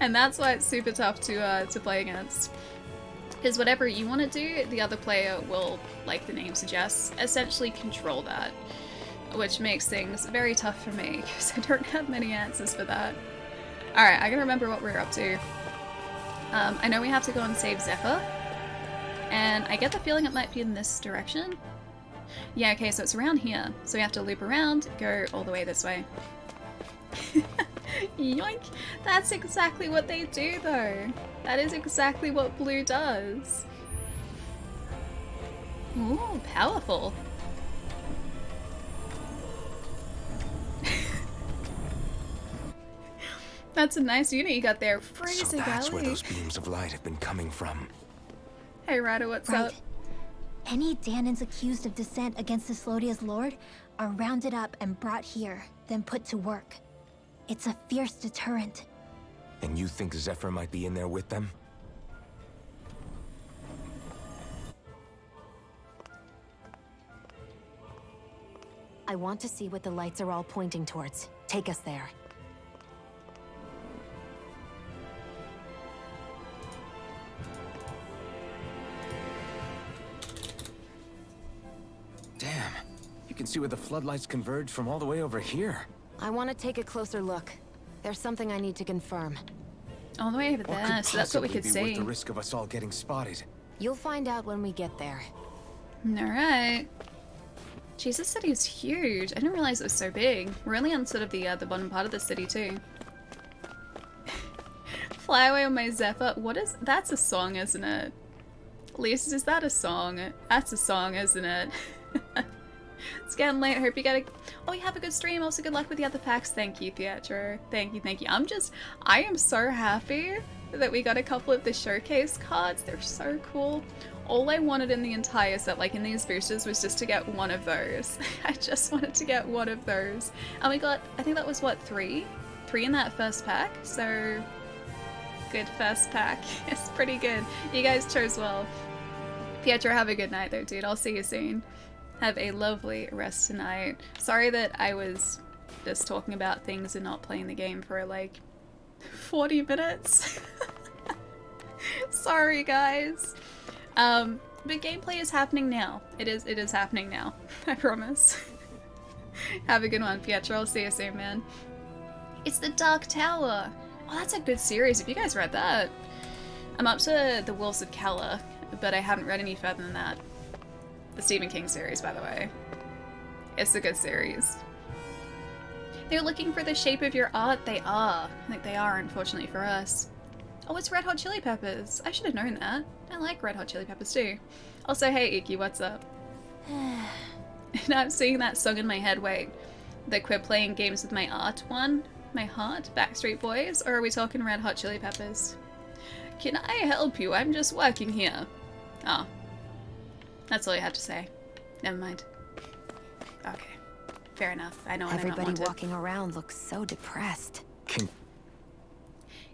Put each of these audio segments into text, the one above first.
And that's why it's super tough to play against. Because whatever you want to do, the other player will, like the name suggests, essentially control that. Which makes things very tough for me, because I don't have many answers for that. Alright, I gotta remember what we're up to. I know we have to go and save Zephyr. And I get the feeling it might be in this direction. Yeah, okay, so it's around here. So we have to loop around, go all the way this way. Yoink! That's exactly what they do, though. That is exactly what blue does. Ooh, powerful. That's a nice unit you got there. Freezing So that's Valley. where those beams of light have been coming from. Hey, Ryder, what's up? Any Danans accused of dissent against the Slodia's lord are rounded up and brought here, then put to work. It's a fierce deterrent. And you think Zephyr might be in there with them? I want to see what the lights are all pointing towards. Take us there. Damn. You can see where the floodlights converge from all the way over here. I want to take a closer look. There's something I need to confirm. All the way over What there, could so that's what we could possibly be worth see. the risk of us all getting spotted? You'll find out when we get there. Alright. Jeez, this city is huge. I didn't realize it was so big. We're only on sort of the bottom part of the city too. Fly away on my Zephyr. What is... That's a song, isn't it? Lisa, is that a song? That's a song, isn't it? It's getting late. I hope you get a... Oh, you have a good stream. Also, good luck with the other packs. Thank you, Pietro. Thank you, thank you. I am so happy that we got a couple of the showcase cards. They're so cool. All I wanted in the entire set, like in these boosters, was just to get one of those. I just wanted to get one of those. And we got, I think that was what, three? Three in that first pack. So, good first pack. It's pretty good. You guys chose well. Pietro, have a good night though, dude. I'll see you soon. Have a lovely rest tonight. Sorry that I was just talking about things and not playing the game for like 40 minutes. Sorry, guys. But gameplay is happening now. It is happening now. I promise. Have a good one, Pietro. I'll see you soon, man. It's the Dark Tower. Oh, that's a good series. Have you guys read that? I'm up to the Wolves of Kala, but I haven't read any further than that. The Stephen King series, by the way. It's a good series. They're looking for the shape of your art. They are. I think they are, unfortunately for us. Oh, it's Red Hot Chili Peppers. I should have known that. I like Red Hot Chili Peppers too. Also, hey Iki, what's up? And I'm seeing that song in my head. Wait, the quit playing games with my art one? My heart? Backstreet Boys? Or are we talking Red Hot Chili Peppers? Can I help you? I'm just working here. Oh. That's all you had to say. Never mind. Okay. Fair enough. I know I'm not Everybody wanted. walking around looks so depressed.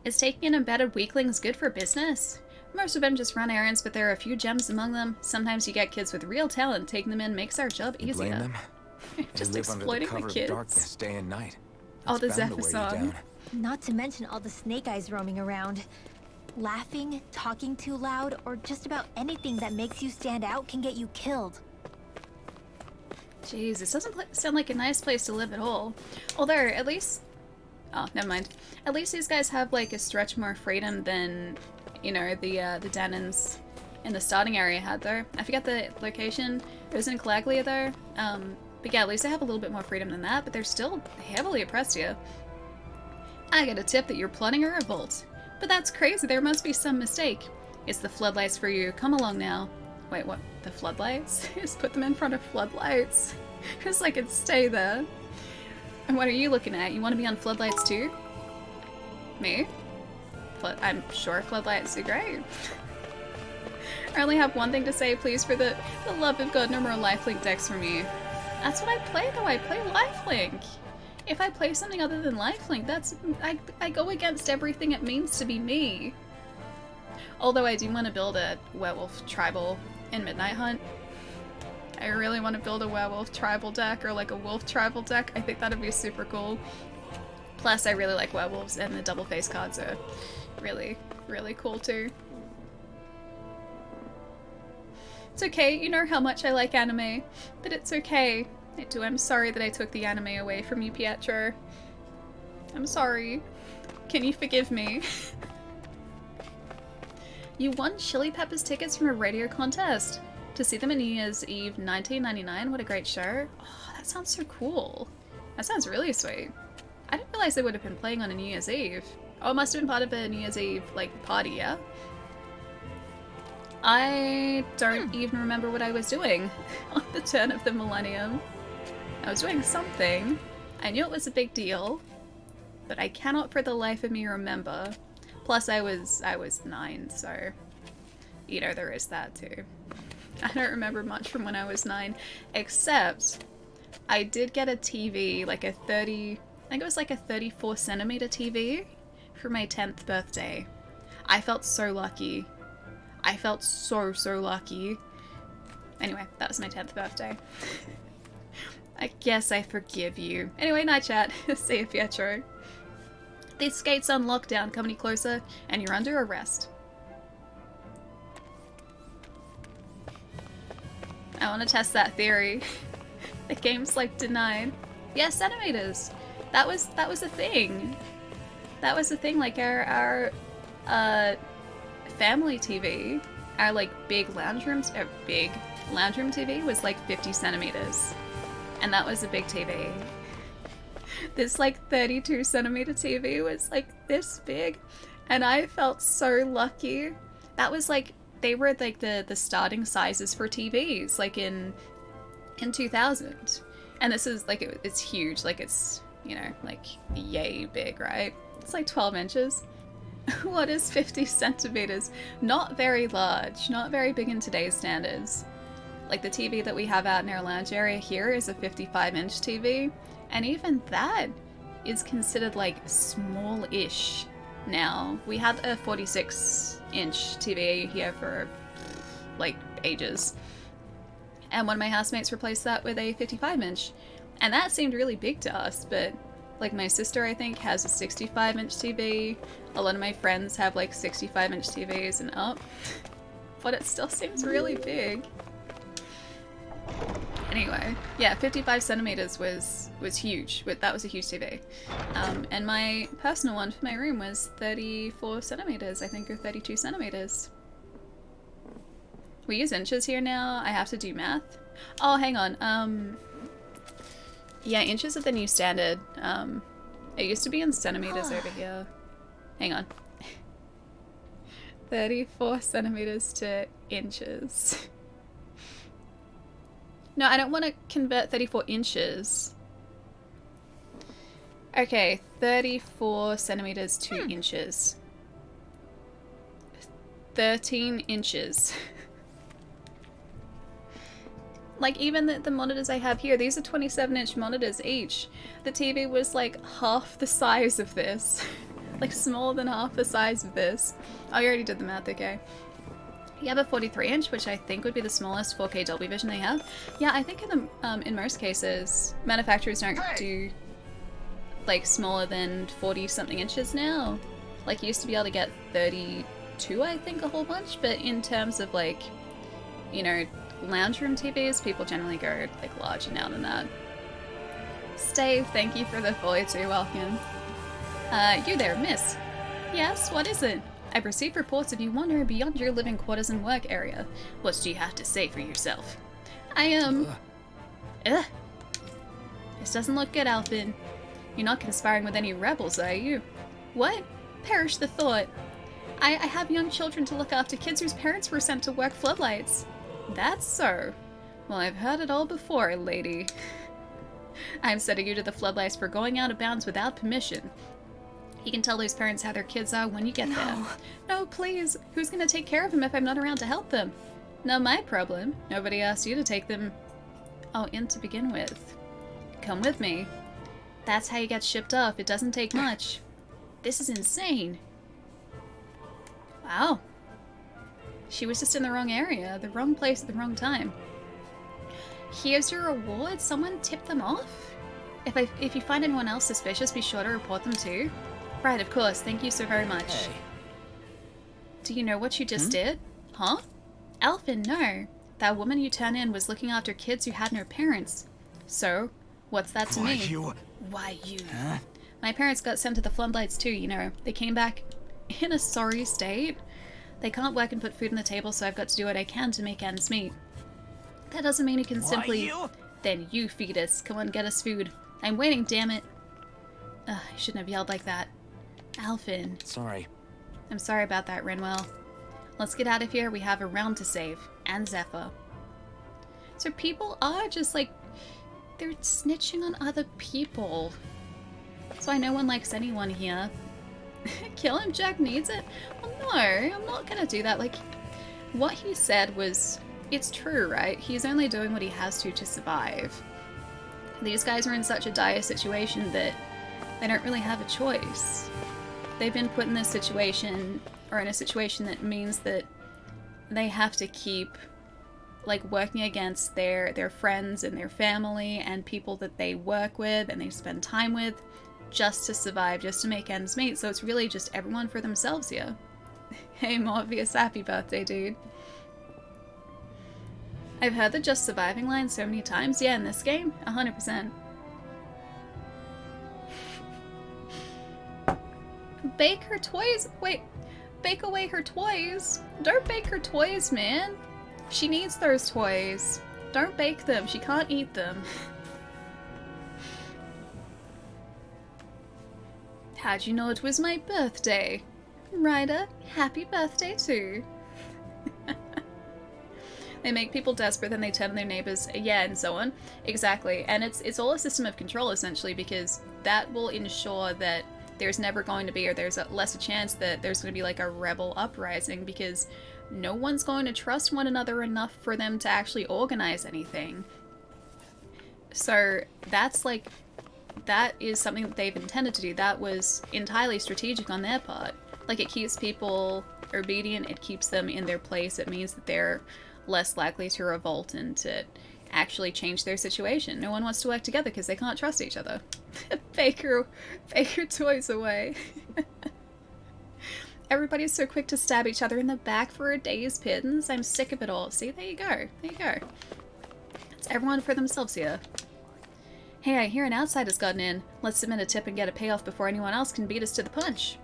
Is taking in embedded weaklings good for business? Most of them just run errands, but there are a few gems among them. Sometimes you get kids with real talent. Taking them in makes our job You easier. blame them? Just They live under exploiting the cover the kids. of darkness day and night. Oh, the That's bound Zephyr to wear you song. down. Not to mention all the snake eyes roaming around. Laughing, talking too loud, or just about anything that makes you stand out can get you killed. Jeez, this doesn't sound like a nice place to live at all. Although, at least... Oh, never mind. At least these guys have, like, a stretch more freedom than, you know, the Danans in the starting area had, though. I forget the location. It was in Calaglia, though. But yeah, at least they have a little bit more freedom than that, but they're still heavily oppressed here. I get a tip that you're plotting a revolt. But that's crazy, there must be some mistake. It's the floodlights for you. Come along now. Wait, what? The floodlights? Just put them in front of floodlights. Just so I could stay there. And what are you looking at? You want to be on floodlights too? Me? I'm sure floodlights are great. I only have one thing to say, please, for the love of God, no more lifelink decks from you. That's what I play though, I play lifelink. If I play something other than lifelink, I go against everything it means to be me. Although I do want to build a werewolf tribal in Midnight Hunt. I really want to build a werewolf tribal deck or like a wolf tribal deck. I think that'd be super cool. Plus, I really like werewolves, and the double face cards are really, really cool too. It's okay, you know how much I like anime, but it's okay. I'm sorry that I took the anime away from you, Pietro. I'm sorry. Can you forgive me? You won Chili Peppers tickets from a radio contest to see them on New Year's Eve 1999. What a great show. Oh, that sounds so cool. That sounds really sweet. I didn't realize they would have been playing on a New Year's Eve. Oh, it must have been part of a New Year's Eve, like, party, yeah? I don't even remember what I was doing on the turn of the millennium. I was doing something. I knew it was a big deal, but I cannot for the life of me remember. Plus, I was 9, so, you know, there is that too. I don't remember much from when I was 9, except I did get a TV, like a 30, I think it was like a 34 centimeter TV for my 10th birthday. I felt so lucky. I felt so lucky. Anyway, that was my 10th birthday. I guess I forgive you. Anyway, night chat. See you, Pietro. This gate's on lockdown. Come any closer, and you're under arrest. I want to test that theory. The game's like denied. Yeah, centimeters. That was a thing. That was a thing. Like our family TV, our like big lounge room TV was like 50 centimeters, and that was a big TV. This like 32 centimeter TV was like this big, and I felt so lucky. That was like, they were like the starting sizes for TVs, like in 2000. And this is like, it's huge, like it's, you know, like yay big, right? It's like 12 inches. What is 50 centimeters? Not very large, not very big in today's standards. Like the TV that we have out in our lounge area here is a 55-inch TV. And even that is considered like small-ish now. We had a 46-inch TV here for like ages. And one of my housemates replaced that with a 55-inch. And that seemed really big to us, but like my sister, I think, has a 65-inch TV. A lot of my friends have like 65-inch TVs and up. But it still seems really big. Anyway, yeah, 55 centimeters was huge. That was a huge TV. And my personal one for my room was 34 centimeters, I think, or 32 centimeters. We use inches here now. I have to do math. Oh, hang on. Yeah, inches are the new standard. It used to be in centimeters over here. Hang on. 34 centimeters to inches. No, I don't want to convert 34 inches. Okay, 34 centimeters to inches. 13 inches. Like, even the monitors I have here, these are 27-inch monitors each. The TV was like half the size of this. Like, smaller than half the size of this. Oh, you already did the math, okay. You have a 43-inch, which I think would be the smallest 4K Dolby Vision they have. Yeah, I think in most cases, manufacturers don't do like smaller than 40-something inches now. Like, you used to be able to get 32, I think, a whole bunch. But in terms of like, you know, lounge room TVs, people generally go like larger now than that. Stave, thank you for the follow too. Welcome. You there, miss? Yes, what is it? I've received reports of you wandering beyond your living quarters and work area. What do you have to say for yourself? This doesn't look good, Alpin. You're not conspiring with any rebels, are you? What? Perish the thought. I have young children to look after, kids whose parents were sent to work floodlights. That's so. Well, I've heard it all before, lady. I'm sending you to the floodlights for going out of bounds without permission. You can tell those parents how their kids are when you get there. No, please. Who's going to take care of them if I'm not around to help them? Not my problem. Nobody asked you to take them in to begin with. Come with me. That's how you get shipped off. It doesn't take much. This is insane. Wow. She was just in the wrong area, the wrong place at the wrong time. Here's your reward. Someone tipped them off? If you find anyone else suspicious, be sure to report them too. Right, of course. Thank you so very much. Hey. Do you know what you just did? Huh? Alphen, no. That woman you turned in was looking after kids who had no parents. So, what's that to me? Why you? Huh? My parents got sent to the floodlights too, you know. They came back in a sorry state. They can't work and put food on the table, so I've got to do what I can to make ends meet. That doesn't mean you can simply... Then you feed us. Come on, get us food. I'm waiting, damn it. Ugh, I shouldn't have yelled like that. Alphen. Sorry. I'm sorry about that, Renwell. Let's get out of here. We have a round to save. And Zephyr. So people are just like... They're snitching on other people. So no one likes anyone here. Kill him, Jack needs it? Well, no, I'm not gonna do that. Like, what he said was... It's true, right? He's only doing what he has to survive. These guys are in such a dire situation that they don't really have a choice. They've been put in this situation, or in a situation that means that they have to keep, like, working against their friends and their family and people that they work with and they spend time with just to survive, just to make ends meet. So it's really just everyone for themselves here. Hey, Morpheus, happy birthday, dude. I've heard the just surviving line so many times. Yeah, in this game, 100%. Bake her toys? Wait, bake away her toys? Don't bake her toys, man. She needs those toys. Don't bake them. She can't eat them. How'd you know it was my birthday? Ryder, happy birthday too. They make people desperate, then they turn on their neighbors, yeah, and so on. Exactly, and it's all a system of control, essentially, because that will ensure that there's never going to be, or there's less a chance that there's going to be, like, a rebel uprising, because no one's going to trust one another enough for them to actually organize anything. So, that's, like, that is something that they've intended to do. That was entirely strategic on their part. Like, it keeps people obedient, it keeps them in their place, it means that they're less likely to revolt and to actually change their situation. No one wants to work together because they can't trust each other. Bake your toys away. Everybody's so quick to stab each other in the back for a day's pittance. I'm sick of it all. See, there you go. There you go. It's everyone for themselves here. Hey, I hear an outsider's gotten in. Let's submit a tip and get a payoff before anyone else can beat us to the punch.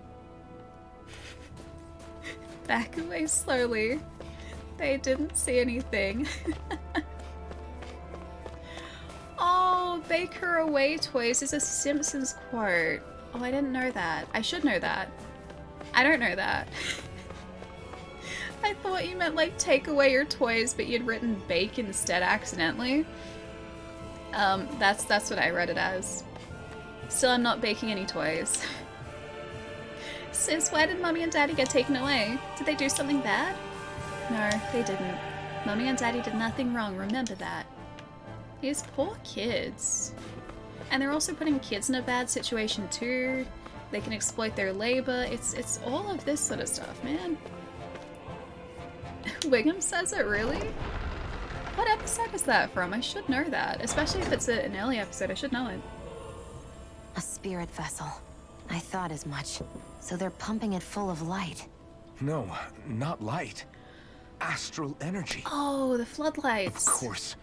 Back away slowly. They didn't see anything. Oh, bake her away toys is a Simpsons quote. Oh, I didn't know that. I should know that. I don't know that. I thought you meant, like, take away your toys, but you'd written bake instead accidentally. That's what I read it as. Still, I'm not baking any toys. Sis, why did Mommy and Daddy get taken away? Did they do something bad? No, they didn't. Mommy and Daddy did nothing wrong, remember that. These poor kids. And they're also putting kids in a bad situation too. They can exploit their labor. It's all of this sort of stuff, man. Wiggum says it, really? What episode is that from? I should know that. Especially if it's an early episode, I should know it. A spirit vessel. I thought as much. So they're pumping it full of light. No, not light. Astral energy. Oh, the floodlights. Of course.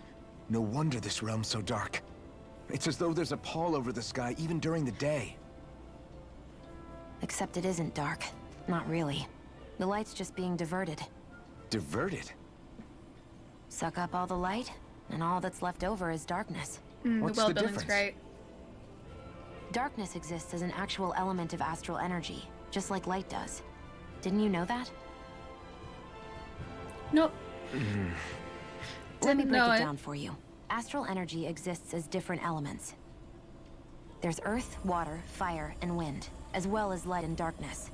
No wonder this realm's so dark. It's as though there's a pall over the sky even during the day. Except it isn't dark. Not really. The light's just being diverted. Diverted? Suck up all the light, and all that's left over is darkness. The What's world the building's difference? great. Darkness exists as an actual element of astral energy, just like light does. Didn't you know that? Nope. Let me Didn't break know it it. down for you. Astral energy exists as different elements. There's earth, water, fire, and wind, as well as light and darkness.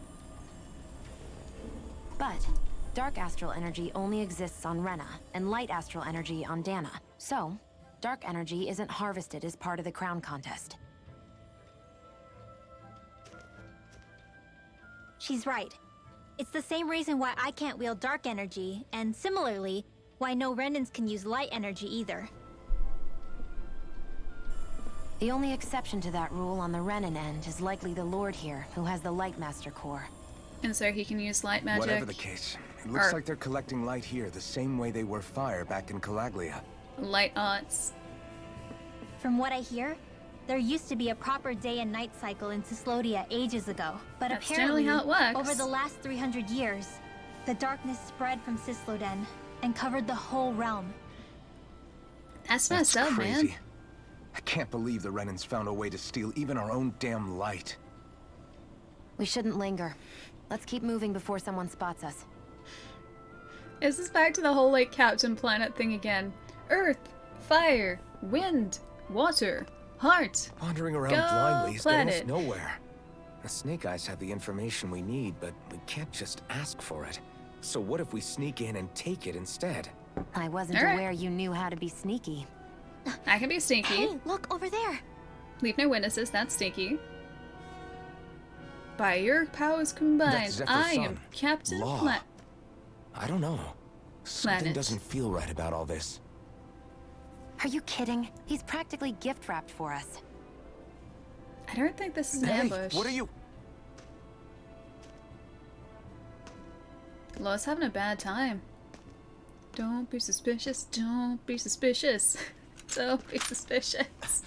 But dark astral energy only exists on Rena, and light astral energy on Dana. So, dark energy isn't harvested as part of the crown contest. She's right. It's the same reason why I can't wield dark energy, and similarly, why no Renans can use light energy either. The only exception to that rule on the Renin end is likely the Lord here, who has the Lightmaster core. And so he can use light magic. Whatever the case, it looks like they're collecting light here the same way they were fire back in Calaglia. Light arts. From what I hear, there used to be a proper day and night cycle in Cislodia ages ago. But That's apparently, generally how it works. over the last 300 years, the darkness spread from Cisloden and covered the whole realm. That's messed up, crazy. man. I can't believe the Renans found a way to steal even our own damn light. We shouldn't linger. Let's keep moving before someone spots us. Is this back to the whole, like, Captain Planet thing again? Earth, fire, wind, water, heart. Wandering around Go blindly is getting us planet. nowhere. The Snake Eyes have the information we need, but we can't just ask for it. So what if we sneak in and take it instead? I wasn't All right. aware you knew how to be sneaky. I can be sneaky. Hey, look over there! Leave no witnesses, that's sneaky. By your powers combined, That's Zephyr's I am son. Captain Law. Planet. I don't know. Something Planet. doesn't feel right about all this. Are you kidding? He's practically gift-wrapped for us. I don't think this is an Hey, ambush. what are you? Laura's having a bad time. Don't be suspicious, don't be suspicious. Don't be suspicious.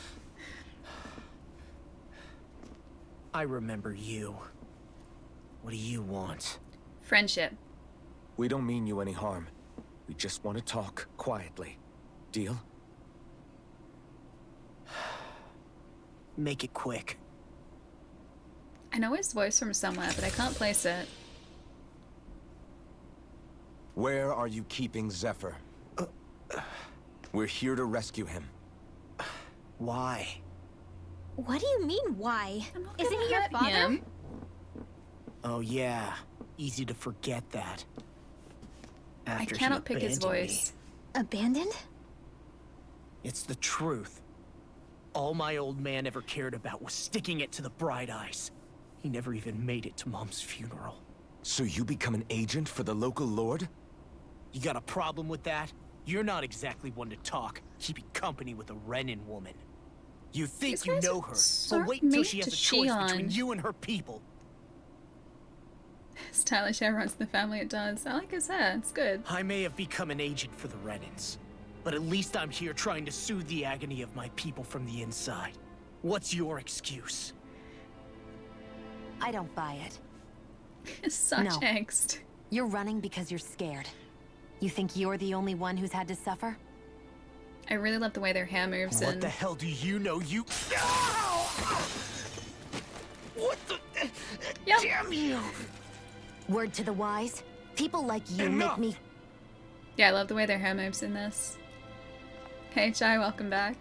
I remember you. What do you want? Friendship. We don't mean you any harm. We just want to talk quietly. Deal? Make it quick. I know his voice from somewhere, but I can't place it. Where are you keeping Zephyr? We're here to rescue him. Why? What do you mean, why? I'm not Isn't gonna he your hurt father? him. Oh yeah, easy to forget that. I After he cannot pick his abandoned me. voice. Abandoned? It's the truth. All my old man ever cared about was sticking it to the Bright Eyes. He never even made it to Mom's funeral. So you become an agent for the local lord? You got a problem with that? You're not exactly one to talk, keeping company with a Renin woman. You think These you guys know are her, so but wait until mean she has to a choice between Shion. you and her people. Stylish hair runs in the family, it does. I like his hair, it's good. I may have become an agent for the Renins, but at least I'm here trying to soothe the agony of my people from the inside. What's your excuse? I don't buy it. Such No. angst. You're running because you're scared. You think you're the only one who's had to suffer? I really love the way their hair moves What in. the hell do you know, you... What the... Yep. Damn you! Word to the wise, people like you Enough. make me... Yeah, I love the way their hair moves in this. Hey, Chai, welcome back.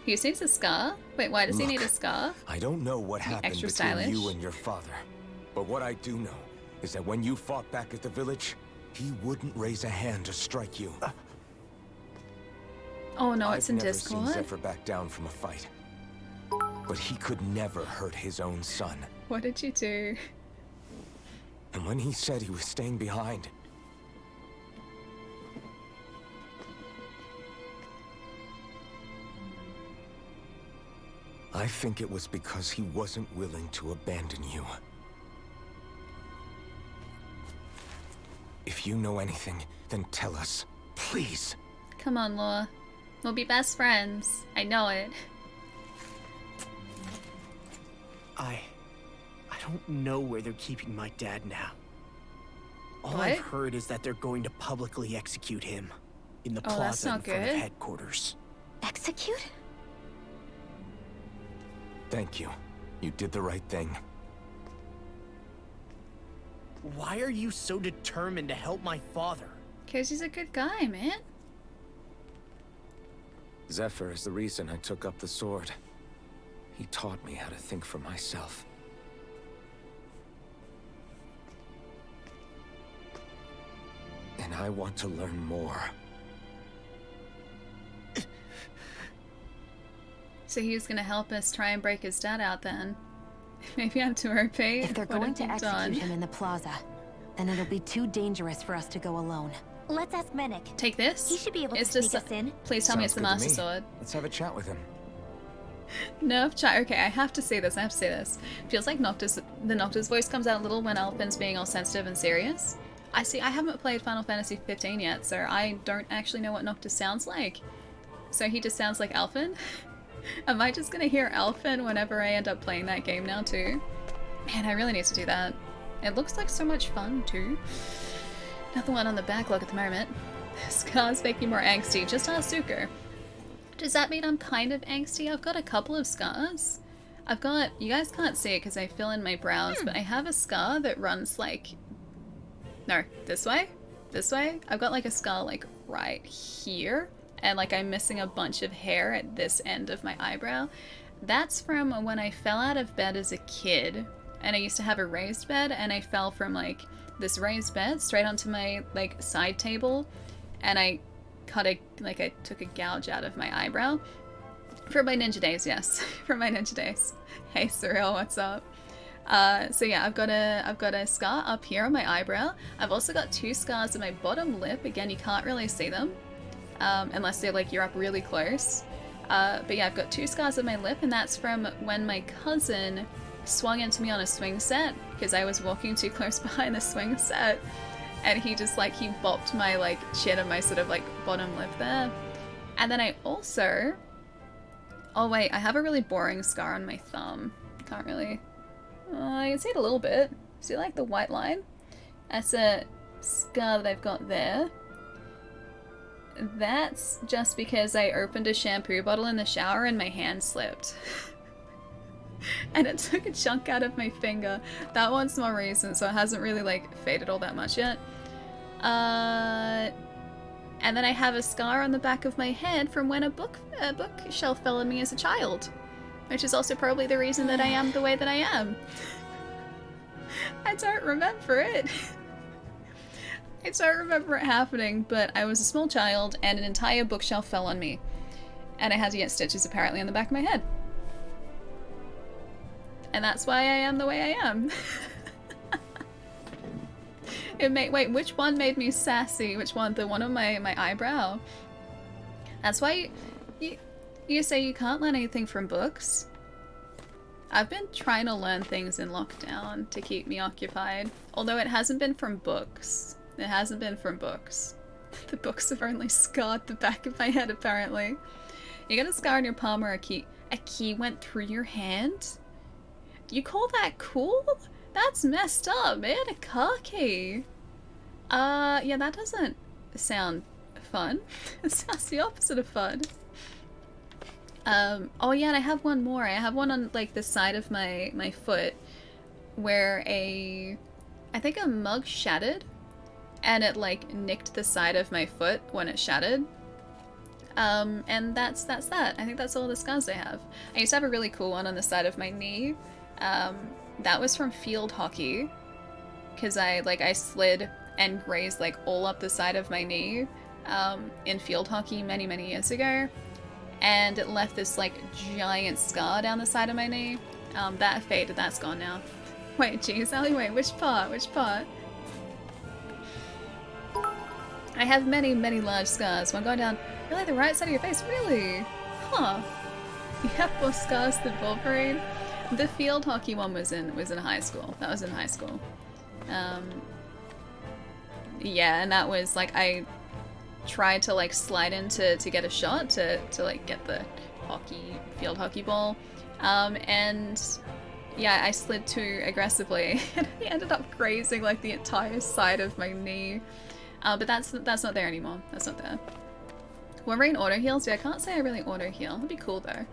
He needs a scar? Wait, why does he need a Look, scar? I don't know what happened extra between stylish. you and your father. But what I do know is that when you fought back at the village, he wouldn't raise a hand to strike you. Oh no, it's I've in never Discord. seen Zephyr back down from a fight. But he could never hurt his own son. What did you do? And when he said he was staying behind, I think it was because he wasn't willing to abandon you. If you know anything, then tell us, please. Come on, Laura. We'll be best friends. I know it. I don't know where they're keeping my dad now. All What? I've heard is that they're going to publicly execute him in the Oh, that's plaza in not front of good. headquarters. Execute? Thank you. You did the right thing. Why are you so determined to help my father? Because he's a good guy, man. Zephyr is the reason I took up the sword. He taught me how to think for myself. And I want to learn more. So he was gonna help us try and break his dad out then. Maybe I'm too OP. If they're What going have to you execute done? him in the plaza, then it'll be too dangerous for us to go alone. Let's ask Menik. Take this. He should be able to It's sneak just us in. Please tell me it's the Sounds good to Master me. Sword. Let's have a chat with him. Nerf chat. Okay, I have to say this. I have to say this. Feels like the Noctis voice comes out a little when Alpin's being all sensitive and serious. I see. I haven't played Final Fantasy 15 yet, so I don't actually know what Noctis sounds like. So he just sounds like Alpin. Am I just gonna hear Alpin whenever I end up playing that game now too? Man, I really need to do that. It looks like so much fun too. Another one on the backlog at the moment. Scars make me more angsty. Just ask Zuko. Does that mean I'm kind of angsty? I've got a couple of scars. I've got, you guys can't see it because I fill in my brows, but I have a scar that runs like, no, this way? This way? I've got like a scar like right here, and like I'm missing a bunch of hair at this end of my eyebrow. That's from when I fell out of bed as a kid, and I used to have a raised bed, and I fell from like this raised bed straight onto my like side table, and I took a gouge out of my eyebrow. From my ninja days, yes. From my ninja days. Hey Surreal, what's up? So yeah, I've got a scar up here on my eyebrow. I've also got 2 scars on my bottom lip. Again, you can't really see them. Unless they're like, you're up really close. But yeah, I've got 2 scars on my lip, and that's from when my cousin swung into me on a swing set, because I was walking too close behind the swing set. And he just like, he bopped my like chin and my sort of like bottom lip there. And then I also, oh wait, I have a really boring scar on my thumb. Can't really, I can see it a little bit. See like the white line? That's a scar that I've got there. That's just because I opened a shampoo bottle in the shower and my hand slipped. And it took a chunk out of my finger. That one's more recent, so it hasn't really like faded all that much yet. And then I have a scar on the back of my head from when a bookshelf fell on me as a child, which is also probably the reason that I am the way that I am. I don't remember it. I don't remember it happening, but I was a small child and an entire bookshelf fell on me, and I had to get stitches apparently on the back of my head. And that's why I am the way I am. Wait, which one made me sassy? Which one? The one on my eyebrow? That's why you say you can't learn anything from books. I've been trying to learn things in lockdown to keep me occupied. Although it hasn't been from books. It hasn't been from books. The books have only scarred the back of my head, apparently. You got a scar on your palm or a key went through your hand? You call that cool? That's messed up, man. A car key. Yeah, that doesn't sound fun. It sounds the opposite of fun. Oh yeah, and I have one more. I have one on like the side of my foot where I think a mug shattered and it like nicked the side of my foot when it shattered. And that's that. I think that's all the scars I have. I used to have a really cool one on the side of my knee. That was from field hockey, because I slid and grazed like all up the side of my knee in field hockey many years ago, and it left this like giant scar down the side of my knee. That faded, that's gone now. Wait, geez, Allie, wait, which part? I have many large scars. One going down really the right side of your face, really? Huh. You have more scars than Wolverine? The field hockey one was in high school. That was in high school. Yeah, and that was like, I tried to like slide in to get a shot to like get the field hockey ball. And yeah, I slid too aggressively and I ended up grazing like the entire side of my knee. But that's not there anymore. That's not there. Wolverine auto heals? Yeah, I can't say I really auto heal. It'd be cool though.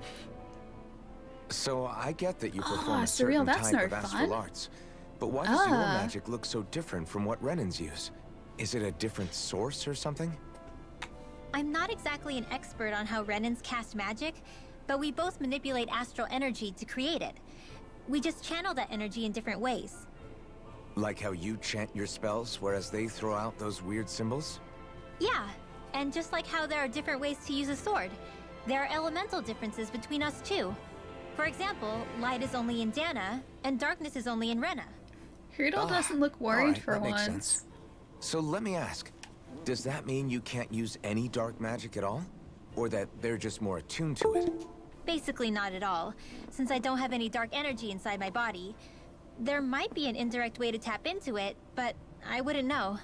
So I get that you perform a Surreal, certain that's type no of fun. astral arts, but why does your magic look so different from what Renan's use? Is it a different source or something? I'm not exactly an expert on how Renans cast magic, but we both manipulate astral energy to create it. We just channel that energy in different ways. Like how you chant your spells, whereas they throw out those weird symbols? Yeah, and just like how there are different ways to use a sword, there are elemental differences between us too. For example, light is only in Dana, and darkness is only in Rena. Hurdle doesn't look worried for that makes once. sense. So let me ask, does that mean you can't use any dark magic at all? Or that they're just more attuned to it? basically not at all, since I don't have any dark energy inside my body. There might be an indirect way to tap into it, but I wouldn't know.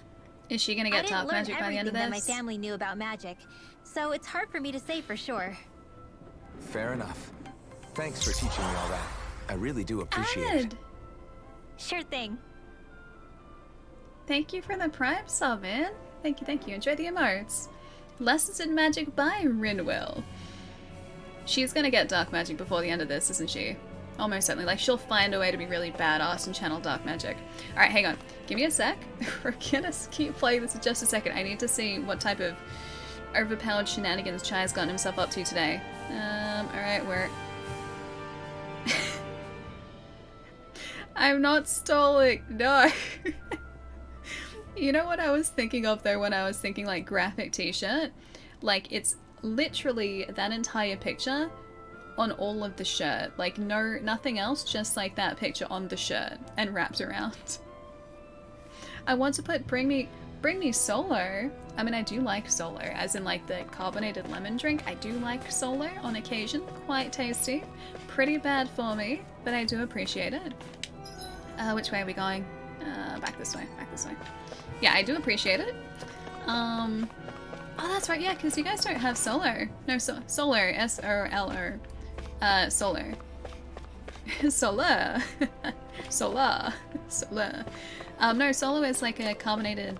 Is she gonna get dark magic by the end of this? I didn't learn everything that my family knew about magic, so it's hard for me to say for sure. Fair enough. Thanks for teaching me all that. I really do appreciate it. Sure thing. Thank you for the Prime sub, man. Thank you, thank you. Enjoy the emotes. Lessons in Magic by Rinwell. She's gonna get dark magic before the end of this, isn't she? Almost certainly. Like, she'll find a way to be really badass and channel dark magic. Alright, hang on. Give me a sec. We're gonna keep playing this in just a second. I need to see what type of overpowered shenanigans Chai's gotten himself up to today. Alright, we're... I'm not stalling. No. You know what I was thinking of though when I was thinking like graphic t-shirt? Like, it's literally that entire picture on all of the shirt. Like, nothing else, just like that picture on the shirt and wrapped around. I want to put bring me Solo. I mean, I do like Solo, as in like the carbonated lemon drink. I do like Solo on occasion. Quite tasty. Pretty bad for me, but I do appreciate it. Which way are we going? Back this way, back this way. Yeah, I do appreciate it. Oh, that's right, yeah, because you guys don't have Solo. No, Solar, S-O-L-O. Solar. Solar. Solar. Solar. No, Solo is like a carbonated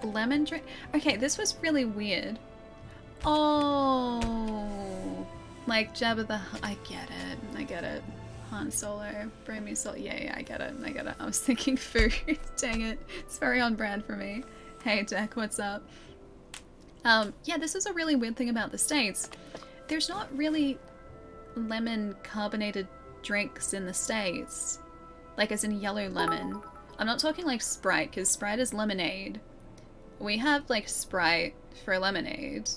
lemon drink. Okay, this was really weird. Oh, like Jabba the Hutt. I get it. I get it. Han Solo, bring me Solo. Yeah, I get it. I get it. I was thinking food. Dang it. It's very on brand for me. Hey, Jack, what's up? Yeah, this is a really weird thing about the States. There's not really lemon carbonated drinks in the States. Like, as in yellow lemon. I'm not talking like Sprite, because Sprite is lemonade. We have, like, Sprite for lemonade.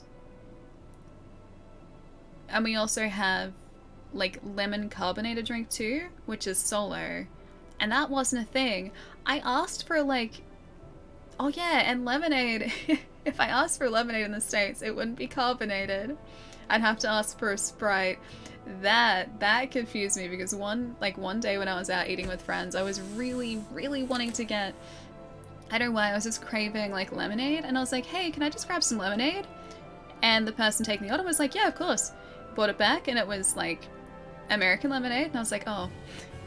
And we also have, like, lemon carbonated drink too, which is Solo. And that wasn't a thing. I asked for, like... Oh yeah, and lemonade. If I asked for lemonade in the States, it wouldn't be carbonated. I'd have to ask for a Sprite. That confused me, because one day when I was out eating with friends, I was really, really wanting to get... I don't know why, I was just craving, like, lemonade, and I was like, hey, can I just grab some lemonade? And the person taking the order was like, yeah, of course. Brought it back, and it was, like, American lemonade, and I was like, oh,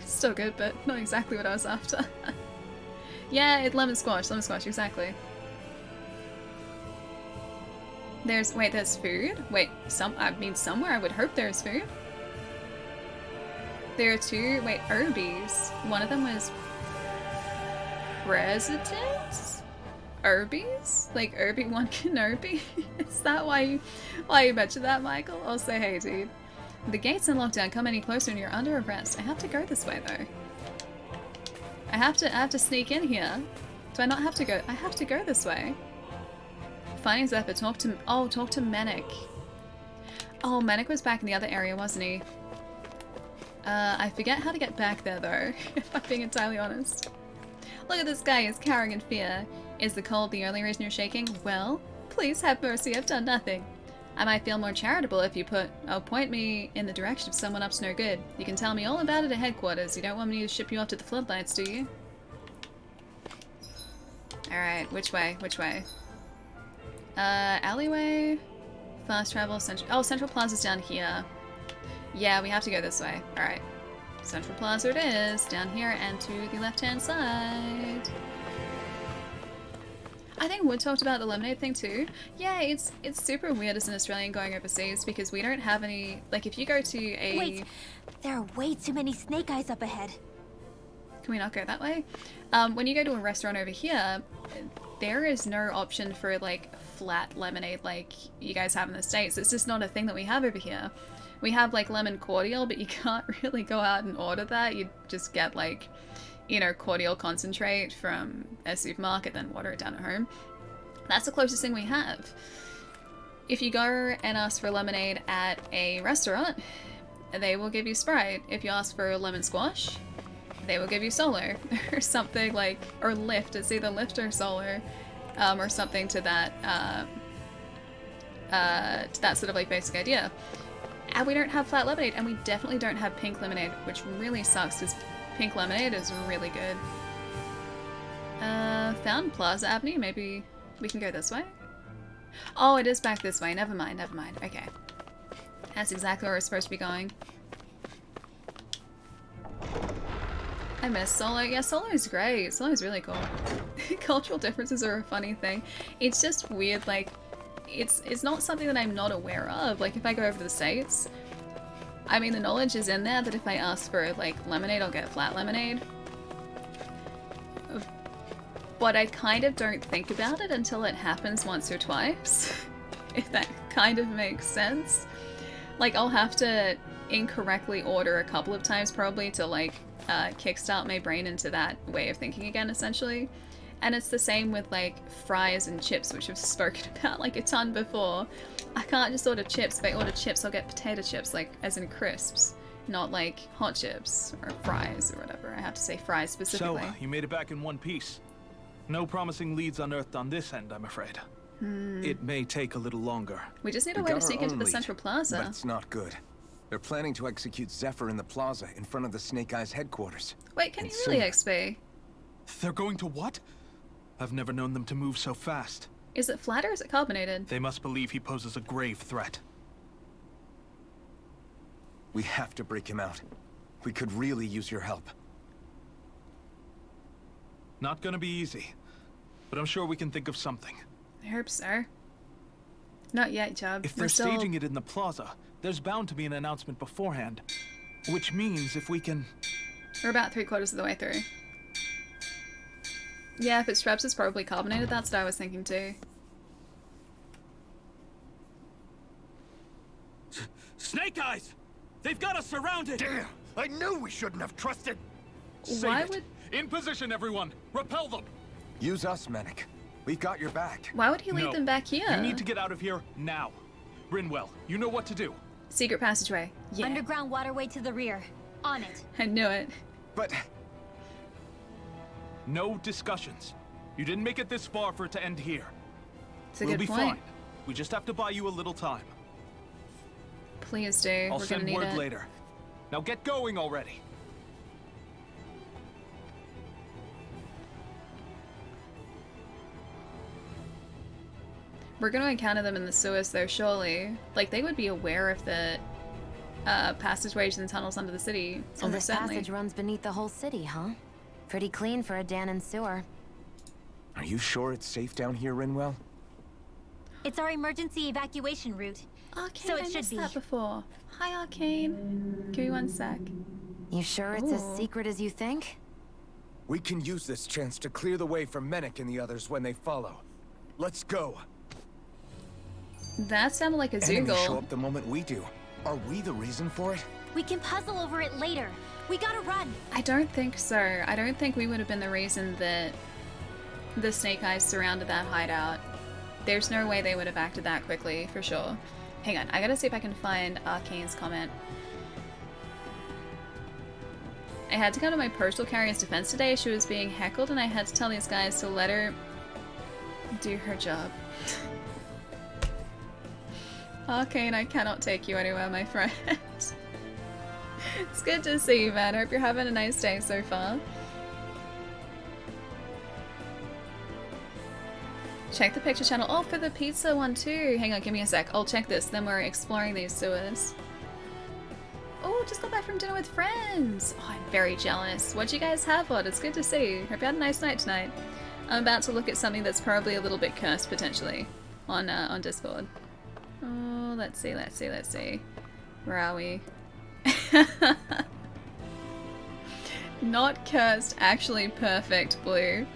still good, but not exactly what I was after. Yeah, it's lemon squash, exactly. There's food? Wait, somewhere I would hope there's food. There are two, Urbies. One of them was Presidents? Urbies? Like Obi-Wan Kenobi? Is that why you mentioned that, Michael? I'll say hey, dude. The gate's in lockdown. Come any closer and you're under arrest. I have to go this way though. I have to sneak in here. Do I not have to go? I have to go this way. Finding Zephyr, talk to Menik. Oh, Menik was back in the other area, wasn't he? I forget how to get back there though, if I'm being entirely honest. Look at this guy, he's cowering in fear. Is the cold the only reason you're shaking? Well, please have mercy, I've done nothing. I might feel more charitable if you point me in the direction of someone up to no good. You can tell me all about it at headquarters. You don't want me to ship you off to the floodlights, do you? Alright, which way? Alleyway? Fast travel, Central Plaza's down here. Yeah, we have to go this way. Alright. Central Plaza it is, down here and to the left-hand side. I think Wood talked about the lemonade thing too. Yeah, it's super weird as an Australian going overseas because we don't have any... Like, if you go to a... Wait! There are way too many snake eyes up ahead. Can we not go that way? When you go to a restaurant over here, there is no option for, like, flat lemonade like you guys have in the States. It's just not a thing that we have over here. We have, like, lemon cordial, but you can't really go out and order that. You just get, like, you know, cordial concentrate from a supermarket, then water it down at home. That's the closest thing we have. If you go and ask for lemonade at a restaurant, they will give you Sprite. If you ask for lemon squash, they will give you Solo or something like, or Lift. It's either Lift or Solo, or something to that sort of like basic idea. And we don't have flat lemonade, and we definitely don't have pink lemonade, which really sucks because pink lemonade is really good. Found Plaza Avenue. Maybe we can go this way? Oh, it is back this way. Never mind, never mind. Okay. That's exactly where we're supposed to be going. I miss Solo. Yeah, Solo's great. Solo's really cool. Cultural differences are a funny thing. It's just weird, like, it's not something that I'm not aware of. Like, if I go over to the States, I mean, the knowledge is in there that if I ask for, like, lemonade, I'll get flat lemonade. But I kind of don't think about it until it happens once or twice. If that kind of makes sense. Like, I'll have to incorrectly order a couple of times probably to, like, kickstart my brain into that way of thinking again, essentially. And it's the same with, like, fries and chips, which I've spoken about, like, a ton before. I can't just order chips. If I order chips, I'll get potato chips, like, as in crisps. Not, like, hot chips or fries or whatever. I have to say fries specifically. So, you made it back in one piece. No promising leads unearthed on this end, I'm afraid. It may take a little longer. We just need a way to sneak into the Central Plaza. But it's not good. They're planning to execute Zephyr in the plaza in front of the Snake Eyes headquarters. Wait, can you really XP? They're going to what? I've never known them to move so fast. Is it flat or is it carbonated? They must believe he poses a grave threat. We have to break him out. We could really use your help. Not gonna be easy, but I'm sure we can think of something. I hope so. Not yet, Chubb. If they're staging it in the plaza, there's bound to be an announcement beforehand. Which means if we can... We're about 3/4 of the way through. Yeah, if it's Shrubs, it's probably carbonated. That's what I was thinking too. Snake Eyes! They've got us surrounded! Damn! I knew we shouldn't have trusted! Why would... In position, everyone! Repel them! Use us, Mennick. We've got your back. Why would he lead No. them back here? You need to get out of here now. Rinwell, you know what to do. Secret passageway. Yeah. Underground waterway to the rear. On it. I knew it. But... No discussions. You didn't make it this far for it to end here. It's a We'll good be point. fine. We just have to buy you a little time. Please do. I'll We're gonna send need word it. later. Now get going already. We're gonna encounter them in the sewers though, surely. Like, they would be aware of the passageways and tunnels under the city. So Almost this certainly. passage runs beneath the whole city, huh? Pretty clean for a Danon sewer. Are you sure it's safe down here, Rinwell? It's our emergency evacuation route. Arcane, So it I should missed be. that before. Hi, Arcane. Give me one sec. You sure it's as Ooh. secret as you think? We can use this chance to clear the way for Mennick and the others when they follow. Let's go. That sounded like a Enemies show Zoogle. up the moment we do. Are we the reason for it? We can puzzle over it later. We gotta run. I don't think so. I don't think we would have been the reason that the Snake Eyes surrounded that hideout. There's no way they would have acted that quickly, for sure. Hang on, I gotta see if I can find Arcane's comment. I had to come to my postal carrier's defense today. She was being heckled and I had to tell these guys to let her do her job. Arcane, I cannot take you anywhere, my friend. It's good to see you, man. Hope you're having a nice day so far. Check the picture channel. Oh, for the pizza one too. Hang on, give me a sec. I'll check this. Then we're exploring these sewers. Oh, just got back from dinner with friends. Oh, I'm very jealous. What'd you guys have on? It's good to see you. Hope you had a nice night tonight. I'm about to look at something that's probably a little bit cursed, potentially, on Discord. Oh, let's see. Where are we? Not cursed, actually perfect, Blue.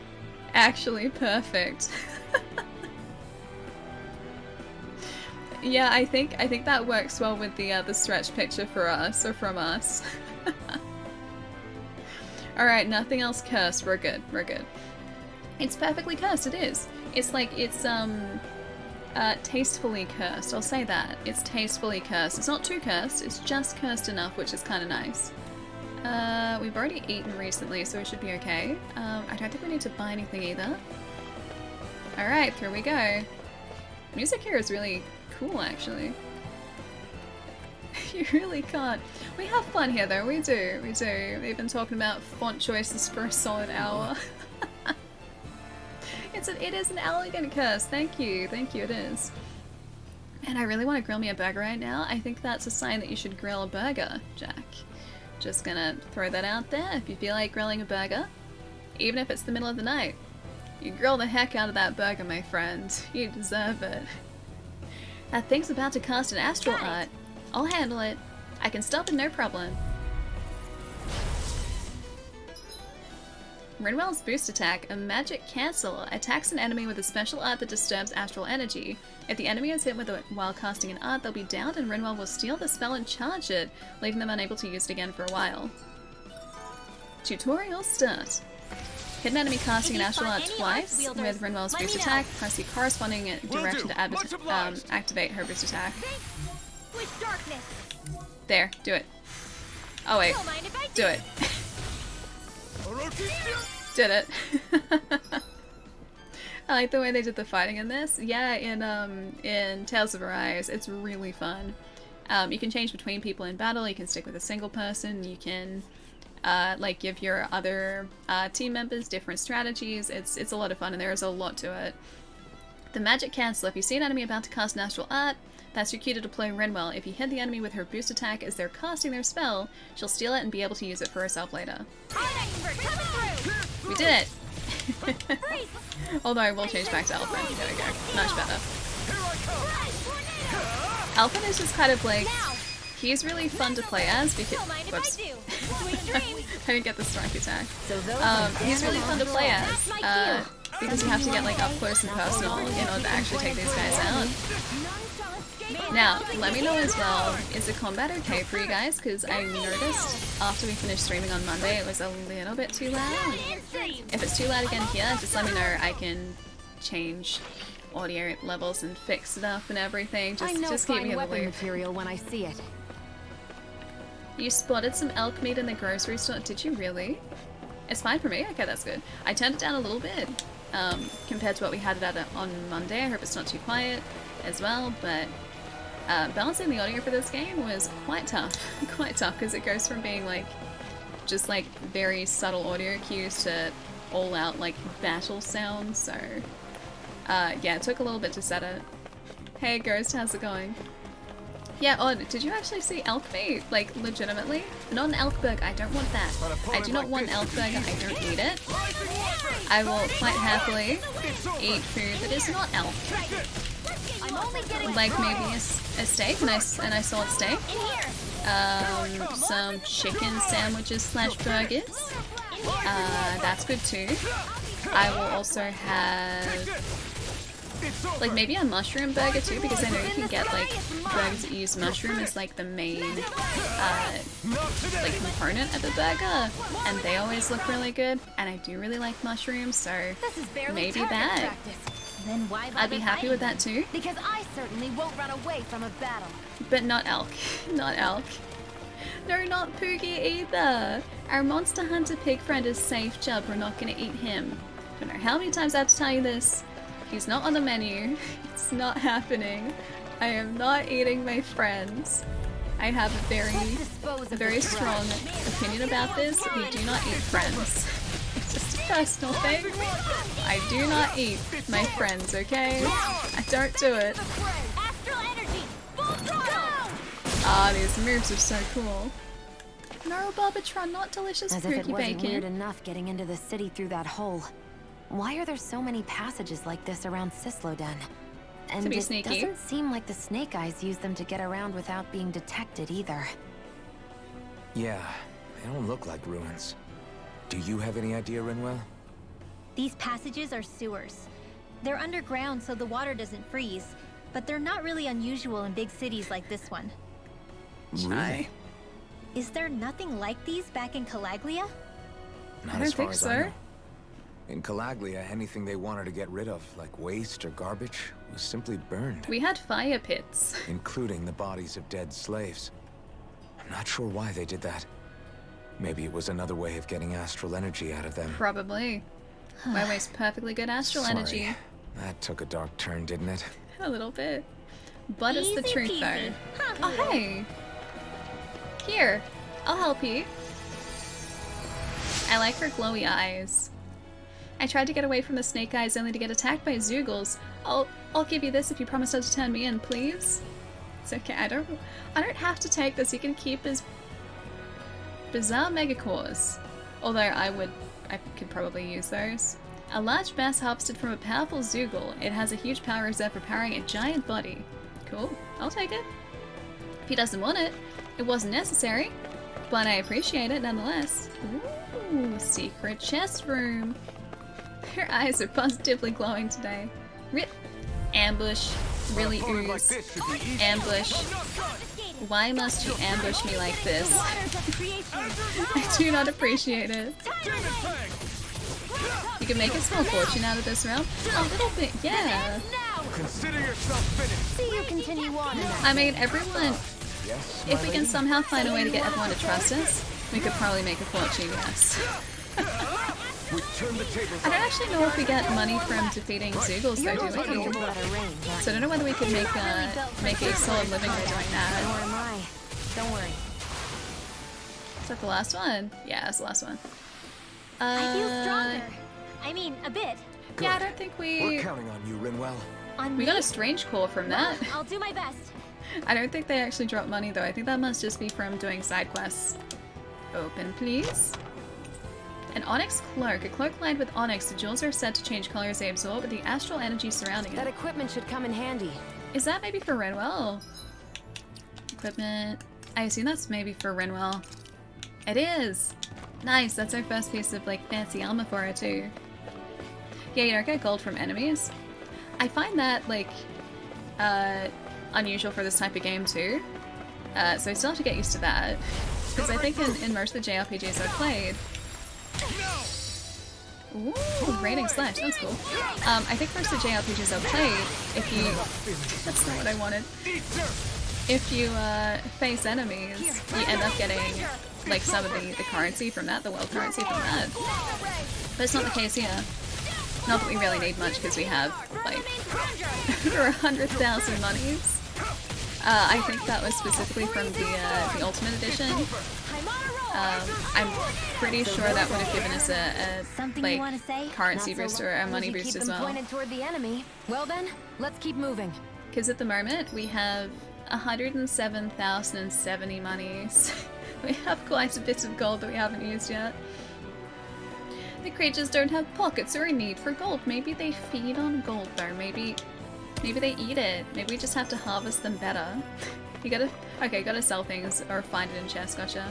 Actually perfect. Yeah, I think that works well with the stretch picture for us, or from us. Alright, nothing else cursed. We're good. It's perfectly cursed, it is. It's like, it's tastefully cursed. I'll say that. It's tastefully cursed. It's not too cursed, it's just cursed enough, which is kind of nice. We've already eaten recently, so we should be okay. I don't think we need to buy anything either. Alright, through we go. Music here is really cool, actually. You really can't. We have fun here though, we do. We've been talking about font choices for a solid hour. It is an elegant curse. Thank you, it is. And I really want to grill me a burger right now. I think that's a sign that you should grill a burger, Jack. Just gonna throw that out there. If you feel like grilling a burger, even if it's the middle of the night, you grill the heck out of that burger, my friend. You deserve it. That thing's about to cast an astral art. I'll handle it. I can stop it, no problem. Rinwell's boost attack, a magic cancel, attacks an enemy with a special art that disturbs astral energy. If the enemy is hit with it while casting an art, they'll be downed and Rinwell will steal the spell and charge it, leaving them unable to use it again for a while. Tutorial start. Hit an enemy casting an astral art twice with Rinwell's boost attack, press the corresponding direction to activate her boost attack. There, do it. Oh wait, do it. Did it. I like the way they did the fighting in this. Yeah, in Tales of Arise, it's really fun. You can change between people in battle, you can stick with a single person, you can like give your other team members different strategies. It's a lot of fun and there is a lot to it. The magic cancel. If you see an enemy about to cast an astral art, that's your cue to deploy Rinwell. If you hit the enemy with her boost attack as they're casting their spell, she'll steal it and be able to use it for herself later. We did it! Although I will change back to Alphen. There we go. Much better. Alphen is just kind of like... He's really fun to play as because... Whoops. I didn't get the strike attack. He's really fun to play as because you have to get like up close and personal in order to actually take these guys out. Now, let me know as well, is the combat okay for you guys? Because I noticed after we finished streaming on Monday it was a little bit too loud. If it's too loud again here, just let me know. I can change audio levels and fix it up and everything. Just keep me in the loop. Material when I see it. You spotted some elk meat in the grocery store. Did you really? It's fine for me. Okay, that's good. I turned it down a little bit compared to what we had it at on Monday. I hope it's not too quiet as well, but balancing the audio for this game was quite tough. Quite tough because it goes from being like just like very subtle audio cues to all out like battle sounds. So yeah, it took a little bit to set it. Hey Ghost, how's it going? Yeah, oh, did you actually see elk meat? Like, legitimately? Not an elk burger, I don't want that. I do not want elk burger, I don't need it. I will quite happily eat food that is not elk. Like maybe a steak, a nice solid steak. Some chicken sandwiches / burgers. That's good too. I will also have... like maybe a mushroom burger too, because I know you can get like burgers that use mushroom as like the main like component of a burger, and they always look really good, and I do really like mushrooms, so maybe that. Then why I'd be happy with that too. Because I certainly won't run away from a battle. But not elk. Not elk. No, not Poogie either. Our monster hunter pig friend is safe, Jub. We're not gonna eat him. I don't know how many times I have to tell you this. He's not on the menu. It's not happening. I am not eating my friends. I have a very strong opinion about this. We do not eat friends. It's just a personal thing. I do not eat my friends, okay? I don't do it. Ah, these moves are so cool. No, Barbatron, not delicious As if it Pookie wasn't bacon. weird enough getting into the city through that hole. Why are there so many passages like this around Sisloden? And To be it sneaky. doesn't seem like the Snake Eyes use them to get around without being detected either. Yeah, they don't look like ruins. Do you have any idea, Rinwell? These passages are sewers. They're underground so the water doesn't freeze, but they're not really unusual in big cities like this one. Really? Is there nothing like these back in Calaglia? Not I as don't far think as so. I know. In Calaglia, anything they wanted to get rid of, like waste or garbage, was simply burned, We had fire pits. including the bodies of dead slaves. I'm not sure why they did that. Maybe it was another way of getting astral energy out of them. Probably. My waste perfectly good astral Sorry. energy. That took a dark turn, didn't it? A little bit. But it's the Easy truth peasy. though. Oh hey! Here, I'll help you. I like her glowy eyes. I tried to get away from the snake eyes only to get attacked by Zoogles. I'll give you this if you promise not to turn me in, please. It's okay, I don't have to take this. You can keep his bizarre megacores. Although I could probably use those. A large mass harvested from a powerful Zoogle. It has a huge power reserve for powering a giant body. Cool, I'll take it. If he doesn't want it, it wasn't necessary. But I appreciate it nonetheless. Ooh, secret chest room. Her eyes are positively glowing today. Rip. Ambush. Really ooze. Ambush. Why must you ambush me like this? I do not appreciate it. You can make a small fortune out of this realm. A little bit, yeah. Consider yourself finished. See you continue on. I mean, everyone... If we can somehow find a way to get everyone to trust us, we could probably make a fortune, yes. I don't actually know if we get money from defeating Zoogles though, do we? So I don't know whether we could make a solid living by doing that. Nor am I. Don't worry. Is that the last one? Yeah, that's the last one. I feel stronger. I mean, a bit. Yeah, I don't think We're counting on you, Rinwell. On we me? got a strange core from that. I'll do my best. I don't think they actually drop money though. I think that must just be from doing side quests. Open, please. An onyx cloak. A cloak lined with onyx. The jewels are said to change color as they absorb the astral energy surrounding That it. equipment should come in handy. Is that maybe for Rinwell? Equipment. I assume that's maybe for Rinwell. It is! Nice, that's our first piece of like fancy armor for her too. Yeah, you don't get gold from enemies. I find that like unusual for this type of game too. So I still have to get used to that. Because I think in most of the JRPGs I've played... Ooh, raining slash, that's cool. I think most of the JRPGs I've played, if you... That's not what I wanted. If you face enemies, you end up getting like some of the currency from that, the world currency from that. But it's not the case here. Not that we really need much because we have like over 100,000 monies. I think that was specifically from the Ultimate Edition. I'm pretty sure that would have given us a like currency boost or a money boost as well. Pointed toward the enemy. Well then, let's keep moving. Because at the moment we have 107,070 monies. We have quite a bit of gold that we haven't used yet. The creatures don't have pockets or a need for gold. Maybe they feed on gold though. Maybe they eat it. Maybe we just have to harvest them better. You gotta sell things or find it in chests, gotcha.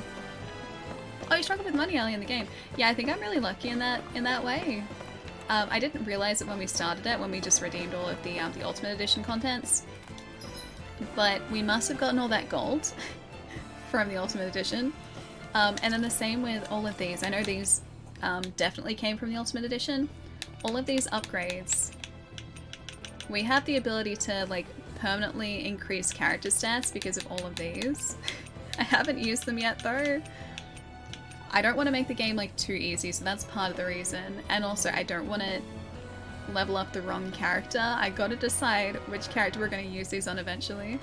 Oh, you struggled with money early in the game. Yeah, I think I'm really lucky in that way. I didn't realize it when we started it, when we just redeemed all of the Ultimate Edition contents. But we must have gotten all that gold from the Ultimate Edition. And then the same with all of these. I know these definitely came from the Ultimate Edition. All of these upgrades, we have the ability to like permanently increase character stats because of all of these. I haven't used them yet though. I don't want to make the game like too easy, so that's part of the reason. And also I don't want to level up the wrong character. I gotta decide which character we're going to use these on eventually.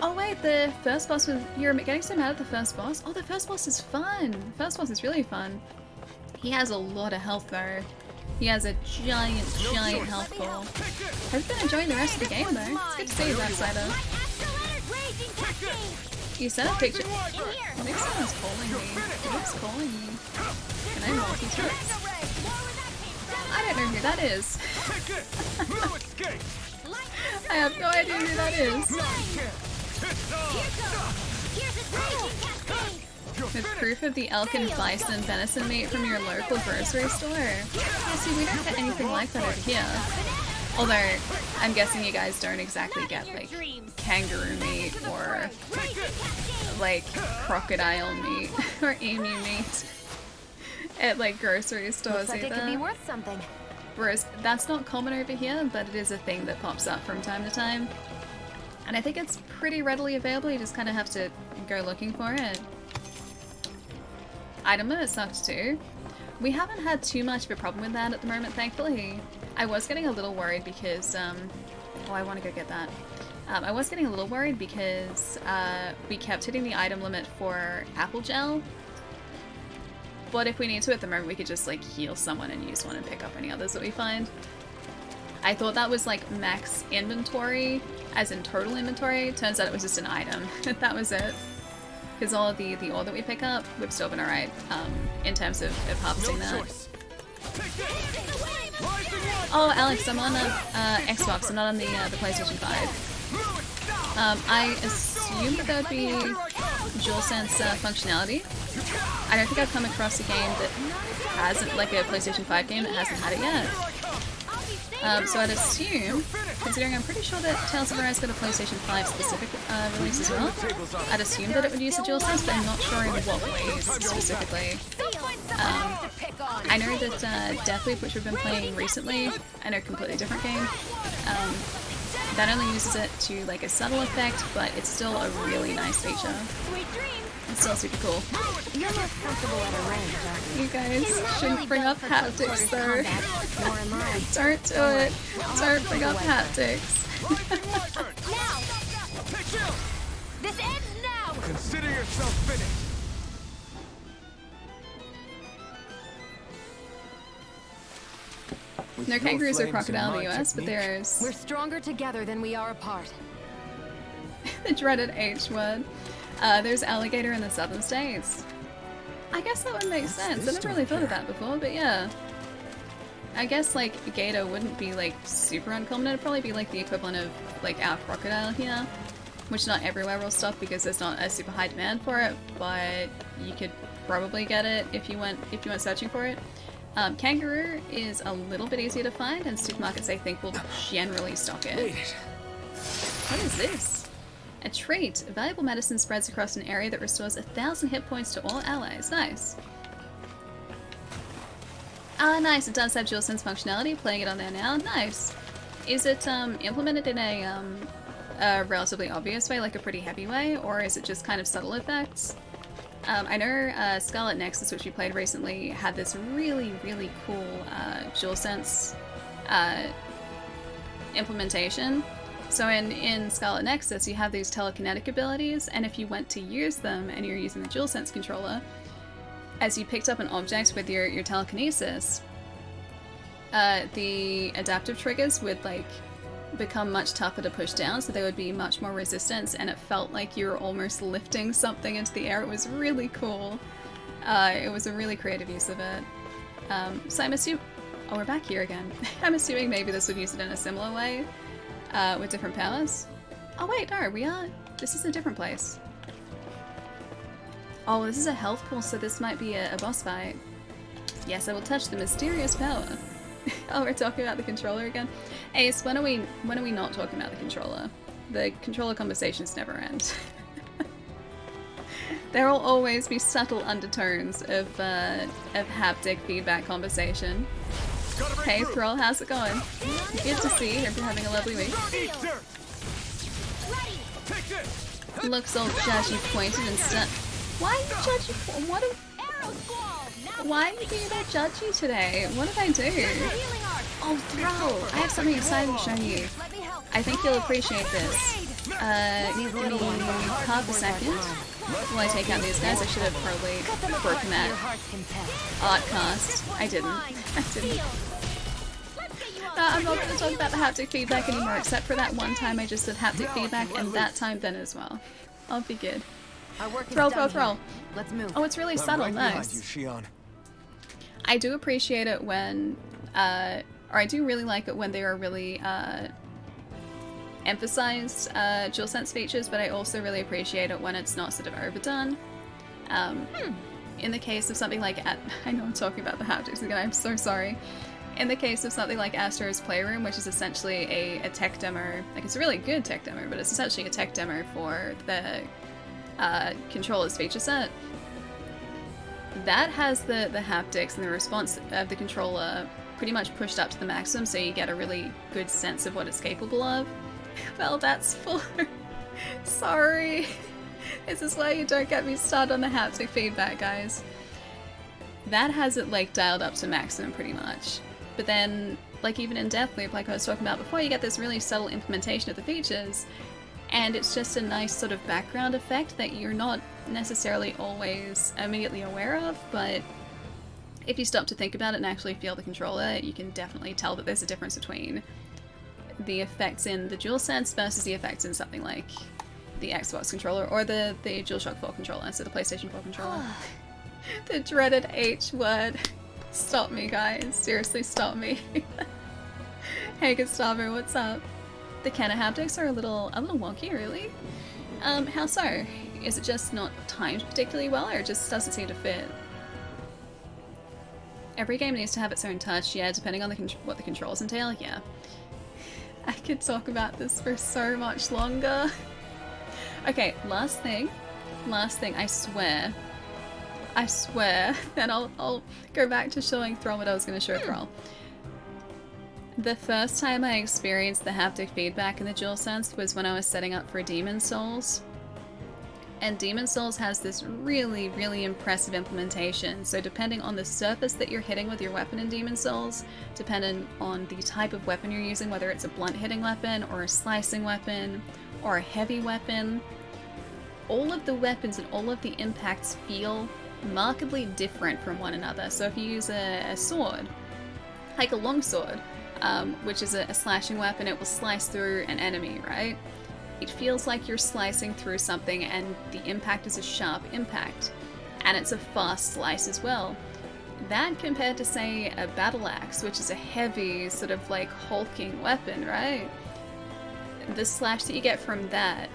Oh wait, the first boss was... You're getting so mad at the first boss? Oh, the first boss is fun! The first boss is really fun. He has a lot of health though. He has a giant health pool. Hope you've been enjoying the rest of the game though. It's good to see you, Darksider. You sent a picture... I think someone's calling me. Who's calling me? Can I multitask? I don't know who that is. I have no idea who that is. With proof of the elk and bison venison meat from your local grocery store. Yeah, see, we don't get anything like that over here. Although, I'm guessing you guys don't exactly get, like, kangaroo meat or, like, crocodile meat or emu meat at, like, grocery stores Looks like either. it could be worth something. Whereas, that's not common over here, but it is a thing that pops up from time to time. And I think it's pretty readily available, you just kind of have to go looking for it. Item limit sucks too. We haven't had too much of a problem with that at the moment, thankfully. I was getting a little worried because, oh, I want to go get that. I was getting a little worried because we kept hitting the item limit for apple gel. But if we need to at the moment, we could just like heal someone and use one and pick up any others that we find. I thought that was like max inventory, as in total inventory. Turns out it was just an item. That was it. Because all of the ore that we pick up, we've still been alright in terms of harvesting that. Oh, Alex, I'm on Xbox. I'm not on the PlayStation 5. I assume that there would be DualSense functionality. I don't think I've come across a game that hasn't, like a PlayStation 5 game that hasn't had it yet. So I'd assume, considering I'm pretty sure that Tales of Arise got a PlayStation 5 specific release as well, I'd assume that it would use the DualSense, but I'm not sure in what ways specifically. I know that Deathloop, which we've been playing recently, I know, a completely different game, that only uses it to like a subtle effect, but it's still a really nice feature. It's still super cool. You're more comfortable at a range, aren't you? You guys shouldn't bring up haptics though. Don't do it. Don't bring up haptics. Now! This ends now! Consider yourself finished. With No your kangaroos or flames crocodile in and the my US, but technique, there's We're stronger together than we are apart. the dreaded H word. There's alligator in the southern states. I guess that would make sense. I never really thought of that before, but yeah. I guess like gator wouldn't be like super uncommon. It'd probably be like the equivalent of like our crocodile here, which not everywhere will stock because there's not a super high demand for it. But you could probably get it if you went searching for it. Kangaroo is a little bit easier to find, and supermarkets I think will generally stock it. What is this? A trait. A valuable medicine spreads across an area that restores 1,000 hit points to all allies. Nice. Ah, nice. It does have DualSense functionality. Playing it on there now. Nice. Is it implemented in a relatively obvious way, like a pretty heavy way, or is it just kind of subtle effects? I know Scarlet Nexus, which we played recently, had this really, really cool DualSense implementation. So in Scarlet Nexus, you have these telekinetic abilities, and if you went to use them and you're using the DualSense controller, as you picked up an object with your telekinesis, the adaptive triggers would like become much tougher to push down, so there would be much more resistance, and it felt like you were almost lifting something into the air. It was really cool. It was a really creative use of it. So I'm assuming... Oh, we're back here again. I'm assuming maybe this would use it in a similar way, with different powers. Oh wait, no, we are... This is a different place. Oh, this is a health pool, so this might be a boss fight. Yes, I will touch the mysterious power. Oh, we're talking about the controller again? Ace, when are we not talking about the controller? The controller conversations never end. There will always be subtle undertones of haptic feedback conversation. Hey Thrall, how's it going? Good to see you. Hope you're having a lovely week. Looks all judgy pointed and stuff. Why are you judgy? Why are you being all judgy today? What did I do? Oh, Thrall! I have something exciting to show you. I think you'll appreciate this. Give me half a second while I take out these guys. I should have probably broken that art cast. I didn't. I'm not going to talk about the haptic feedback anymore, except for that one time I just did haptic feedback, and that time then as well. I'll be good. Throw. Let's move. Oh, it's really subtle. Nice. I do appreciate it when, or I do really like it when they are really emphasized DualSense features, but I also really appreciate it when it's not sort of overdone. In the case of something like, I know I'm talking about the haptics again, I'm so sorry. In the case of something like Astro's Playroom, which is essentially a tech demo, like it's a really good tech demo, but it's essentially a tech demo for the controller's feature set. That has the haptics and the response of the controller pretty much pushed up to the maximum, so you get a really good sense of what it's capable of. Well, that's full. Sorry. This is why you don't get me started on the haptic feedback, guys. That has it like dialed up to maximum pretty much. But then, like even in Deathloop, like I was talking about before, you get this really subtle implementation of the features, And it's just a nice sort of background effect that you're not necessarily always immediately aware of, but if you stop to think about it and actually feel the controller, you can definitely tell that there's a difference between the effects in the DualSense versus the effects in something like the Xbox controller or the DualShock 4 controller, so the PlayStation 4 controller. The dreaded H word. Stop me, guys. Seriously, stop me. Hey, Gustavo, what's up? The Kenna haptics are a little wonky, really. How so? Is it just not timed particularly well, or it just doesn't seem to fit? Every game needs to have its own touch, yeah, depending on what the controls entail, yeah. I could talk about this for so much longer. Okay, last thing, I swear, then I'll go back to showing Thrall what I was going to show Thrall. The first time I experienced the haptic feedback in the DualSense was when I was setting up for Demon Souls. And Demon Souls has this really, really impressive implementation. So depending on the surface that you're hitting with your weapon in Demon Souls, depending on the type of weapon you're using, whether it's a blunt hitting weapon or a slicing weapon or a heavy weapon, all of the weapons and all of the impacts feel markedly different from one another. So if you use a sword, like a long sword, which is a slashing weapon, it will slice through an enemy, right? It feels like you're slicing through something and the impact is a sharp impact. And it's a fast slice as well. That compared to, say, a battle axe, which is a heavy, sort of like hulking weapon, right? The slash that you get from that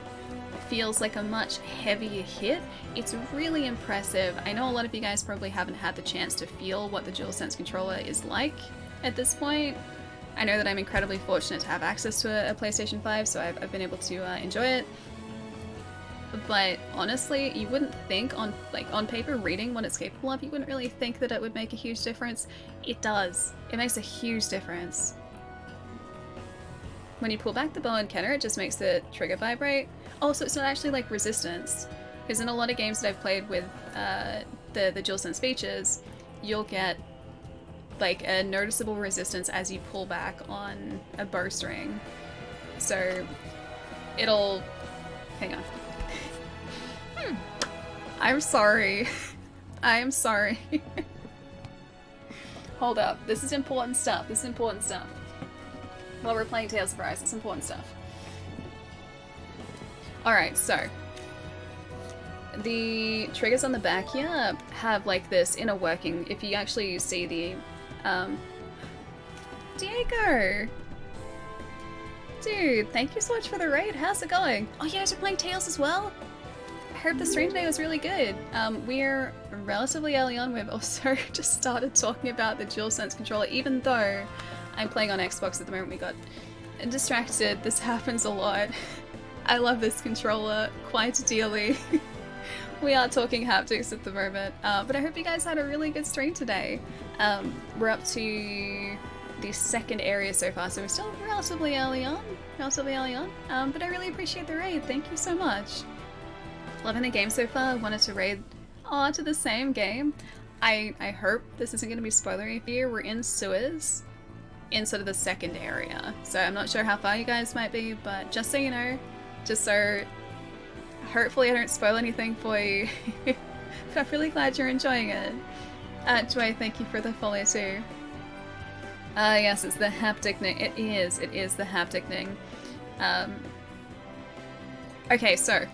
feels like a much heavier hit. It's really impressive. I know a lot of you guys probably haven't had the chance to feel what the DualSense controller is like at this point. I know that I'm incredibly fortunate to have access to a PlayStation 5, so I've been able to enjoy it. But honestly, you wouldn't think on paper, reading what it's capable of, you wouldn't really think that it would make a huge difference. It does. It makes a huge difference. When you pull back the bow and Kenner, it just makes the trigger vibrate. Oh, so it's not actually like resistance. Because in a lot of games that I've played with the DualSense features, you'll get like a noticeable resistance as you pull back on a bowstring. So it'll... Hang on. I'm sorry. I am sorry. Hold up. This is important stuff. This is important stuff. While we're playing Tales of Arise, it's important stuff. Alright, so the triggers on the back here have like this inner working. If you actually see the Diego! Dude, thank you so much for the raid. How's it going? Oh, you guys are playing Tales as well? I heard the stream today was really good. We're relatively early on. We've also just started talking about the DualSense controller, even though I'm playing on Xbox at the moment. We got distracted. This happens a lot. I love this controller quite dearly. We are talking haptics at the moment, but I hope you guys had a really good stream today. We're up to the second area so far, so we're still relatively early on, but I really appreciate the raid. Thank you so much. Loving the game so far. Wanted to raid to the same game. I hope this isn't going to be spoilery for you. We're in sewers in sort of the second area, so I'm not sure how far you guys might be, but just so you know, just so hopefully I don't spoil anything for you. But I'm really glad you're enjoying it. Joy, thank you for the follow too. Yes, it's the haptic ning. It is the haptic ning. Okay, so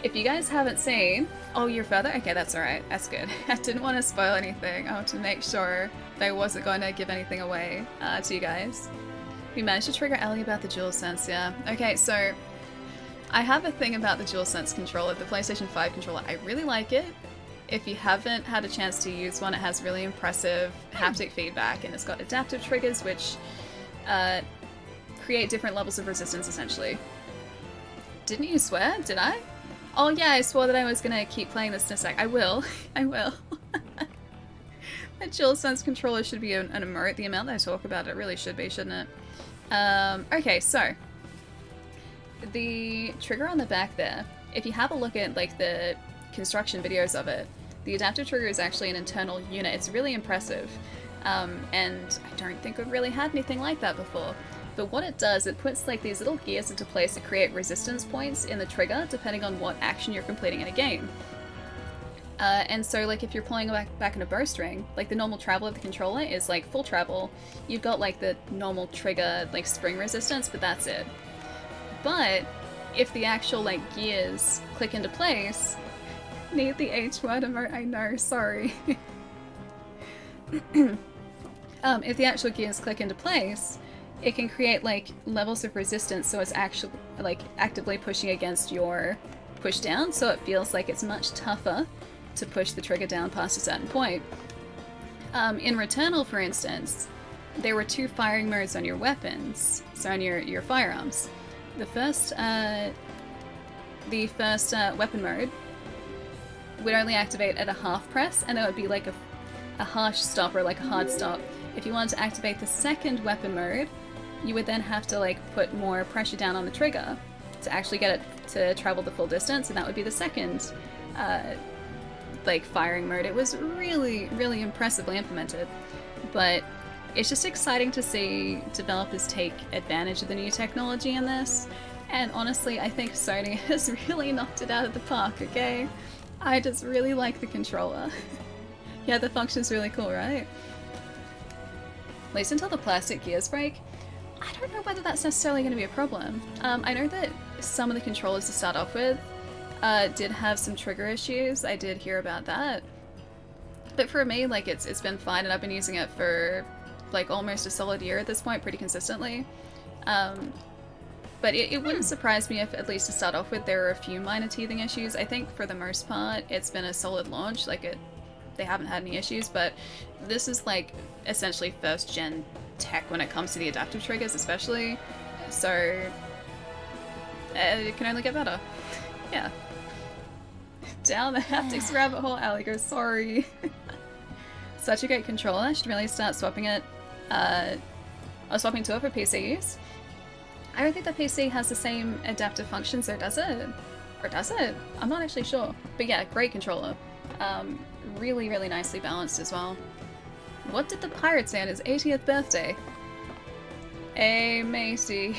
if you guys haven't seen... Oh, you're further? Okay, that's alright. That's good. I didn't want to spoil anything. I want to make sure that I wasn't going to give anything away to you guys. We managed to trigger Ellie about the DualSense, yeah. Okay, so I have a thing about the DualSense controller, the PlayStation 5 controller. I really like it. If you haven't had a chance to use one, it has really impressive haptic feedback, and it's got adaptive triggers which create different levels of resistance, essentially. Didn't you swear? Did I? Oh yeah, I swore that I was gonna keep playing this in a sec. I will. I will. The DualSense controller should be an emote. The amount that I talk about it really should be, shouldn't it? Okay, so the trigger on the back there, if you have a look at like the construction videos of it, the adaptive trigger is actually an internal unit. It's really impressive, and I don't think we've really had anything like that before. But what it does, it puts like these little gears into place to create resistance points in the trigger depending on what action you're completing in a game. And so like if you're pulling back in a bowstring, like the normal travel of the controller is like full travel. You've got like the normal trigger like spring resistance, but that's it. But if the actual like gears click into place, need the H word emote, I know, sorry. If the actual gears click into place, it can create like levels of resistance, so it's actually like actively pushing against your push down, so it feels like it's much tougher to push the trigger down past a certain point. In Returnal, for instance, there were 2 firing modes on your weapons, so on your firearms. The first weapon mode would only activate at a half press, and it would be like a harsh stop or like a hard stop. If you wanted to activate the second weapon mode, you would then have to like put more pressure down on the trigger to actually get it to travel the full distance, and that would be the second like firing mode. It was really, really impressively implemented, but it's just exciting to see developers take advantage of the new technology in this, and honestly I think Sony has really knocked it out of the park, okay? I just really like the controller. Yeah, the function's really cool, right? At least until the plastic gears break. I don't know whether that's necessarily going to be a problem. I know that some of the controllers to start off with did have some trigger issues. I did hear about that. But for me, like, it's been fine, and I've been using it for like almost a solid year at this point, pretty consistently. But it wouldn't surprise me if, at least to start off with, there are a few minor teething issues. I think for the most part, it's been a solid launch. Like, they haven't had any issues, but this is like essentially first gen tech when it comes to the adaptive triggers, especially. So it can only get better. Yeah. Down the haptics rabbit hole, Ali goes, sorry. Such a great controller. I should really start swapping it. Swapping to it for PC use. I don't think the PC has the same adaptive functions, though, does it? Or does it? I'm not actually sure. But yeah, great controller. Really, really nicely balanced as well. What did the pirate say on his 80th birthday? Hey, Macy.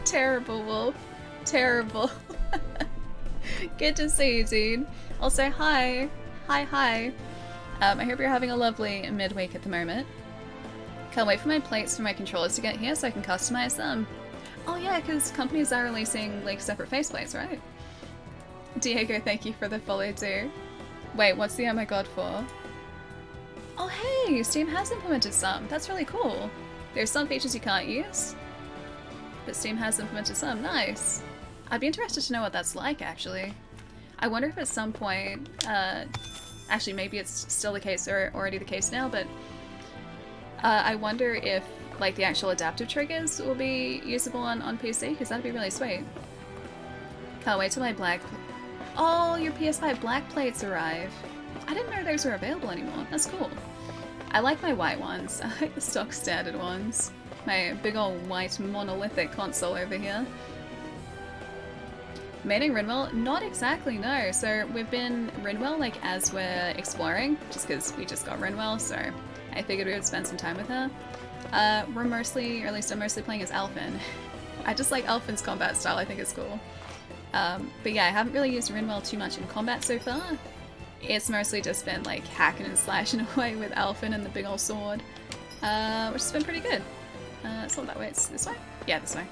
Terrible, Wolf. Terrible. Good to see you, dude. Also, hi. Hi. I hope you're having a lovely midweek at the moment. Can't wait for my plates for my controllers to get here so I can customize them. Oh yeah, because companies are releasing like separate faceplates, right? Diego, thank you for the follow too. Wait, what's the oh my god for? Oh hey, Steam has implemented some. That's really cool. There's some features you can't use, but Steam has implemented some. Nice. I'd be interested to know what that's like, actually. I wonder if at some point, actually maybe it's still the case or already the case now, but I wonder if like the actual adaptive triggers will be usable on PC, because that'd be really sweet. Can't wait till my black... Oh, your PS5 black plates arrive. I didn't know those were available anymore. That's cool. I like my white ones. I like the stock standard ones. My big old white monolithic console over here. Mating Rinwell? Not exactly, no. So we've been Rinwell like as we're exploring, just because we just got Rinwell, so I figured we would spend some time with her. We're mostly, or at least I'm mostly playing as Alphen. I just like Alphen's combat style, I think it's cool. But yeah, I haven't really used Rinwell too much in combat so far. It's mostly just been like hacking and slashing away with Alphen and the big old sword, which has been pretty good. It's not that way, it's this way? Yeah, this way.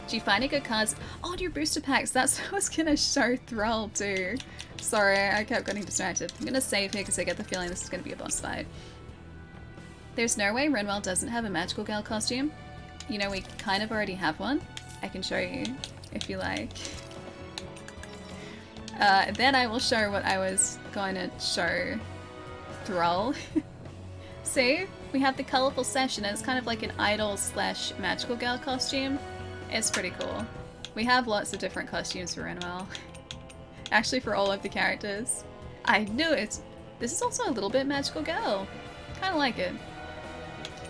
Do you find any good cards? Oh, your booster packs, that's what I was gonna show Thrall too. Sorry, I kept getting distracted. I'm gonna save here because I get the feeling this is gonna be a boss fight. There's no way Rinwell doesn't have a magical girl costume. You know, we kind of already have one. I can show you if you like. Then I will show what I was going to show Thrall. See? We have the colourful session, and it's kind of like an idol slash magical girl costume. It's pretty cool. We have lots of different costumes for Rinwell. Actually, for all of the characters. I knew it! This is also a little bit magical girl. Kinda like it.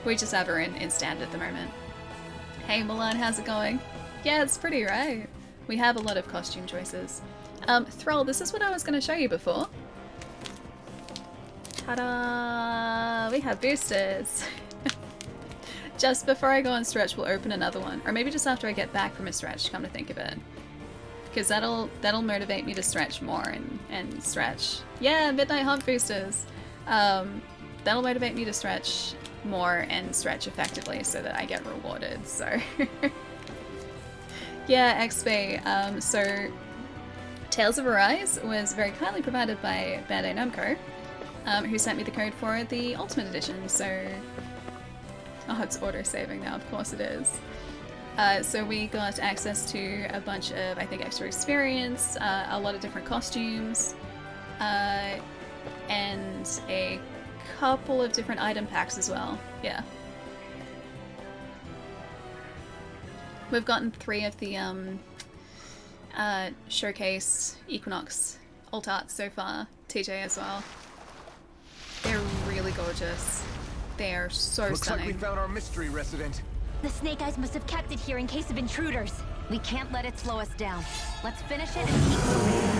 We just have her in standard at the moment. Hey Milan, how's it going? Yeah, it's pretty, right? We have a lot of costume choices. Thrall, this is what I was going to show you before. Ta-da! We have boosters. Just before I go on stretch, we'll open another one. Or maybe just after I get back from a stretch, come to think of it. Because that'll motivate me to stretch more and stretch. Yeah, Midnight Hunt boosters! That'll motivate me to stretch more and stretch effectively so that I get rewarded, so... Yeah, XP. So, Tales of Arise was very kindly provided by Bandai Namco, who sent me the code for the Ultimate Edition, so... Oh, it's auto-saving now, of course it is. So we got access to a bunch of, I think, extra experience, a lot of different costumes, and a couple of different item packs as well, yeah. We've gotten 3 of the Showcase Equinox alt arts so far, TJ as well. They're really gorgeous. They are so Looks stunning. like we found our mystery resident. The Snake Eyes must have kept it here in case of intruders. We can't let it slow us down. Let's finish it and keep moving.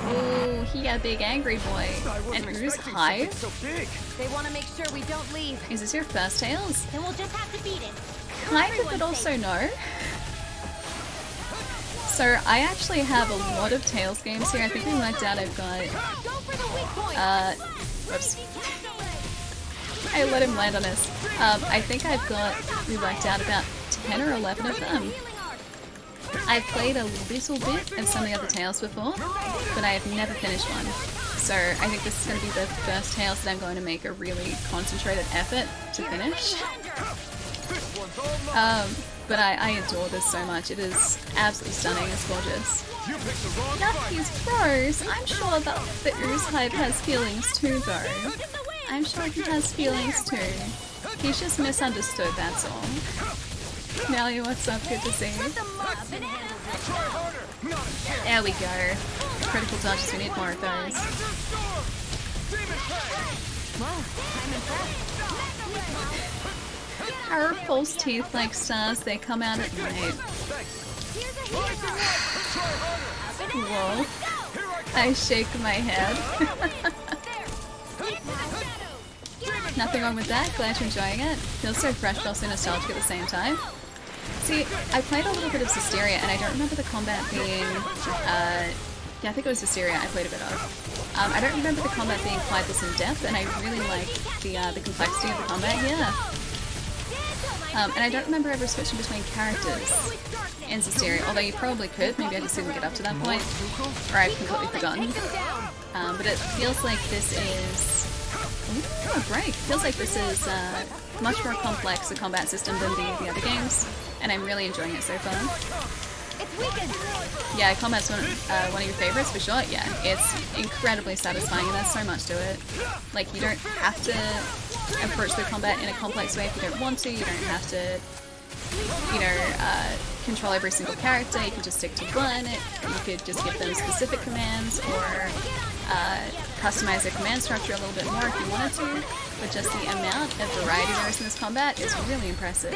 Ooh, he a big angry boy. An ooze hive? So big. They want to make sure we don't leave. Is this your first Tales? Then we'll just have to beat it. Kind of, but also no. So I actually have a lot of Tales games here. I think we worked out I've got... Whoops. I let him land on us. I think we worked out about 10 or 11 of them. I've played a little bit of some of the other Tales before, but I have never finished one. So I think this is going to be the first Tales that I'm going to make a really concentrated effort to finish. But I adore this so much. It is absolutely stunning. It's gorgeous. Yuck, he's gross. I'm sure that the ooze hive has feelings too, though. I'm sure he has feelings too. He's just misunderstood, that's all. Nelly, what's up? Good to see you. There we go. Critical dodges, we need more of those. Our false teeth like stars, they come out at night. Whoa. I shake my head. Nothing wrong with that, glad you're enjoying it. Feels so fresh but also nostalgic at the same time. See, I played a little bit of Systeria and I don't remember the combat being, yeah, I think it was Systeria I played a bit of. I don't remember the combat being quite this in depth, and I really like the complexity of the combat here. And I don't remember ever switching between characters in Systeria, although you probably could, maybe I just didn't get up to that point, or I've completely forgotten. But it feels like this is... Ooh, a break! Feels like this is much more complex a combat system than the other games, and I'm really enjoying it so far. Yeah, combat's one of your favorites for sure. Yeah, it's incredibly satisfying and there's so much to it. Like, you don't have to approach the combat in a complex way if you don't want to. You don't have to, you know, control every single character. You can just stick to one. You could just give them specific commands or customize their command structure a little bit more if you wanted to. But just the amount of variety there is in this combat is really impressive.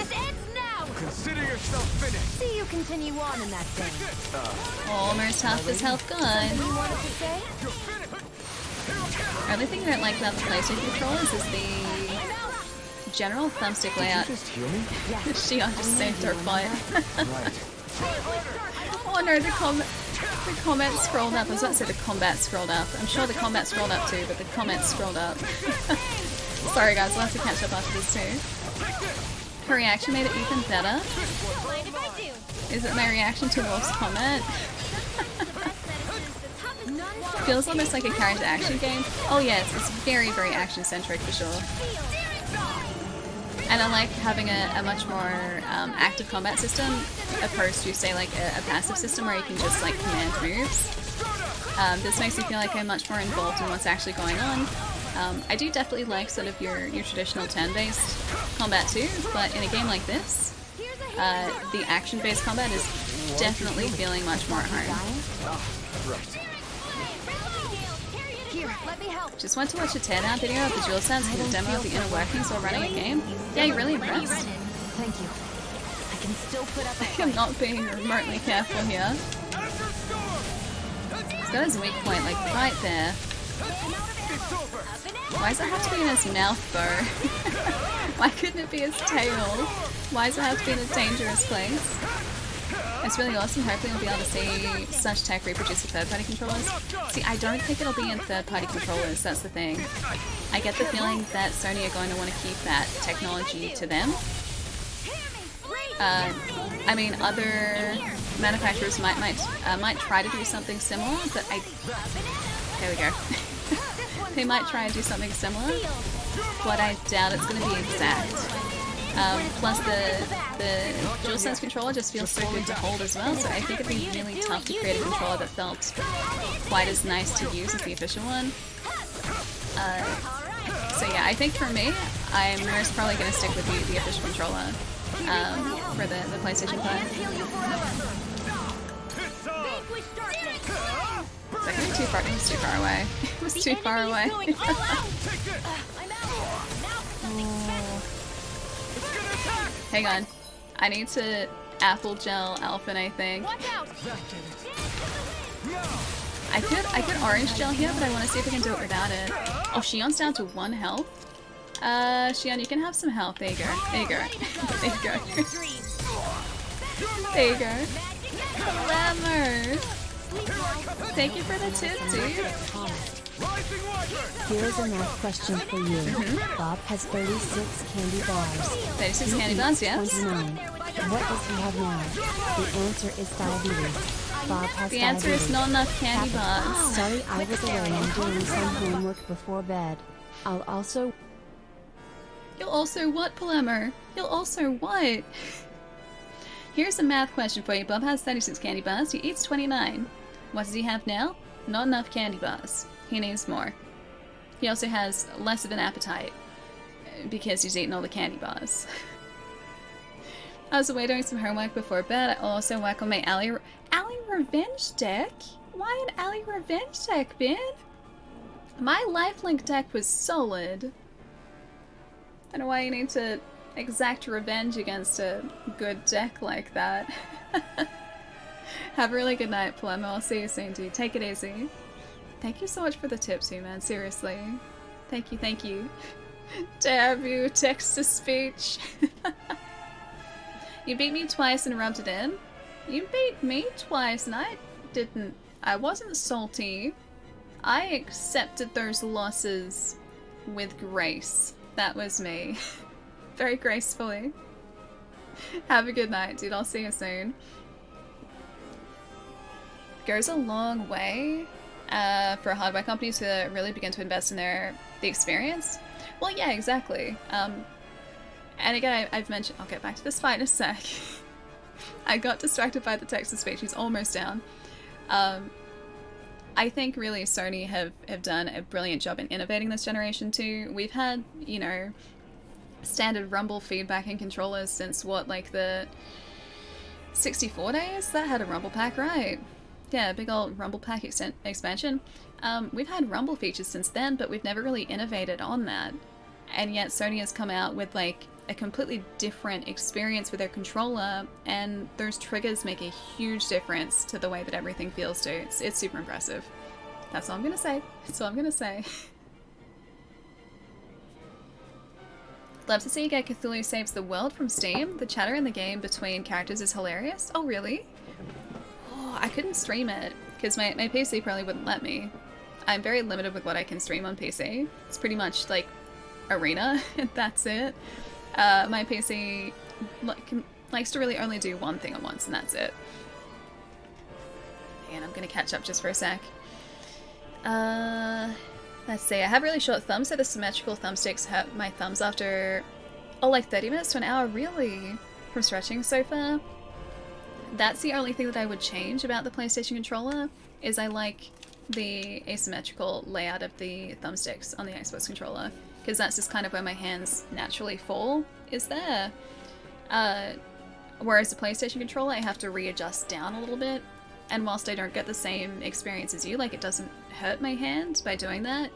Consider yourself finished. See you continue on in that thing. Almost half his health gone. The only thing I don't like about the PlayStation controllers is the general thumbstick layout. Did you just heal me? Shion just saved her butt. Right. Oh no, the comment scrolled up. I was about to say the combat scrolled up. I'm sure the combat scrolled up too, but the comment scrolled up. Sorry guys, we'll have to catch up after this too. Her reaction made it even better. Is it my reaction to Wolf's comment? Feels almost like a character action game. Oh yes, it's very, very action centric for sure. And I like having a much more active combat system opposed to say like a passive system where you can just like command moves. This makes me feel like I'm much more involved in what's actually going on. I do definitely like sort of your traditional turn-based combat too, but in a game like this, the action-based combat is definitely feeling much more at home. Here, let me help. Just went to watch a teardown video of the dual sense for the demo of the inner workings while running a game. Yeah, you're really impressed. Thank you. I can still put up a fight. I'm not being remotely careful here. He's got his weak point like right there. It's over. Why does it have to be in his mouth though? Why couldn't it be his tail? Why does it have to be in a dangerous place? It's really awesome. Hopefully we'll be able to see such tech reproduced with third-party controllers. See, I don't think it'll be in third-party controllers, that's the thing. I get the feeling that Sony are going to want to keep that technology to them. I mean, other manufacturers might try to do something similar, but there we go. They might try and do something similar, but I doubt it's going to be exact. Plus the DualSense controller just feels so good to hold as well, so I think it'd be really tough to create a controller that felt quite as nice to use as the official one. So yeah, I think for me, I'm most probably going to stick with the official controller for the PlayStation 5. Is that going to be too far? It was too far away. It was too far away. Hang on. I need to apple gel Alphen, I think. I could orange gel here, but I want to see if I can do it without it. Oh, Shion's down to 1 health. Shion, you can have some health. There you go. There you go. There you go. There you go. Glamour. Thank you for the tip, dude. Here is a math question for you. Bob has 36 candy bars. 36 candy bars, yes. 29. What does he have now? The answer is diabetes. Bob has The answer is not enough candy bars. Sorry, I was away and doing some homework before bed. I'll also... You'll also what, Palermo? You'll also what? Here's a math question for you. Bob has 36 candy bars. He eats 29. What does he have now? Not enough candy bars. He needs more. He also has less of an appetite because he's eaten all the candy bars. I was away doing some homework before bed. I also work on my Ally Revenge deck? Why an Ally Revenge deck, Ben? My lifelink deck was solid. I don't know why you need to exact revenge against a good deck like that. Have a really good night, Palermo. I'll see you soon, dude. Take it easy. Thank you so much for the tips, too, man. Seriously. Thank you, thank you. Damn you, text-to-speech. You beat me twice and rubbed it in. You beat me twice and I wasn't salty. I accepted those losses with grace. That was me. Very gracefully. Have a good night, dude. I'll see you soon. Goes a long way for a hardware company to really begin to invest in the experience. Well, yeah, exactly. And again, I've mentioned, I'll get back to this fight in a sec. I got distracted by the text-to-speech. He's almost down. I think really Sony have done a brilliant job in innovating this generation too. We've had, you know, standard rumble feedback in controllers since what, like the 64 days? That had a rumble pack, right? Yeah, big old rumble pack expansion. We've had rumble features since then, but we've never really innovated on that. And yet Sony has come out with like a completely different experience with their controller, and those triggers make a huge difference to the way that everything feels too. It's super impressive. That's all I'm gonna say. That's all I'm gonna say. Love to see you get Cthulhu Saves the World from Steam. The chatter in the game between characters is hilarious. Oh, really? Oh, I couldn't stream it because my PC probably wouldn't let me. I'm very limited with what I can stream on PC. It's pretty much like Arena, and that's it. My PC likes to really only do one thing at once, and that's it. And I'm gonna catch up just for a sec. Let's see, I have really short thumbs, so the symmetrical thumbsticks hurt my thumbs after, like 30 minutes to an hour, really, from stretching so far. That's the only thing that I would change about the PlayStation controller, is I like the asymmetrical layout of the thumbsticks on the Xbox controller, because that's just kind of where my hands naturally fall, is there. Whereas the PlayStation controller, I have to readjust down a little bit, and whilst I don't get the same experience as you, like it doesn't hurt my hand by doing that,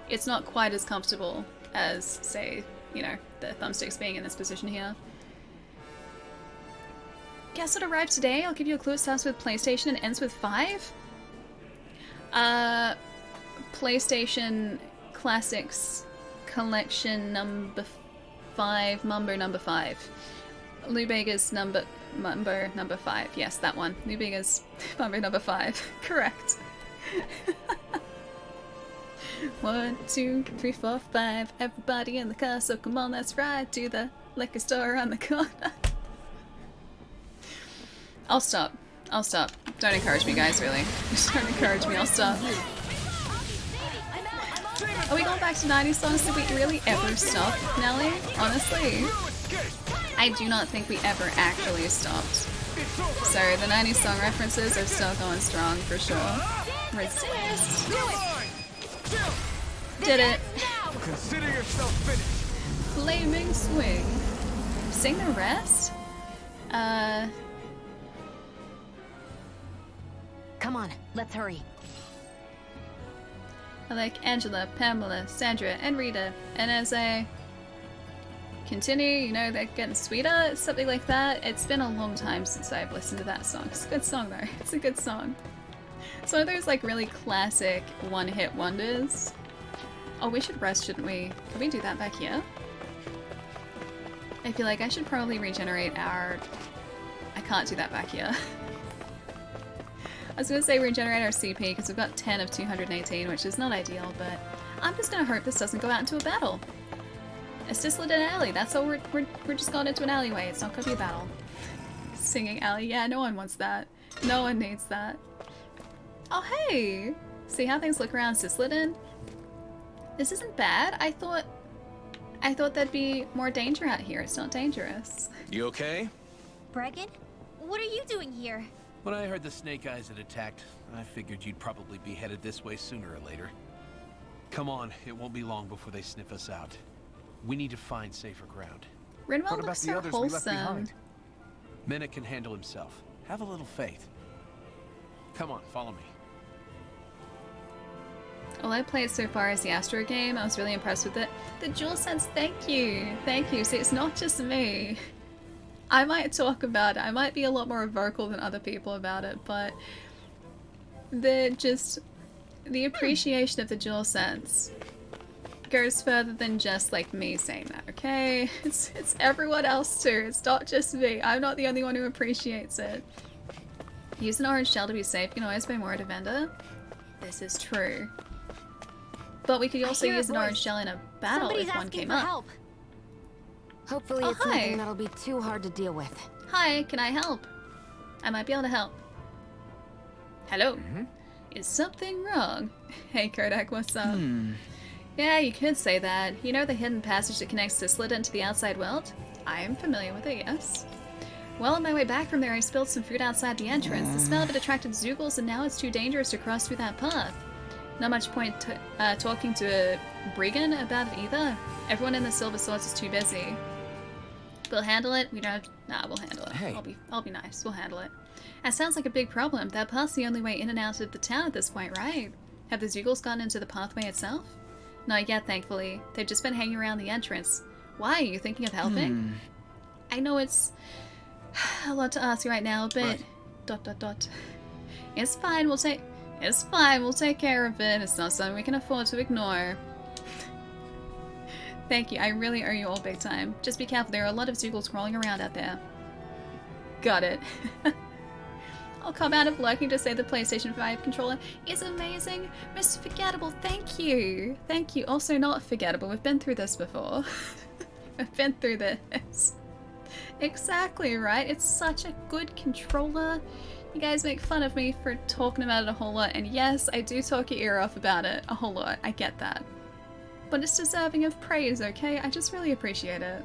it's not quite as comfortable as, say, you know, the thumbsticks being in this position here. Guess what arrived today? I'll give you a clue. It starts with PlayStation and ends with 5. PlayStation Classics Collection number 5, Mumbo number 5. Lubega's number 5. Yes, that one. Lubega's Mumbo number 5. Correct. 1, 2, 3, 4, 5. Everybody in the car, so come on, let's ride to the liquor store around the corner. I'll stop. I'll stop. Don't encourage me, guys, really. Just don't encourage me, I'll stop. Are we going back to 90s songs? Did we really ever stop, Nelly? Honestly, I do not think we ever actually stopped. So the 90s song references are still going strong for sure. Resist! Did it! Consider yourself finished. Flaming swing. Sing the rest? Come on, let's hurry. I like Angela, Pamela, Sandra, and Rita. And as I continue, you know, they're getting sweeter, something like that. It's been a long time since I've listened to that song. It's a good song though. It's a good song. It's one of those like really classic one-hit wonders. Oh, we should rest, shouldn't we? Can we do that back here? I feel like I should probably regenerate our... I can't do that back here. I was going to say regenerate our CP because we've got 10 of 218, which is not ideal, but I'm just going to hope this doesn't go out into a battle. It's just lit an alley. That's all we're just going into an alleyway. It's not going to be a battle. Singing alley. Yeah, no one wants that. No one needs that. Oh, hey! See how things look around Cisliden? This isn't bad. I thought there'd be more danger out here. It's not dangerous. You okay? Bregan? What are you doing here? When I heard the Snake Eyes had attacked, I figured you'd probably be headed this way sooner or later. Come on, it won't be long before they sniff us out. We need to find safer ground. Rinwell looks so wholesome. Minna can handle himself. Have a little faith. Come on, follow me. All I played so far is the Astro game. I was really impressed with it. The DualSense, thank you. Thank you. See, it's not just me. I might talk about it. I might be a lot more vocal than other people about it, but the appreciation of the DualSense goes further than just like me saying that, okay? It's everyone else too. It's not just me. I'm not the only one who appreciates it. Use an orange shell to be safe. You can always buy more at a vendor. This is true. But we could also use an orange shell in a battle if one came up. Help. Hopefully it's nothing that'll be too hard to deal with. Hi, can I help? I might be able to help. Hello? Is something wrong? Hey Kodak, what's up? Yeah, you could say that. You know the hidden passage that connects Cisliden to the outside world? I am familiar with it, yes. Well, on my way back from there, I spilled some food outside the entrance. The smell of it attracted Zoogles, and now it's too dangerous to cross through that path. Not much point talking to a brigand about it either. Everyone in the Silver Swords is too busy. We'll handle it. We don't have... Nah, we'll handle it. Hey. I'll be nice. We'll handle it. That sounds like a big problem. That path's the only way in and out of the town at this point, right? Have the Zoogles gone into the pathway itself? Not yet, thankfully. They've just been hanging around the entrance. Why? Are you thinking of helping? I know it's a lot to ask right now, but... Right. ... It's fine. It's fine. We'll take care of it. It's not something we can afford to ignore. Thank you. I really owe you all big time. Just be careful. There are a lot of Zoogles crawling around out there. Got it. I'll come out of lurking to say the PlayStation 5 controller is amazing. Mr. Forgettable, thank you. Thank you. Also not forgettable. We've been through this before. We've been through this. Exactly, right? It's such a good controller. You guys make fun of me for talking about it a whole lot, and yes, I do talk your ear off about it a whole lot. I get that. But it's deserving of praise, okay? I just really appreciate it.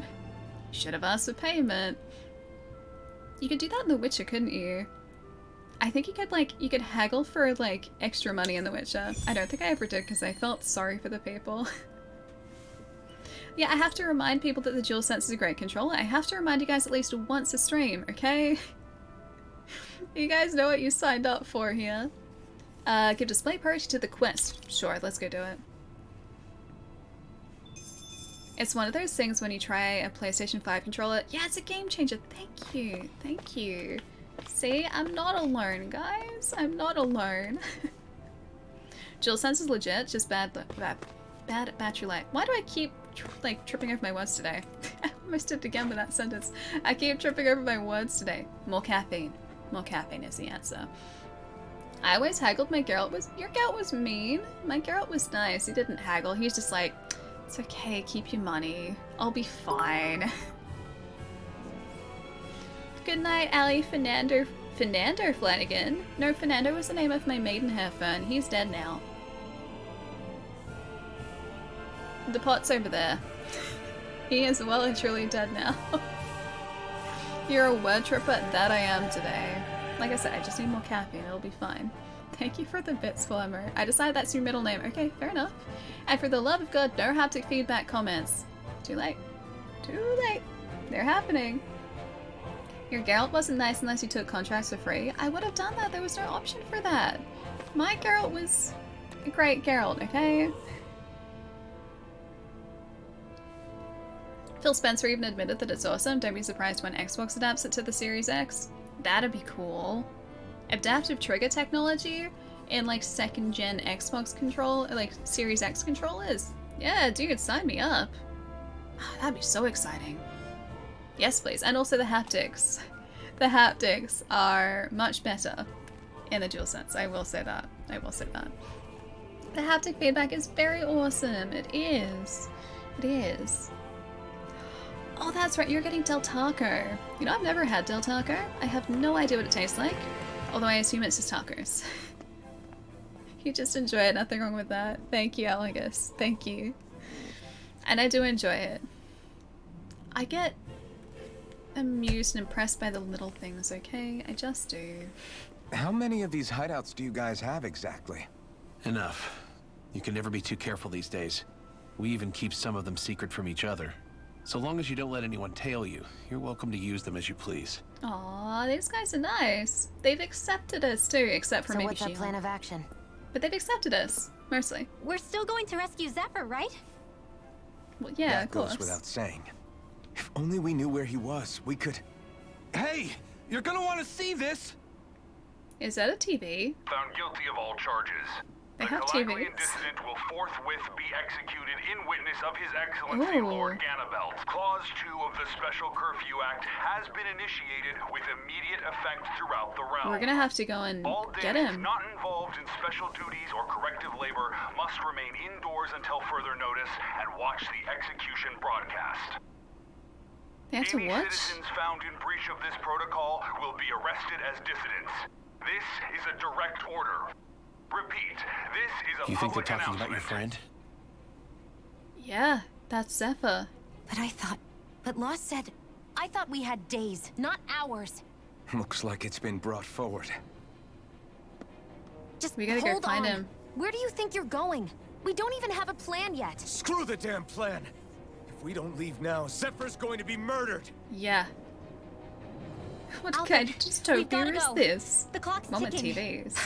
Should have asked for payment. You could do that in The Witcher, couldn't you? I think you could haggle for, like, extra money in The Witcher. I don't think I ever did because I felt sorry for the people. Yeah, I have to remind people that the DualSense is a great controller. I have to remind you guys at least once a stream, okay? You guys know what you signed up for here. Give display priority to the quest. Sure, let's go do it. It's one of those things when you try a PlayStation 5 controller. Yeah, it's a game changer. Thank you. Thank you. See, I'm not alone, guys. I'm not alone. DualSense is legit, just bad battery life. Why do I keep tripping over my words today? I almost did it again with that sentence. I keep tripping over my words today. More caffeine. More caffeine is the answer. I always haggled. My Geralt was... Your Geralt was mean. My Geralt was nice. He didn't haggle. He was just like, it's okay, keep your money. I'll be fine. Good night, Ali Fernando Flanagan. No, Fernando was the name of my maidenhair fern. He's dead now. The pot's over there. He is well and truly dead now. You're a word tripper? That I am today. Like I said, I just need more caffeine. It'll be fine. Thank you for the bits, Flammer. I decided that's your middle name. Okay, fair enough. And for the love of God, no haptic feedback comments. Too late. Too late. They're happening. Your Geralt wasn't nice unless you took contracts for free. I would have done that. There was no option for that. My Geralt was a great Geralt, okay? Phil Spencer even admitted that it's awesome. Don't be surprised when Xbox adapts it to the Series X. That'd be cool. Adaptive trigger technology in like second gen Xbox control, like Series X controllers. Yeah, dude, sign me up. Oh, that'd be so exciting. Yes, please. And also the haptics. The haptics are much better in the DualSense. I will say that. I will say that. The haptic feedback is very awesome. It is. It is. Oh, that's right. You're getting Del Taco. You know, I've never had Del Taco. I have no idea what it tastes like. Although I assume it's just tacos. You just enjoy it. Nothing wrong with that. Thank you, Alagus. Thank you. And I do enjoy it. I get amused and impressed by the little things, okay? I just do. How many of these hideouts do you guys have exactly? Enough. You can never be too careful these days. We even keep some of them secret from each other. So long as you don't let anyone tail you, you're welcome to use them as you please. Aw, these guys are nice. They've accepted us too, except for So maybe what's our Sheila. plan of action? But they've accepted us, mostly. We're still going to rescue Zephyr, right? Well, yeah, that of course. goes without saying. If only we knew where he was, we could... Hey! You're gonna want to see this! Is that a TV? Found guilty of all charges. They The have Galactian TVs. dissident will forthwith be executed in witness of His Excellency Lord Ganabelt. Clause 2 of the Special Curfew Act has been initiated with immediate effect throughout the realm. We're gonna have to go and All get Danes him. not involved in special duties or corrective labor must remain indoors until further notice and watch the execution broadcast. They have to Any watch? citizens found in breach of this protocol will be arrested as dissidents. This is a direct order. Repeat, this is a You think they're public talking about your announcement. friend? Yeah, that's Zephyr. But Lost said, I thought we had days, not hours. Looks like it's been brought forward. Just We gotta go hold find on. him. Where do you think you're going? We don't even have a plan yet. Screw the damn plan! If we don't leave now, Zephyr's going to be murdered! Yeah. What Alfred, kind of we've gotta dystopia is go. this? The clock's Mama ticking. TVs.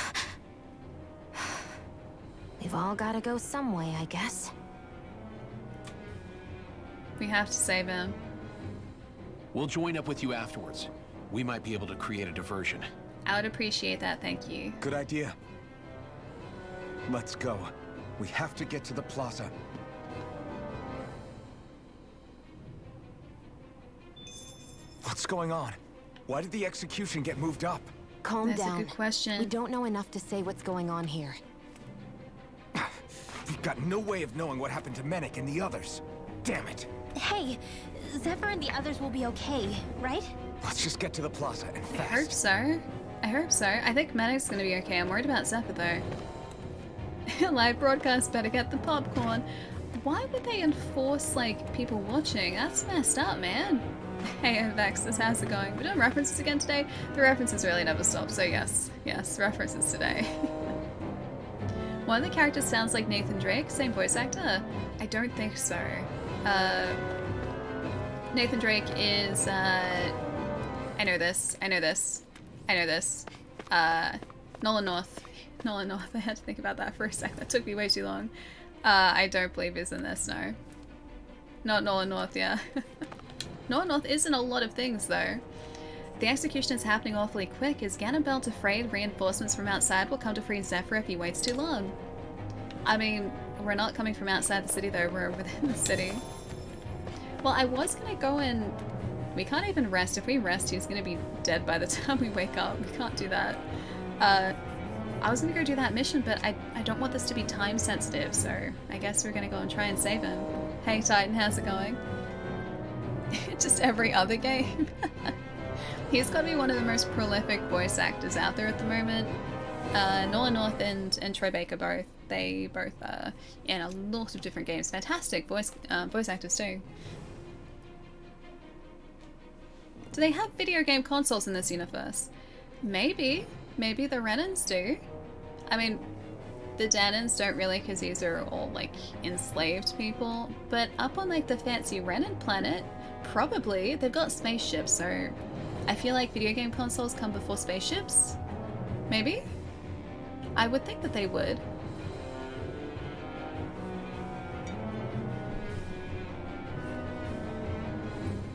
We've all gotta go some way, I guess. We have to save him. We'll join up with you afterwards. We might be able to create a diversion. I would appreciate that, thank you. Good idea. Let's go. We have to get to the plaza. What's going on? Why did the execution get moved up? Calm That's down. a good question. We don't know enough to say what's going on here. We've got no way of knowing what happened to Menik and the others. Damn it. Hey, Zephyr and the others will be okay, right? Let's just get to the plaza and I hope fast. so. I hope so. I think Manic's gonna be okay. I'm worried about Zephyr though. Live broadcast, better get the popcorn. Why would they enforce, like, people watching? That's messed up, man. Hey, Vexus, how's it going? We're doing references again today? The references really never stop, so yes. Yes, references today. One of the characters sounds like Nathan Drake, same voice actor? I don't think so. Nathan Drake is, I know this. Nolan North. Nolan North, I had to think about that for a sec. That took me way too long. I don't believe he's in this, no. Not Nolan North, yeah. Nolan North is in a lot of things, though. The execution is happening awfully quick. Is Ganabelt afraid reinforcements from outside will come to free Zephyr if he waits too long? I mean, we're not coming from outside the city though, we're within the city. Well, I was gonna go and... We can't even rest. If we rest, he's gonna be dead by the time we wake up. We can't do that. I was gonna go do that mission, but I don't want this to be time sensitive, so I guess we're gonna go and try and save him. Hey Titan, how's it going? Just every other game. He's got to be one of the most prolific voice actors out there at the moment. Nolan North and Troy Baker both. They both in a lot of different games. Fantastic voice actors too. Do they have video game consoles in this universe? Maybe. Maybe the Renans do. I mean, the Danans don't really, because these are all like enslaved people. But up on like the fancy Renan planet, probably. They've got spaceships, so I feel like video game consoles come before spaceships. Maybe? I would think that they would.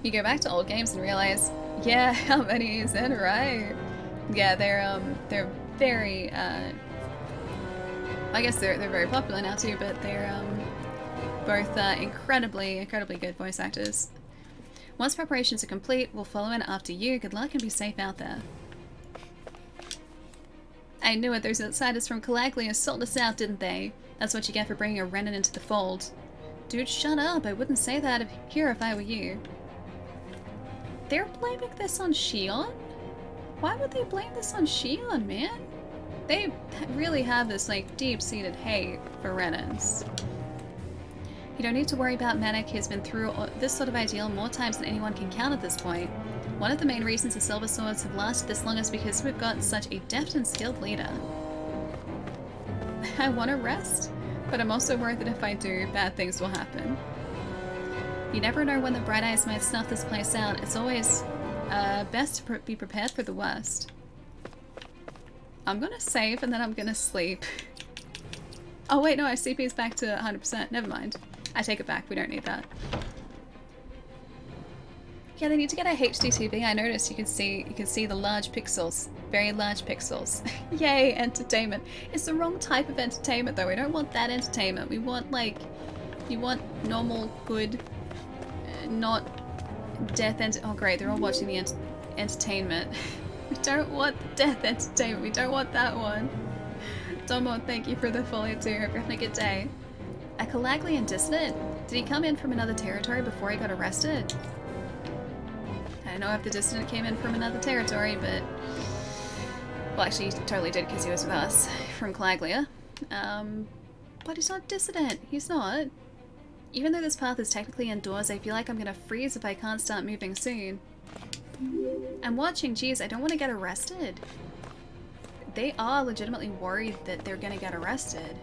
You go back to old games and realize, yeah, how many is in, right? Yeah, they're very, I guess they're very popular now too, but they're both incredibly good voice actors. Once preparations are complete, we'll follow in after you. Good luck and be safe out there. I knew it, those outsiders from Calaglia sold us out, didn't they? That's what you get for bringing a Renan into the fold. Dude, shut up. I wouldn't say that here if I were you. They're blaming this on Shion? Why would they blame this on Shion, man? They really have this, like, deep-seated hate for Renans. You don't need to worry about Manic. He's been through this sort of ideal more times than anyone can count at this point. One of the main reasons the Silver Swords have lasted this long is because we've got such a deft and skilled leader. I want to rest, but I'm also worried that if I do, bad things will happen. You never know when the Bright Eyes might snuff this place out. It's always best to be prepared for the worst. I'm gonna save and then I'm gonna sleep. Oh wait, no, our CP's back to 100%. Never mind. I take it back. We don't need that. Yeah, they need to get a HD TV. I noticed you can see the large pixels, very large pixels. Yay, entertainment. It's the wrong type of entertainment though. We don't want that entertainment. We want like, you want normal, good, not death oh great, they're all watching the entertainment. We don't want the death entertainment. We don't want that one. Domo, thank you for the follow too. Hope you're having a good day. A Calaglian dissident? Did he come in from another territory before he got arrested? I don't know if the dissident came in from another territory, but... Well, actually, he totally did because he was with us from Calaglia. But he's not dissident. He's not. Even though this path is technically indoors, I feel like I'm gonna freeze if I can't start moving soon. I'm watching. Geez, I don't want to get arrested. They are legitimately worried that they're gonna get arrested.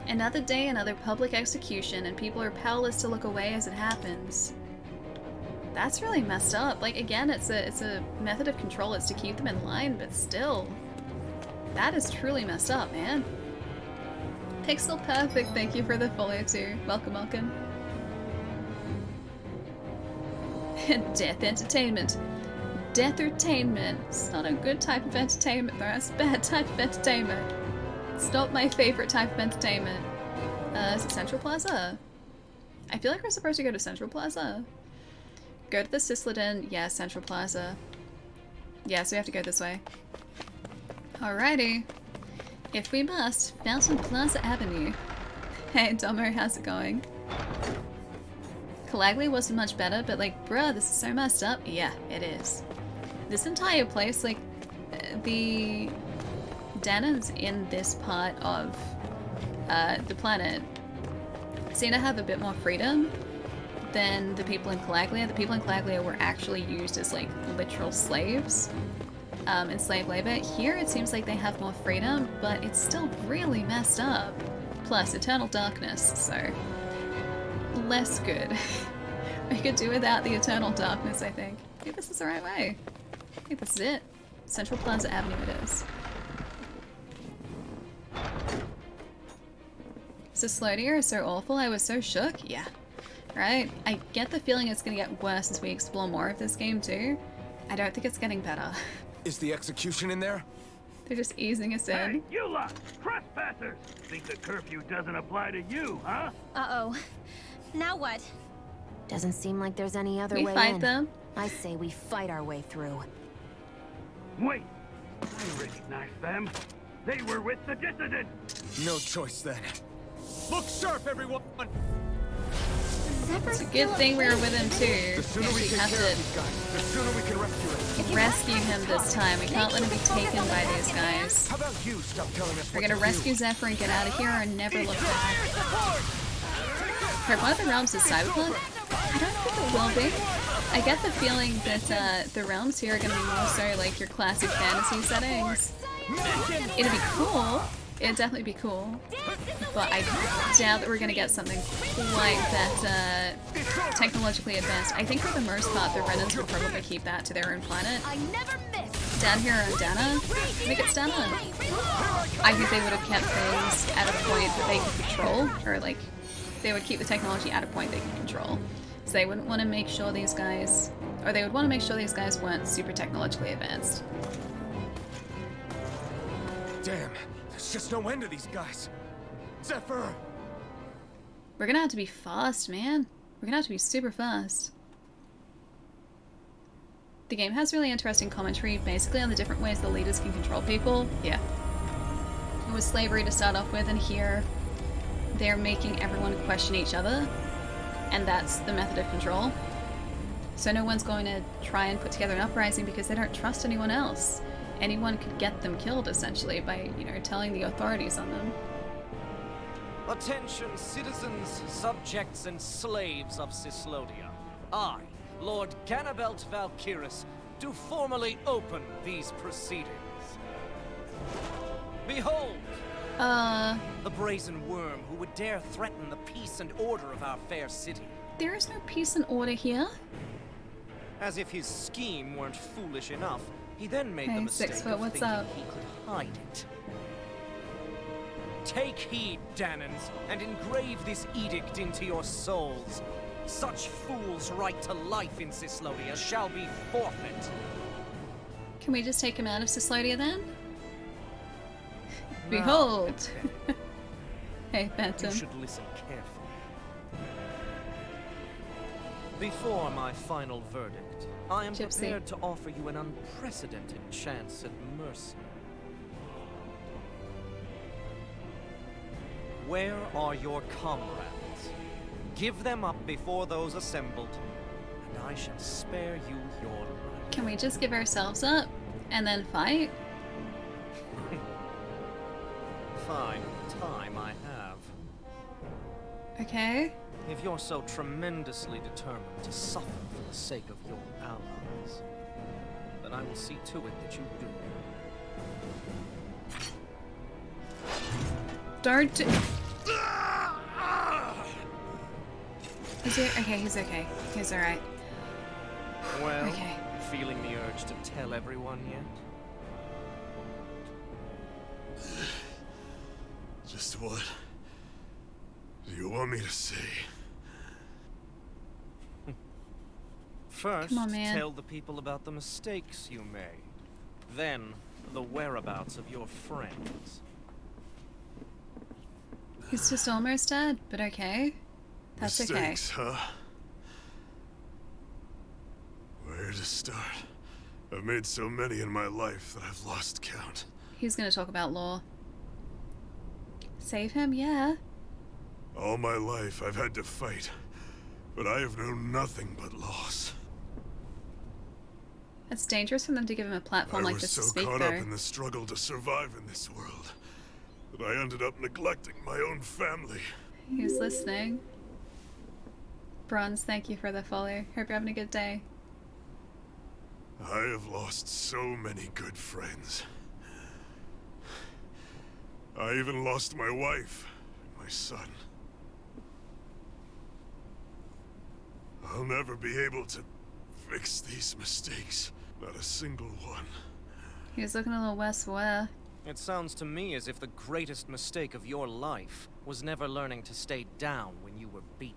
Another day, another public execution, and people are powerless to look away as it happens. That's really messed up. Like, again, it's a method of control. It's to keep them in line, but still. That is truly messed up, man. Pixel Perfect, thank you for the follow too. Welcome, welcome. Death entertainment. Death-ertainment. It's not a good type of entertainment though, it's a bad type of entertainment. It's not my favorite type of entertainment. Is it Central Plaza? I feel like we're supposed to go to Central Plaza. Go to the Cisladin. Yeah, Central Plaza. Yeah, so we have to go this way. Alrighty. If we must, Fountain Plaza Avenue. Hey, Domo, how's it going? Calaglia wasn't much better, but like, bruh, this is so messed up. Yeah, it is. This entire place, like, the Danans in this part of the planet seem to have a bit more freedom than the people in Calaglia. The people in Calaglia were actually used as, like, literal slaves. In slave labor. Here it seems like they have more freedom, but it's still really messed up. Plus, eternal darkness, so less good. We could do without the eternal darkness, I think. I think this is the right way. I think this is it. Central Plaza Avenue it is. So Slodier is so awful, I was so shook. Yeah, right? I get the feeling it's gonna get worse as we explore more of this game too. I don't think it's getting better. Is the execution in there? They're just easing us in. Hey, you lot! Trespass! oppressors. Think the curfew doesn't apply to you, huh? Uh-oh. Now what? Doesn't seem like there's any other We way fight in. them. I say we fight our way through. Wait. I recognize them. They were with the dissidents. No choice then. Look sharp, everyone! It's a good thing we were with him too. The sooner we We take have care of these guys, the sooner we can rescue him. to rescue him this time. We can't let him be taken by these guys. How about you stop telling us We're what gonna to rescue do? Zephyr and get out of here and never look back. Right, one of the realms is Cyberpunk? I don't think it will be. I get the feeling that the realms here are gonna be more so like your classic fantasy settings. It'd be cool. It'd definitely be cool. But I doubt that we're gonna get something quite that technologically advanced. I think for the most part the Renans will probably keep that to their own planet. Down here on Dana, I think it's Dana. I think they would have kept things at a point that they could control, or like they would keep the technology at a point they can control. So they wouldn't want to make sure these guys, or they would want to make sure these guys weren't super technologically advanced. Damn, there's just no end to these guys. Zephyr! We're gonna have to be fast, man. We're gonna have to be super fast. The game has really interesting commentary, basically on the different ways the leaders can control people. Yeah. It was slavery to start off with, and here they're making everyone question each other, and that's the method of control. So no one's going to try and put together an uprising because they don't trust anyone else. Anyone could get them killed, essentially, by, you know, telling the authorities on them. Attention, citizens, subjects, and slaves of Cyslodia. I, Lord Ganabelt Valkyrus, do formally open these proceedings. Behold! The brazen worm who would dare threaten the peace and order of our fair city. There is no peace and order here. As if his scheme weren't foolish enough, he then made the Hey, mistake 6 foot, of what's thinking up? he could hide it. Take heed, Danans, and engrave this edict into your souls. Such fools' right to life in Cyslodia shall be forfeit. Can we just take him out of Cyslodia then? Now, Behold! Hey, you Phantom. should listen carefully. Before my final verdict, I am Gypsy. prepared to offer you an unprecedented chance at mercy. Where are your comrades? Give them up before those assembled, and I shall spare you your life. Can we just give ourselves up and then fight? Fine time I have. Okay. If you're so tremendously determined to suffer for the sake of your allies, then I will see to it that you do. Don't do- Is he okay? He's okay. He's alright. Well, Okay. feeling the urge to tell everyone yet? Just what do you want me to say? First, Come on, man. tell the people about the mistakes you made. Then, the whereabouts of your friends. He's just almost dead, but okay. That's Mistakes, huh? Where to start? I've made so many in my life that I've lost count. okay. He's gonna talk about law. Save him? Yeah. All my life I've had to fight, but I have known nothing but loss. It's dangerous for them to give him a platform like this to I was speak, so caught though. up in the struggle to survive in this world that I ended up neglecting my own family. He's listening. Bronze, thank you for the follow. Hope you're having a good day. I have lost so many good friends. I even lost my wife and my son. I'll never be able to fix these mistakes. Not a single one. He was looking a little worse for wear. It sounds to me as if the greatest mistake of your life was never learning to stay down when you were beaten.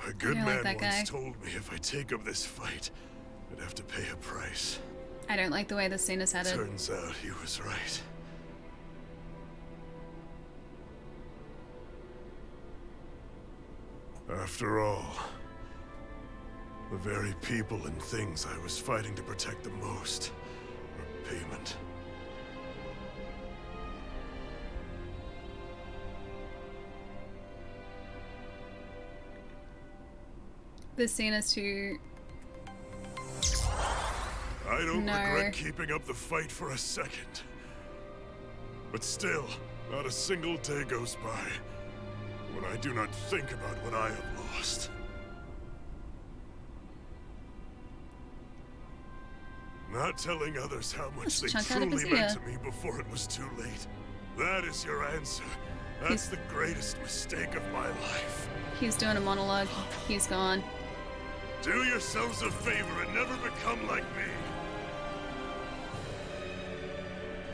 A good don't man like that once guy. told me if I take up this fight, I'd have to pay a price. I don't like the way this scene is headed. Turns out he was right. After all, the very people and things I was fighting to protect the most were payment. This scene is too... I don't regret keeping up the fight for a second. But still, not a single day goes by when I do not think about what I have lost. Not telling others how much they truly meant to me before it was too late. That is your answer. That's the greatest mistake of my life. He's doing a monologue. He's gone. Do yourselves a favor and never become like me.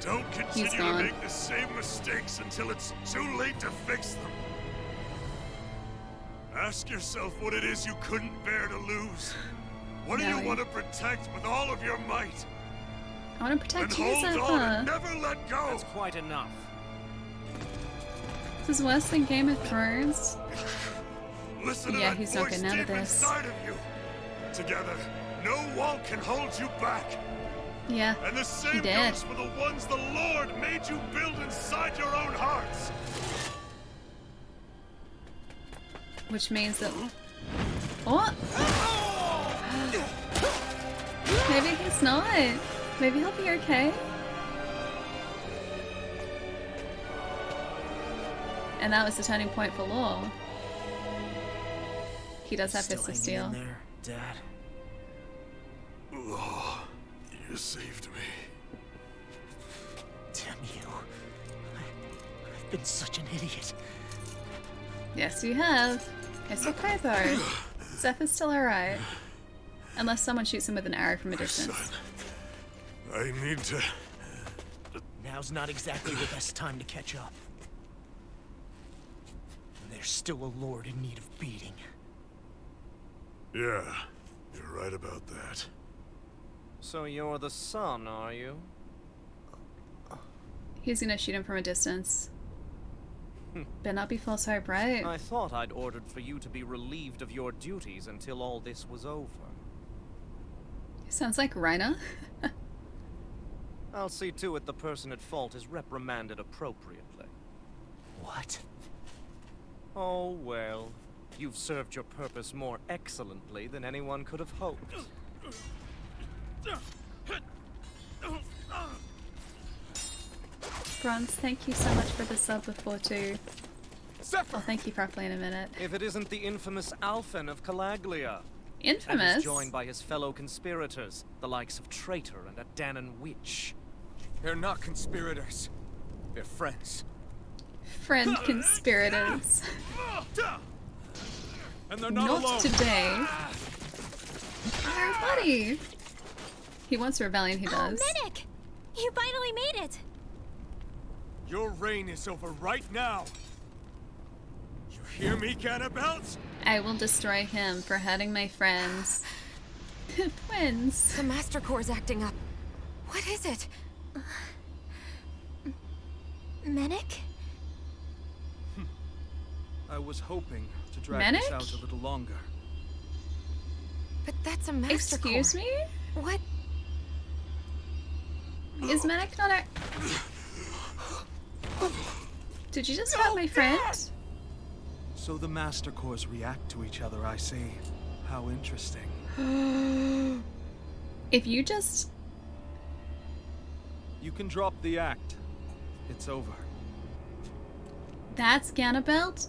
Don't continue to make the same mistakes until it's too late to fix them. Ask yourself what it is you couldn't bear to lose. What do you want to protect with all of your might? I want to protect you, Zephyr. Hold on and never let go. That's quite enough. This is worse than Game of Thrones. Listen to yeah, that he's not getting out of this. Inside of you. Together, no wall can hold you back. Yeah, and the same goes for the ones the Lord made you build inside your own hearts. Which means that... What? Maybe he's not. Maybe he'll be okay. And that was the turning point for Law. He does have Fist of Steel. In there, Dad. Law, you saved me. Damn you. I've been such an idiot. Yes, you have. It's okay though. Seth is still alright. Unless someone shoots him with an arrow from a distance. Son, I need to... Now's not exactly the best time to catch up. There's still a lord in need of beating. Yeah, you're right about that. So you're the son, are you? He's gonna shoot him from a distance. Better not be false hope, right? I thought I'd ordered for you to be relieved of your duties until all this was over. Sounds like Reiner. I'll see to it the person at fault is reprimanded appropriately. What? Oh, well. You've served your purpose more excellently than anyone could have hoped. Bronze, thank you so much for the sub before too. I'll thank you properly in a minute. If it isn't the infamous Alphen of Calaglia. Infamous? And is joined by his fellow conspirators, the likes of Traitor and a Danon Witch. They're not conspirators. They're friends. Friend conspirators. And they're not alone. Today. Oh, buddy. He wants rebellion, he does. Oh, Medic! You finally made it! Your reign is over right now. You hear me, Cannibals? I will destroy him for hurting my friends. Friends. The Master Core's acting up. What is it? Medic? I was hoping to drag this out a little longer. But that's a Master Excuse Core. me? What? Is Medic not a... Did you just hurt my friend? So the Master Cores react to each other, I see. How interesting. If you just... You can drop the act. It's over. That's Ganabelt?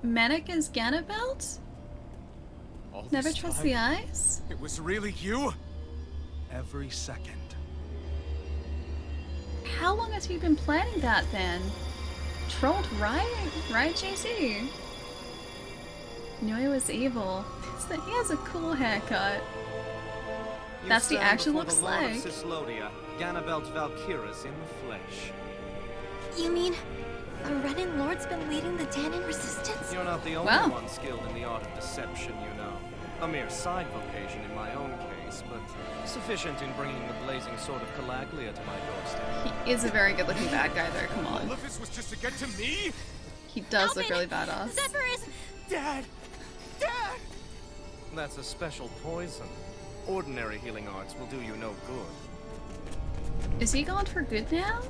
Medic is Ganabelt? Never trust the eyes? It was really you? Every second. How long has he been planning that then? Trolled right? Right, JC? Knew he was evil. He has a cool haircut. That's the actual looks like. Cislodia, Ganabelt Valkyris in the flesh. You mean a Renin Lord's been leading the Danon resistance? You're not the only one skilled in the art of deception, you know. A mere side vocation in my own case. face, but sufficient in bringing the blazing sword of Calaglia to my doorstep. He is a very good-looking bad guy, though. Come on. All of this was just to get to me? He does look really badass. Zephyr is... Dad! Dad! That's a special poison. Ordinary healing arts will do you no good. Is he gone for good now?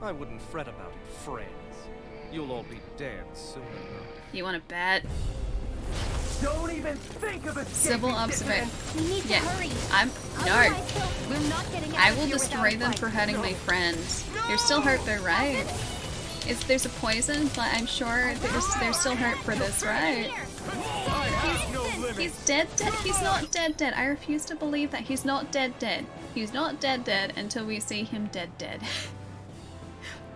I wouldn't fret about it, friends. You'll all be dead soon enough. You want to bet? Don't even think of it. Civil observation. We need to hurry. No. We're not getting out I of will here destroy without a them fight. for hurting my friends. They're still hurt though, right? There's a poison, but I'm sure they're still hurt for this, right? He's dead. He's not dead. I refuse to believe that he's not dead. He's not dead until we see him dead.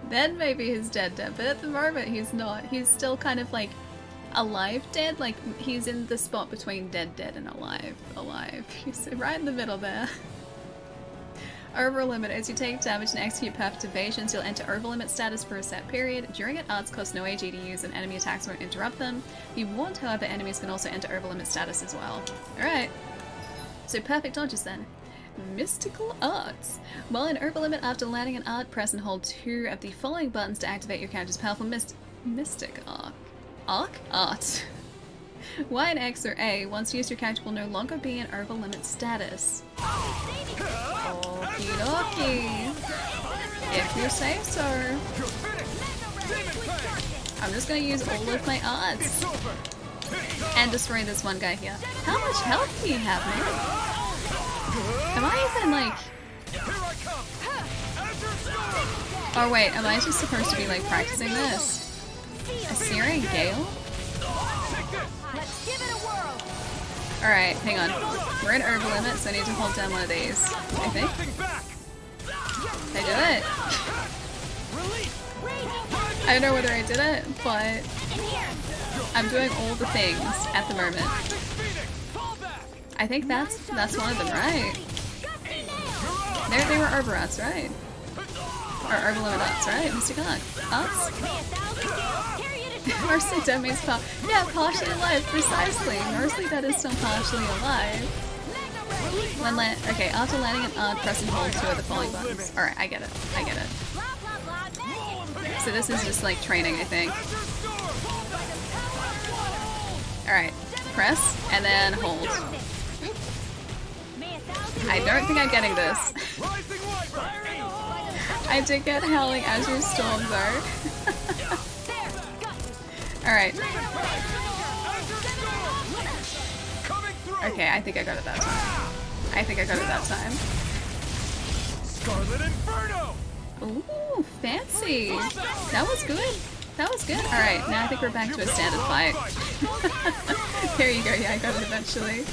Then maybe he's dead, but at the moment he's not. He's still kind of like alive dead, like he's in the spot between dead and alive. He's right in the middle there. Overlimit. As you take damage and execute perfect evasions, you'll enter overlimit status for a set period. During it, arts cost no AG to use and enemy attacks won't interrupt them. Be warned, however, enemies can also enter overlimit status as well. Alright. So perfect dodges then. Mystical arts. While in overlimit, after landing an art, press and hold 2 of the following buttons to activate your character's powerful mystic arc. Art. Y and X or A. Once used, your character will no longer be in overlimit status. Okie dokie. If you say so. I'm just gonna use all of my arts. And destroy this one guy here. How much health do you have, man? Am I even like... Oh wait, am I just supposed to be like practicing this? A Searing Gale? Alright, hang on. We're in overlimit, so I need to hold down one of these. I think. I did it! I don't know whether I did it, but I'm doing all the things at the moment. I think that's one of them, right? They were Arborats, right? Or Arborlimit Arts, right? Mystic Arts? Mercy Dead means yeah, partially alive, precisely. Mercy Dead is still partially alive. Okay, after landing an art, press and hold 2 of the following buttons. Alright, I get it. So this is just like training, I think. Alright, press, and then hold. I don't think I'm getting this. I did get Howling Azure Storm though. Alright. Okay, I think I got it that time. Scarlet Inferno! Ooh, fancy! That was good. Alright, now I think we're back to a standard fight. Here you go, yeah, I got it eventually.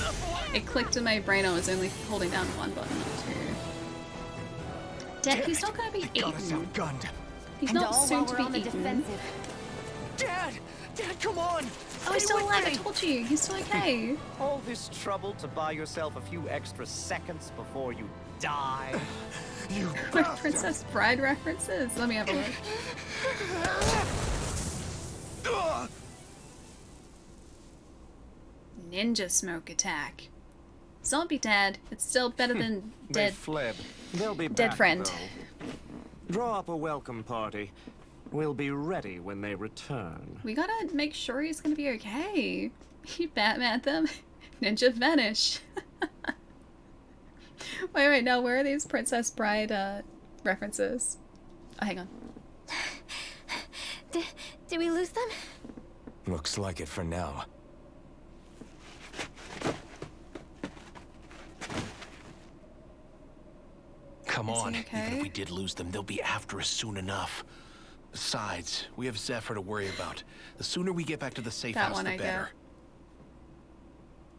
It clicked in my brain, I was only holding down one button, not 2. Dad, he's not gonna be eaten. He's not soon to be eaten. Dad, come on! Oh, he's still alive, I told you. He's still okay. All this trouble to buy yourself a few extra seconds before you die. You Princess Bride references. Let me have a look. Ninja smoke attack. Zombie dad. It's still better than dead. They fled. They'll be dead back, friend. though. Draw up a welcome party. We'll be ready when they return. We gotta make sure he's gonna be okay. He Batman them. Ninja vanish. Wait, now where are these Princess Bride references? Oh, hang on. Did we lose them? Looks like it for now. Come on. okay? Even if we did lose them, they'll be after us soon enough. Besides, we have Zephyr to worry about. The sooner we get back to the safe house, the better.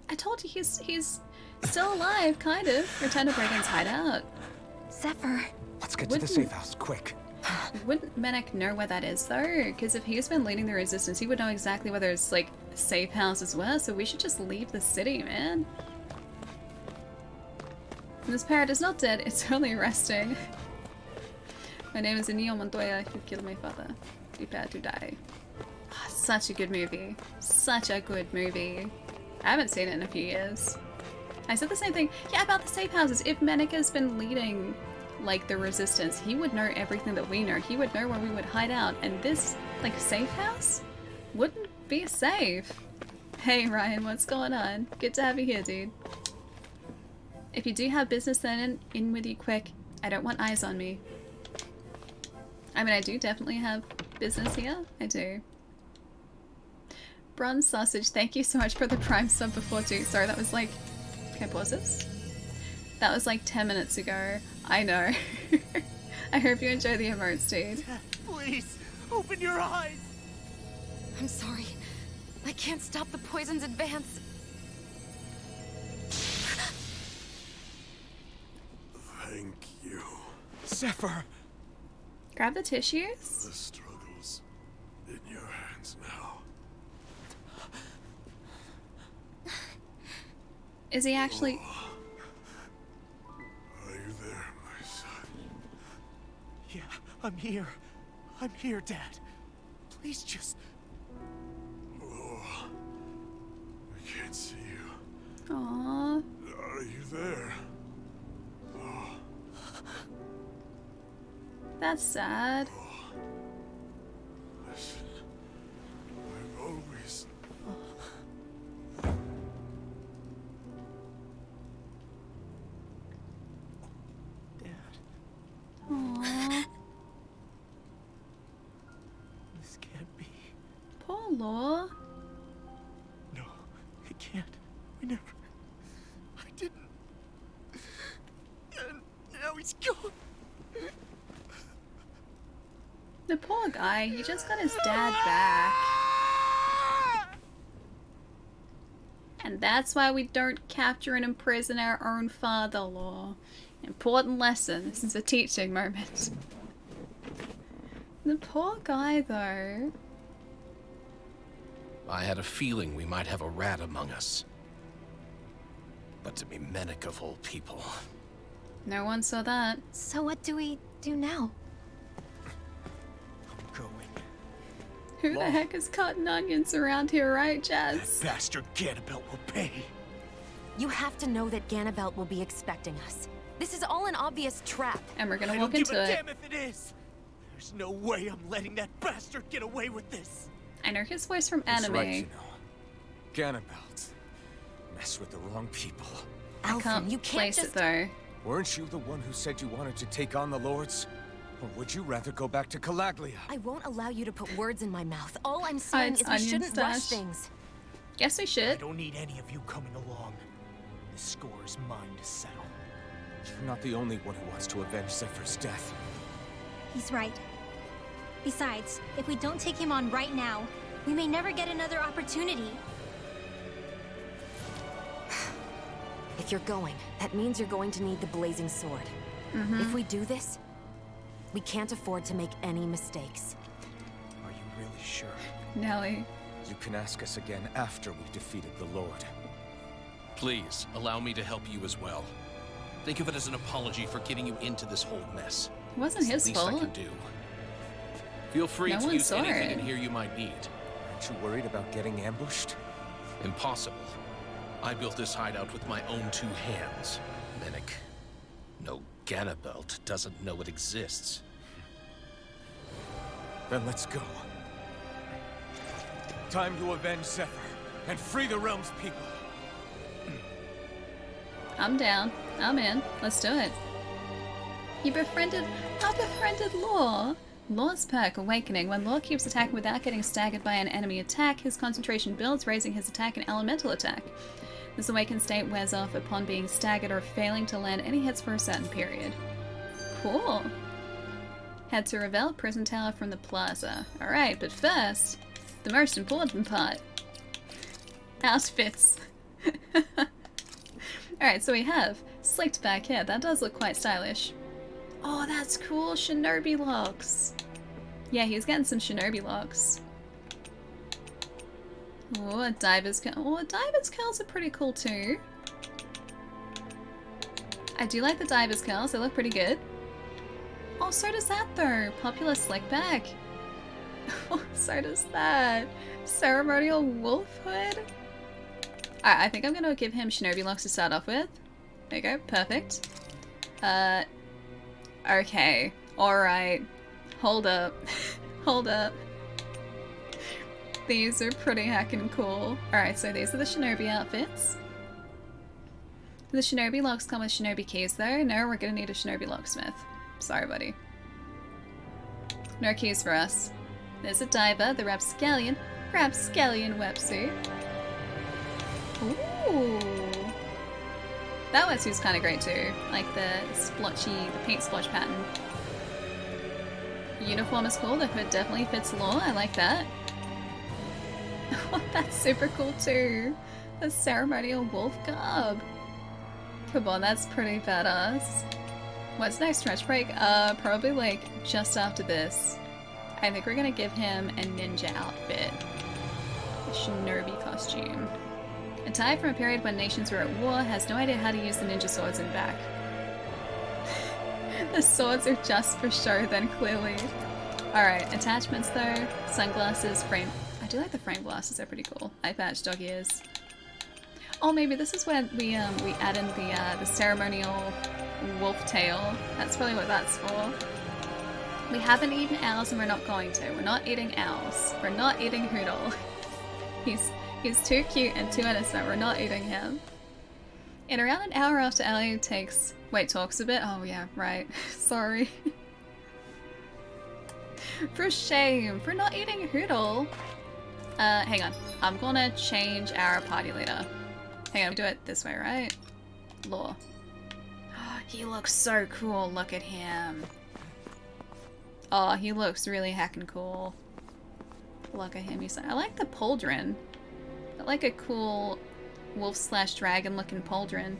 I told you he's still alive, kind of. Return to Brayden's hideout. Zephyr. Let's get to the safe house, quick. Wouldn't Menek know where that is, though? Because if he's been leading the resistance, he would know exactly where there's, like, safe houses were, so we should just leave the city, man. This parrot is not dead, it's only resting. My name is Inigo Montoya, you killed my father. Prepare to die. Oh, such a good movie. Such a good movie. I haven't seen it in a few years. I said the same thing. Yeah, about the safe houses. If Menika's been leading, like, the resistance, he would know everything that we know. He would know where we would hide out. And this, like, safe house wouldn't be safe. Hey, Ryan, what's going on? Good to have you here, dude. If you do have business, then in with you quick. I don't want eyes on me. I mean, I do definitely have business here. I do. Bronze Sausage, thank you so much for the Prime sub before too. Sorry, that was like... Can I pause this? That was like 10 minutes ago. I know. I hope you enjoy the emotes, dude. Please, open your eyes! I'm sorry. I can't stop the poison's advance. Thank you. Zephyr! Grab the tissues? The struggle's in your hands now. Is he actually... Are you there, my son? Yeah, I'm here. I'm here, Dad. Please just... Oh, I can't see you. Aww. Are you there? Oh. That's sad. Listen, I've always... Aww. This can't be. Poor Law. No, it can't. We never... I didn't. And now he's gone. The poor guy, he just got his dad back. And that's why we don't capture and imprison our own father-in-law. Important lesson. This is a teaching moment. The poor guy, though. I had a feeling we might have a rat among us. But to be Menik of all people. No one saw that. So what do we do now? I'm going. Who the heck is cutting onions around here, right, Jazz? That bastard Ganabelt will pay. You have to know that Ganabelt will be expecting us. This is all an obvious trap. And we're gonna I walk don't give into a it. damn if it is. There's no way I'm letting that bastard get away with this. I know his voice from That's anime. right, you know. Ganabelt. Mess with the wrong people. I can't you can't place just... it though. Weren't you the one who said you wanted to take on the Lords? Or would you rather go back to Calaglia? I won't allow you to put words in my mouth. All I'm saying Hides is we onion shouldn't rush stash. things. Yes, we I should. don't need any of you coming along. The score is mine to settle. You're not the only one who wants to avenge Zephyr's death. He's right. Besides, if we don't take him on right now, we may never get another opportunity. If you're going, that means you're going to need the Blazing Sword. If we do this, we can't afford to make any mistakes. Are you really sure? Nelly. You can ask us again after we've defeated the Lord. Please, allow me to help you as well. Think of it as an apology for getting you into this whole mess. It wasn't It's his the least I fault. can do. Feel free No to one use saw anything it. in here you might need. Aren't you worried about getting ambushed? Impossible. I built this hideout with my own 2 hands. Menik. No, Ganabelt doesn't know it exists. Then let's go. Time to avenge Zephyr and free the realm's people. I'm down. I'm in. Let's do it. I befriended Law. Law's perk, Awakening. When Law keeps attacking without getting staggered by an enemy attack, his concentration builds, raising his attack and elemental attack. This awakened state wears off upon being staggered or failing to land any hits for a certain period. Cool. Head to Revel Prison Tower from the plaza. Alright, but first, the most important part. Outfits. Alright, so we have slicked back hair. That does look quite stylish. Oh, that's cool. Shinobi locks. Yeah, he's getting some shinobi locks. Oh, a diver's curl. Oh, a diver's curls are pretty cool too. I do like the diver's curls. They look pretty good. Oh, so does that though. Popular slick back. Oh, so does that. Ceremonial wolf hood. Alright, I think I'm gonna give him Shinobi Locks to start off with. There you go, perfect. Okay. Alright. Hold up. Hold up. These are pretty heckin' cool. Alright, so these are the Shinobi outfits. The Shinobi locks come with Shinobi keys though. No, we're gonna need a Shinobi locksmith. Sorry, buddy. No keys for us. There's a diver, the rapscallion wetsuit. Ooh. That wetsuit's kind of great too. Like the splotchy, the paint splotch pattern. Uniform is cool. The hood definitely fits law. I like that. That's super cool too. The ceremonial wolf garb. Come on, that's pretty badass. What's next stretch break? Probably like just after this. I think we're gonna give him a ninja outfit. A shinobi costume. A tie from a period when nations were at war, has no idea how to use the ninja swords in back. The swords are just for show then, clearly. Alright, attachments though. Sunglasses, frame. I do like the frame glasses, they're pretty cool. Eye patch, dog ears. Oh, maybe this is when we add in the ceremonial wolf tail. That's probably what that's for. We haven't eaten owls and we're not going to. We're not eating owls. We're not eating Hoodle. He's too cute and too innocent. We're not eating him. In around an hour after Ellie talks a bit. Oh yeah, right. Sorry. For shame. For not eating Hoodle. Hang on. I'm gonna change our party leader. Hang on, we do it this way, right? Law. He looks so cool. Look at him. Oh, he looks really heckin' cool. Look at him. I like the pauldron. I like a cool wolf/dragon looking pauldron.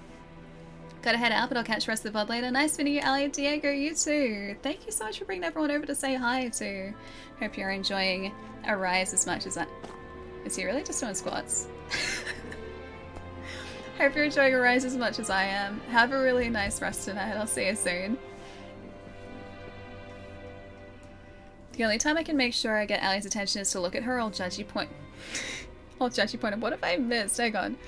Gotta head out, but I'll catch the rest of the VOD later. Nice meeting you, Ali and Diego. You too. Thank you so much for bringing everyone over to say hi too. Hope you're enjoying Arise as much as I... Is he really just doing squats? Hope you're enjoying Arise as much as I am. Have a really nice rest tonight. I'll see you soon. The only time I can make sure I get Allie's attention is to look at her old judgy point. Old judgy point of what have I missed? Hang on.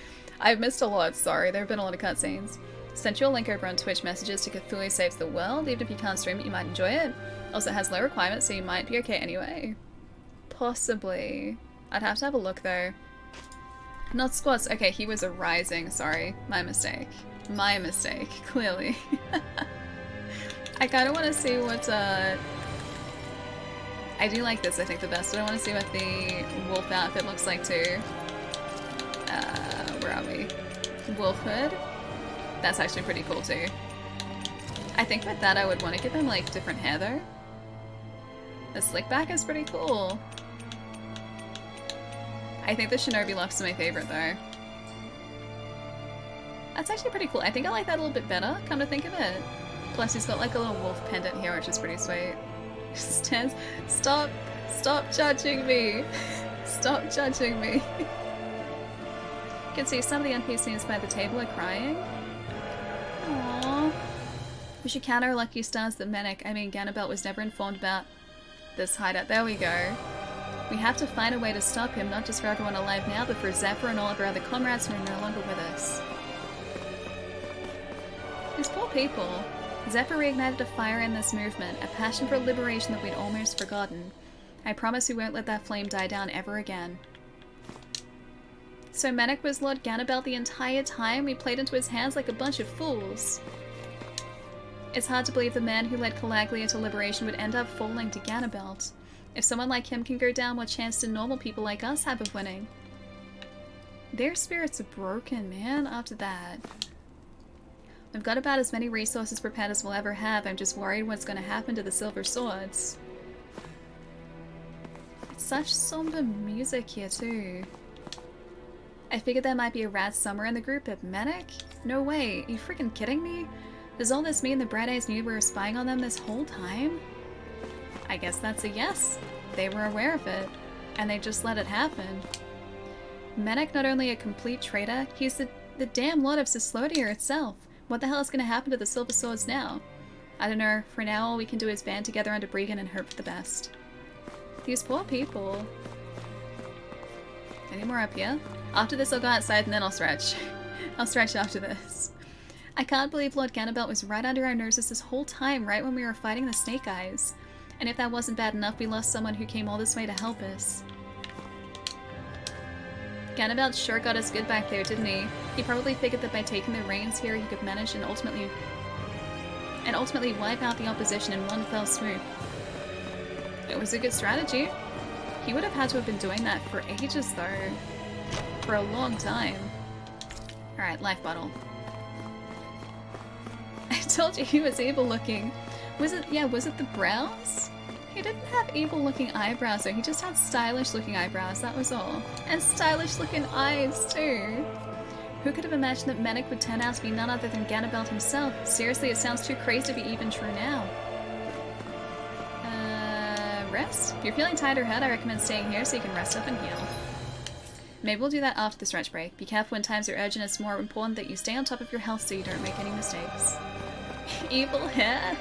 I've missed a lot, sorry. There have been a lot of cutscenes. Sent you a link over on Twitch messages to Cthulhu Saves the World. Even if you can't stream it, you might enjoy it. Also, it has low requirements, so you might be okay anyway. Possibly. I'd have to have a look, though. Not squats. Okay, he was a rising. Sorry. My mistake. My mistake. Clearly. I kind of want to see what, I do like this, I think, the best, but I want to see what the wolf outfit looks like, too. Where are we? Wolf hood? That's actually pretty cool, too. I think with that I would want to give him, like, different hair, though. The slick back is pretty cool. I think the shinobi locks are my favorite, though. That's actually pretty cool. I think I like that a little bit better, come to think of it. Plus, he's got, like, a little wolf pendant here, which is pretty sweet. Stop judging me. Stop judging me. You can see some of the NPCs by the table are crying. Aww. We should count our lucky stars that Ganabelt was never informed about this hideout. There we go. We have to find a way to stop him, not just for everyone alive now, but for Zephyr and all of our other comrades who are no longer with us. These poor people. Zephyr reignited a fire in this movement, a passion for liberation that we'd almost forgotten. I promise we won't let that flame die down ever again. So Menek was Lord Ganabelt the entire time? We played into his hands like a bunch of fools. It's hard to believe the man who led Calaglia to liberation would end up falling to Ganabelt. If someone like him can go down, what chance do normal people like us have of winning? Their spirits are broken, man, after that. We've got about as many resources prepared as we'll ever have. I'm just worried what's going to happen to the silver swords. It's such somber music here too. I figured there might be a rat somewhere in the group, but Menek? No way, are you freaking kidding me? Does all this mean the Bright Eyes knew we were spying on them this whole time? I guess that's a yes. They were aware of it, and they just let it happen. Menek not only a complete traitor, he's the damn Lord of Cislodia itself. What the hell is going to happen to the Silver Swords now? I don't know. For now, all we can do is band together under Bregan and hope for the best. These poor people. Any more up here? After this I'll go outside and then I'll stretch. I'll stretch after this. I can't believe Lord Ganabelt was right under our noses this whole time, right when we were fighting the Snake Eyes. And if that wasn't bad enough, we lost someone who came all this way to help us. Ganabelt sure got us good back there, didn't he? He probably figured that by taking the reins here he could manage and ultimately wipe out the opposition in one fell swoop. It was a good strategy. He would have had to have been doing that for ages though. For a long time. Alright, life bottle. I told you he was evil looking. Was it the brows? He didn't have evil looking eyebrows though, he just had stylish looking eyebrows, that was all. And stylish looking eyes too. Who could have imagined that Manic would turn out to be none other than Ganabelt himself? Seriously, it sounds too crazy to be even true now. Rest? If you're feeling tired or hurt, I recommend staying here so you can rest up and heal. Maybe we'll do that after the stretch break. Be careful when times are urgent, it's more important that you stay on top of your health so you don't make any mistakes. Evil hair?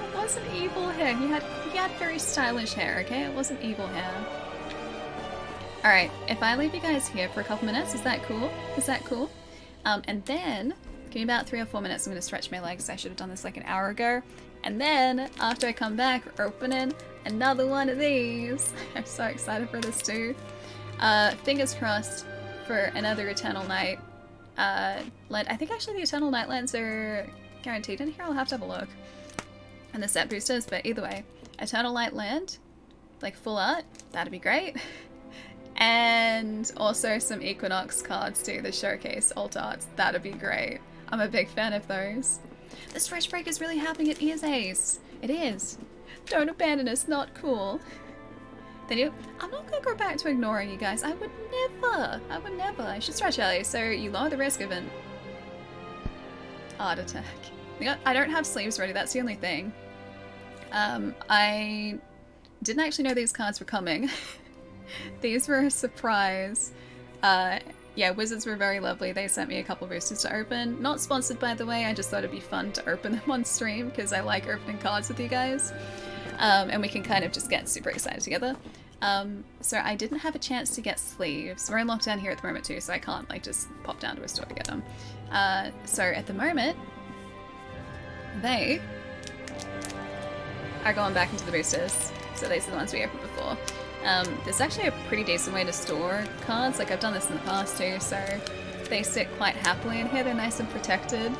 It wasn't evil hair. He had very stylish hair, okay? It wasn't evil hair. Alright, if I leave you guys here for a couple minutes, is that cool? Is that cool? And then, give me about 3 or 4 minutes, I'm going to stretch my legs. I should have done this like an hour ago. And then, after I come back, we're opening another one of these. I'm so excited for this too. Fingers crossed for another Eternal Night land. I think actually the Eternal Night lands are guaranteed in here. I'll have to have a look. And the set boosters, but either way. Eternal Light land, like full art, that'd be great. And also some Equinox cards too, the showcase alt arts, that'd be great. I'm a big fan of those. The stretch break is really happening at Ears Ace. It is. Don't abandon us, not cool. I'm not gonna go back to ignoring you guys. I would never. I should stretch early so you lower the risk of an art attack. I don't have sleeves ready, that's the only thing. I didn't actually know these cards were coming. These were a surprise. Yeah, Wizards were very lovely. They sent me a couple boosters to open. Not sponsored, by the way. I just thought it'd be fun to open them on stream because I like opening cards with you guys. And we can kind of just get super excited together. So I didn't have a chance to get sleeves. We're in lockdown here at the moment too, so I can't like just pop down to a store to get them. So at the moment, they are going back into the boosters. So these are the ones we opened before. This is actually a pretty decent way to store cards. Like I've done this in the past too, so they sit quite happily in here. They're nice and protected.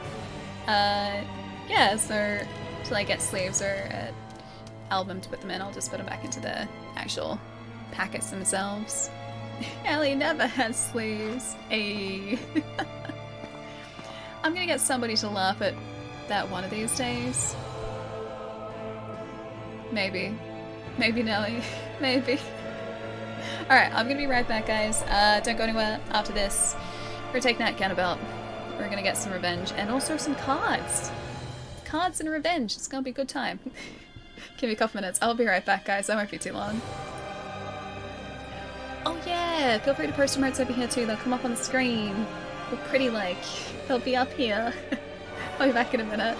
Yeah, so till I get sleeves or an album to put them in, I'll just put them back into the actual packets themselves. Ellie never has sleeves. Ayy. I'm gonna get somebody to laugh at that one of these days. Maybe. Maybe Nelly. Maybe. Alright, I'm gonna be right back, guys. Don't go anywhere after this. We're taking out Ganabelt. We're gonna get some revenge. And also some cards. Cards and revenge. It's gonna be a good time. Give me a couple minutes. I'll be right back, guys. That won't be too long. Oh yeah! Feel free to post your notes over here too. They'll come up on the screen. They're pretty like. They'll be up here. I'll be back in a minute.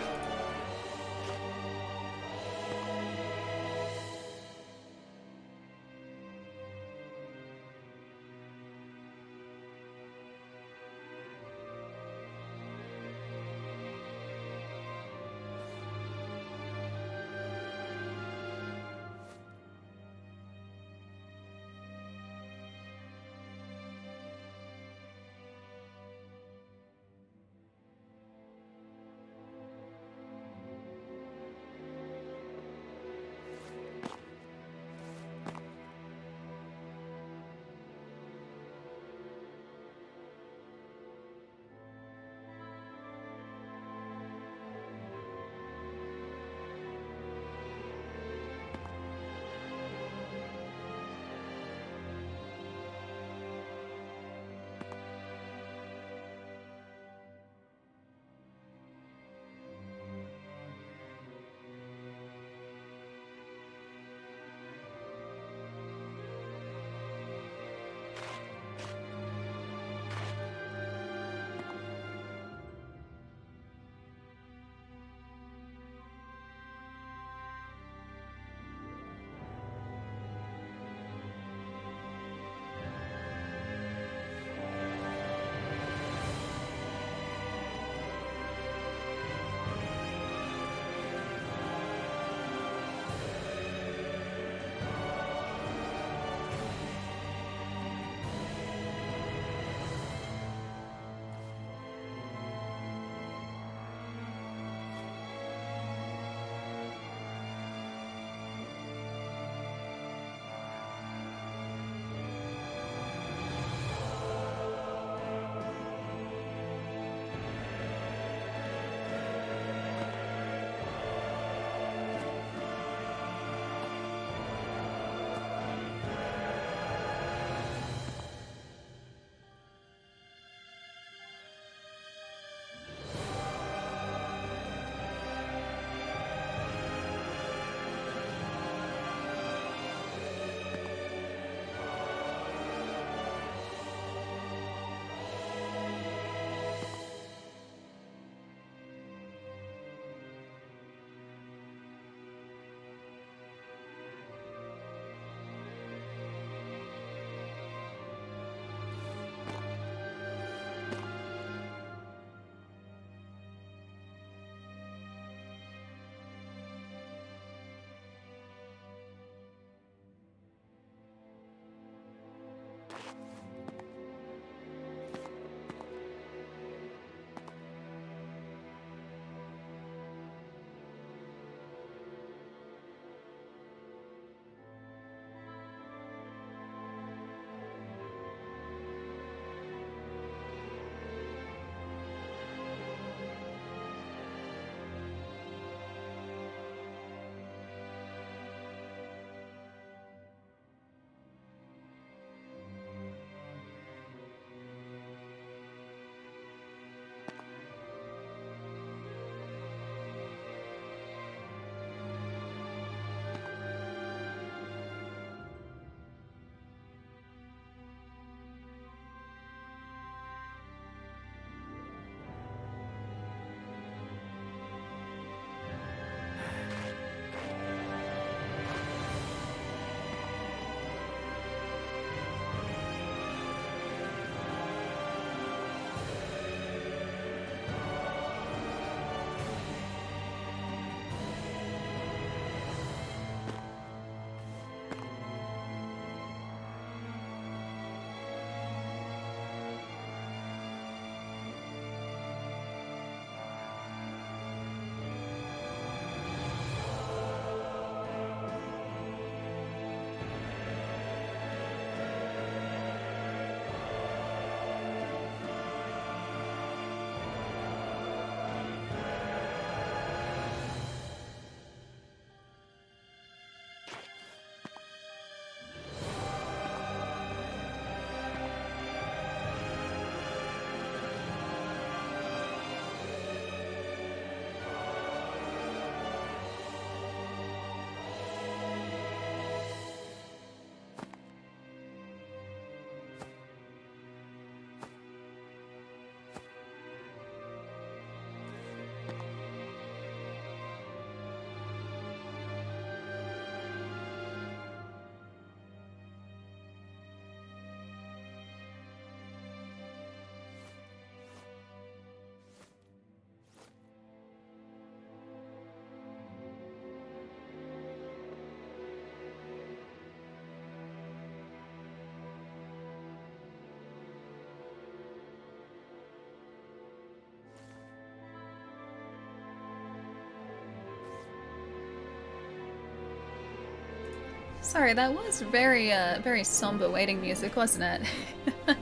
Sorry, that was very, very somber waiting music, wasn't it?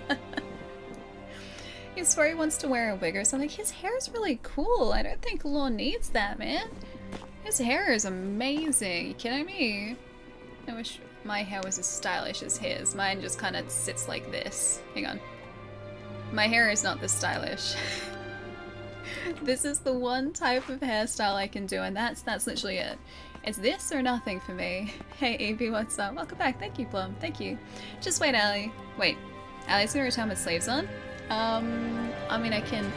He swore he wants to wear a wig or something. His hair is really cool. I don't think Law needs that, man. His hair is amazing. You kidding me? I wish my hair was as stylish as his. Mine just kind of sits like this. Hang on. My hair is not this stylish. This is the one type of hairstyle I can do, and that's literally it. It's this or nothing for me. Hey Evie, what's up? Welcome back. Thank you, Plum. Thank you. Just wait, Allie. Wait. Allie's gonna return with sleeves on? I mean, I can...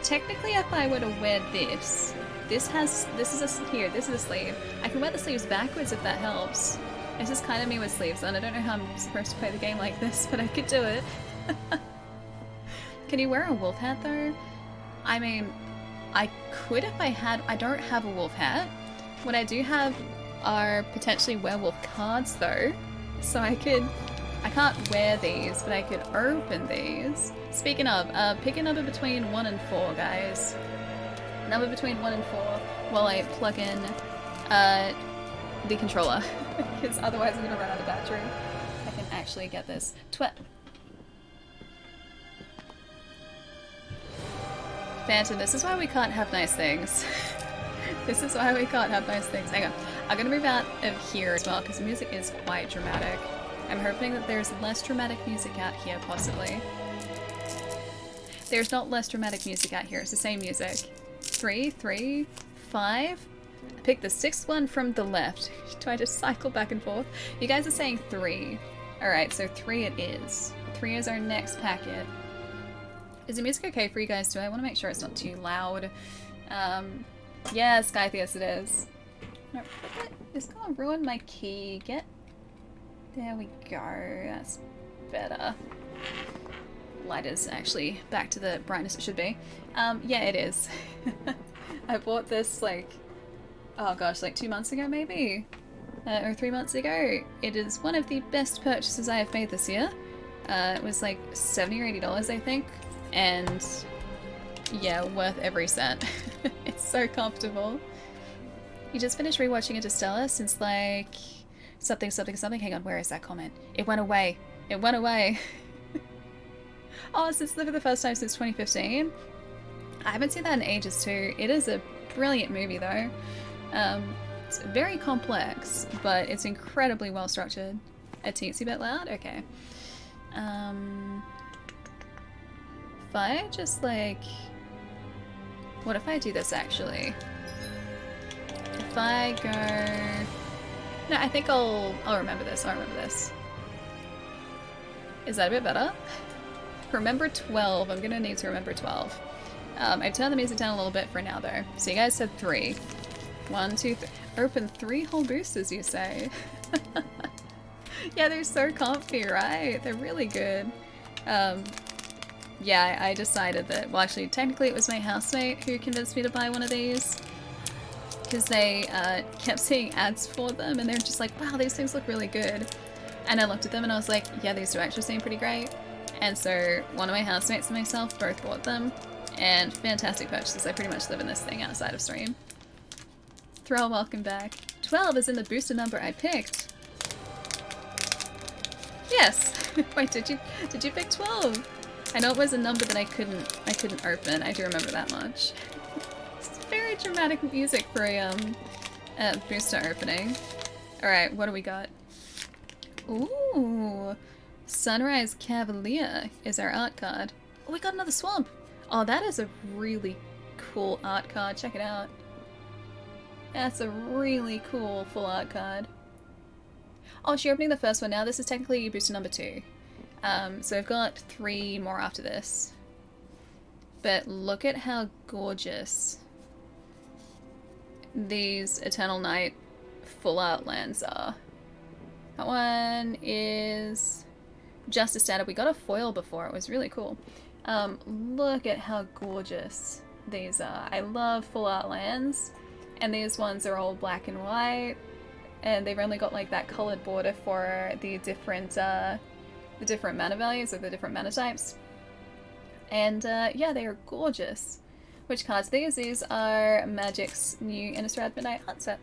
Technically, if I were to wear this, this is a sleeve. I can wear the sleeves backwards if that helps. This is kind of me with sleeves on. I don't know how I'm supposed to play the game like this, but I could do it. Can you wear a wolf hat though? I mean, I could if I had. I don't have a wolf hat. What I do have are potentially werewolf cards though, so I can't wear these, but I could open these. Speaking of, pick a number between 1 and 4, guys. Number between 1 and 4 while I plug in the controller, because otherwise I'm gonna run out of battery. I can actually get this. Phantom, this is why we can't have nice things. This is why we can't have nice things. Hang on. I'm gonna move out of here as well, because the music is quite dramatic. I'm hoping that there's less dramatic music out here, possibly. There's not less dramatic music out here, it's the same music. 3, 5. I picked the 6th one from the left. Do I just cycle back and forth? You guys are saying 3. Alright, so 3 it is. 3 is our next packet. Is the music okay for you guys too? I want to make sure it's not too loud. Yeah, Skythius it is. No, it's gonna ruin my key. There we go. That's better. Light is actually back to the brightness it should be. Yeah, it is. I bought this like, oh gosh, like 2 months ago maybe? Or 3 months ago. It is one of the best purchases I have made this year. It was like $70 or $80 I think. And yeah, worth every cent. It's so comfortable. You just finished rewatching Interstellar since like something. Hang on, where is that comment? It went away. It went away. Oh, since for the first time since 2015. I haven't seen that in ages too. It is a brilliant movie though. It's very complex, but it's incredibly well structured. A teensy bit loud? Okay. If I just like... What if I do this actually? If I go... No, I think I'll remember this. I'll remember this. Is that a bit better? Remember 12. I'm gonna need to remember 12. I've turned the music down a little bit for now though. So you guys said 3. 1, 2, 3. Open 3 whole boosters, you say? Yeah, they're so comfy, right? They're really good. Yeah, I decided that, well actually technically it was my housemate who convinced me to buy one of these. Because they kept seeing ads for them and they're just like, wow, these things look really good. And I looked at them and I was like, yeah, these do actually seem pretty great. And so one of my housemates and myself both bought them. And fantastic purchases. I pretty much live in this thing outside of stream. Thrall, welcome back. 12 is in the booster number I picked. Yes! Wait, did you pick 12? I know it was a number that I couldn't open. I do remember that much. It's very dramatic music for a booster opening. Alright, what do we got? Ooh! Sunrise Cavalier is our art card. Oh, we got another swamp! Oh, that is a really cool art card. Check it out. That's a really cool full art card. Oh, she's opening the first one now. This is technically booster number 2. So I've got 3 more after this. But look at how gorgeous these Eternal Night full art lands are. That one is just a standard. We got a foil before. It was really cool. Look at how gorgeous these are. I love full art lands. And these ones are all black and white. And they've only got like that colored border for the different mana values or the different mana types. And yeah, they are gorgeous. Which cards are these? These are Magic's new Innistrad Midnight Hunt set.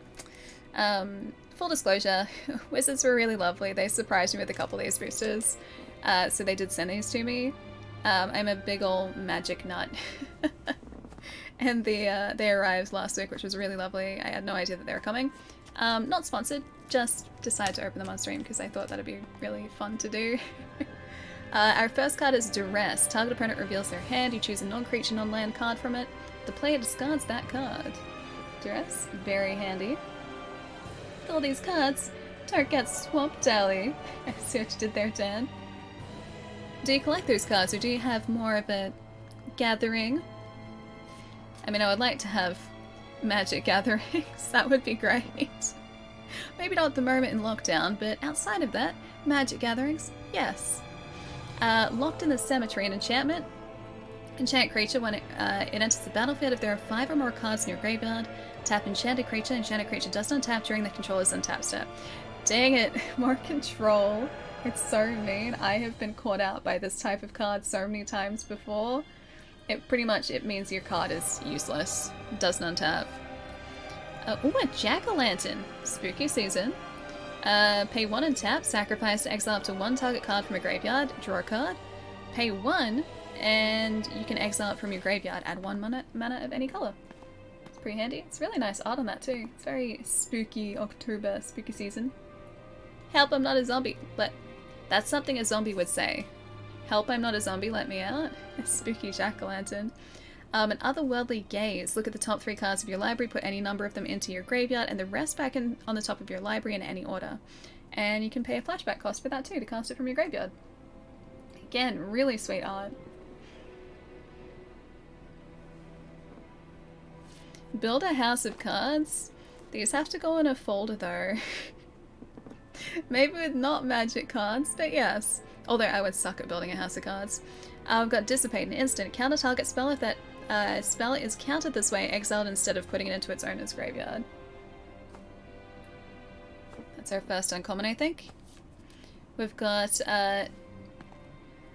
Full disclosure, wizards were really lovely. They surprised me with a couple of these boosters. So they did send these to me. I'm a big ol' magic nut. And they arrived last week, which was really lovely. I had no idea that they were coming. Not sponsored, just decided to open them on stream because I thought that'd be really fun to do. Our first card is Duress. Target opponent reveals their hand. You choose a non-creature, non-land card from it. The player discards that card. Duress, very handy. With all these cards, don't get swamped, Ellie. I see what you did there, Dan. Do you collect those cards, or do you have more of a gathering? I mean, I would like to have magic gatherings. That would be great. Maybe not at the moment in lockdown, but outside of that, magic gatherings, yes. Locked in the Cemetery, an enchantment. Enchant creature when it enters the battlefield. If there are 5 or more cards in your graveyard, tap enchanted creature. Enchanted creature does not tap during the controller's untap step. Dang it, more control. It's so mean. I have been caught out by this type of card so many times before. It means your card is useless. Does not tap. Ooh, a jack-o'-lantern. Spooky season. Pay 1 and tap. Sacrifice to exile up to 1 target card from your graveyard. Draw a card. Pay 1, and you can exile it from your graveyard. Add 1 mana of any color. It's pretty handy. It's really nice art on that too. It's very spooky October, spooky season. Help, I'm not a zombie. But that's something a zombie would say. Help, I'm not a zombie, let me out. Spooky jack-o'-lantern. An otherworldly gaze. Look at the top 3 cards of your library, put any number of them into your graveyard, and the rest back on the top of your library in any order. And you can pay a flashback cost for that too, to cast it from your graveyard. Again, really sweet art. Build a house of cards. These have to go in a folder though. Maybe with not magic cards, but yes. Although I would suck at building a house of cards. I've got Dissipate, an instant. Counter target spell. If that spell is countered this way, exiled instead of putting it into its owner's graveyard. That's our first uncommon, I think. We've got a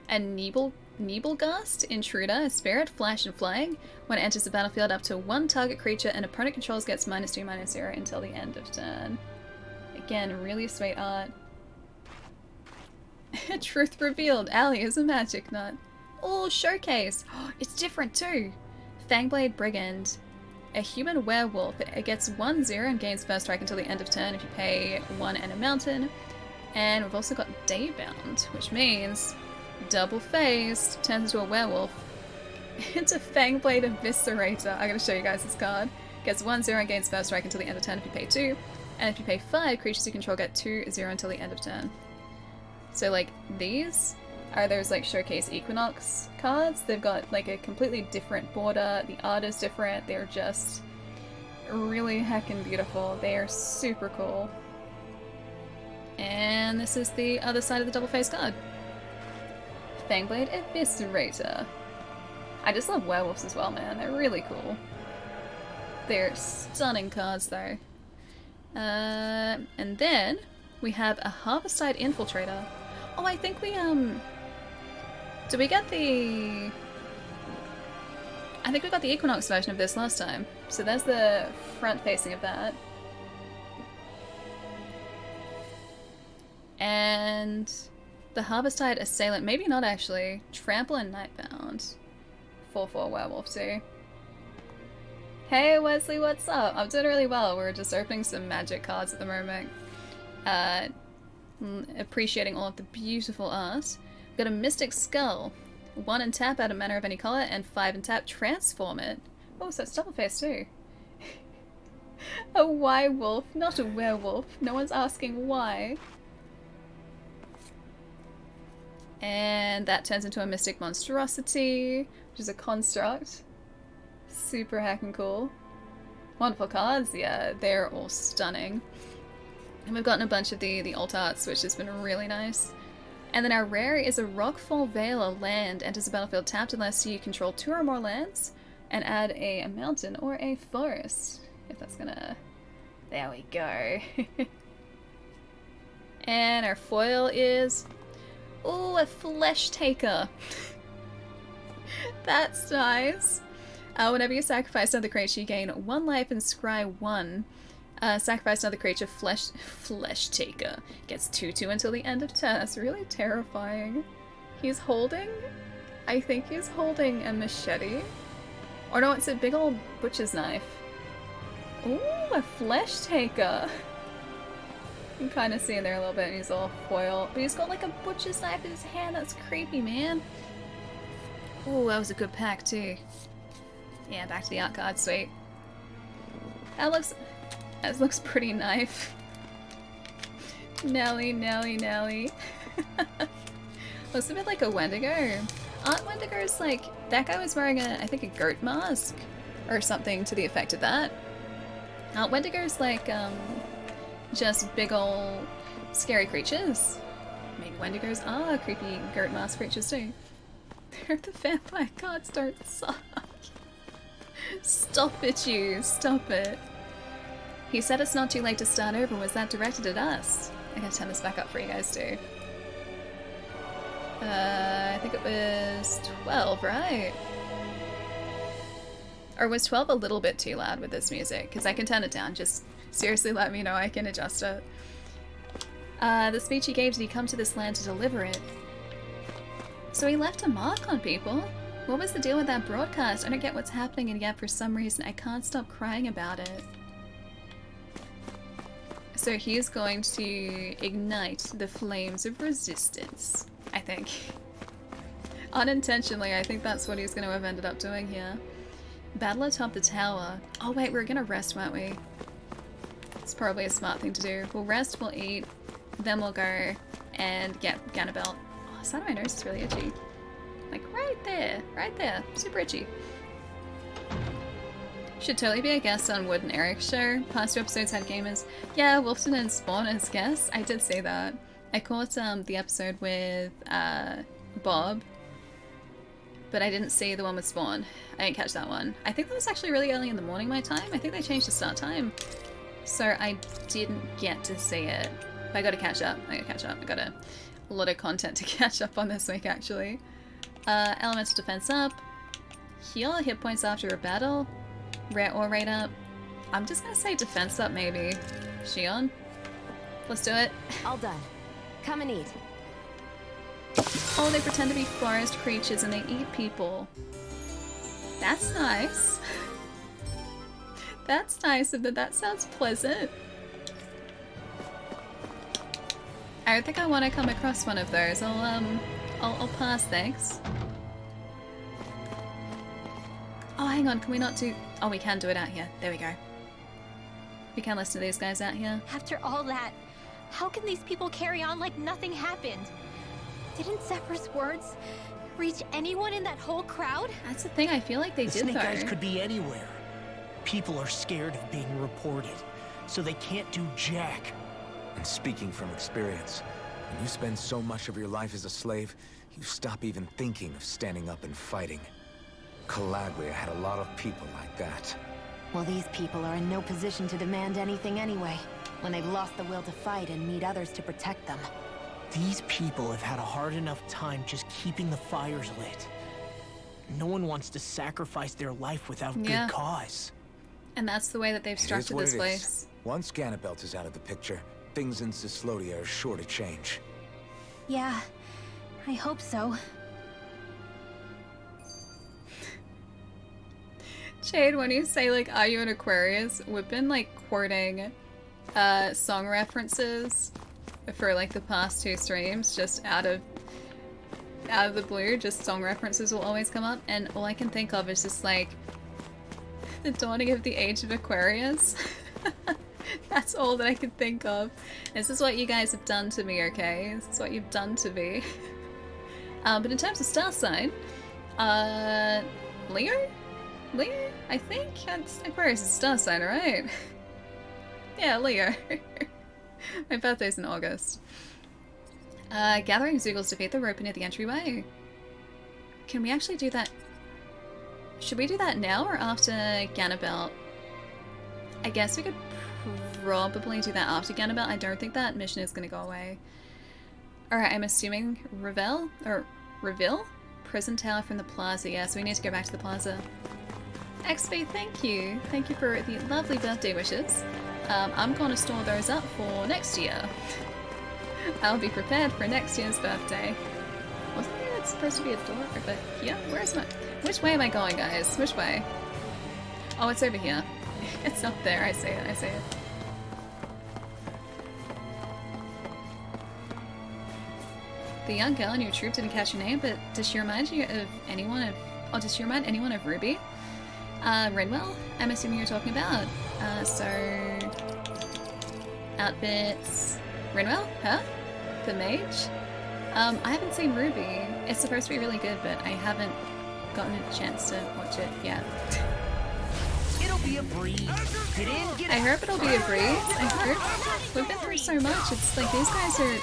Nebelgast, Intruder, a spirit, flash and flying. When it enters the battlefield, up to 1 target creature and opponent controls gets -2/-0 until the end of turn. Again, really sweet art. Truth revealed. Allie is a magic nut. Oh, showcase. Oh, it's different too. Fangblade Brigand. A human werewolf. It gets 1/0 and gains first strike until the end of turn if you pay 1 and a mountain. And we've also got Daybound, which means double-faced, turns into a werewolf. It's a Fangblade Eviscerator. I'm going to show you guys this card. Gets 1/0 and gains first strike until the end of turn if you pay 2. And if you pay 5, creatures you control get 2/0 until the end of turn. So like these are those like Showcase Equinox cards. They've got like a completely different border. The art is different. They're just really heckin' beautiful. They are super cool. And this is the other side of the double face card. Fangblade Eviscerator. I just love werewolves as well, man. They're really cool. They're stunning cards though. And then we have a Harvestide Infiltrator. Oh, I think we, did we get the... I think we got the Equinox version of this last time. So there's the front facing of that. And the Harvestide Assailant, maybe not actually. Trample and Nightbound. 4/4 werewolf too. Hey Wesley, what's up? I'm doing really well. We're just opening some magic cards at the moment. Appreciating all of the beautiful art. We've got a Mystic Skull. 1 and tap, add a mana of any color, and 5 and tap, transform it. Oh, so it's double face too. A Y-wolf, not a werewolf. No one's asking why. And that turns into a Mystic Monstrosity, which is a construct. Super heckin' cool. Wonderful cards, yeah, they're all stunning. And we've gotten a bunch of the alt arts, which has been really nice. And then our rare is a Rockfall Vale, a land. Enters the battlefield tapped unless you control 2 or more lands. And add a mountain or a forest. If that's gonna... There we go. And our foil is... Ooh, a Flesh Taker. That's nice. Whenever you sacrifice another creature, you gain 1 life and scry 1. Sacrifice another creature, flesh taker. Gets 2/2 until the end of turn. That's really terrifying. He's holding? I think he's holding a machete. Or no, it's a big old butcher's knife. Ooh, a flesh taker. You can kind of see in there a little bit, and he's all foil. But he's got like a butcher's knife in his hand. That's creepy, man. Ooh, that was a good pack too. Yeah, back to the art card, sweet. That looks pretty nice. Nelly, Nelly, Nelly. Looks a bit like a Wendigo. Aren't Wendigos like... That guy was wearing I think a goat mask? Or something to the effect of that. Aren't Wendigos like, just big ol' scary creatures? Maybe Wendigos are creepy goat mask creatures too. The vampire cards don't suck. Stop it, you. Stop it. He said it's not too late to start over. Was that directed at us? I gotta turn this back up for you guys too. I think it was 12, right? Or was 12 a little bit too loud with this music? Because I can turn it down. Just seriously let me know. I can adjust it. The speech he gave, did he come to this land to deliver it? So he left a mark on people? What was the deal with that broadcast? I don't get what's happening, and yet for some reason I can't stop crying about it. So he's going to ignite the flames of resistance, I think. Unintentionally, I think that's what he's going to have ended up doing here. Battle atop the tower. Oh wait, we're going to rest, weren't we? It's probably a smart thing to do. We'll rest, we'll eat, then we'll go and get Ganabelt. Oh, the side of my nose is really itchy. Like right there, super itchy. Should totally be a guest on Wood and Eric's show. Past 2 episodes had gamers. Yeah, Wolfson and Spawn as guests. I did say that. I caught the episode with Bob, but I didn't see the one with Spawn. I didn't catch that one. I think that was actually really early in the morning my time. I think they changed the start time, so I didn't get to see it. But I gotta catch up. I got a lot of content to catch up on this week actually. Elemental defense up. Heal hit points after a battle. Rare or rate up. I'm just gonna say defense up maybe. Shion? Let's do it. All done. Come and eat. Oh, they pretend to be forest creatures and they eat people. That's nice. That's nice, and that sounds pleasant. I don't think I want to come across one of those. I'll pass, thanks. Oh, hang on, can we not do... Oh, we can do it out here. There we go. We can listen to these guys out here. After all that, how can these people carry on like nothing happened? Didn't Zephyr's words reach anyone in that whole crowd? That's the thing, I feel like they did, though. The Snake Eyes could be anywhere. People are scared of being reported, so they can't do jack. And speaking from experience, when you spend so much of your life as a slave, you stop even thinking of standing up and fighting. Calabria had a lot of people like that. Well, these people are in no position to demand anything anyway, when they've lost the will to fight and need others to protect them. These people have had a hard enough time just keeping the fires lit. No one wants to sacrifice their life without good cause. And that's the way that they've structured this place. Once Ganabelt is out of the picture, things in Cyslodia are sure to change. Yeah, I hope so. Jade, when you say, like, are you an Aquarius? We've been, like, quoting song references for, like, the past 2 streams, just out of the blue. Just song references will always come up, and all I can think of is just, like, the dawning of the age of Aquarius. That's all that I can think of. This is what you guys have done to me, okay? This is what you've done to me. But in terms of star sign, Leo? Leo? I think that's Aquarius' star sign, right? Yeah, Leo. My birthday's in August. Gathering Zoogles defeat the rope near the entryway. Can we actually do that? Should we do that now or after Ganabelt? I guess we could probably do that after Ganabelt. I don't think that mission is going to go away. Alright, I'm assuming Reveal? Prison tower from the plaza. Yeah, so we need to go back to the plaza. XP, thank you. Thank you for the lovely birthday wishes. I'm gonna store those up for next year. I'll be prepared for next year's birthday. Wasn't there supposed to be a door over here? Where is my... Which way am I going, guys? Which way? Oh, it's over here. It's up there. I see it. I see it. The young girl in your troop didn't catch your name, but does she remind you of anyone of... Oh, does she remind anyone of Ruby? Renwell? I'm assuming you're talking about. So... Outfits... Renwell? Her? The mage? I haven't seen Ruby. It's supposed to be really good, but I haven't gotten a chance to watch it yet. It'll be a breeze. Get in, get I hope it'll be a breeze. I hope. We've been through so much. It's like these guys are...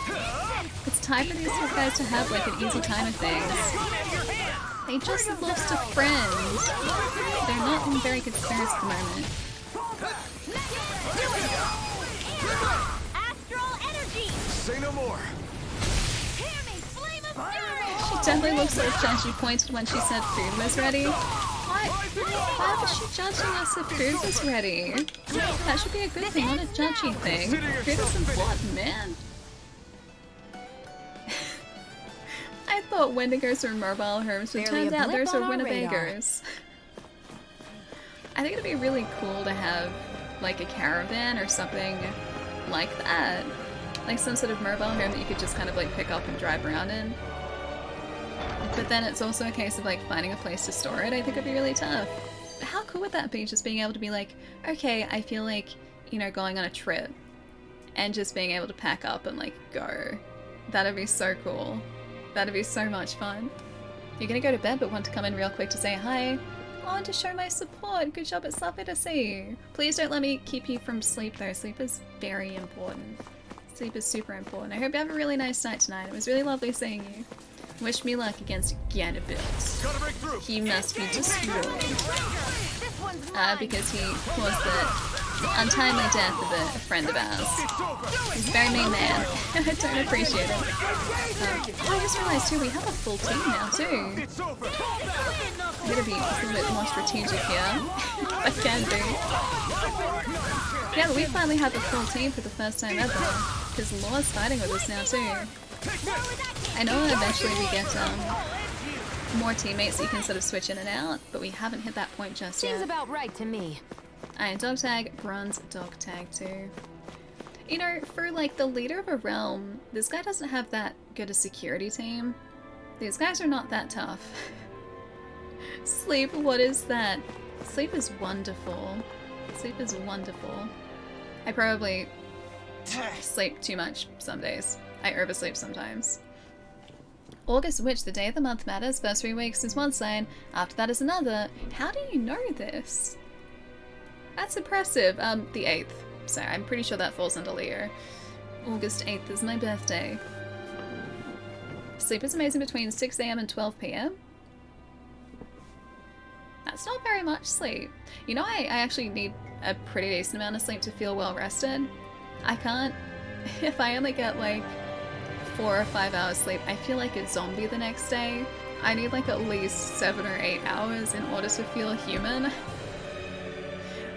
It's time for these guys to have like an easy time of things. They just lost a friend. They're not in very good spirits at the moment. Astral energy. Say no more. She definitely looks like she pointed when she said food was ready. Why was she judging us if food was ready? That should be a good thing, not a judgy thing. Food is important, man. I thought Wendigos were mobile homes, but it turns out those are Winnebagos. I think it'd be really cool to have like a caravan or something like that. Like some sort of mobile home that you could just kind of like pick up and drive around in. But then it's also a case of like finding a place to store it. I think it'd be really tough. But how cool would that be, just being able to be like, okay, I feel like, you know, going on a trip and just being able to pack up and like go. That'd be so cool. That'd be so much fun. You're gonna go to bed but want to come in real quick to say hi. Oh, and to show my support. Good job, it's lovely to see you. Please don't let me keep you from sleep though. Sleep is very important. Sleep is super important. I hope you have a really nice night tonight. It was really lovely seeing you. Wish me luck against Ganabelt. He must be destroyed. Because he caused the untimely death of a friend of ours. He's a very mean man. I don't appreciate it. Oh, I just realized too, we have a full team now too. I'm gonna be a little bit more strategic here. I can be. Yeah, but we finally have a full team for the first time ever. Because Law's fighting with us now too. I know eventually we get more teammates so you can sort of switch in and out, but we haven't hit that point just yet. Seems about right to me. Iron dog tag, bronze dog tag too. You know, for like the leader of a realm, this guy doesn't have that good a security team. These guys are not that tough. Sleep, what is that? Sleep is wonderful. Sleep is wonderful. I probably sleep too much some days. I oversleep sometimes. August Witch, the day of the month matters. First 3 weeks is one sign, after that is another. How do you know this? That's impressive. The 8th. So I'm pretty sure that falls under Leo. August 8th is my birthday. Sleep is amazing between 6 AM and 12 PM. That's not very much sleep. You know, I actually need a pretty decent amount of sleep to feel well rested. I can't, if I only get like 4 or 5 hours sleep, I feel like a zombie the next day. I need like at least 7 or 8 hours in order to feel human.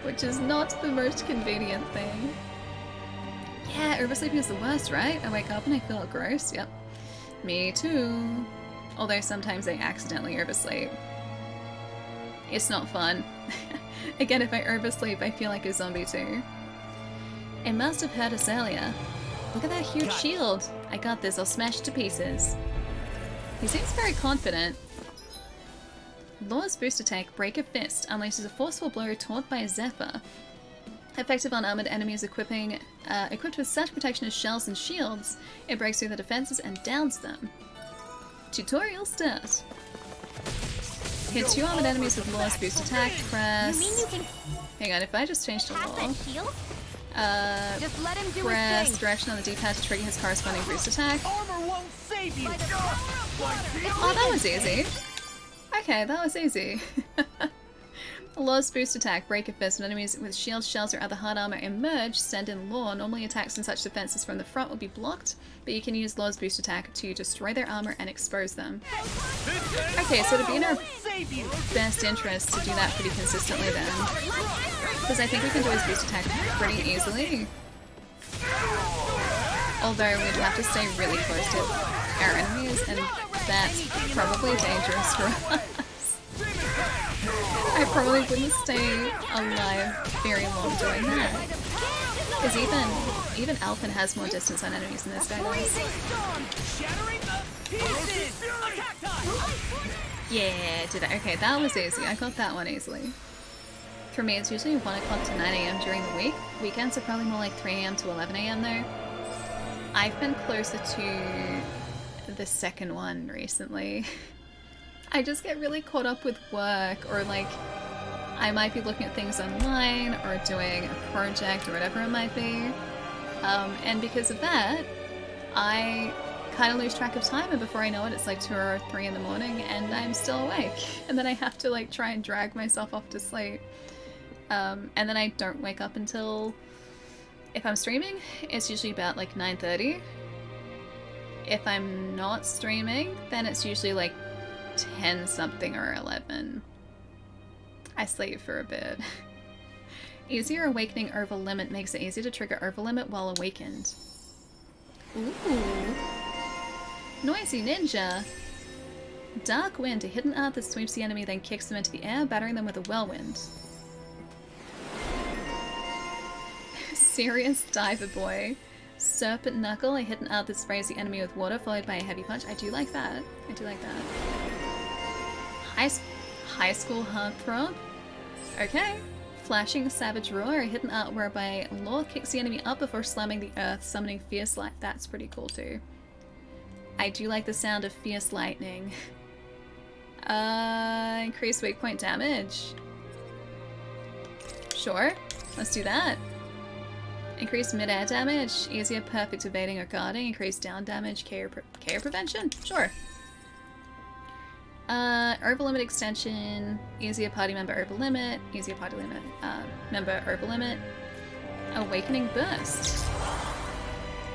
Which is not the most convenient thing. Yeah, oversleeping is the worst, right? I wake up and I feel gross, yep. Me too. Although sometimes I accidentally oversleep. It's not fun. Again, if I oversleep, I feel like a zombie too. It must have hurt us earlier. Look at that huge shield. I got this, I'll smash it to pieces. He seems very confident. Law's boost attack, Break a Fist, unleashes a forceful blow taught by Zephyr. Effective on armored enemies equipped with such protection as shells and shields, it breaks through the defenses and downs them. Tutorial start. Hit 2 armored enemies with Law's boost attack, press... You mean you can... Hang on, if I just change to Law... Just let him do press his thing. direction on the D-pad to trigger his corresponding boost attack. Armor won't save you. Oh, that was easy. Okay, that was easy. Law's boost attack, break of fist. When enemies with shields, shells, or other hard armor emerge, send in Law. Normally attacks and such defenses from the front will be blocked, but you can use Law's boost attack to destroy their armor and expose them. Okay, so it'd be in our best interest to do that pretty consistently then. Because I think we can do his boost attack pretty easily. Although we'd have to stay really close to our enemies, and that's probably dangerous for us. I probably wouldn't stay alive very long doing that. Because even Alphen has more distance on enemies than this guy does. Yeah, did I? Okay, that was easy. I got that one easily. For me, it's usually 1 o'clock to 9 AM during the week. Weekends are probably more like 3 AM to 11 AM though. I've been closer to the second one recently. I just get really caught up with work, or like I might be looking at things online or doing a project or whatever it might be. And because of that, I kind of lose track of time, and before I know it, it's like 2 or 3 in the morning and I'm still awake. And then I have to like try and drag myself off to sleep. And then I don't wake up until, if I'm streaming, it's usually about like 9:30. If I'm not streaming, then it's usually like 10 something or 11. I sleep for a bit. Easier awakening over limit makes it easier to trigger over limit while awakened. Ooh. Noisy ninja. Dark wind, a hidden art that sweeps the enemy, then kicks them into the air, battering them with a whirlwind. Serious diver boy. Serpent knuckle, a hidden art that sprays the enemy with water, followed by a heavy punch. I do like that. I do like that. High school heartthrob. Okay. Flashing savage roar, a hidden art whereby Law kicks the enemy up before slamming the earth, summoning fierce light. That's pretty cool too. I do like the sound of fierce lightning. Increase weak point damage. Sure, let's do that. Increase mid-air damage, easier perfect evading or guarding, increase down damage, KO prevention, sure. Over limit extension, easier party member over limit, easier party limit, member over limit. Awakening burst.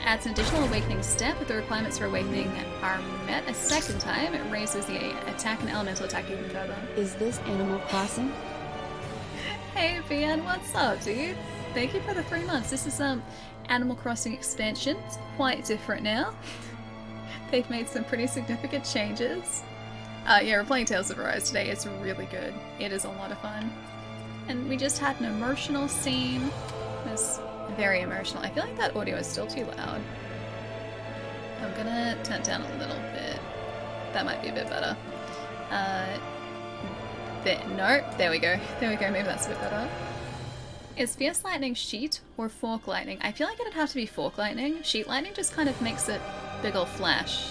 Adds an additional awakening step if the requirements for awakening are met a second time. It raises the attack and elemental attack even further. Is this Animal Crossing? Hey BN, what's up, dude? Thank you for the 3 months. This is Animal Crossing expansion. It's quite different now. They've made some pretty significant changes. Yeah, we're playing Tales of Arise today. It's really good. It is a lot of fun. And we just had an emotional scene. It was very emotional. I feel like that audio is still too loud. I'm gonna turn it down a little bit. That might be a bit better. No, there we go. There we go. Maybe that's a bit better. Is Fierce Lightning sheet or fork lightning? I feel like it'd have to be fork lightning. Sheet lightning just kind of makes it big ol' flash.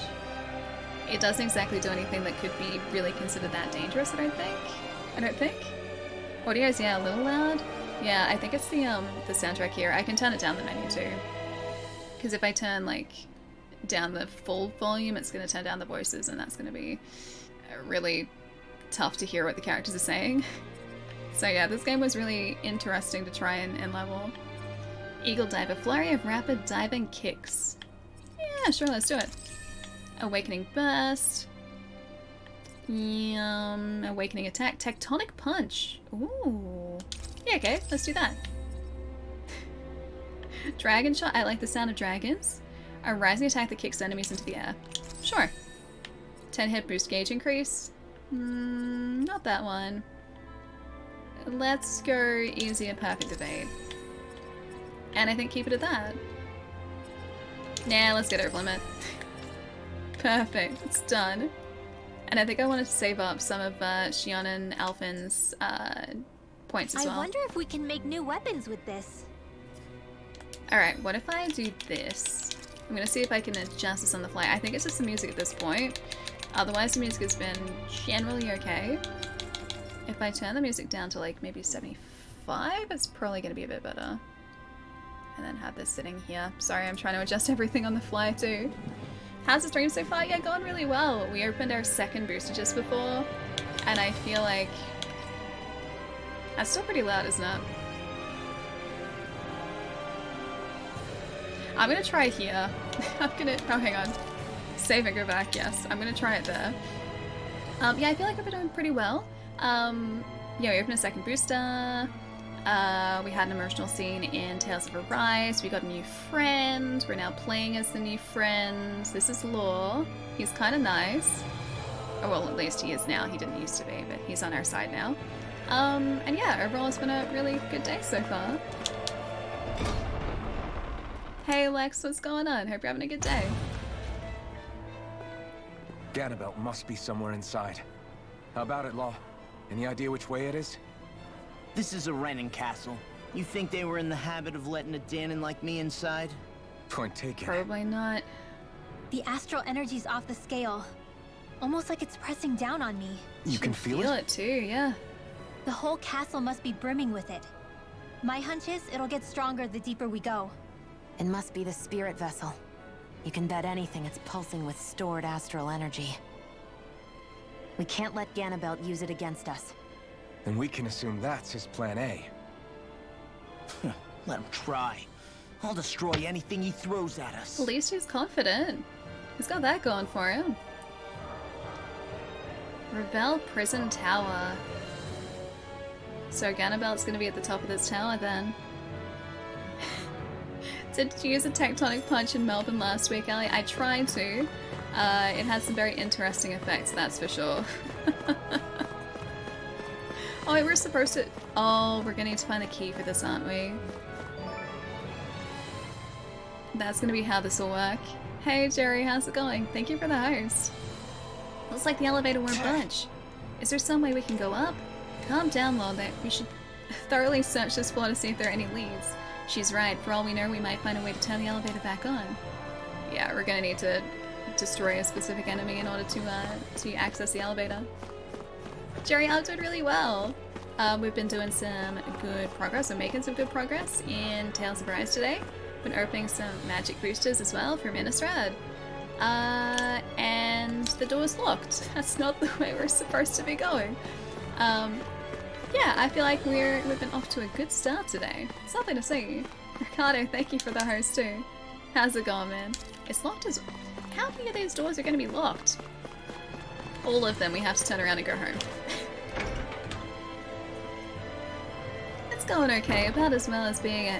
It doesn't exactly do anything that could be really considered that dangerous, I don't think. Audio's, yeah, a little loud. Yeah, I think it's the soundtrack here. I can turn it down the menu too. Because if I turn, like, down the full volume, it's going to turn down the voices, and that's going to be really tough to hear what the characters are saying. So yeah, this game was really interesting to try and level. Eagle Diver, flurry of rapid diving kicks. Yeah, sure, let's do it. Awakening Burst. Awakening Attack. Tectonic Punch. Ooh. Yeah, okay, let's do that. Dragon Shot. I like the sound of dragons. A rising attack that kicks enemies into the air. Sure. 10 hit boost gauge increase. Not that one. Let's go easier perfect evade. And I think keep it at that. Nah, let's get over limit. Perfect, it's done. And I think I wanted to save up some of Shion and Alphen's points as well. I wonder if we can make new weapons with this. Alright, what if I do this? I'm gonna see if I can adjust this on the fly. I think it's just the music at this point. Otherwise the music has been generally okay. If I turn the music down to like maybe 75, it's probably gonna be a bit better. And then have this sitting here. Sorry, I'm trying to adjust everything on the fly too. How's the stream so far? Yeah, gone really well. We opened our second booster just before, and I feel like That's still pretty loud, isn't it? I'm gonna try here. I'm gonna, oh hang on. Save and go back, yes. I'm gonna try it there. Yeah, I feel like we've been doing pretty well. Yeah, we opened a second booster. We had an emotional scene in Tales of Arise. We got a new friend. We're now playing as the new friend. This is Law. He's kind of nice. Or well, at least he is now. He didn't used to be, but he's on our side now. And yeah, overall it's been a really good day so far. Hey Lex, what's going on? Hope you're having a good day. Ganabelt must be somewhere inside. How about it, Law? Any idea which way it is? This is a Renan castle. You think they were in the habit of letting a Danon like me inside? Point taken. Probably not. The astral energy's off the scale. Almost like it's pressing down on me. You can feel it too, yeah. The whole castle must be brimming with it. My hunch is it'll get stronger the deeper we go. It must be the spirit vessel. You can bet anything it's pulsing with stored astral energy. We can't let Ganabelt use it against us. Then we can assume that's his plan A. Let him try. I'll destroy anything he throws at us. At least he's confident. He's got that going for him. Revel Prison Tower. So Ganabelt's gonna be at the top of this tower then. Did you use a tectonic punch in Melbourne last week, Ali? I tried to. It had some very interesting effects, that's for sure. Oh, wait, we're supposed to... Oh, we're gonna need to find the key for this, aren't we? That's gonna be how this will work. Hey, Jerry, how's it going? Thank you for the host. Looks like the elevator won't budge. Is there some way we can go up? Calm down, Lord. We should thoroughly search this floor to see if there are any leads. She's right. For all we know, we might find a way to turn the elevator back on. Yeah, we're gonna need to destroy a specific enemy in order to access the elevator. Jerry, I'm doing really well. We've been doing some good progress. We're making some good progress in Tales of Arise today. Been opening some magic boosters as well from Innistrad. And the door's locked. That's not the way we're supposed to be going. Yeah, I feel like we've been off to a good start today. Something to see. Ricardo, thank you for the host too. How's it going, man? It's locked as... How many of these doors are going to be locked? All of them. We have to turn around and go home. It's going okay, about as well as being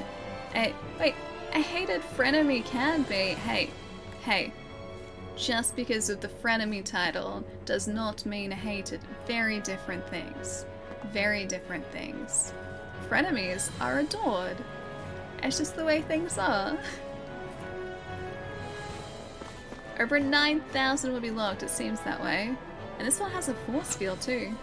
a hated frenemy can be. Hey. Just because of the frenemy title does not mean hated. Very different things. Very different things. Frenemies are adored. It's just the way things are. Over 9,000 will be locked, it seems that way. And this one has a force field too.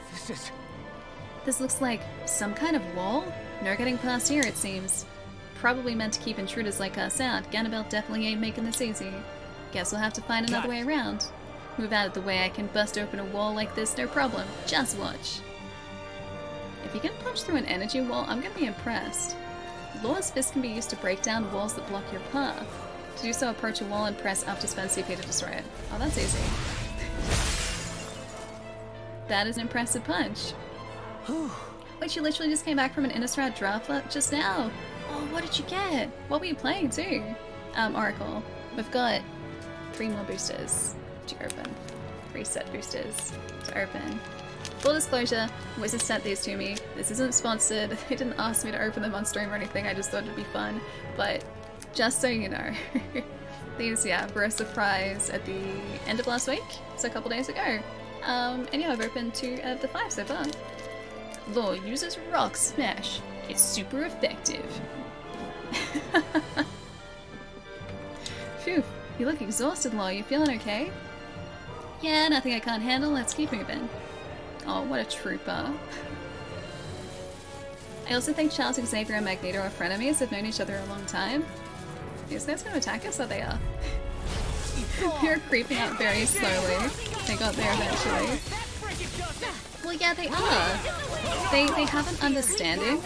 This looks like some kind of wall? No getting past here, it seems. Probably meant to keep intruders like us out. Ganabelt definitely ain't making this easy. Guess we'll have to find another way around. Move out of the way, I can bust open a wall like this, no problem. Just watch. If you can punch through an energy wall, I'm gonna be impressed. Law's Fist can be used to break down walls that block your path. To do so, approach a wall and press up to spend CP to destroy it. Oh, that's easy. That is an impressive punch. Wait, you literally just came back from an Innistrad draft just now. Oh, what did you get? What were you playing too? Oracle. We've got 3 more boosters to open. 3 set boosters to open. Full disclosure, Wizards sent these to me. This isn't sponsored. They didn't ask me to open them on stream or anything. I just thought it'd be fun. But just so you know, these, yeah, were a surprise at the end of last week. So a couple days ago. And yeah, I've opened 2 out of the 5 so far. Law uses Rock Smash. It's super effective. Phew, you look exhausted, Law. You feeling okay? Yeah, nothing I can't handle. Let's keep moving. Oh, what a trooper. I also think Charles Xavier and Magneto are frenemies. They've known each other a long time. These guys gonna attack us? Oh, they are. They're creeping up very slowly. They got there eventually. Well, yeah, they are. They have an understanding.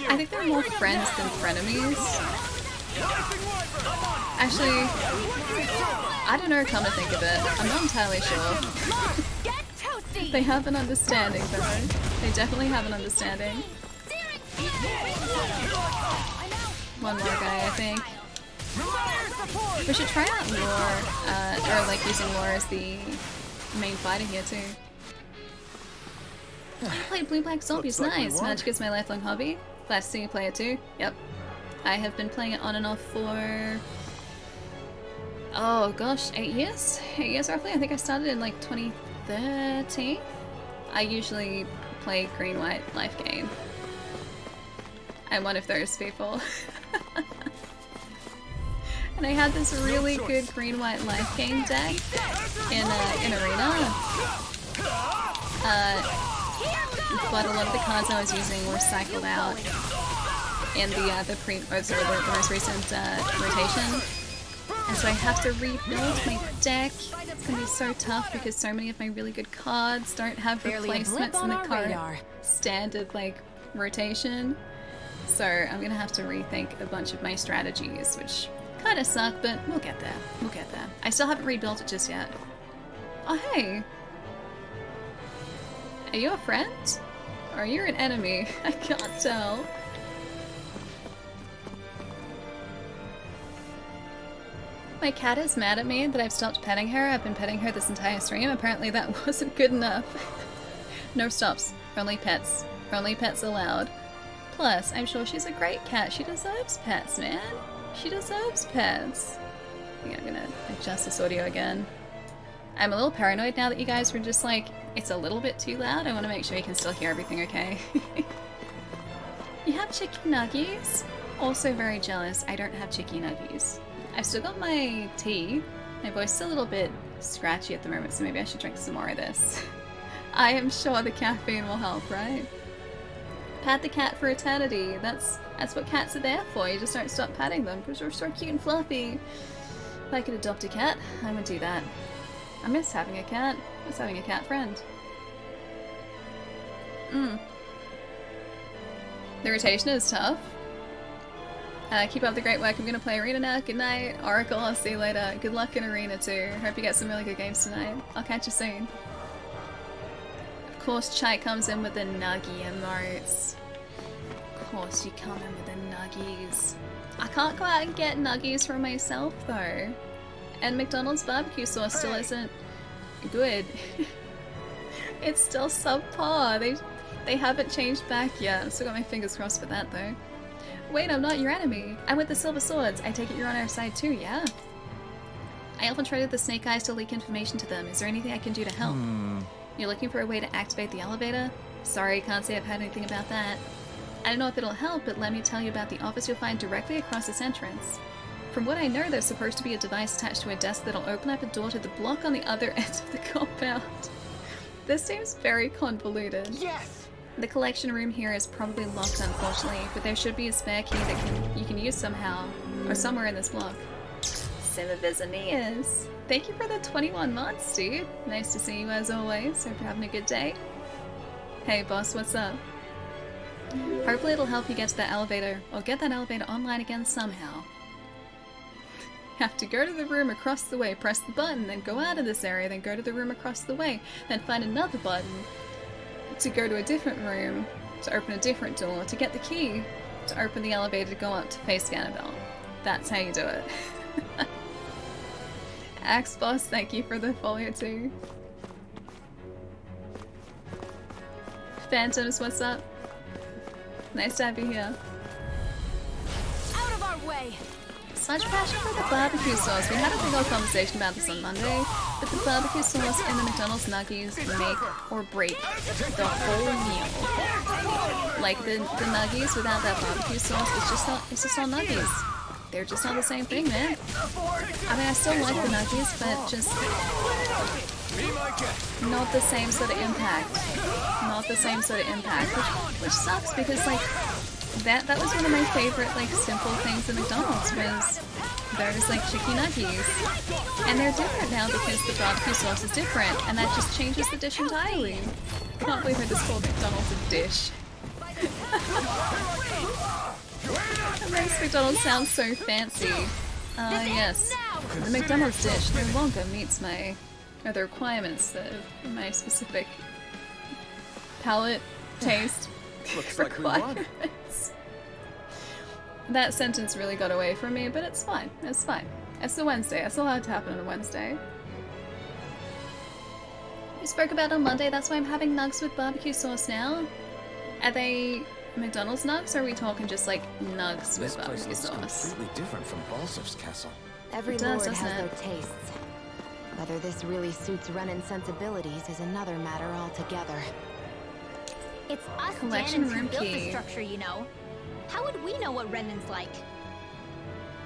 I think they're more friends than frenemies. Actually, I don't know, come to think of it. I'm not entirely sure. They have an understanding, though. They definitely have an understanding. One more guy, I think. We should try out lore, or like using lore as the main fighter here too. I played Blue Black Zombies, nice! Magic is my lifelong hobby. Glad to see you play it too. Yep. I have been playing it on and off for... oh gosh, 8 years? 8 years roughly? I think I started in like 2013? I usually play green-white life game. I'm one of those people. And I had this really good green-white life game deck in Arena. But a lot of the cards I was using were cycled out in the most recent rotation. And so I have to rebuild my deck. It's gonna be so tough because so many of my really good cards don't have replacements in the current standard like rotation. So I'm gonna have to rethink a bunch of my strategies, which kind of suck, but we'll get there. We'll get there. I still haven't rebuilt it just yet. Oh hey! Are you a friend? Or are you an enemy? I can't tell. My cat is mad at me that I've stopped petting her. I've been petting her this entire stream. Apparently that wasn't good enough. No stops. Only pets. Only pets allowed. Plus, I'm sure she's a great cat. She deserves pets, man. She deserves pets. I think I'm gonna adjust this audio again. I'm a little paranoid now that you guys were just like, it's a little bit too loud. I want to make sure you can still hear everything okay. You have chicken nuggies? Also very jealous. I don't have chicken nuggies. I've still got my tea. My voice is a little bit scratchy at the moment, so maybe I should drink some more of this. I am sure the caffeine will help, right? Pat the cat for eternity. That's what cats are there for. You just don't stop patting them because they're so cute and fluffy. If I could adopt a cat, I would do that. I miss having a cat. I miss having a cat friend. The rotation is tough. Keep up the great work. I'm gonna play Arena now. Good night. Oracle, I'll see you later. Good luck in Arena too. Hope you get some really good games tonight. I'll catch you soon. Of course Chai comes in with the nuggie emotes. Of course you come in with the nuggies. I can't go out and get nuggies for myself though. And McDonald's barbecue sauce still isn't good. It's still subpar. They haven't changed back yet. I've still got my fingers crossed for that though. Wait, I'm not your enemy. I'm with the Silver Swords. I take it you're on our side too, yeah? I infiltrated the Snake Eyes to leak information to them. Is there anything I can do to help? You're looking for a way to activate the elevator? Sorry, can't say I've had anything about that. I don't know if it'll help, but let me tell you about the office you'll find directly across this entrance. From what I know, there's supposed to be a device attached to a desk that'll open up a door to the block on the other end of the compound. This seems very convoluted. Yes! The collection room here is probably locked, unfortunately, but there should be a spare key that you can use somehow, or somewhere in this block. Simavizanias! Thank you for the 21 months, dude! Nice to see you as always. Hope you're having a good day. Hey boss, what's up? Hopefully it'll help you get to that elevator, or get that elevator online again somehow. Have to go to the room across the way, press the button, then go out of this area, then go to the room across the way, then find another button to go to a different room, to open a different door, to get the key, to open the elevator to go up to face Annabelle. That's how you do it. Axe Boss, thank you for the folio too. Phantoms, what's up? Nice to have you here. Out of our way! Such passion for the barbecue sauce. We had a big old conversation about this on Monday, but the barbecue sauce and the McDonald's nuggies make or break the whole meal. Like the nuggies without that barbecue sauce, it's just not nuggies. They're just not the same thing, man. I mean, I still like the nuggies, but just not the same sort of impact. Not the same sort of impact, which sucks because like that was one of my favorite like simple things at McDonald's was those like chicken nuggies, and they're different now because the barbecue sauce is different, and that just changes the dish entirely. I can't believe I just called McDonald's a dish. That makes McDonald's sound so fancy. Yes, the McDonald's dish no longer meets the requirements of my specific palate, taste, Looks like we won. requirements. That sentence really got away from me, but it's fine. It's fine. It's a Wednesday. It's allowed to happen on a Wednesday. We spoke about on Monday, that's why I'm having nugs with barbecue sauce now. Are they McDonald's nugs, or are we talking just like nugs with This place barbecue looks sauce? completely different from Balsaf's castle. Every It does, lord doesn't has it? their tastes. Whether this really suits Renan's sensibilities is another matter altogether. It's us Collection Danans who room built key. the structure, you know. How would we know what Renan's like?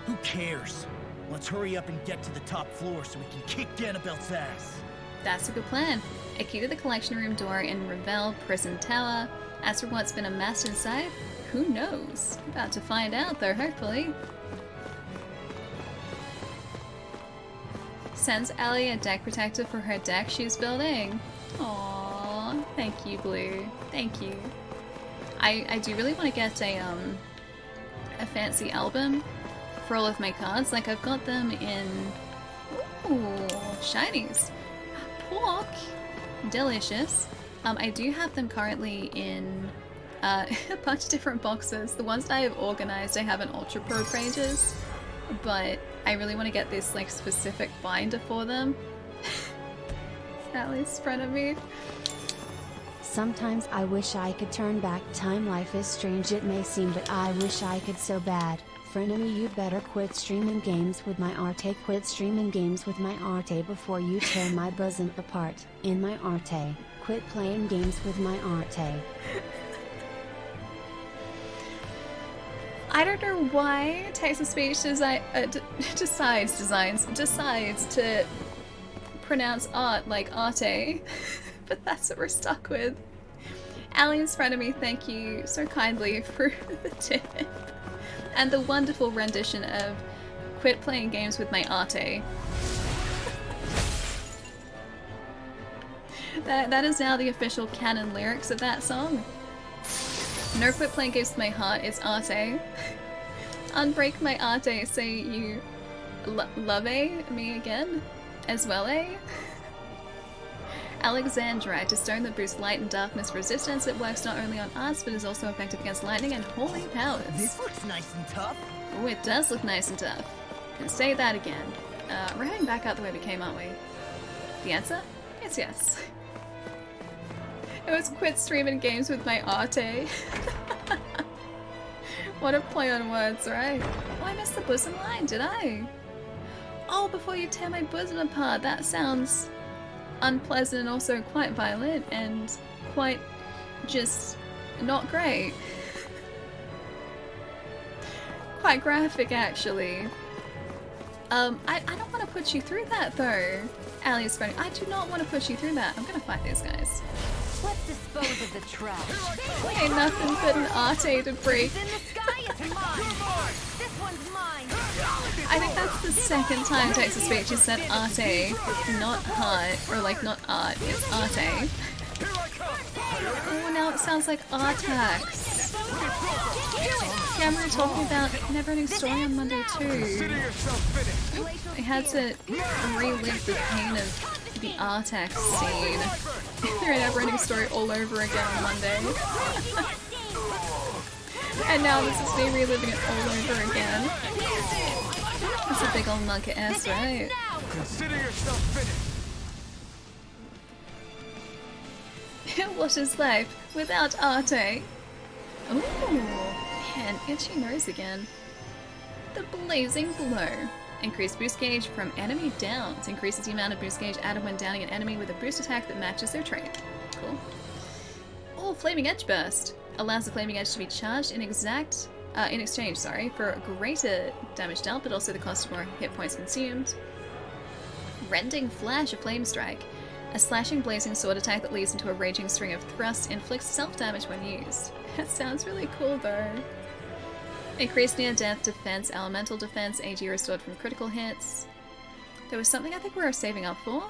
Who cares? Let's hurry up and get to the top floor so we can kick Ganabelt's ass. That's a good plan. A key to the collection room door in Revel Prison Tower. As for what's been amassed inside, who knows? About to find out though, hopefully. Sends Ellie a deck protector for her deck she's building. Aww, thank you, Blue. Thank you. I do really want to get a fancy album for all of my cards. Like, I've got them in... Ooh, shinies. Pork. Delicious. I do have them currently in a bunch of different boxes. The ones that I have organized, I have in Ultra Pro pages, but I really want to get this like specific binder for them. Sally's in front of me. Sometimes I wish I could turn back time. Life is strange it may seem, but I wish I could so bad. Frenemy, you better quit streaming games with my Arte. Quit streaming games with my Arte before you tear my bosom apart. In my Arte. Quit playing games with my Arte. I don't know why text-to-speech decides to pronounce art like Arte, but that's what we're stuck with. Alien's friend of me, thank you so kindly for the tip. And the wonderful rendition of Quit Playing Games with My Arte. That is now the official canon lyrics of that song. No quit playing games with my heart, it's Arte. Unbreak my Arte, say you love me again, as well Alexandrite, a stone that boosts light and darkness resistance. It works not only on arts, but is also effective against lightning and holy powers. This looks nice and tough. Oh, it does look nice and tough. Can say that again. We're heading back out the way we came, aren't we? The answer? It's yes. It was quit streaming games with my Arte. What a play on words, right? Oh, I missed the bosom line, did I? Oh, before you tear my bosom apart, that sounds unpleasant and also quite violent and quite just not great. Quite graphic, actually. I don't want to put you through that, though. Ali is funny. I do not want to push you through that. I'm gonna fight these guys. Let's dispose of the trash. Ain't nothing but an Arte to break. In the sky, it's mine. This one's mine. I think that's the second time text-to-speech has said Arte, not heart, or like not art, it's Arte. Oh, now it sounds like Artax. Yeah, we were talking about Neverending Story on Monday too. I had to relive the pain of the Artax scene through Neverending Story all over again on Monday. And now this is me reliving it all over again. That's a big old monkey ass, right? Consider yourself finished. What is life without Arte? Ooh, man, itchy nose again. The Blazing Blow. Increased boost gauge from enemy downs. Increases the amount of boost gauge added when downing an enemy with a boost attack that matches their trait. Cool. Oh, Flaming Edge Burst. Allows the Flaming Edge to be charged in exchange, for greater damage dealt, but also the cost of more hit points consumed. Rending Flash, a Flame Strike. A slashing blazing sword attack that leads into a raging string of thrusts, inflicts self-damage when used. That sounds really cool though. Increased near-death defense, elemental defense, AG restored from critical hits. There was something I think we were saving up for,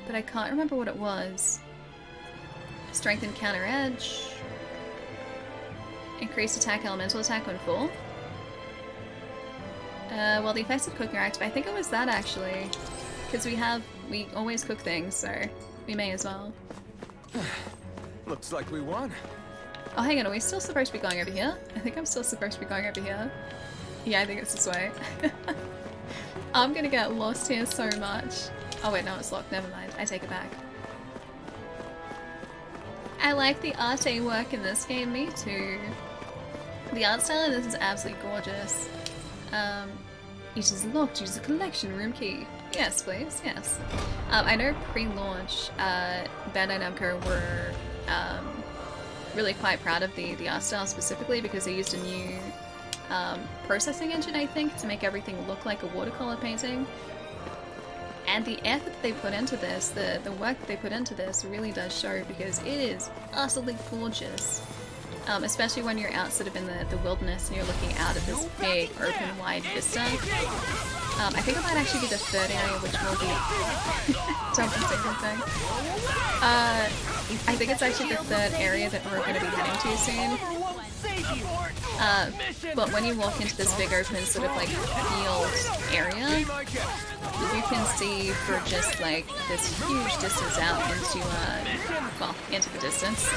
but I can't remember what it was. Strengthen counter edge. Increased attack, elemental attack when full. Well, the effects of cooking are active. I think it was that actually, because we always cook things, so we may as well. Looks like we won. Oh, hang on, are we still supposed to be going over here? I think I'm still supposed to be going over here. Yeah, I think it's this way. I'm gonna get lost here so much. Oh wait, no, it's locked. Never mind. I take it back. I like the Arte work in this game, me too. The art style in this is absolutely gorgeous. It is locked. Use the collection room key. Yes, please. Yes. I know pre-launch, Bandai Namco were really quite proud of the art style specifically because they used a new processing engine, I think, to make everything look like a watercolor painting. And the effort that they put into this, the work that they put into this really does show because it is utterly gorgeous. Especially when you're out sort of in the wilderness and you're looking out at this big, open, wide vista. I think it might actually be the third area which will be... Don't say anything. I think it's actually the third area that we're going to be heading to soon. But when you walk into this big open sort of like field area, you can see for just like this huge distance out into, well, into the distance.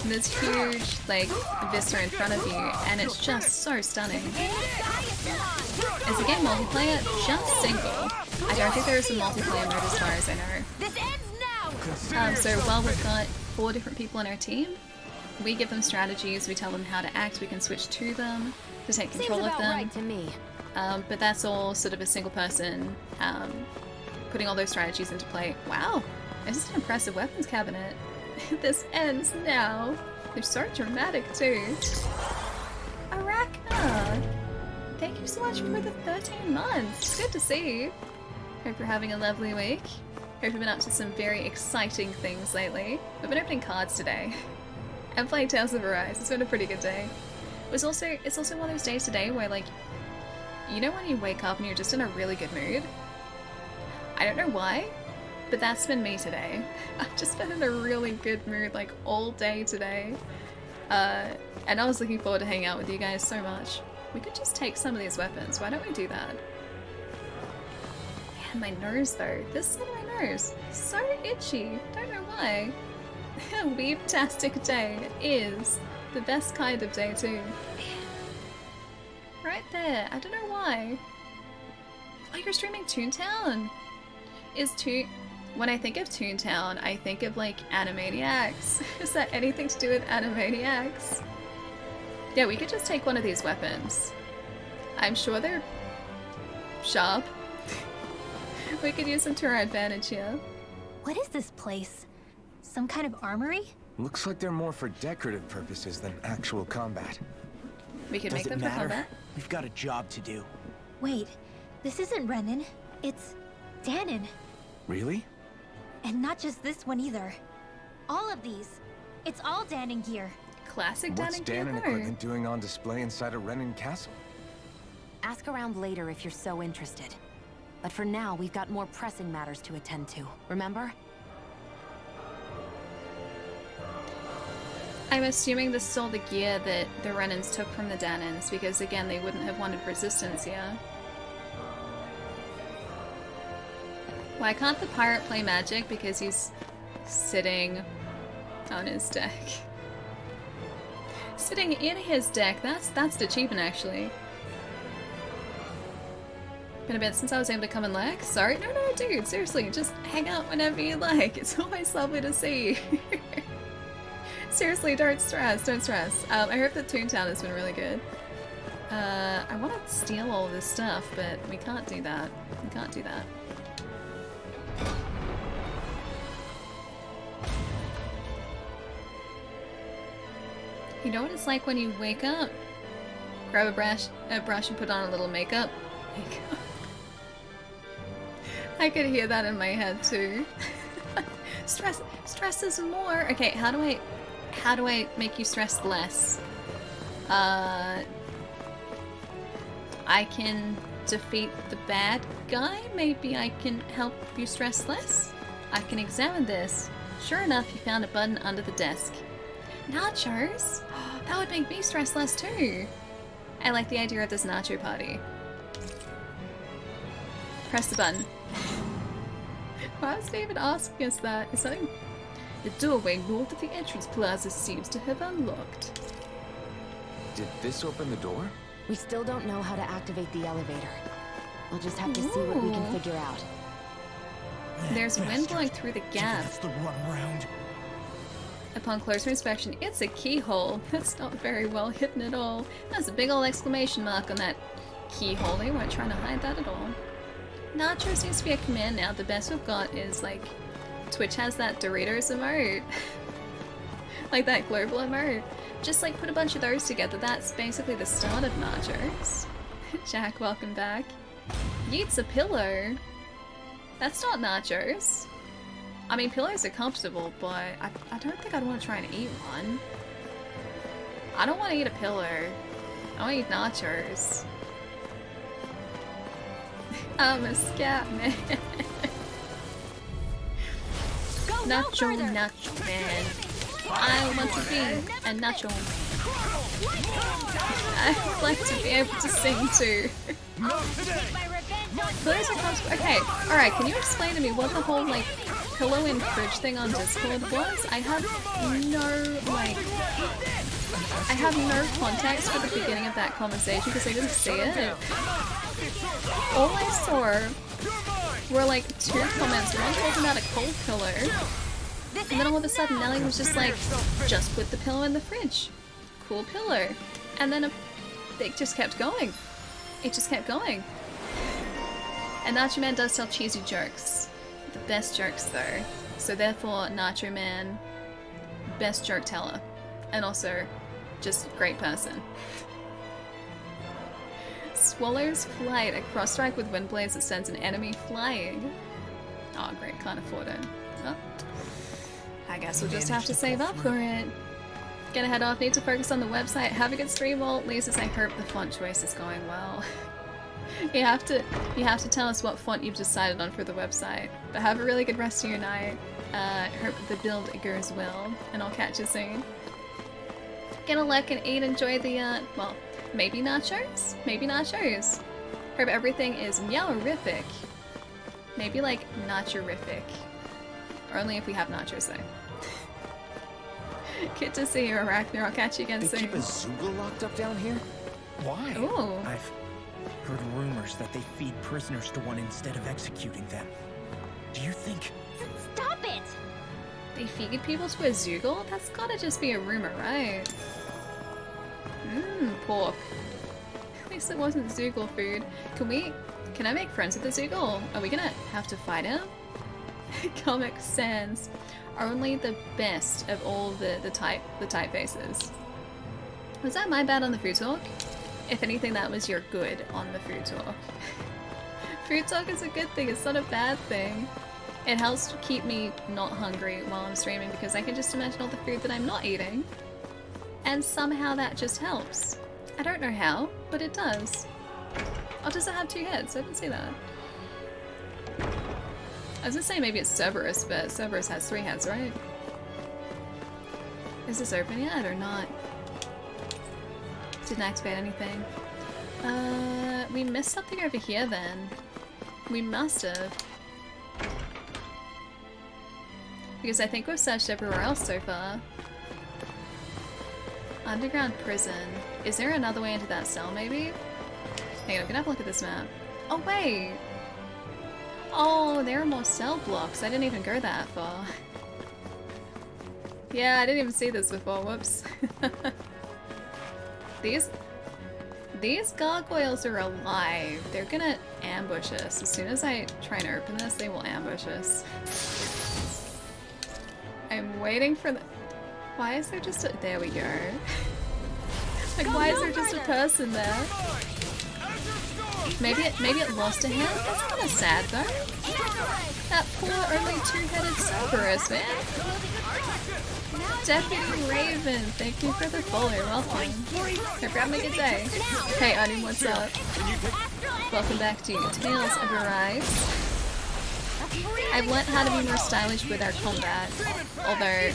This huge like vista in front of you, and it's just so stunning. Is the game multiplayer? Just single. I don't think there is a multiplayer mode as far as I know. So while we've got 4 different people on our team, we give them strategies, we tell them how to act, we can switch to them to take control of them. Right to me. But that's all sort of a single person putting all those strategies into play. Wow, this is an impressive weapons cabinet. This ends now. They're so dramatic too. Arachna! Thank you so much for the 13 months. Good to see you. Hope you're having a lovely week. Hope you've been up to some very exciting things lately. We've been opening cards today. And playing Tales of Arise. It's been a pretty good day. It's also one of those days today where, like, you know when you wake up and you're just in a really good mood? I don't know why, but that's been me today. I've just been in a really good mood, like, all day today. And I was looking forward to hanging out with you guys so much. We could just take some of these weapons. Why don't we do that? Man, my nose, though. This side of my nose. So itchy. Don't know why. A weeb-tastic day is the best kind of day too. Right there. I don't know why. Oh, you're streaming Toontown? When I think of Toontown, I think of like Animaniacs. Is that anything to do with Animaniacs? Yeah, we could just take one of these weapons. I'm sure they're sharp. We could use them to our advantage here. What is this place? Some kind of armory? Looks like they're more for decorative purposes than actual combat. We can make them for combat. We've got a job to do. Wait, this isn't Renan. It's Danon. Really? And not just this one either. All of these. It's all Danon gear. Classic Danon gear. What's Danon equipment doing on display inside a Renan castle? Ask around later if you're so interested. But for now, we've got more pressing matters to attend to. Remember? I'm assuming this is all the gear that the Renans took from the Danons, because again, they wouldn't have wanted resistance here. Why can't the pirate play magic? Because he's sitting on his deck. Sitting in his deck, that's the achievement actually. Been a bit since I was able to come and lurk. Sorry, no, dude, seriously, just hang out whenever you like. It's always lovely to see you. Seriously, don't stress, don't stress. I hope that Toontown has been really good. I want to steal all of this stuff, but we can't do that. We can't do that. You know what it's like when you wake up? Grab a brush and put on a little makeup. I could hear that in my head too. Stress is more. Okay, how do I make you stress less? I can defeat the bad guy. Maybe I can help you stress less. I can examine this. Sure enough, you found a button under the desk. Nachos? That would make me stress less too. I like the idea of this nacho party. Press the button. Why is David asking us that? Is The doorway north of the entrance plaza seems to have unlocked. Did this open the door? We still don't know how to activate the elevator. We'll just have to see what we can figure out. There's wind blowing through the gap. That's the runaround. Upon closer inspection, it's a keyhole. That's not very well hidden at all. There's a big old exclamation mark on that keyhole. They weren't trying to hide that at all. Nacho seems to be a command now. The best we've got is, like, Twitch has that Doritos emote. Like that global emote. Just, like, put a bunch of those together. That's basically the start of Nachos. Jack, welcome back. Yeet's a pillow. That's not Nachos. I mean, pillows are comfortable, but I don't think I'd want to try and eat one. I don't want to eat a pillow. I want to eat nachos. I'm a scat man. Nacho man. I want to be a nacho. I'd like to be able to sing too. Pillows are comfortable. Okay, alright, can you explain to me what the whole, like, pillow and fridge thing on Discord was? I have no context for the beginning of that conversation because I didn't see it. All I saw were like 2 comments, one talking about a cold pillow, and then all of a sudden Nelly was just like, just put the pillow in the fridge. Cool pillow. And then it just kept going. It just kept going. And Nacho Man does tell cheesy jokes. The best jokes though. So therefore, Nacho Man, best joke teller. And also, just great person. Swallow's Flight, a cross strike with wind blades that sends an enemy flying. Oh great, can't afford it. Well, I guess we'll just have to save up for it. Gonna head off, need to focus on the website. Have a good stream, Walt. Lisa's, I hope the font choice is going well. You have to tell us what font you've decided on for the website. But have a really good rest of your night. Hope the build goes well, and I'll catch you soon. Gonna look and eat, enjoy the well, maybe nachos? Maybe nachos. Hope everything is meowrific. Maybe like nachorific. Or only if we have nachos though. Good to see you, Arachner. I'll catch you again soon. They keep a Zoogle locked up down here? Why? Ooh. I've heard rumors that they feed prisoners to one instead of executing them. Do you think... Stop it! They feed people to a Zoogle? That's gotta just be a rumor, right? Mmm, pork. At least it wasn't Zoogle food. Can I make friends with the Zoogle? Are we gonna have to fight him? Comic Sans. Only the best of all the typefaces. Was that my bad on the food talk? If anything, that was your good on the food talk. Food talk is a good thing, it's not a bad thing. It helps to keep me not hungry while I'm streaming because I can just imagine all the food that I'm not eating. And somehow that just helps. I don't know how, but it does. Oh, does it have 2 heads? I didn't see that. I was gonna say maybe it's Cerberus, but Cerberus has 3 heads, right? Is this open yet or not? Didn't activate anything. We missed something over here then. We must have. Because I think we've searched everywhere else so far. Underground prison. Is there another way into that cell maybe? Hang on, I'm gonna have a look at this map. Oh wait! Oh, there are more cell blocks. I didn't even go that far. Yeah, I didn't even see this before. Whoops. These gargoyles are alive. They're gonna ambush us. As soon as I try and open this, they will ambush us. I'm waiting for the... Why is there just a... There we go. Like, why is there just a person there? Maybe it lost a hand? That's kind of sad though. That poor only 2-headed Cerberus, man. Deputy Raven, thank you for the follow. Welcome. Hope you're having a good day. Hey Onion, what's up? Welcome back to Tales of Arise. I've learnt how to be more stylish with our combat, although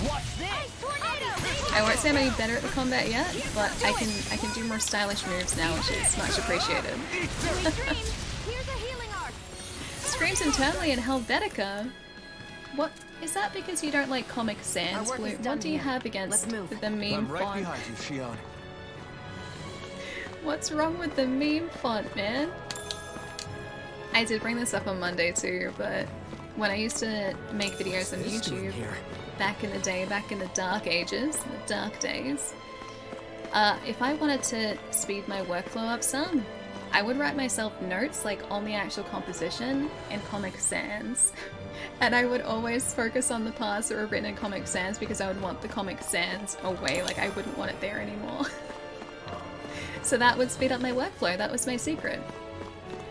I won't say I'm any better at the combat yet, but I can do more stylish moves now, which is much appreciated. Screams internally in Helvetica? What Is that because you don't like Comic Sans, Blue? What do you have against the meme I'm right font? behind you, Shion. What's wrong with the meme font, man? I did bring this up on Monday too, but when I used to make videos on YouTube back in the day, back in the dark ages, the dark days, if I wanted to speed my workflow up some, I would write myself notes like on the actual composition in Comic Sans. And I would always focus on the parts that were written in Comic Sans because I would want the Comic Sans away, like I wouldn't want it there anymore. So that would speed up my workflow, that was my secret.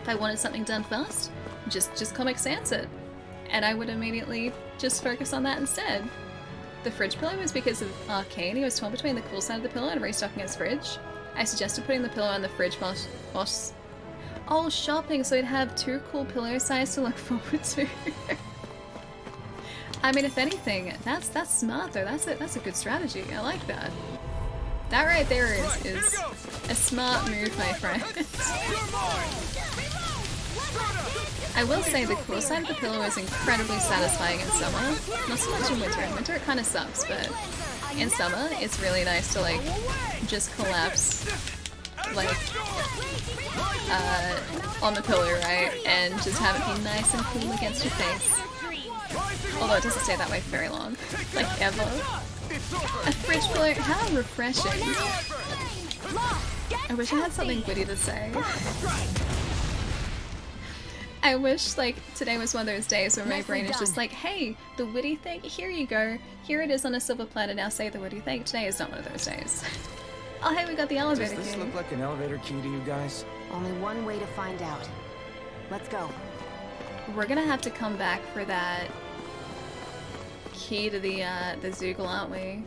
If I wanted something done fast, just Comic Sans it. And I would immediately just focus on that instead. The fridge pillow was because of Arcane. He was torn between the cool side of the pillow and restocking his fridge. I suggested putting the pillow on the fridge while shopping, so he'd have 2 cool pillow sizes to look forward to. I mean, if anything, that's smart though. That's a good strategy. I like that. That right there is a smart move, my friend. I will say the cool side of the pillow is incredibly satisfying in summer. Not so much in winter. In winter it kind of sucks, but in summer it's really nice to like just collapse like on the pillow, right? And just have it be nice and cool against your face. Although it doesn't stay that way for very long. Like ever. A fridge pillow, how refreshing. I wish I had something witty to say. I wish, like, today was one of those days where my brain is just like, hey, the witty thing, here you go. Here it is on a silver platter, now say the witty thing. Today is not one of those days. Oh, hey, we got the elevator key. Does this look like an elevator key to you guys? Only one way to find out. Let's go. We're gonna have to come back for that key to the Zoogle, aren't we?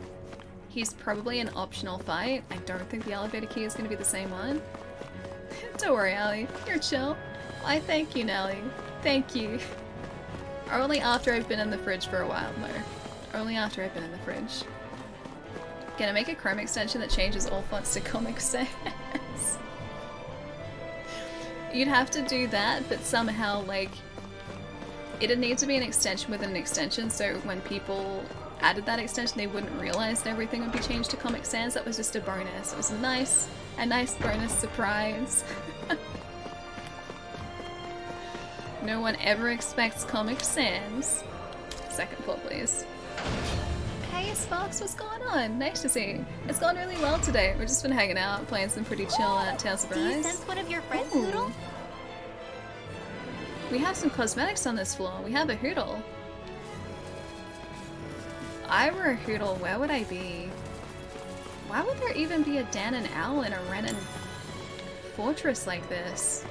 He's probably an optional fight. I don't think the elevator key is gonna be the same one. Don't worry, Allie. You're chill. I thank you, Nelly. Thank you. Only after I've been in the fridge for a while, though. Only after I've been in the fridge. Gonna make a Chrome extension that changes all fonts to Comic Sans. You'd have to do that, but somehow, like, it'd need to be an extension within an extension, so when people added that extension, they wouldn't realize that everything would be changed to Comic Sans. That was just a bonus. It was a nice bonus surprise. No one ever expects Comic Sans. Second floor, please. Hey Sparks, what's going on? Nice to see you. It's gone really well today. We've just been hanging out, playing some pretty chill Tales of Arise. Do you sense one of your friends, Hoodle? We have some cosmetics on this floor. We have a Hoodle. If I were a Hoodle, where would I be? Why would there even be a Dan and Owl in a Renin fortress like this?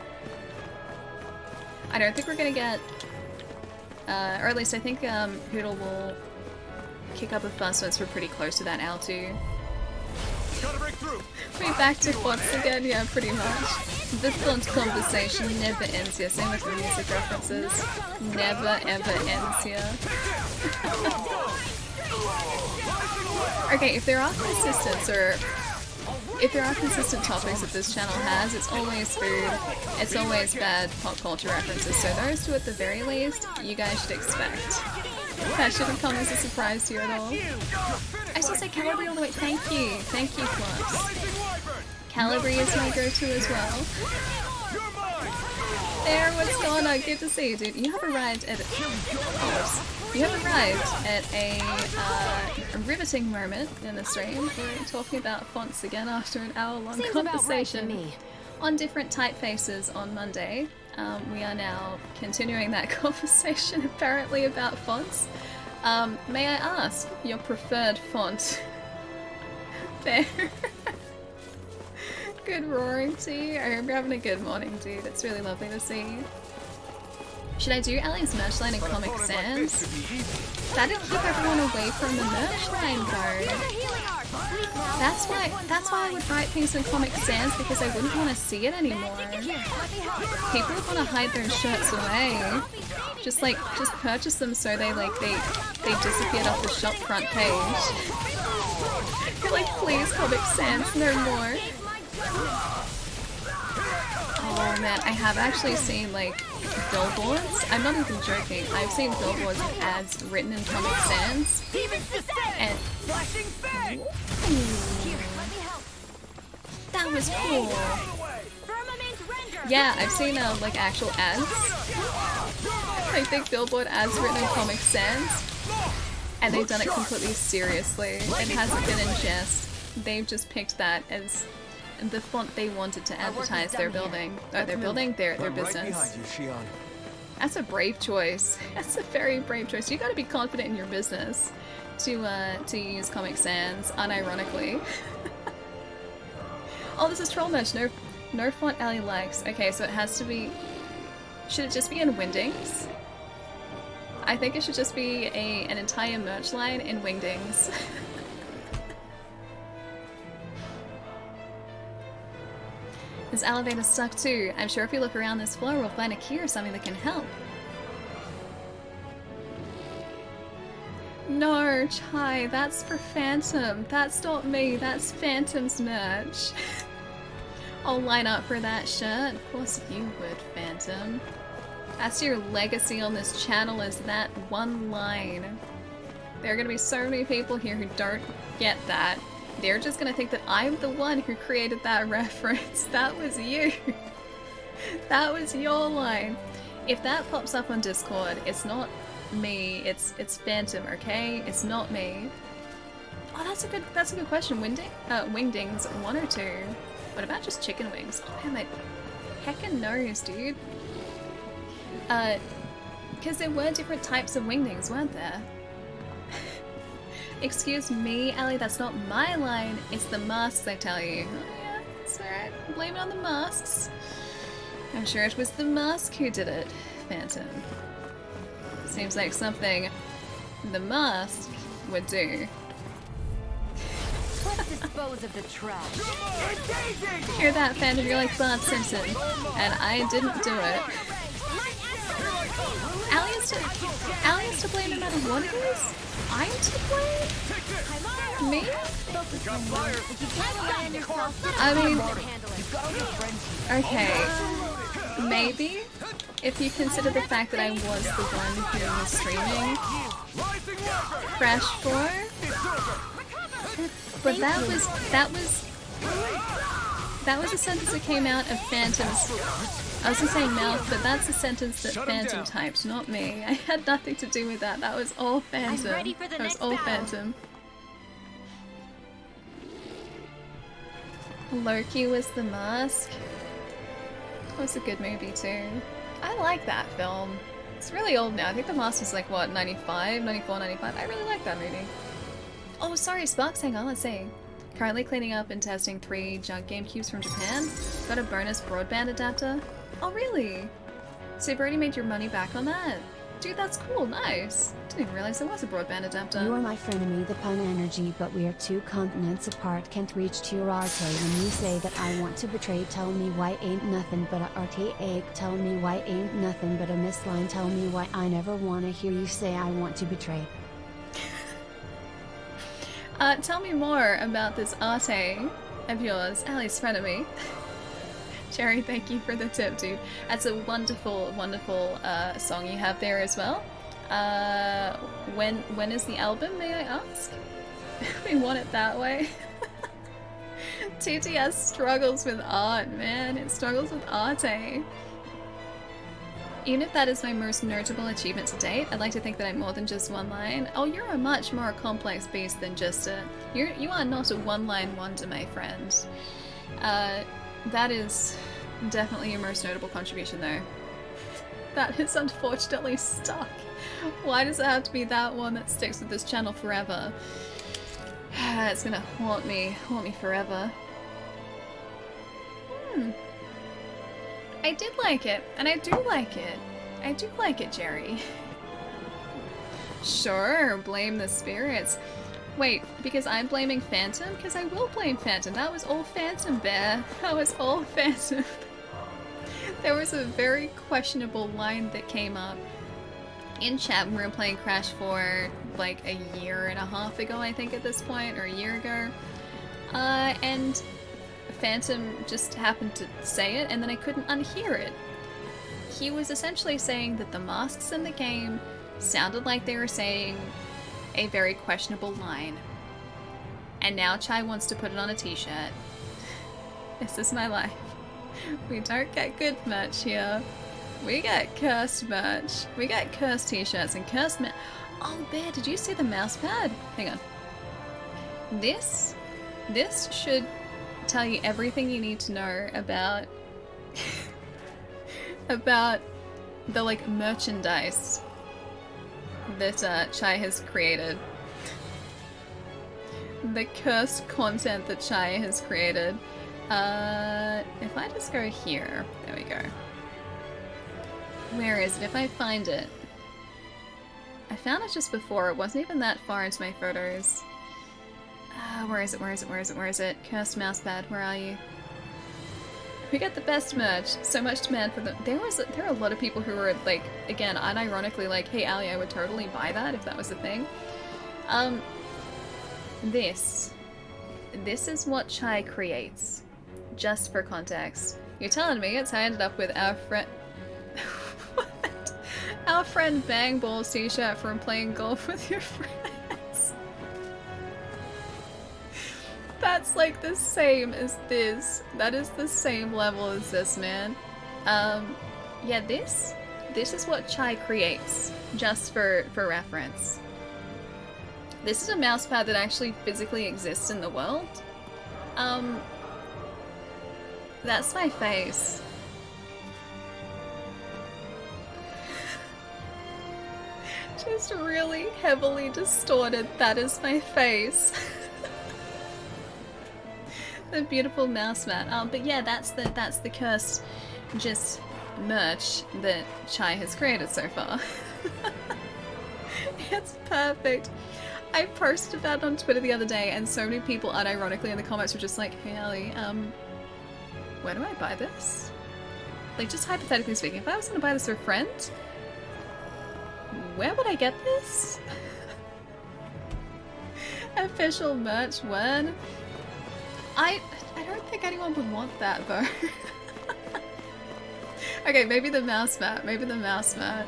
I don't think we're gonna get, or at least I think Hoodle will kick up a fuss once we're pretty close to that altitude. Gotta break through. We're back to fonts again, yeah, pretty much. The font conversation never ends here, same with the music references. Never ever ends here. Okay, if there are consistent topics that this channel has, it's always food, it's always bad pop culture references, so those two at the very least, you guys should expect. That shouldn't come as a surprise to you at all. I still say Calibri all the way, thank you Flux. Calibri is my go-to as well. There, what's going on? Good to see you, dude. You have arrived at a riveting moment in the stream. We're talking about fonts again after an hour-long conversation on different typefaces on Monday. We are now continuing that conversation apparently about fonts. May I ask your preferred font? There. Good roaring to you. I hope you're having a good morning, dude. It's really lovely to see you. Should I do Ellie's merch line in Comic Sans? That'd keep everyone away from the merch line though. That's why I would write things in Comic Sans, because I wouldn't want to see it anymore. People would want to hide their shirts away. Just purchase them so they disappeared off the shop front page. You're like, please Comic Sans, no more. Oh man, I have actually seen like billboards. I'm not even joking. I've seen billboards and ads written in Comic Sans. And that was cool. Yeah, I've seen like actual ads. I think billboard ads written in Comic Sans. And they've done it completely seriously. It hasn't been in jest. They've just picked that as the font they wanted to advertise their building. Or their building, their business. That's a brave choice. That's a very brave choice. You gotta be confident in your business to use Comic Sans, unironically. Oh, this is troll merch. No font Allie likes. Okay, so it has to be... Should it just be in Wingdings? I think it should just be an entire merch line in Wingdings. This elevator's stuck too. I'm sure if we look around this floor, we'll find a key or something that can help. No, Chai, that's for Phantom. That's not me. That's Phantom's merch. I'll line up for that shirt. Of course you would, Phantom. That's your legacy on this channel, is that one line. There are gonna be so many people here who don't get that. They're just gonna think that I'm the one who created that reference. That was you. That was your line. If that pops up on Discord, it's not me, it's Phantom, okay? It's not me. Oh, that's a good question. Wingdings 1 or 2? What about just chicken wings? Oh man, my heckin' nose, dude. Because there were different types of wingdings, weren't there? Excuse me, Allie, that's not my line. It's the masks, I tell you. Oh yeah, it's alright. Blame it on the masks. I'm sure it was the mask who did it, Phantom. Seems like something the mask would do. Let's dispose of the trash. Hear that, Phantom? You're like Bart Simpson. And I didn't do it. Allie is to blame no matter what it is? I'm to blame? Me? I mean, okay, maybe if you consider the fact that I was the one who was streaming Crash 4, but that was a sentence that came out of Phantom's. I was gonna say mouth, but that's a sentence that Phantom typed, not me. I had nothing to do with that. That was all Phantom. That was all Phantom. Loki was the mask. That was a good movie too. I like that film. It's really old now. I think the mask was like, what, 95, 94, 95? I really like that movie. Oh, sorry, Sparks, hang on, let's see. Currently cleaning up and testing 3 junk game cubes from Japan. Got a bonus broadband adapter. Oh, really? So you've already made your money back on that? Dude, that's cool, nice. Didn't even realize there was a broadband adapter. You are my frenemy, the pun energy, but we are 2 continents apart, can't reach to your Arte. When you say that I want to betray, tell me why ain't nothing but a Arte ache. Tell me why ain't nothing but a misline. Tell me why I never wanna hear you say I want to betray. Tell me more about this Arte of yours, Allie's frenemy. Jerry, thank you for the tip, dude. That's a wonderful, wonderful song you have there as well. When is the album, may I ask? We want it that way. TTS struggles with art, man. It struggles with Arte. Even if that is my most notable achievement to date, I'd like to think that I'm more than just one line. Oh, you're a much more complex beast than just a... You are not a one-line wonder, my friend. That is definitely your most notable contribution, though. That is unfortunately stuck. Why does it have to be that one that sticks with this channel forever? It's gonna haunt me forever. I did like it, and I do like it. I do like it, Jerry. Sure, blame the spirits. Wait, because I'm blaming Phantom? Because I will blame Phantom. That was all Phantom, Bear. That was all Phantom. There was a very questionable line that came up in chat when we were playing Crash 4 like a year and a half ago, I think, at this point, or a year ago. And Phantom just happened to say it, and then I couldn't unhear it. He was essentially saying that the masks in the game sounded like they were saying a very questionable line. And now Chai wants to put it on a t-shirt. This is my life. We don't get good merch here. We get cursed merch. We get cursed t-shirts and cursed Oh, Bear, did you see the mouse pad? Hang on. This should tell you everything you need to know about about the like merchandise that Chai has created. The cursed content that Chai has created. If I just go here, there we go. Where is it? If I find it. I found it just before. It wasn't even that far into my photos. Where is it? Where is it? Where is it? Where is it? Cursed mousepad, where are you? We get the best merch. So much demand for them. There are a lot of people who were like, again, unironically like, hey Ali, I would totally buy that if that was a thing. This is what Chai creates. Just for context. You're telling me it's how I ended up with our friend our friend Bang Ball's t-shirt from playing golf with your friends. That's like the same as this. That is the same level as this, man. Yeah, this is what Chai creates, just for reference. This is a mousepad that actually physically exists in the world. That's my face. Just really heavily distorted. That is my face. The beautiful mouse mat. But yeah, that's the cursed just merch that Chai has created so far. It's perfect. I posted that on Twitter the other day, and so many people unironically in the comments were just like, "Hey Ali, where do I buy this?" Like, just hypothetically speaking, if I was gonna buy this for a friend, where would I get this? Official merch when? I don't think anyone would want that though. Okay, maybe the mouse mat. Maybe the mouse mat.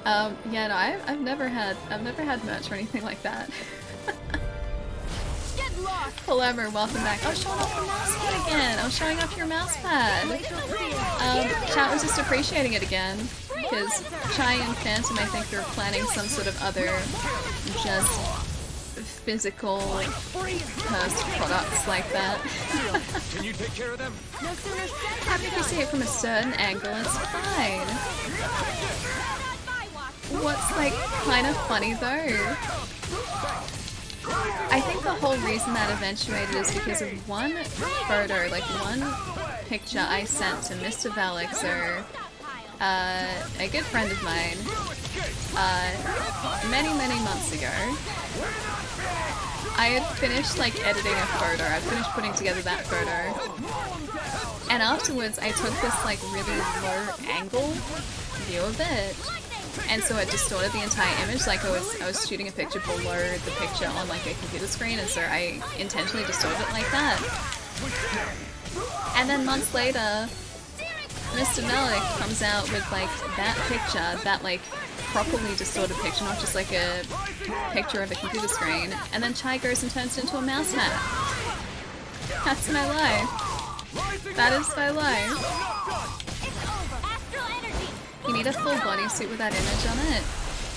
Yeah, no, I've never had merch or anything like that. Palermo, welcome back. I was showing off your mouse pad again. I was showing off your mouse pad. Chat was just appreciating it again because Chai and Phantom, I think they're planning some sort of other just physical cursed products like that. Can you take care of them? Happy if you see it from a certain angle, it's fine. What's like kind of funny though, I think the whole reason that eventuated is because of one photo, like one picture I sent to Mr. Valexer, a good friend of mine, many months ago. I had finished like editing a photo, I finished putting together that photo, and afterwards I took this like really low angle view of it. And so it distorted the entire image, like I was shooting a picture below the picture on like a computer screen, and so I intentionally distorted it like that. And then months later, Mr. Malik comes out with like that picture, that like properly distorted picture, not just like a picture of a computer screen, and then Chai goes and turns it into a mouse mat. That's my life. That is my life. You need a full bodysuit with that image on it.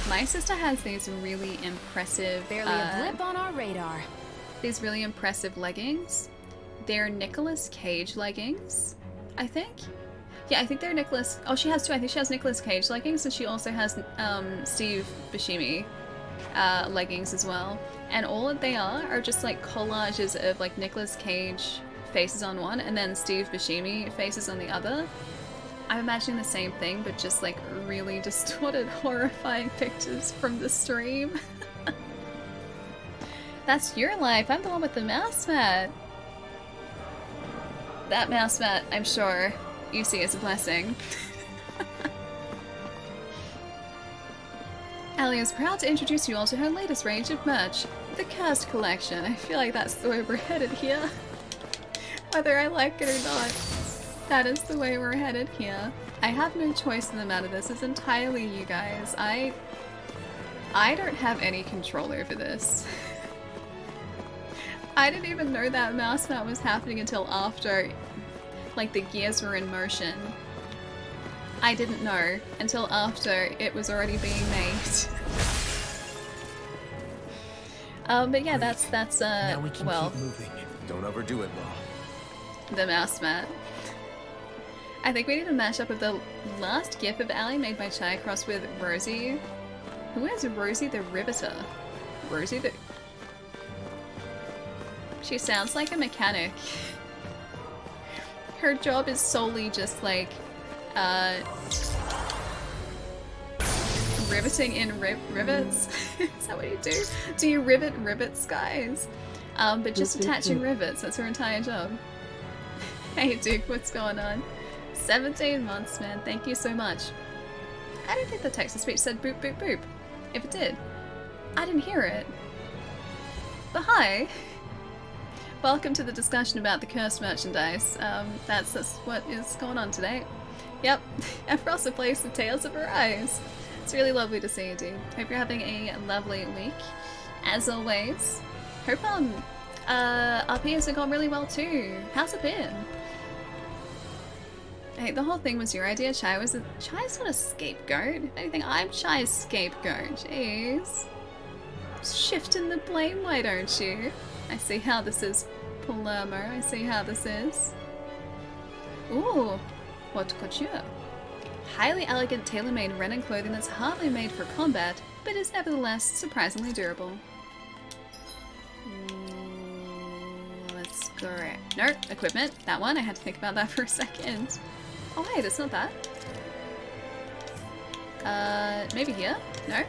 My sister has these really impressive, barely a blip on our radar. These really impressive leggings. They're Nicolas Cage leggings, I think. Yeah, I think they're Nicolas. Oh, she has two. I think she has Nicolas Cage leggings, and she also has Steve Buscemi leggings as well. And all that they are just like collages of like Nicolas Cage faces on one, and then Steve Buscemi faces on the other. I'm imagining the same thing, but just like really distorted, horrifying pictures from the stream. That's your life. I'm the one with the mouse mat. That mouse mat, I'm sure you see as a blessing. Ali is proud to introduce you all to her latest range of merch, the Cursed Collection. I feel like that's the way we're headed here. Whether I like it or not, that is the way we're headed here. I have no choice in the matter. This is entirely you guys. I don't have any control over this. I didn't even know that mouse mount was happening until after, like, the gears were in motion. I didn't know until after it was already being made. But yeah, that's now we can well, keep moving. Don't overdo it, Law. the mouse mat. I think we need to match up with the last gif of Allie made by Chai crossed with Rosie. Who is Rosie the Riveter? Rosie the... She sounds like a mechanic. Her job is solely just like, riveting in rivets? Is that what you do? Do you rivet rivets, guys? But just attaching rivets, that's her entire job. Hey Duke, what's going on? 17 months, man, thank you so much. I don't think the text-to-speech said boop boop boop. If it did, I didn't hear it. But hi! Welcome to the discussion about the cursed merchandise. That's what is going on today. Yep, Efrosa plays the Tales of Arise. It's really lovely to see you, dude. Hope you're having a lovely week. As always, hope RP has gone really well too. How's it been? Hey, the whole thing was your idea. Chai's not a scapegoat. If anything, I'm Chai's scapegoat. Jeez. Shifting the blame, why don't you? I see how this is, Palermo. I see how this is. Ooh, haute couture. Highly elegant tailor-made Renan clothing that's hardly made for combat, but is nevertheless surprisingly durable. Let's go. Nope, equipment. That one. I had to think about that for a second. Oh wait, it's not that. Maybe here? No?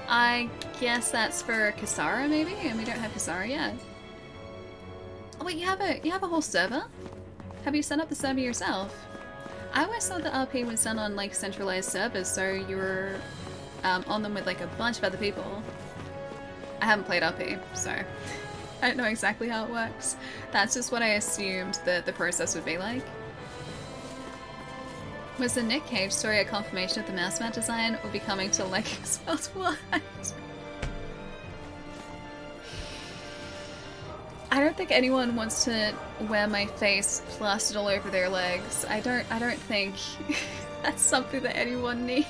I guess that's for Kisara, maybe? And we don't have Kisara yet. Oh wait, you have a whole server? Have you set up the server yourself? I always thought that RP was done on like centralized servers, so you were on them with like a bunch of other people. I haven't played RP, so I don't know exactly how it works. That's just what I assumed that the process would be like. Was the Nick Cage story a confirmation of the mouse mat design or becoming to leggings felt what? I don't think anyone wants to wear my face plastered all over their legs. I don't think that's something that anyone needs.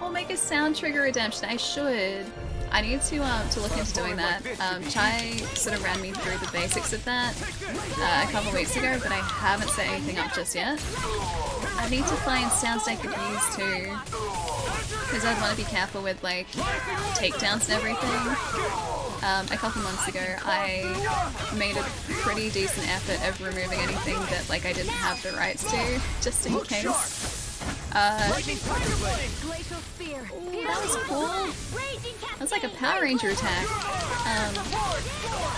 I'll make a sound trigger redemption. I should. I need to look into doing that. Chai sort of ran me through the basics of that a couple weeks ago, but I haven't set anything up just yet. I need to find sounds I could use too, because I'd want to be careful with like takedowns and everything. A couple months ago, I made a pretty decent effort of removing anything that like I didn't have the rights to, just in case. Ooh, that was cool. That was like a Power Ranger attack.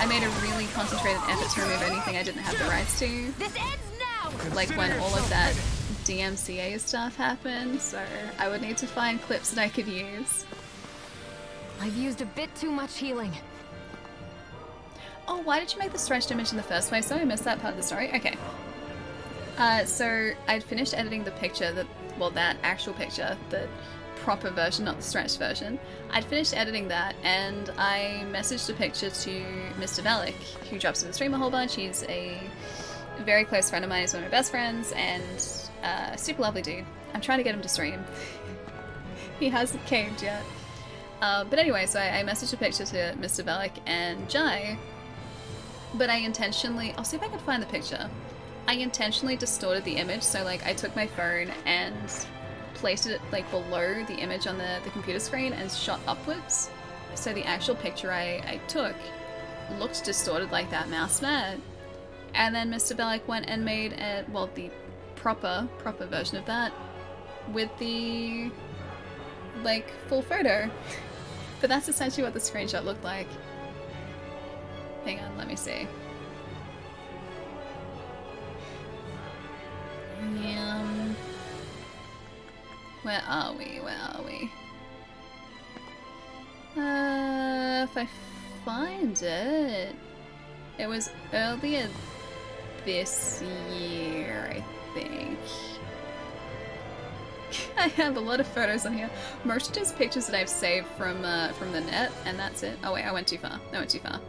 I made a really concentrated effort to remove anything I didn't have the rights to. Like when all of that DMCA stuff happened, so I would need to find clips that I could use. I've used a bit too much healing. Oh, why did you make the stretched image in the first place? So I missed that part of the story. Okay. So I'd finished editing the picture that actual picture, the proper version, not the stretched version. I'd finished editing that and I messaged a picture to Mr. Velik, who drops in the stream a whole bunch. He's a very close friend of mine. He's one of my best friends and super lovely dude. I'm trying to get him to stream. He hasn't caved yet. But anyway, so I messaged a picture to Mr. Velik and Jai, but I intentionally, I'll see if I can find the picture. I intentionally distorted the image, so like I took my phone and placed it like below the image on the computer screen and shot upwards. So the actual picture I took looked distorted like that mouse mat. And then Mr. Velik went and made the proper version of that with the like full photo. But that's essentially what the screenshot looked like. Hang on, let me see. Where are we? If I find it. It was earlier this year, I think. I have a lot of photos on here. Most are just pictures that I've saved from the net, and that's it. Oh wait, I went too far. I went too far.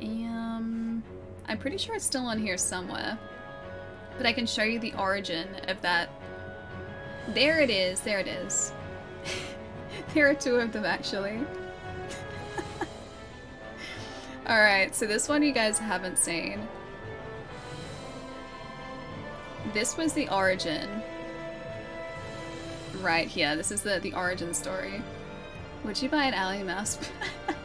I'm pretty sure it's still on here somewhere. But I can show you the origin of that. There it is. There it is. There are two of them, actually. Alright, so this one you guys haven't seen. This was the origin. Right here. This is the origin story. Would you buy an alley mouse pad?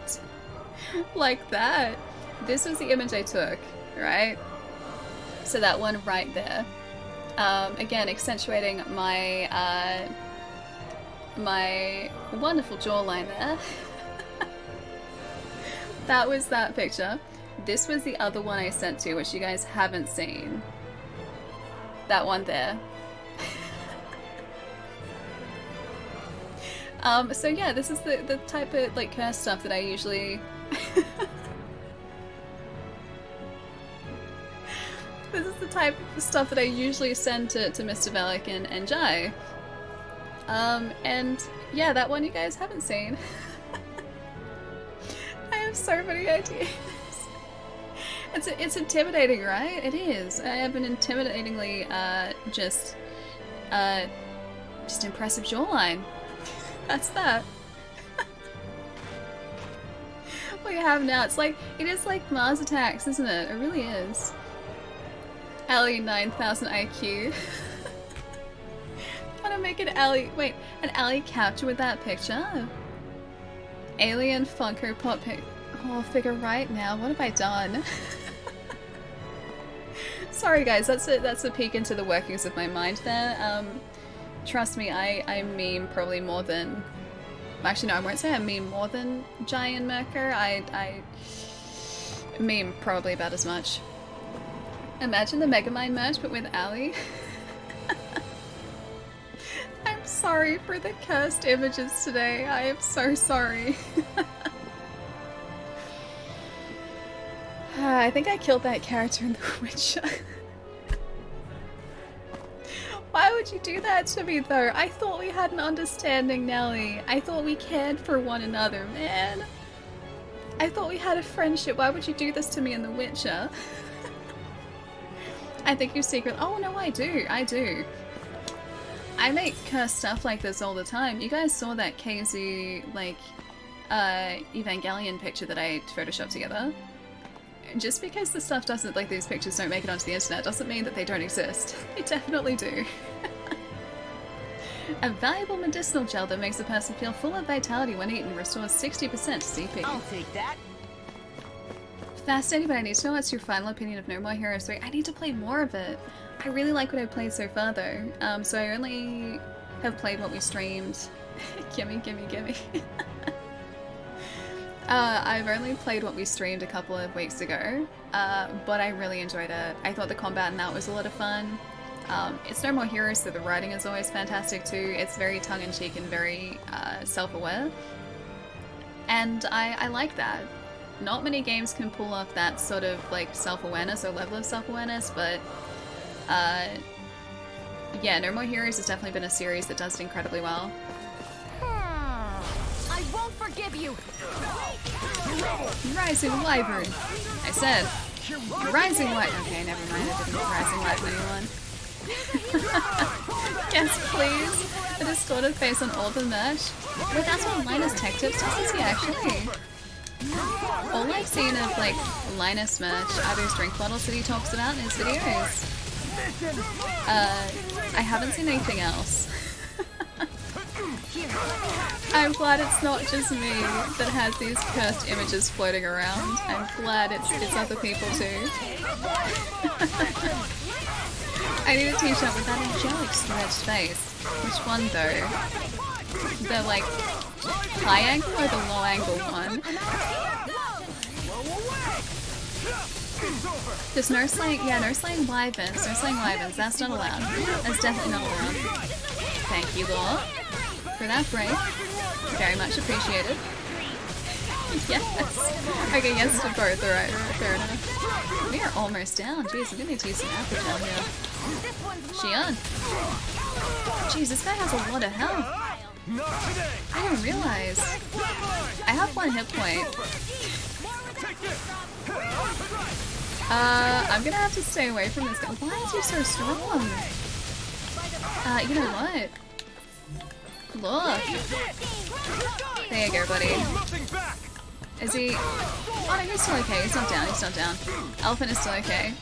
Like that? This was the image I took, right? So that one right there. Again, accentuating my my wonderful jawline there. That was that picture. This was the other one I sent to, which you guys haven't seen. That one there. So yeah, this is the type of like curse stuff that I usually this is the type of stuff that I usually send to Mr. Velik and Jai. And yeah, that one you guys haven't seen. I have so many ideas. It's intimidating, right? It is. I have an intimidatingly just impressive jawline. That's that. What you have now, it is like Mars Attacks, isn't it? It really is. Ellie 9000 IQ. I wanna make an Ellie, wait, an Ellie capture with that picture? Alien Funko Pop figure right now, what have I done? Sorry guys, that's a peek into the workings of my mind there. Trust me, I meme probably more than... Actually no, I won't say I meme more than Giant Merker. I meme probably about as much. Imagine the Megamind merch, but with Ali. I'm sorry for the cursed images today. I am so sorry. I think I killed that character in The Witcher. Why would you do that to me though? I thought we had an understanding, Nelly. I thought we cared for one another, man. I thought we had a friendship. Why would you do this to me in The Witcher? I think you're secret. Oh no, I do. I do. I make cursed stuff like this all the time. You guys saw that KZ, like, Evangelion picture that I photoshopped together. Just because the stuff doesn't, like, these pictures don't make it onto the internet doesn't mean that they don't exist. They definitely do. A valuable medicinal gel that makes a person feel full of vitality when eaten restores 60% CP. I'll take that. Fascinating, but I need to know what's your final opinion of No More Heroes 3. I need to play more of it. I really like what I've played so far though. So I only have played what we streamed. Gimme, gimme, gimme. I've only played what we streamed a couple of weeks ago, but I really enjoyed it. I thought the combat in that was a lot of fun. It's No More Heroes, so the writing is always fantastic too. It's very tongue-in-cheek and very self-aware. And I like that. Not many games can pull off that sort of like self-awareness or level of self-awareness, but yeah, No More Heroes has definitely been a series that does it incredibly well. I won't forgive you! Rising Wyvern! I said, Rising Wyvern. Okay, never mind, I didn't Rising Wyvern anyone. Guess please. The distorted face on all the merch. Wait, that's what Linus Tech Tips does, is he actually? All I've seen of like Linus merch are those drink bottles that he talks about in his videos. I haven't seen anything else. I'm glad it's not just me that has these cursed images floating around. I'm glad it's other people too. I need a t-shirt with that angelic stretched face. Which one though? The like high angle or the low angle one? There's no slaying, yeah, no slaying wyverns, no slaying wyverns, that's not allowed. That's definitely not allowed. Thank you, Lord, for that break. Very much appreciated. Yes! Okay, yes to both, alright, fair enough. We are almost down. Jeez, I'm gonna need to use some apple down here. Xian! Jeez, this guy has a lot of health. I didn't realize. I have 1 hit point. I'm gonna have to stay away from this guy. Why is he so strong? You know what? Look. There you go, buddy. Is he... Oh no, he's still okay. He's not down, he's not down. Elephant is still okay.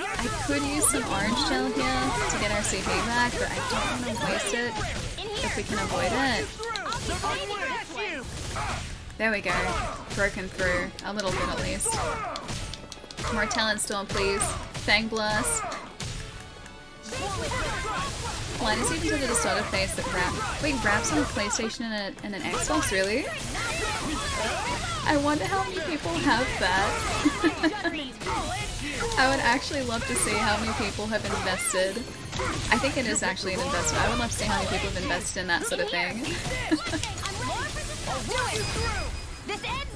I could use some orange gel here to get our CP back, but I don't want to waste it if we can avoid it. There we go. Broken through. A little bit at least. More talent storm, please. Fang Blast. Linus even did a distorted face that raps on a PlayStation and an Xbox, really? I wonder how many people have that. I would actually love to see how many people have invested. I think it is actually an investment. I would love to see how many people have invested in that sort of thing.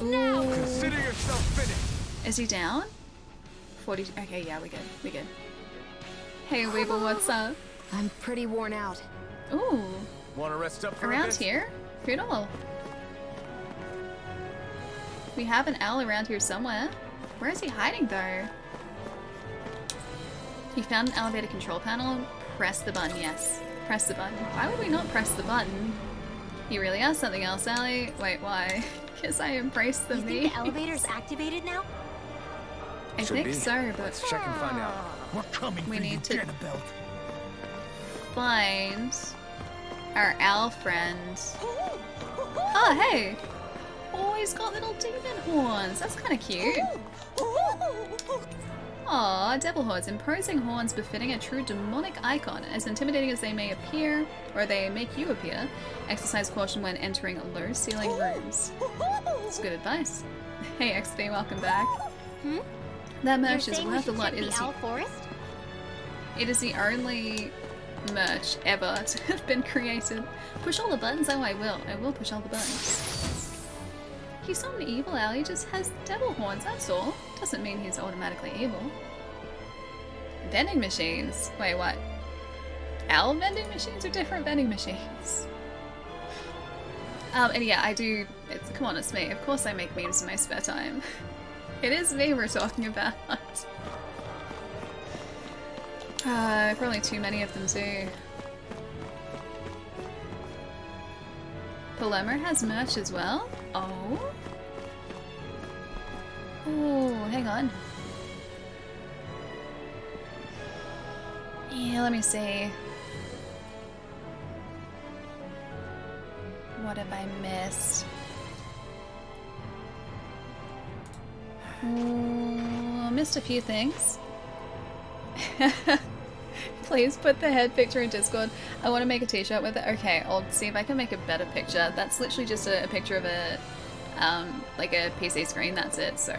Ooh. Consider yourself finished. Is he down? 40. Okay, yeah, we good. We good. Hey, Weeble, what's up? I'm pretty worn out. Ooh. Want to rest up for around a bit? here? Cool. We have an owl around here somewhere. Where is he hiding, though? You found an elevator control panel. Press the button. Yes. Press the button. Why would we not press the button? You really are something else, Allie. Wait, why? Because I embraced the me. You think the elevator's activated now? I think so, but Let's check and find out. We're coming we for need you, to Ganabelt. find our owl friend. Oh, hey! Oh, he's got little demon horns. That's kind of cute. Aw, devil horns. Imposing horns befitting a true demonic icon. As intimidating as they may appear, or they make you appear, exercise caution when entering low-ceiling rooms. It's good advice. Hey, XP, welcome back. That merch is worth a lot. It is the only merch ever to have been created. Push all the buttons? Oh, I will. I will push all the buttons. He's not an evil owl, he just has devil horns, that's all. Doesn't mean he's automatically evil. Vending machines. Wait, what? Owl vending machines or different vending machines? And yeah, I do... come on, it's me. Of course I make memes in my spare time. It is me we're talking about. Probably too many of them too. Paloma has merch as well? Oh? Oh, hang on. Yeah, let me see. What have I missed? I missed a few things. Please put the head picture in Discord. I want to make a t-shirt with it. Okay, I'll see if I can make a better picture. That's literally just a picture of a, like a PC screen, that's it. So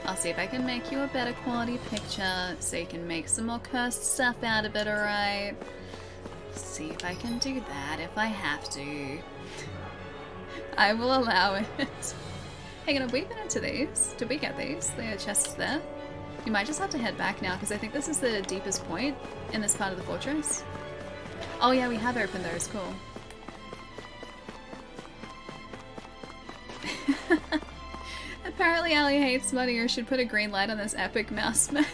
I'll see if I can make you a better quality picture so you can make some more cursed stuff out of it, alright? See if I can do that if I have to. I will allow it. Hang on, have we been into these? Did we get these? The chests there? You might just have to head back now, because I think this is the deepest point in this part of the fortress. Oh yeah, we have opened those, cool. Apparently Allie hates money or should put a green light on this epic mouse mat.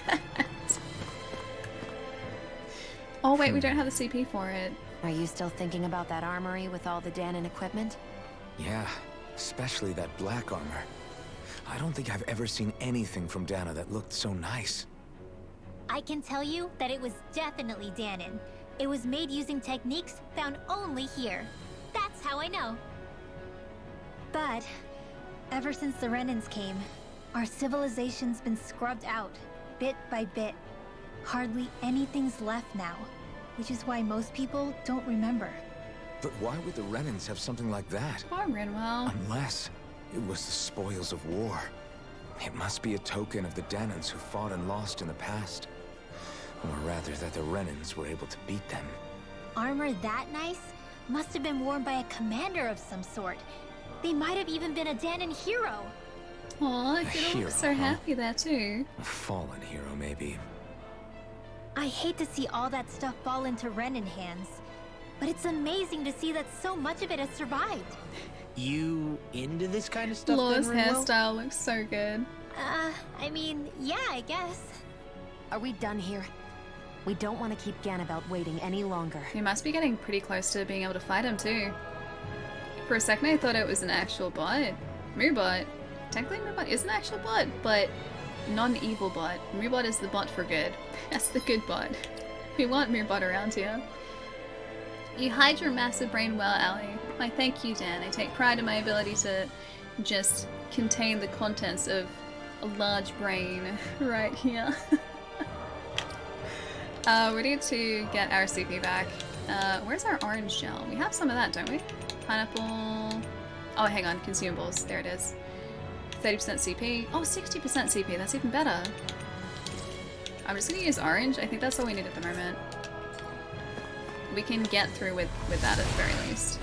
Oh wait, we don't have the CP for it. Are you still thinking about that armory with all the Danon equipment? Yeah, especially that black armor. I don't think I've ever seen anything from Dana that looked so nice. I can tell you that it was definitely Danon. It was made using techniques found only here. That's how I know. But ever since the Renans came, our civilization's been scrubbed out, bit by bit. Hardly anything's left now, which is why most people don't remember. But why would the Renans have something like that? Poor Renwell. Unless it was the spoils of war. It must be a token of the Danans who fought and lost in the past. Or rather, that the Renans were able to beat them. Armor that nice must have been worn by a commander of some sort. They might have even been a Danon hero. Aw, Fiddle looks so happy there too. A fallen hero, maybe. I hate to see all that stuff fall into Renan hands, but it's amazing to see that so much of it has survived. You into this kind of stuff? Laura's then, Rinwell? hairstyle looks so good. I mean, yeah, I guess. Are we done here? We don't want to keep Ganabelt waiting any longer. We must be getting pretty close to being able to fight him too. For a second I thought it was an actual bot. Moobot. Technically Moobot is an actual bot, but not an evil bot. Moobot is the bot for good. That's the good bot. We want Moobot around here. You hide your massive brain well, Allie. Why thank you, Dan. I take pride in my ability to just contain the contents of a large brain right here. We need to get our CP back. Where's our orange gel? We have some of that, don't we? Pineapple... Oh, hang on. Consumables. There it is. 30% CP. Oh, 60% CP. That's even better. I'm just gonna use orange. I think that's all we need at the moment. We can get through with that at the very least.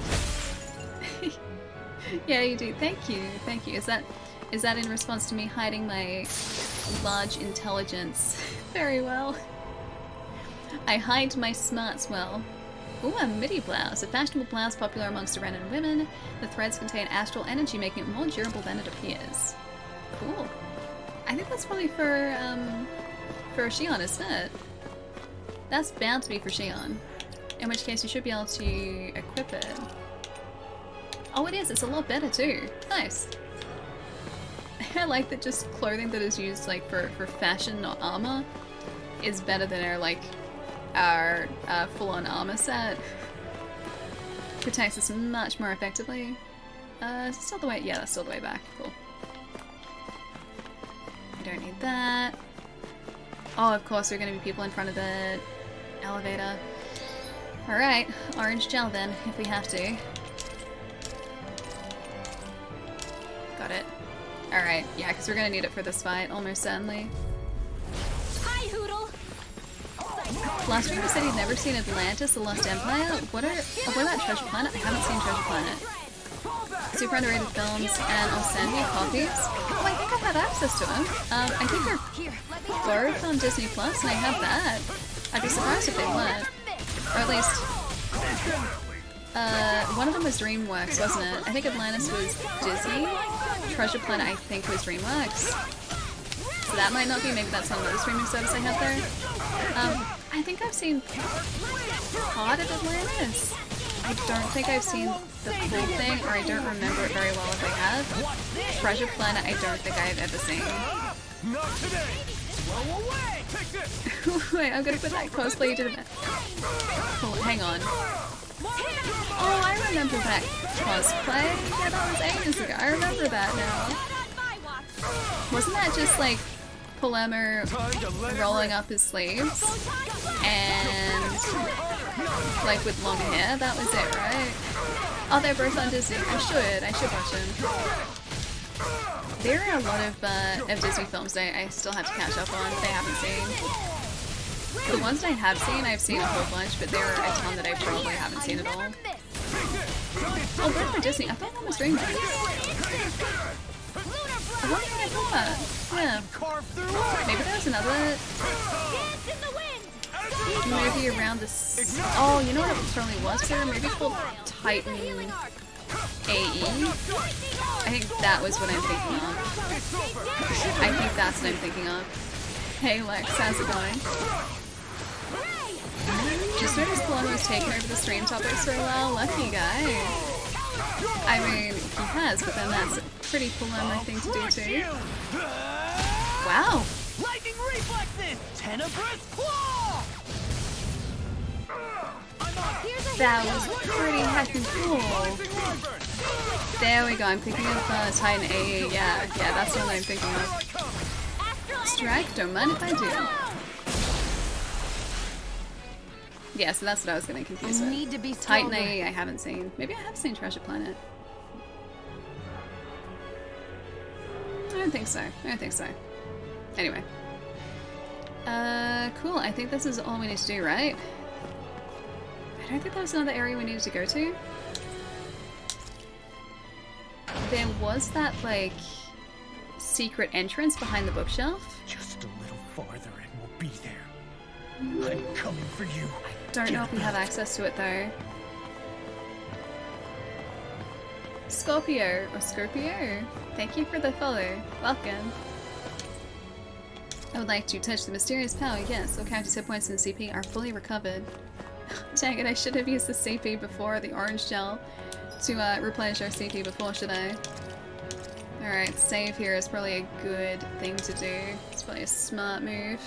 Yeah, you do. Thank you. Thank you. Is that in response to me hiding my large intelligence very well? I hide my smarts well. Ooh, a midi blouse. A fashionable blouse popular amongst Renan women. The threads contain astral energy, making it more durable than it appears. Cool. I think that's probably for Shion, isn't it? That's bound to be for Shion. In which case you should be able to equip it. Oh, it is. It's a lot better too. Nice. I like that just clothing that is used like for fashion, not armor, is better than our full-on armor set. Protects us much more effectively. Is it still the way? Yeah, that's still the way back. Cool. We don't need that. Oh, of course, there are going to be people in front of the elevator. Alright, orange gel then, if we have to. Got it. Alright, yeah, because we're going to need it for this fight, almost certainly. Hi, Hoodle! Last streamer said he'd never seen Atlantis, the Lost Empire. What about Treasure Planet? I haven't seen Treasure Planet. Super underrated films, and I'll send you copies. Oh, I think I have access to them. I think they're both on Disney Plus, and I have that. I'd be surprised if they weren't. Or at least, one of them was DreamWorks, wasn't it? I think Atlantis was Disney. Treasure Planet, I think, was DreamWorks. So that might not be, maybe that's on another streaming service I have there. I think I've seen part of Atlantis. I don't think I've seen the full thing, or I don't remember it very well if I have. Treasure Planet, I don't think I've ever seen. Not today. Slow away. Take this. Wait, I'm gonna put that cosplay you did a bit. Oh, hang on. Oh, I remember that cosplay. Yeah, that was ages ago. I remember that now. Wasn't that just like Palermo rolling up his sleeves and like with long hair? That was it, right? Oh, they're both on Disney. I should watch them. There are a lot of Disney films that I still have to catch up on that I haven't seen. The ones that I have seen, I've seen a whole bunch, but there are a ton that I probably haven't seen at all. Oh, both for Disney. I thought one was DreamWorks. I wonder what I thought. Yeah. Maybe there was another movie around this. Oh, you know what it probably was for? Maybe called Titan AE? I think that was what I'm thinking of. I think that's what I'm thinking of. Hey Lex, how's it going? Just noticed Palermo's taken over the stream topics for a while. Lucky guy. I mean, he has, but then that's a pretty Palermo thing to do too. Wow. Lightning reflexes! Tenebrous claw! That was pretty heckin' cool. There we go, I'm thinking of Titan AE. Yeah, that's what I'm thinking of. Strike, don't mind if I do. Yeah, so that's what I was getting confused with. Titan AE I haven't seen. Maybe I have seen Treasure Planet. I don't think so. Anyway. Cool, I think this is all we need to do, right? I don't think there was another area we needed to go to. there was that, like, secret entrance behind the bookshelf. Just a little farther and we'll be there. I'm coming for you. Don't know if we have access to it, though. Scorpio, thank you for the follow. Welcome. I would like to touch the mysterious power, yes. All characters' hit points and CP are fully recovered. Dang it, I should have used the CP before, the orange gel, to replenish our CP before, should I? Alright, save here is probably a good thing to do. It's probably a smart move.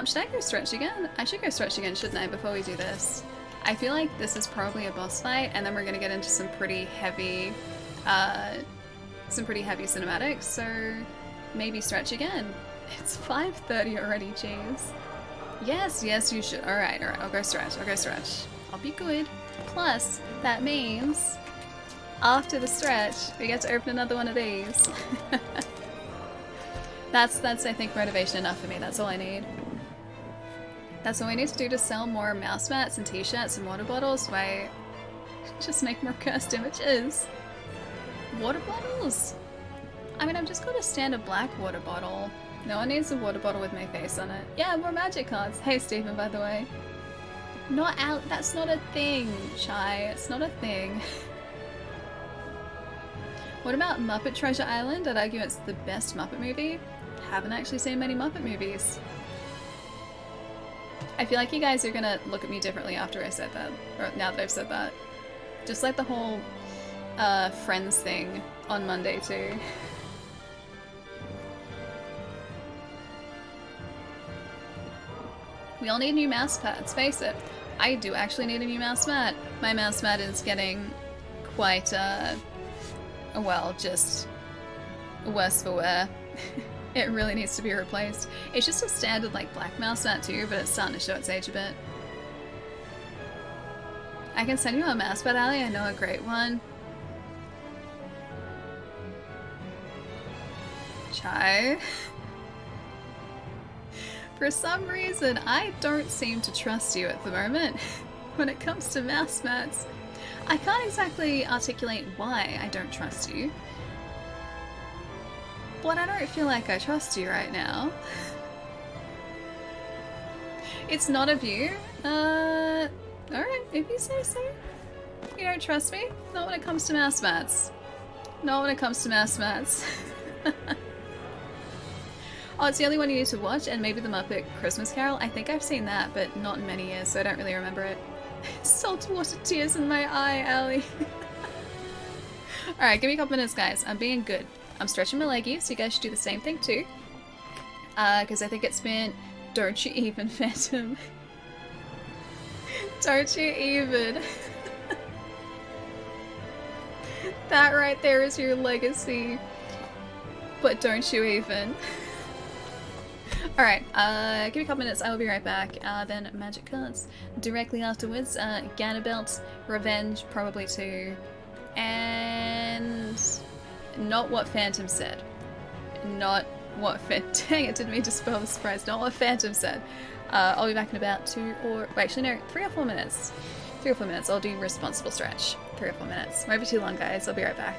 Should I go stretch again? I should go stretch again, shouldn't I, before we do this? I feel like this is probably a boss fight, and then we're gonna get into some pretty heavy cinematics, so maybe stretch again. It's 5:30 already, jeez. Yes, you should. Alright, I'll go stretch, I'll be good. Plus, that means after the stretch, we get to open another one of these. That's I think motivation enough for me, that's all I need. That's all we need to do to sell more mouse mats and t-shirts and water bottles. Wait, just make more cursed images. Water bottles? I mean, I've just got a standard black water bottle. No one needs a water bottle with my face on it. Yeah, more magic cards. Hey, Stephen, by the way. Not out. That's not a thing, Chai. It's not a thing. What about Muppet Treasure Island? I'd argue it's the best Muppet movie. Haven't actually seen many Muppet movies. I feel like you guys are gonna look at me differently after I said that, or now that I've said that. Just like the whole Friends thing on Monday too. We all need new mouse pads, face it. I do actually need a new mouse mat. My mouse mat is getting quite, well, just worse for wear. It really needs to be replaced. It's just a standard, like, black mouse mat too, but it's starting to show its age a bit. I can send you a mouse pad, Ali. I know a great one. Chai? For some reason, I don't seem to trust you at the moment when it comes to mouse mats. I can't exactly articulate why I don't trust you, but I don't feel like I trust you right now. It's not of you. Alright, if you say so. You don't trust me? Not when it comes to mouse mats. Not when it comes to mouse mats. Oh, it's the only one you need to watch, and maybe the Muppet Christmas Carol. I think I've seen that, but not in many years, so I don't really remember it. Saltwater tears in my eye, Allie. Alright, give me a couple minutes, guys. I'm being good. I'm stretching my leggies, so you guys should do the same thing too. Because I think it's been... Don't you even, Phantom. Don't you even. That right there is your legacy. But don't you even. Alright, give me a couple minutes, I will be right back. Then magic cards. Directly afterwards, Ganabelt, Revenge, probably too. And... not what Phantom said. Not what dang it, didn't mean to spoil the surprise. Not what Phantom said. I'll be back in about 3 or 4 minutes. 3 or 4 minutes, I'll do responsible stretch. 3 or 4 minutes. Won't be too long, guys, I'll be right back.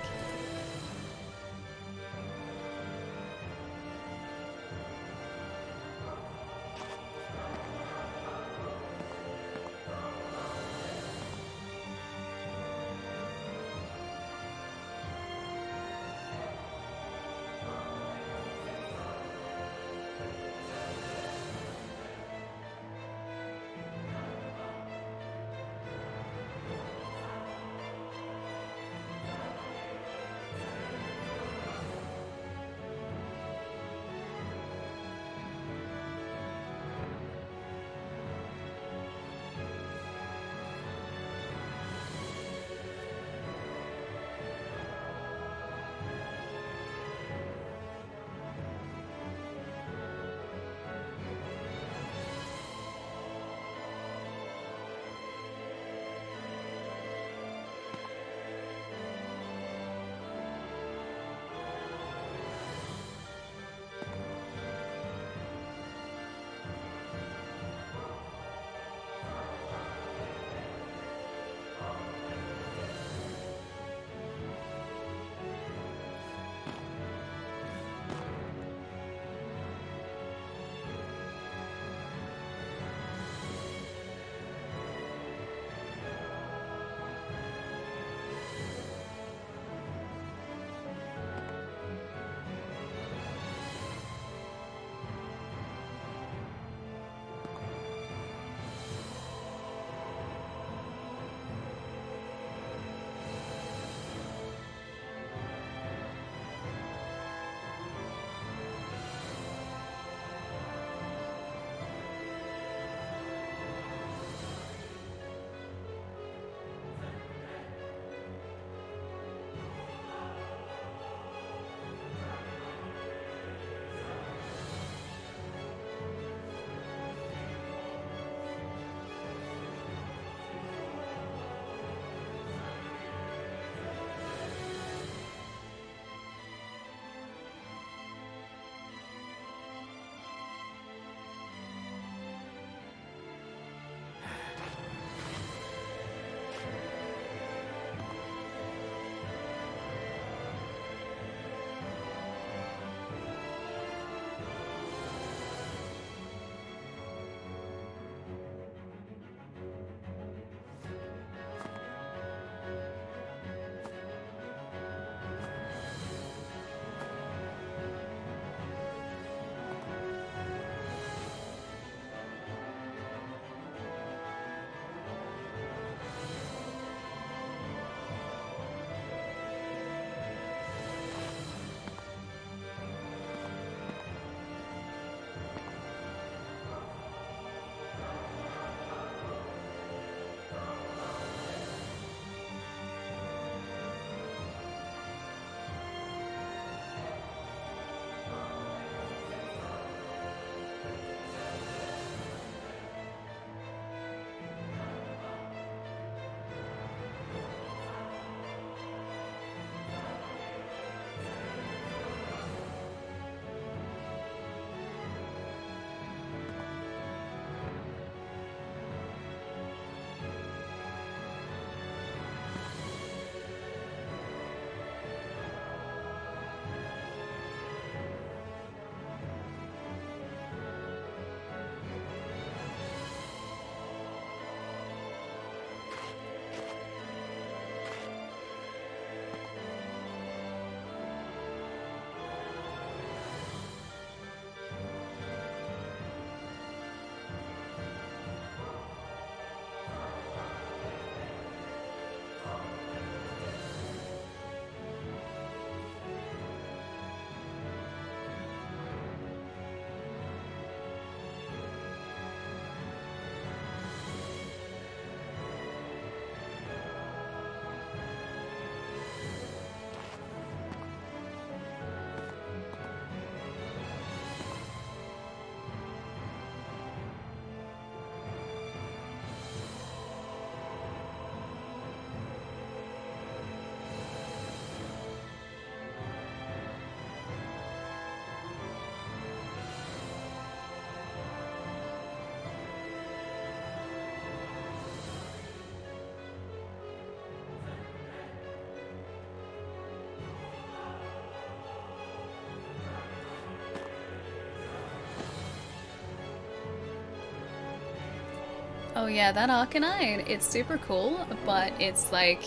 Oh yeah, that Arcanine, it's super cool, but it's like,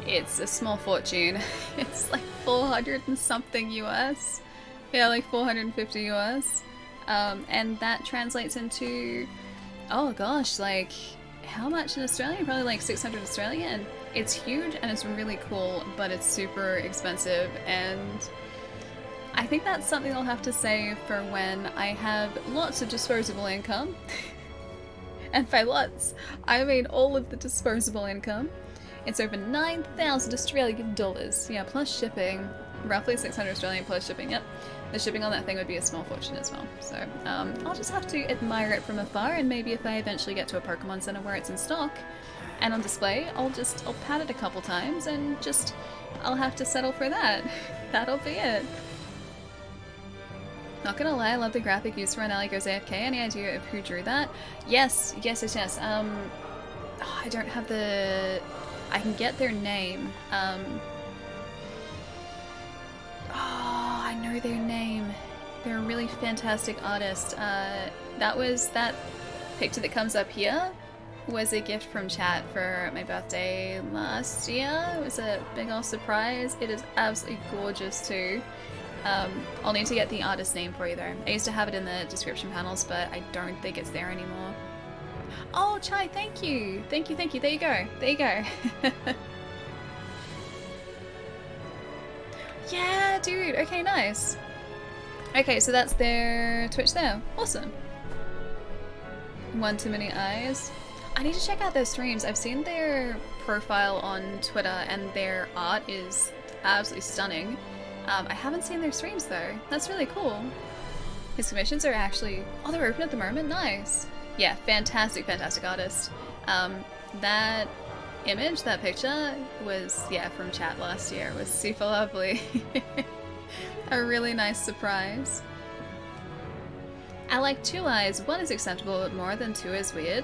it's a small fortune. It's like 400 and something US. Yeah, like 450 US. And that translates into, oh gosh, like, how much in Australian? Probably like 600 Australian. It's huge and it's really cool, but it's super expensive, and I think that's something I'll have to save for when I have lots of disposable income. And by lots, I mean all of the disposable income. It's over 9,000 Australian dollars. Yeah, plus shipping. Roughly 600 Australian plus shipping, yep. The shipping on that thing would be a small fortune as well. So, I'll just have to admire it from afar, and maybe if I eventually get to a Pokemon Center where it's in stock and on display, I'll pat it a couple times and I'll have to settle for that. That'll be it. Not gonna lie, I love the graphic used for when Ellie goes AFK. Any idea of who drew that? Yes. I don't have the... I can get their name. I know their name. They're a really fantastic artist. That picture that comes up here was a gift from chat for my birthday last year. It was a big old surprise. It is absolutely gorgeous too. I'll need to get the artist name for you though. I used to have it in the description panels, but I don't think it's there anymore. Oh, Chai, thank you. Thank you. There you go. Yeah, dude. Okay, nice. Okay, so that's their Twitch there. Awesome. One too many eyes. I need to check out their streams. I've seen their profile on Twitter and their art is absolutely stunning. I haven't seen their streams though. That's really cool. His commissions are actually... Oh, they're open at the moment? Nice. Yeah, fantastic artist. That image, that picture was, yeah, from chat last year. It was super lovely. A really nice surprise. I like 2 eyes. 1 is acceptable, but more than 2 is weird.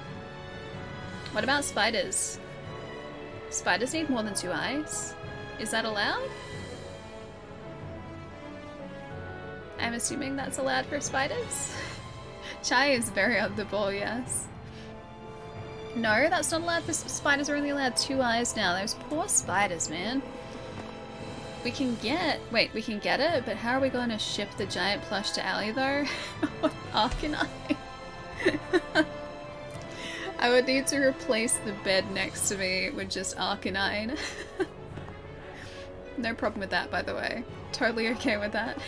What about spiders? Spiders need more than 2 eyes? Is that allowed? I'm assuming that's allowed for spiders? Chai is very on the ball, yes. No, that's not allowed for spiders. Are only allowed 2 eyes now. Those poor spiders, man. We can get it, but how are we going to ship the giant plush to Allie though? Arcanine. I would need to replace the bed next to me with just Arcanine. No problem with that, by the way. Totally okay with that.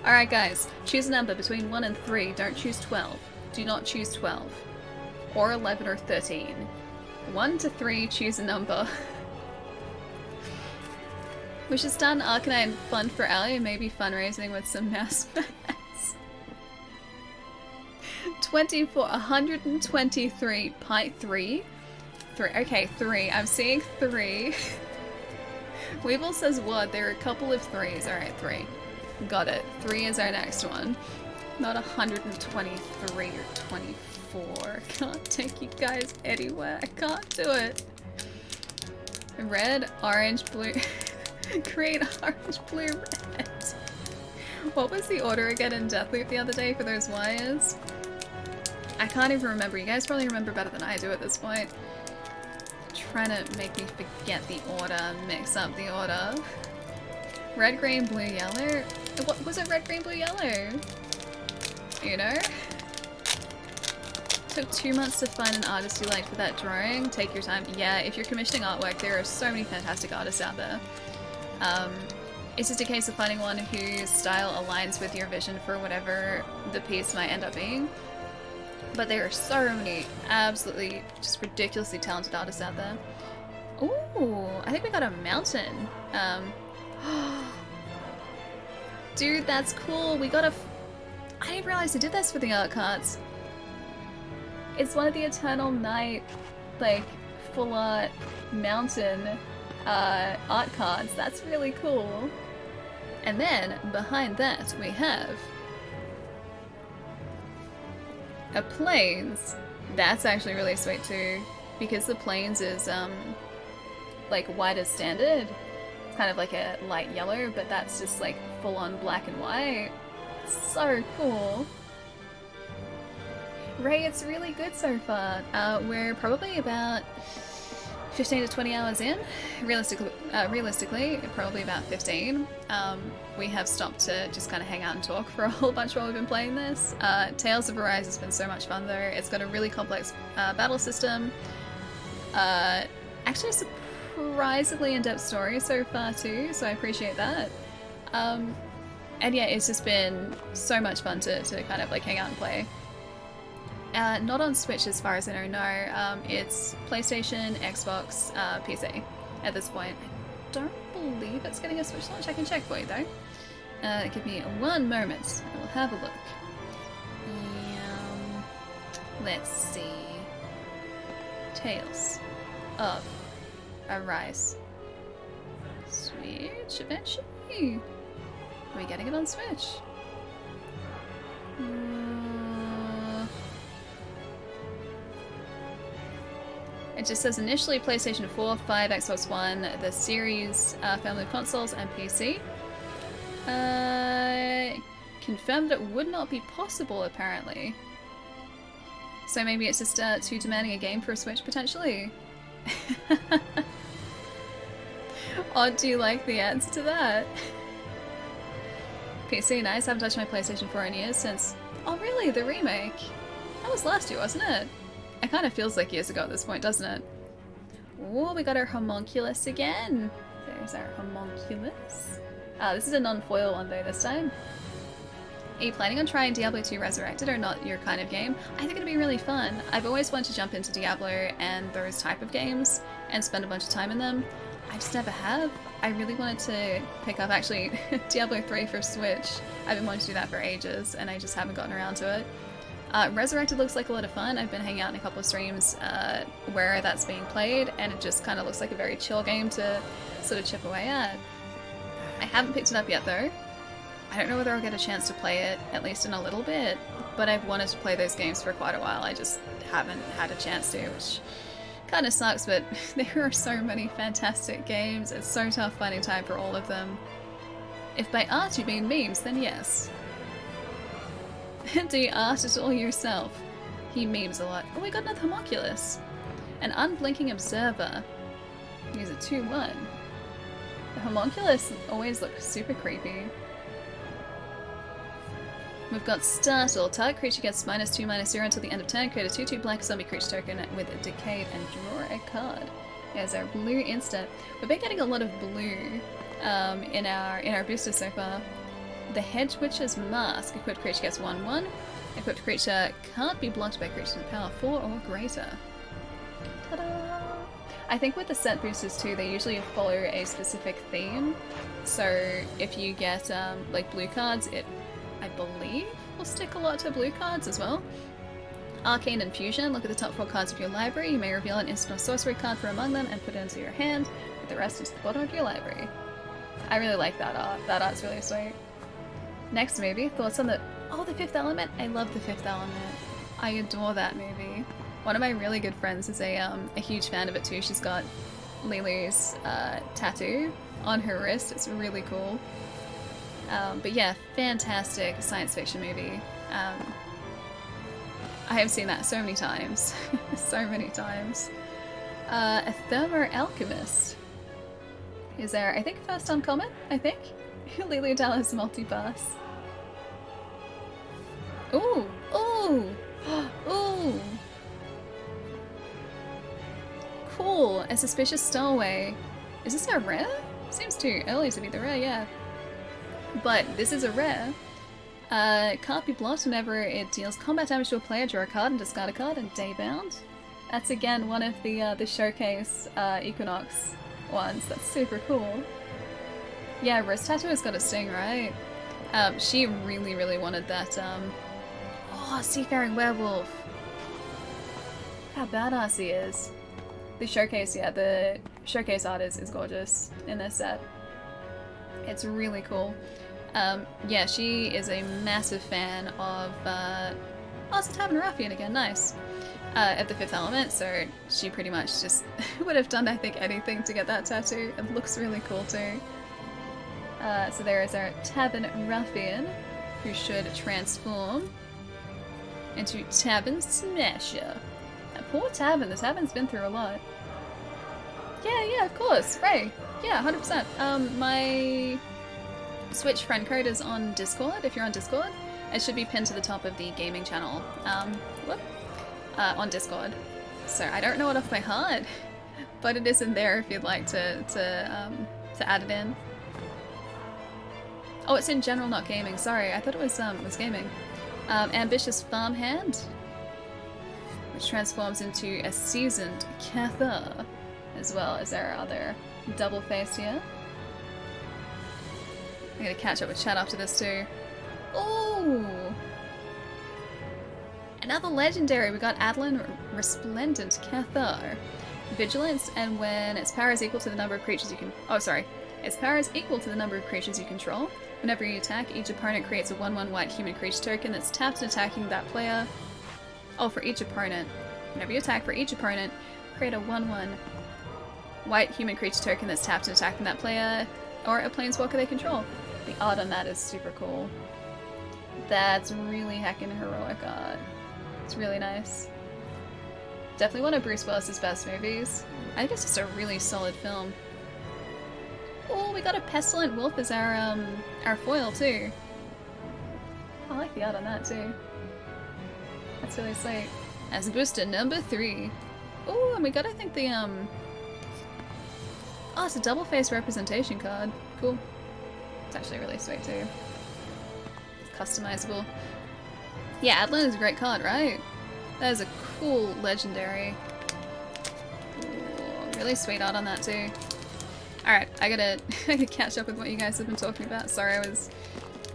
Alright guys, choose a number between 1 and 3. Don't choose 12. Do not choose 12. Or 11 or 13. 1 to 3, choose a number. We should start an Arcanine fund for Allie and maybe fundraising with some mouse pads. 123. Pint 3? 3. Okay, 3. I'm seeing 3. Weeble says what? There are a couple of 3s. Alright, 3. Got it. 3 is our next one. Not 123 or 24. I can't take you guys anywhere. I can't do it. Red, orange, blue. Green, orange, blue, red. What was the order again in Deathloop the other day for those wires? I can't even remember. You guys probably remember better than I do at this point. Trying to make me forget the order, mix up the order. Red, green, blue, yellow? What was it? Red, green, blue, yellow? You know? Took 2 months to find an artist you liked for that drawing. Take your time. Yeah, if you're commissioning artwork, there are so many fantastic artists out there. It's just a case of finding one whose style aligns with your vision for whatever the piece might end up being. But there are so many absolutely just ridiculously talented artists out there. Ooh, I think we got a mountain. Dude, that's cool. We got a... I didn't realize they did this for the art cards. It's one of the Eternal Night, like, full art mountain art cards. That's really cool. And then, behind that, we have a plains. That's actually really sweet too, because the plains is, like, white as standard. It's kind of like a light yellow, but that's just, like, full-on black and white. So cool. Ray, it's really good so far. We're probably about 15 to 20 hours in. Realistically, probably about 15. We have stopped to just kind of hang out and talk for a whole bunch while we've been playing this. Tales of Arise has been so much fun though. It's got a really complex battle system. Actually a surprisingly in-depth story so far too, so I appreciate that. And yeah, it's just been so much fun to kind of like hang out and play. Not on Switch as far as I know, no. It's PlayStation, Xbox, PC at this point. I don't believe it's getting a Switch launch. I can check for you though. Give me one moment. I will have a look. Let's see. Tales of Arise. Switch eventually. Are we getting it on Switch? It just says initially PlayStation 4, 5, Xbox One, the Series, family of consoles, and PC. Confirmed that it would not be possible, apparently. So maybe it's just too demanding a game for a Switch, potentially. Odd, do you like the answer to that? PC, nice. I haven't touched my PlayStation 4 in years since... Oh really? The remake? That was last year, wasn't it? It kind of feels like years ago at this point, doesn't it? Oh, we got our homunculus again. There's our homunculus. This is a non-foil one though this time. Are you planning on trying Diablo 2 Resurrected or not your kind of game? I think it'd be really fun. I've always wanted to jump into Diablo and those type of games and spend a bunch of time in them. I just never have. I really wanted to pick up actually Diablo 3 for Switch. I've been wanting to do that for ages and I just haven't gotten around to it. Resurrected looks like a lot of fun. I've been hanging out in a couple of streams where that's being played and it just kind of looks like a very chill game to sort of chip away at. I haven't picked it up yet though. I don't know whether I'll get a chance to play it, at least in a little bit, but I've wanted to play those games for quite a while. I just haven't had a chance to, which kind of sucks, but there are so many fantastic games. It's so tough finding time for all of them. If by art you mean memes, then yes. Do you art it all yourself? He memes a lot. Oh, we got another homunculus. An unblinking observer. He's a 2-1. The homunculus always looks super creepy. We've got Startle. Target creature gets -2/-0 until the end of turn. Create a 2/2 black zombie creature token with a Decayed and draw a card. There's our blue instant. We've been getting a lot of blue in our boosters so far. The Hedge Witch's Mask. Equipped creature gets 1/1. Equipped creature can't be blocked by creatures with power 4 or greater. Ta-da! I think with the set boosters too, they usually follow a specific theme. So if you get like blue cards, it I believe will stick a lot to blue cards as well. Arcane Infusion. Look at the top 4 cards of your library. You may reveal an instant or sorcery card from among them and put it into your hand, with the rest into the bottom of your library. I really like that art. That art's really sweet. Next movie, thoughts on the... Oh, The Fifth Element? I love The Fifth Element. I adore that movie. One of my really good friends is a huge fan of it too. She's got Lily's tattoo on her wrist. It's really cool. But yeah, fantastic science fiction movie. I have seen that so many times. So many times. A Thermo Alchemist. Is there, I think, first uncommon, I think? Lily Dallas multipass. Ooh! Ooh! Ooh! Cool! A Suspicious Stowaway. Is this a rare? Seems too early to be the rare, yeah. But this is a rare. Can't be blocked whenever it deals combat damage to a player. Draw a card and discard a card and day bound. That's again one of the showcase Equinox ones. That's super cool. Yeah, wrist tattoo has got a sting, right? She really, really wanted that. Oh, Seafaring Werewolf. How badass he is. The showcase, yeah, the showcase art is gorgeous in this set. It's really cool. Yeah, she is a massive fan of, oh, it's a Tavern Ruffian again, nice. Of The Fifth Element, so she pretty much just would have done, I think, anything to get that tattoo. It looks really cool too. So there is our Tavern Ruffian, who should transform into Tavern Smasher. That poor Tavern. The Tavern's been through a lot. Yeah, of course. Ray. Yeah, 100%. My Switch friend code is on Discord. If you're on Discord, it should be pinned to the top of the gaming channel. On Discord. So I don't know it off by heart, but it is in there if you'd like to add it in. Oh, it's in general, not gaming. Sorry, I thought it was gaming. Ambitious farmhand, which transforms into a seasoned Cathar, as well as our other double face here. I'm gonna catch up with chat after this too. Ooh! Another legendary. We got Adeline Resplendent Cathar. Vigilance, and when its power is equal to the number of creatures you can... Oh, sorry. Its power is equal to the number of creatures you control. Whenever you attack, each opponent creates a 1/1 white human creature token that's tapped and attacking that player. Oh, for each opponent. Whenever you attack for each opponent, create a 1/1 white human creature token that's tapped and attacking that player or a planeswalker they control. The art on that is super cool. That's really heckin' heroic art. It's really nice. Definitely one of Bruce Willis's best movies. I think it's just a really solid film. Oh, we got a Pestilent Wolf as our foil too. I like the art on that too. That's really sweet. As booster number 3. Oh, and we got, I think, the oh, it's a double face representation card. Cool. It's actually really sweet too. It's customizable. Yeah, Adeline is a great card, right? That is a cool legendary. Ooh, really sweet art on that too. Alright, I gotta catch up with what you guys have been talking about. Sorry, I was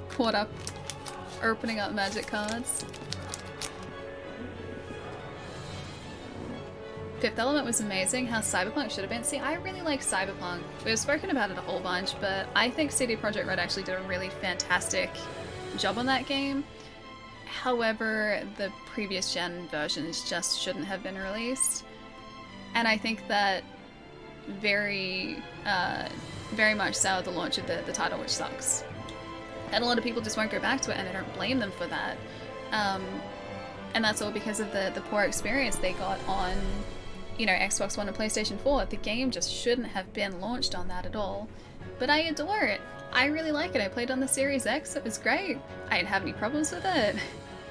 caught up opening up magic cards. Fifth Element was amazing. How Cyberpunk should have been. See, I really like Cyberpunk. We've spoken about it a whole bunch, but I think CD Projekt Red actually did a really fantastic job on that game. However, the previous gen versions just shouldn't have been released. And I think that very much soured the launch of the title, which sucks. And a lot of people just won't go back to it, and I don't blame them for that. And that's all because of the poor experience they got on, you know, Xbox One and PlayStation 4. The game just shouldn't have been launched on that at all. But I adore it. I really like it. I played on the Series X. It was great. I didn't have any problems with it.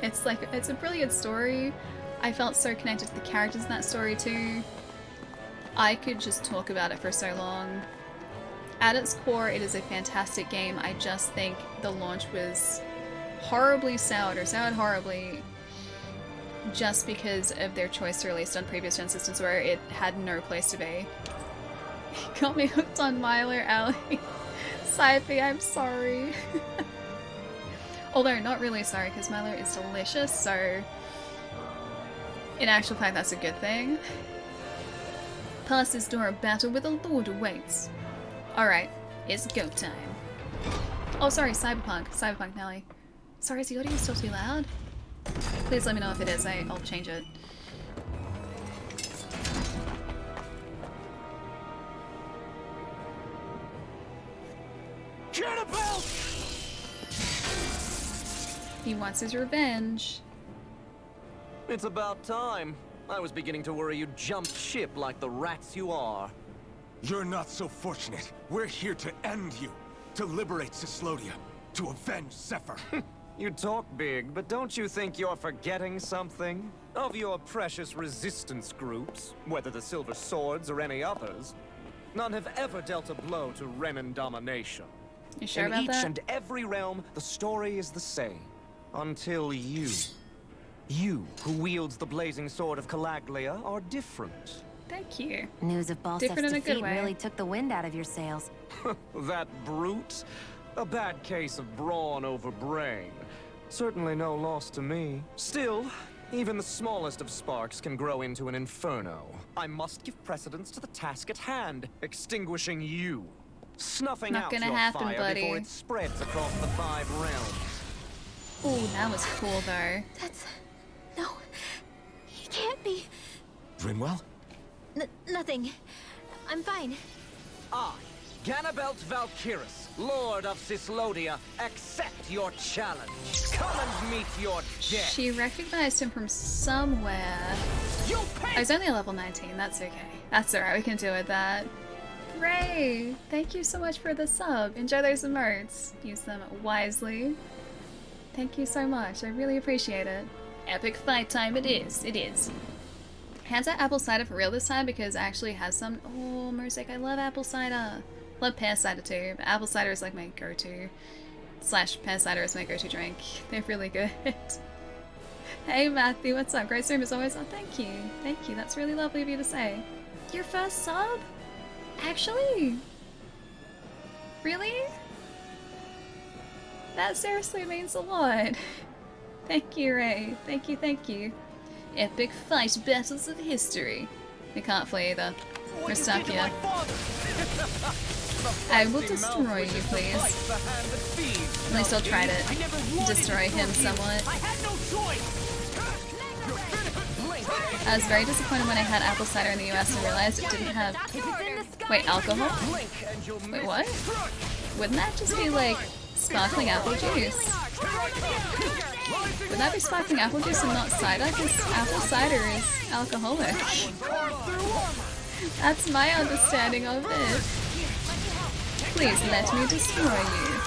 It's a brilliant story. I felt so connected to the characters in that story too. I could just talk about it for so long. At its core, it is a fantastic game. I just think the launch was horribly soured, or soured horribly, just because of their choice to release on previous gen systems where it had no place to be. Got me hooked on Milo, Allie. Saifi, I'm sorry. Although, not really sorry, because Milo is delicious, so in actual fact, that's a good thing. Past this door, a battle with a lord awaits. Alright, it's go time. Oh, sorry, Cyberpunk Nelly. Sorry, is the audio still too loud? Please let me know if it is, I'll change it. Cannibal! He wants his revenge. It's about time. I was beginning to worry you jumped ship like the rats you are. You're not so fortunate. We're here to end you. To liberate Cyslodia. To avenge Zephyr. You talk big, but don't you think you're forgetting something? Of your precious resistance groups, whether the Silver Swords or any others, none have ever dealt a blow to Renan domination. You sure In about each that? and every realm, the story is the same. Until you. You, who wields the blazing sword of Calaglia, are different. Thank you. News of Balsef's Different in a good defeat way. really took the wind out of your sails. That brute? A bad case of brawn over brain. Certainly no loss to me. Still, even the smallest of sparks can grow into an inferno. I must give precedence to the task at hand, extinguishing you. Snuffing Not out gonna your happen, fire buddy. before it spreads across the 5 realms. Ooh, that was cool though. That's... No. He can't be. Brimwell? Nothing. I'm fine. I, Ganabelt Valkyris, Lord of Cislodia, accept your challenge. Come and meet your death. She recognized him from somewhere. Oh, he's only a level 19, that's okay. That's alright, we can deal with that. Ray, thank you so much for the sub. Enjoy those emotes. Use them wisely. Thank you so much, I really appreciate it. Epic fight time it is, it is. Hands out apple cider for real this time because it actually has some. Oh, Mosaic, I love apple cider. Love pear cider too, but apple cider is like my go-to. / pear cider is my go-to drink. They're really good. Hey Matthew, what's up? Great stream as always. Oh, thank you. Thank you, that's really lovely of you to say. Your first sub? Actually? Really? That seriously means a lot. Thank you, Ray. Thank you, thank you. Epic fight battles of history. We can't flee either. We're stuck here. I will destroy you, please. At least I'll try to destroy him somewhat. I was very disappointed when I had apple cider in the US and realized it didn't have... Wait, alcohol? Wait, what? Wouldn't that just be like sparkling apple juice? Would that be sparkling apple juice and not cider? Because apple cider is alcoholic. That's my understanding of it. Please let me destroy you.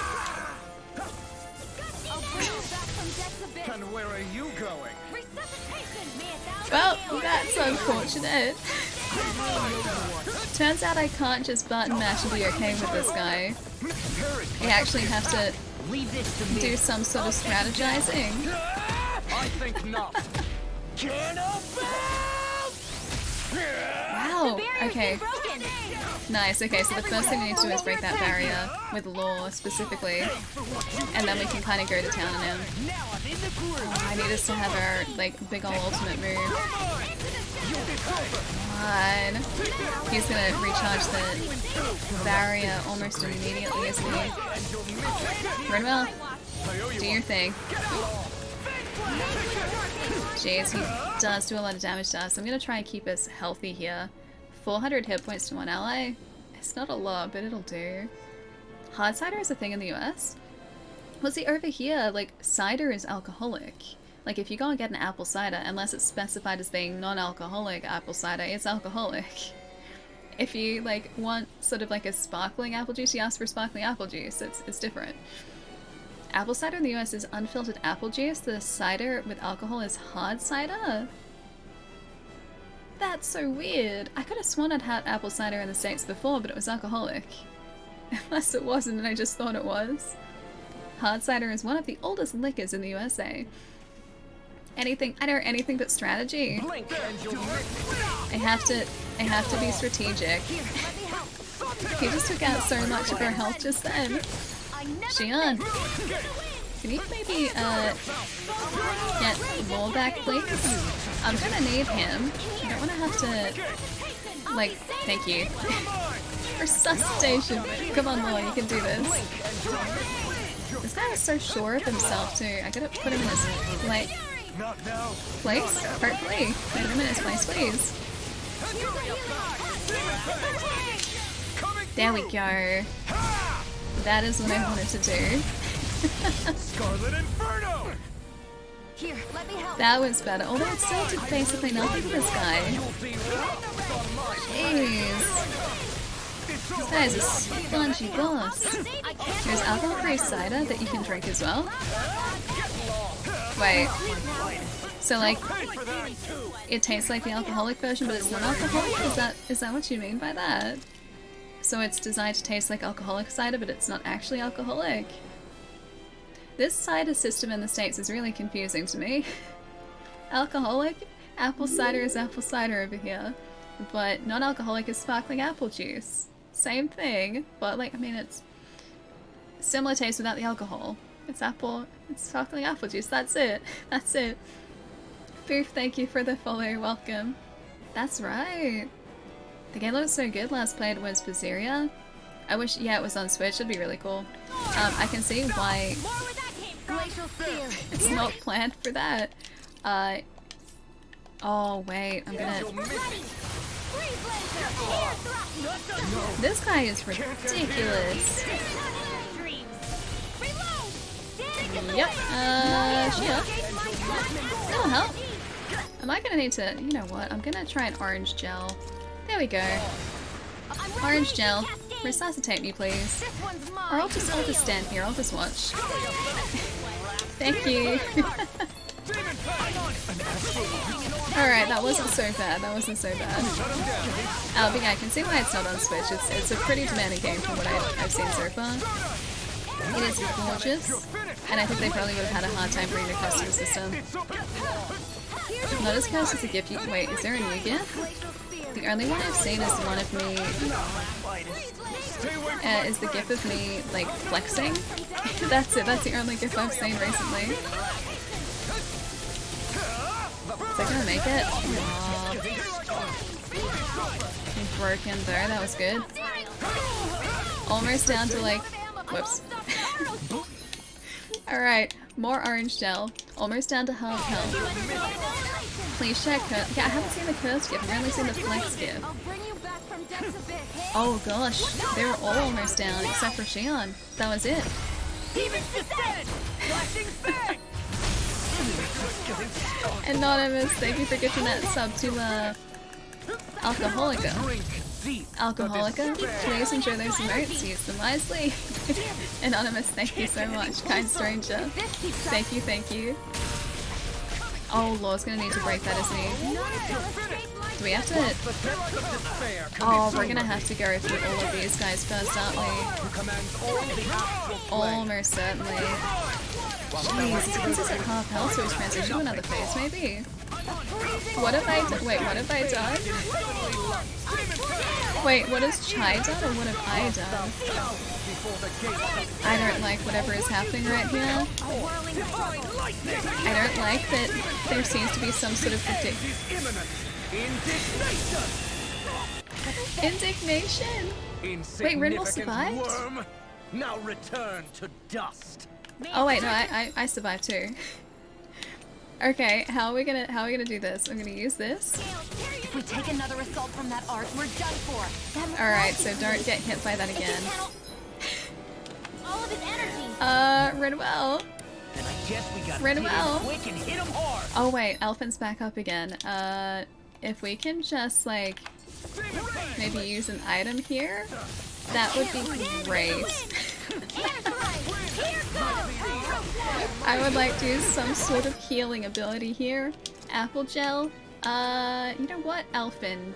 And where are you going? Well, that's unfortunate. Turns out I can't just button mash and be okay with this guy. I actually have to do some sort of strategizing. I think not. Wow, okay. Nice, okay, so the first thing we need to do is break that barrier with law specifically. And then we can kind of go to town on him. Oh, I need us to have our, like, big ol' ultimate move. Come on. He's gonna recharge the barrier almost immediately, isn't he? Renwell, do your thing. Jeez, he does do a lot of damage to us. I'm gonna try and keep us healthy here. 400 hit points to one ally. It's not a lot, but it'll do. Hard cider is a thing in the US. Well, see, over here, like, cider is alcoholic. Like, if you go and get an apple cider, unless it's specified as being non-alcoholic apple cider, it's alcoholic. If you, like, want sort of like a sparkling apple juice, you ask for sparkling apple juice. It's different. Apple cider in the US is unfiltered apple juice. The cider with alcohol is hard cider. That's so weird. I could have sworn I'd had apple cider in the States before, but it was alcoholic. Unless it wasn't and I just thought it was. Hard cider is one of the oldest liquors in the USA. Anything but strategy. I have to be strategic. He just took out so much of her health just then. Xian, can you maybe get Law back, please? I'm gonna need him. I don't want to have to, like, thank you. Resuscitation. Come on, Law, you can do this. This guy is so sure of himself too. I gotta put him in his place. Hopefully, put him in his place, please. There we go. That is what I wanted to do. Scarlet Inferno! Here, let me help. That was better. Although it still did basically nothing to this guy. Jeez. This guy is a spongy boss. There's alcohol-free cider that you can drink as well. Wait. So like, it tastes like the alcoholic version, but it's not alcoholic? Is that what you mean by that? So it's designed to taste like alcoholic cider, but it's not actually alcoholic. This cider system in the States is really confusing to me. Alcoholic? Apple cider is apple cider over here. But non-alcoholic is sparkling apple juice. Same thing, but like, I mean, it's similar taste without the alcohol. It's sparkling apple juice, that's it. That's it. Boof, thank you for the follow, welcome. That's right. The game looked so good. Last played was Berseria. I wish, yeah, it was on Switch. It'd be really cool. I can see why it's not planned for that. Oh wait, I'm gonna. This guy is ridiculous. Yep. Sure. That'll help. Am I gonna need to... You know what? I'm gonna try an orange gel. There we go. Orange gel. Resuscitate me, please. Or I'll just stand here. I'll just watch. Thank you. Alright, that wasn't so bad. That wasn't so bad. But yeah, I can see why it's not on Switch. It's a pretty demanding game from what I've seen so far. It is gorgeous, and I think they probably would have had a hard time bringing it across to the system. Not as close as a gift. Wait, is there a new gift? The only one I've seen is the one of me. Is the gif of me like flexing. That's it. That's the only gif I've seen recently. Is that gonna make it? Aww. Broken there. That was good. Almost down to like. Whoops. Alright, more orange gel. Almost down to half health. Please check her. Yeah, I haven't seen the curse gift. I've only seen the flex gift. Oh gosh, they were all almost down except for Shion. That was it. Anonymous, thank you for gifting that sub to Alcoholica. Alcoholica, please enjoy those emotes, use them wisely. Anonymous, thank you so much. Kind stranger. Thank you, thank you. Oh, Lord's gonna need to break that, isn't he? Do we have to... Oh, we're gonna have to go through all of these guys first, aren't we? Almost certainly. Jeez, it's because he's at half health, so he's transitioned to another phase, maybe? What have I done? Wait, what have I done? Wait, what has Chai done, or what have I done? I don't like whatever is happening right here. I don't like that there seems to be some sort of indignation! Wait, Rinwell survived? Now return to dust. Oh wait, no, I survived too. Okay, how are we gonna do this? I'm gonna use this. If we take another assault from that arc, we're done for. Alright, so don't get hit by that again. All of his energy. Rinwell. Then I guess we gotta Rinwell. quick and hit him hard. Oh wait, Elfin's back up again. If we can just like maybe use an item here, that would be great. I would like to use some sort of healing ability here. Apple gel. You know what? Elfin.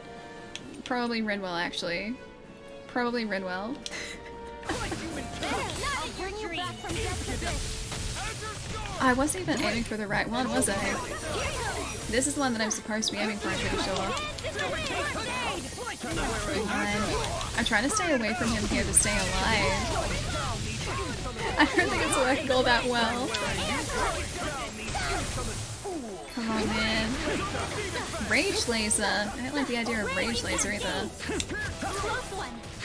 Probably Rinwell, actually. Probably Rinwell. I wasn't even aiming for the right one, was I? This is the one that I'm supposed to be aiming for, I'm pretty sure. I'm trying to stay away from him here to stay alive. I don't think it's working all that well. Come on, man. Rage laser. I don't like the idea of rage laser either.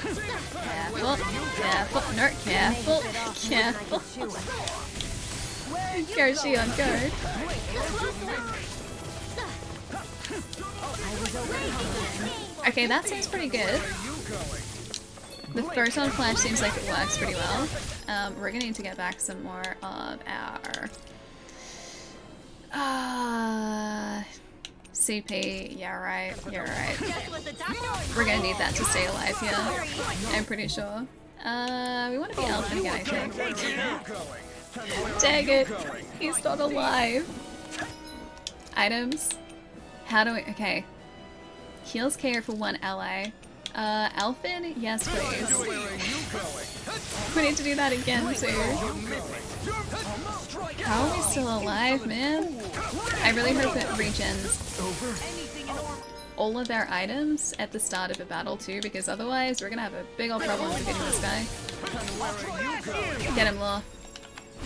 Careful, careful, no, careful, careful. Go, Shion, go. Okay, that seems pretty good. The photon flash seems like it works pretty well. We're gonna need to get back some more of our CP. Yeah, right. You're right. We're gonna need that to stay alive here. I'm pretty sure. We want to be Elfin again, I think. Dang it! He's not alive. Items. How do we? Okay. Heals KO for one ally. Elfin? Yes, please. We need to do that again, too. How are we still alive, man? I really hope it regens all of our items at the start of a battle, too, because otherwise we're gonna have a big old problem defeating this guy. Get him, Law.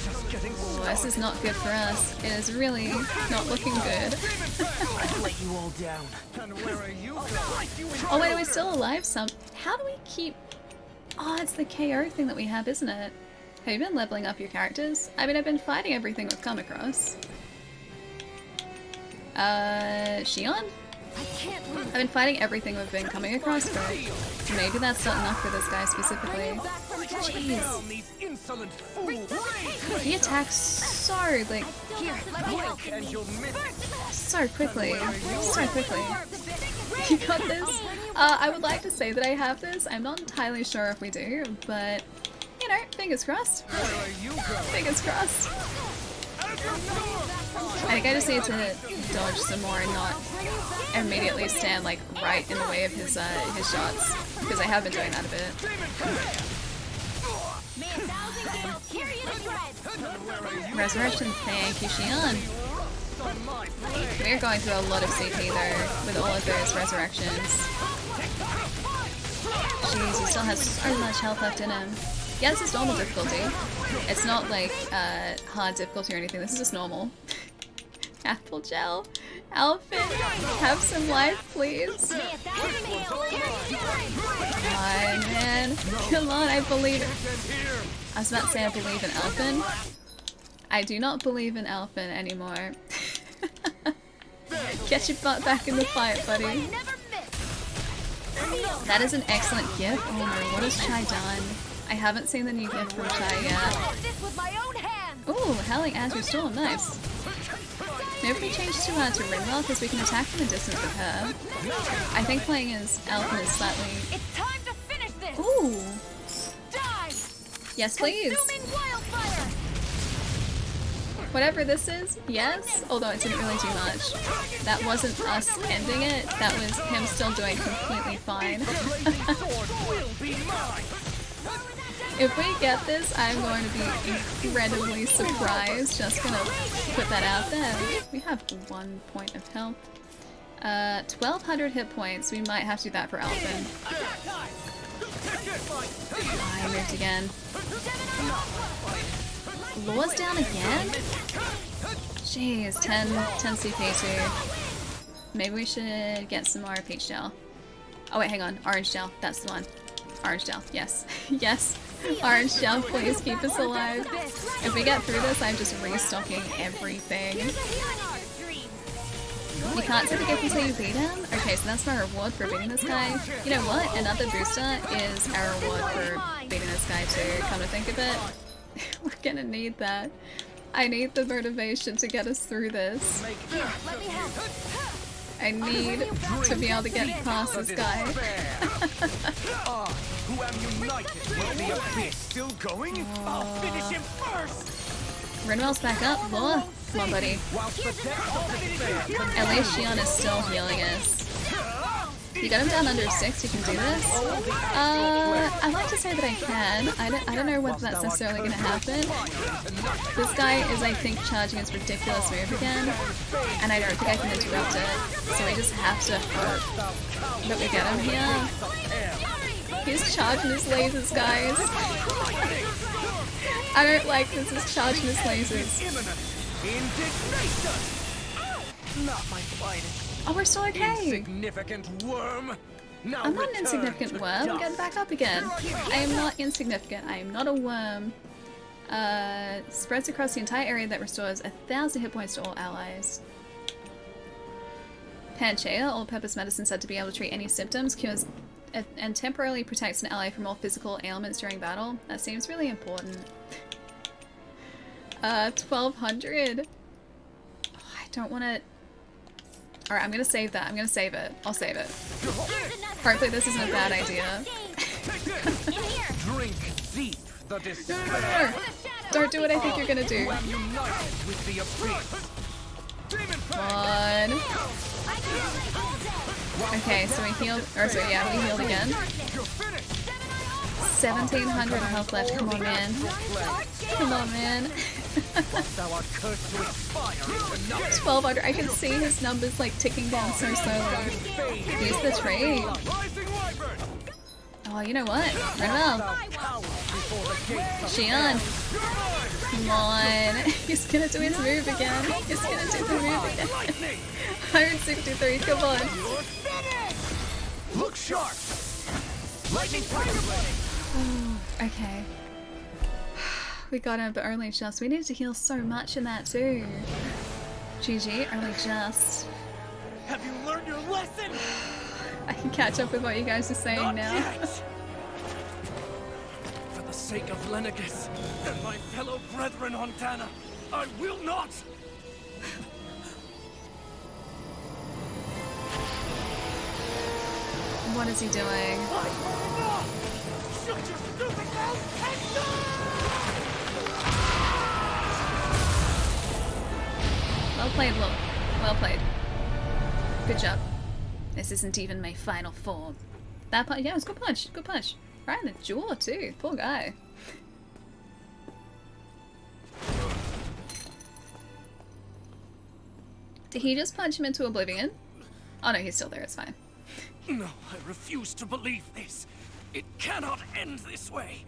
Oh, this is not good for us. It is really not looking good. Oh wait, are we still alive? How do we keep... Oh, it's the KO thing that we have, isn't it? Have you been leveling up your characters? I mean, I've been fighting everything we've come across. Shion? I've been fighting everything we've been coming across, but maybe that's not enough for this guy specifically. Jeez. He attacks so, like, so quickly. So quickly. You got this? I would like to say that I have this. I'm not entirely sure if we do, but, you know, fingers crossed. Fingers crossed. I think I just need to dodge some more and not immediately stand like right in the way of his shots, because I have been doing that a bit. Resurrection, thank you, Xian. We're going through a lot of CP though with all of those resurrections. Jeez, he still has so much health left in him. Yeah, this is normal difficulty. It's not like hard difficulty or anything. This is just normal. Apple gel. Alfin, have some life, please. Come on, man. Come on, I believe it. I was about to say I believe in Alfin. I do not believe in Alfin anymore. Get your butt back in the fight, buddy. That is an excellent gift. Oh no, what has Chai done? I haven't seen the new gift from Chai yet. Ooh, Howling Azure Storm, nice. Maybe if we change to Rinwell, because we can attack from a distance with her. I think playing as Alpha is slightly... It's time to finish this. Ooh! Die. Yes, please! Whatever this is, yes, although it didn't really do much. That wasn't us ending it, that was him still doing completely fine. If we get this, I'm going to be incredibly surprised. Just gonna put that out there. We have 1 point of health. 1,200 hit points. We might have to do that for Alpin. I moved again. Law's down again? Jeez, 10 CP too. Maybe we should get some more peach gel. Oh wait, hang on. Orange gel. That's the one. Orange gel. Yes. Yes. Orange gel, please keep us alive. If we get through this, I'm just restocking everything. You can't say the gift until you beat him? Okay, so that's my reward for beating this guy. You know what? Another booster is our reward for beating this guy too, come to think of it. We're gonna need that. I need the motivation to get us through this. I need to be able to get past this guy. Who am united with the abyss still going? I'll finish him first. Rinwell's back up. Law. Come on, buddy. At least Xian is still healing us. You got him down under 6, you can do this? I'd like to say that I can. I don't know whether that's necessarily going to happen. This guy is, I think, charging his ridiculous move again, and I don't think I can interrupt it, so we just have to hope that we get him here. He's charging his lasers, guys. I don't like this, he's charging his lasers. Not my finest. Oh, we're still okay. Insignificant worm. Now I'm not an insignificant worm. I'm getting back up again. I am not insignificant. I am not a worm. Spreads across the entire area that restores 1,000 hit points to all allies. Panacea, all-purpose medicine said to be able to treat any symptoms, cures and temporarily protects an ally from all physical ailments during battle. That seems really important. 1,200. Oh, I don't want to... Alright, I'm gonna save that. I'm gonna save it. I'll save it. Hopefully this isn't a bad idea. Drink deep the No. Don't do what I think you're gonna do. Come on. Okay, so we healed, or sorry, yeah, we healed again. 1,700 health left. Come on, man. Come on, man. 1,200. I can see his numbers like ticking down so slowly. Use the tree. Oh, you know what? Rinwell. Xian. Come on. He's gonna do his move again. He's gonna do the move again. 163. Come on. Look sharp. Lightning Okay. We got him, but only just. We need to heal so much in that too. GG, only just. Have you learned your lesson? I can catch up with what you guys are saying Not now. yet. For the sake of Lenegus and my fellow brethren on Tana, I will not! What is he doing? Shut your stupid mouth Well played, Look. Well played. Good job. This isn't even my final form. That punch, yeah, it was a good punch. Good punch. Right in the jaw, too. Poor guy. Did he just punch him into oblivion? Oh no, he's still there. It's fine. No, I refuse to believe this. It cannot end this way.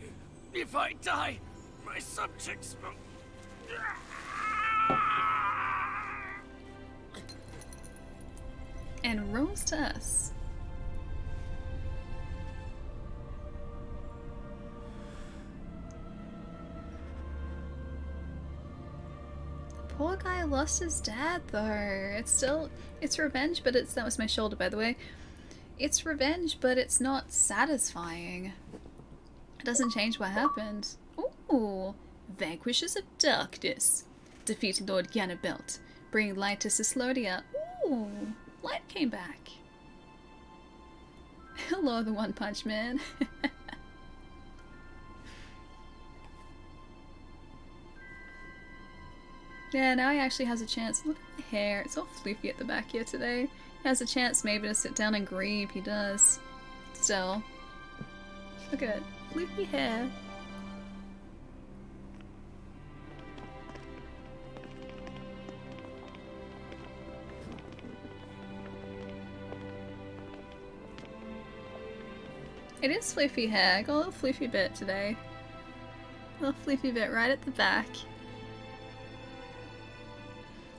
If I die, my subjects will... And rolls to us. Poor guy lost his dad though. It's revenge, but that was my shoulder, by the way. It's revenge, but it's not satisfying. It doesn't change what happened. Ooh, Vanquishers of Darkness. Defeat Lord Ganabelt. Bring light to Cyslodia. Ooh, light came back. Hello, the One Punch Man. Yeah, now he actually has a chance. Look at the hair. It's all floofy at the back here today. He has a chance maybe to sit down and grieve. He does. Still. Look at it. Floofy hair. It is floofy hair. I got a little floofy bit today. A little floofy bit right at the back.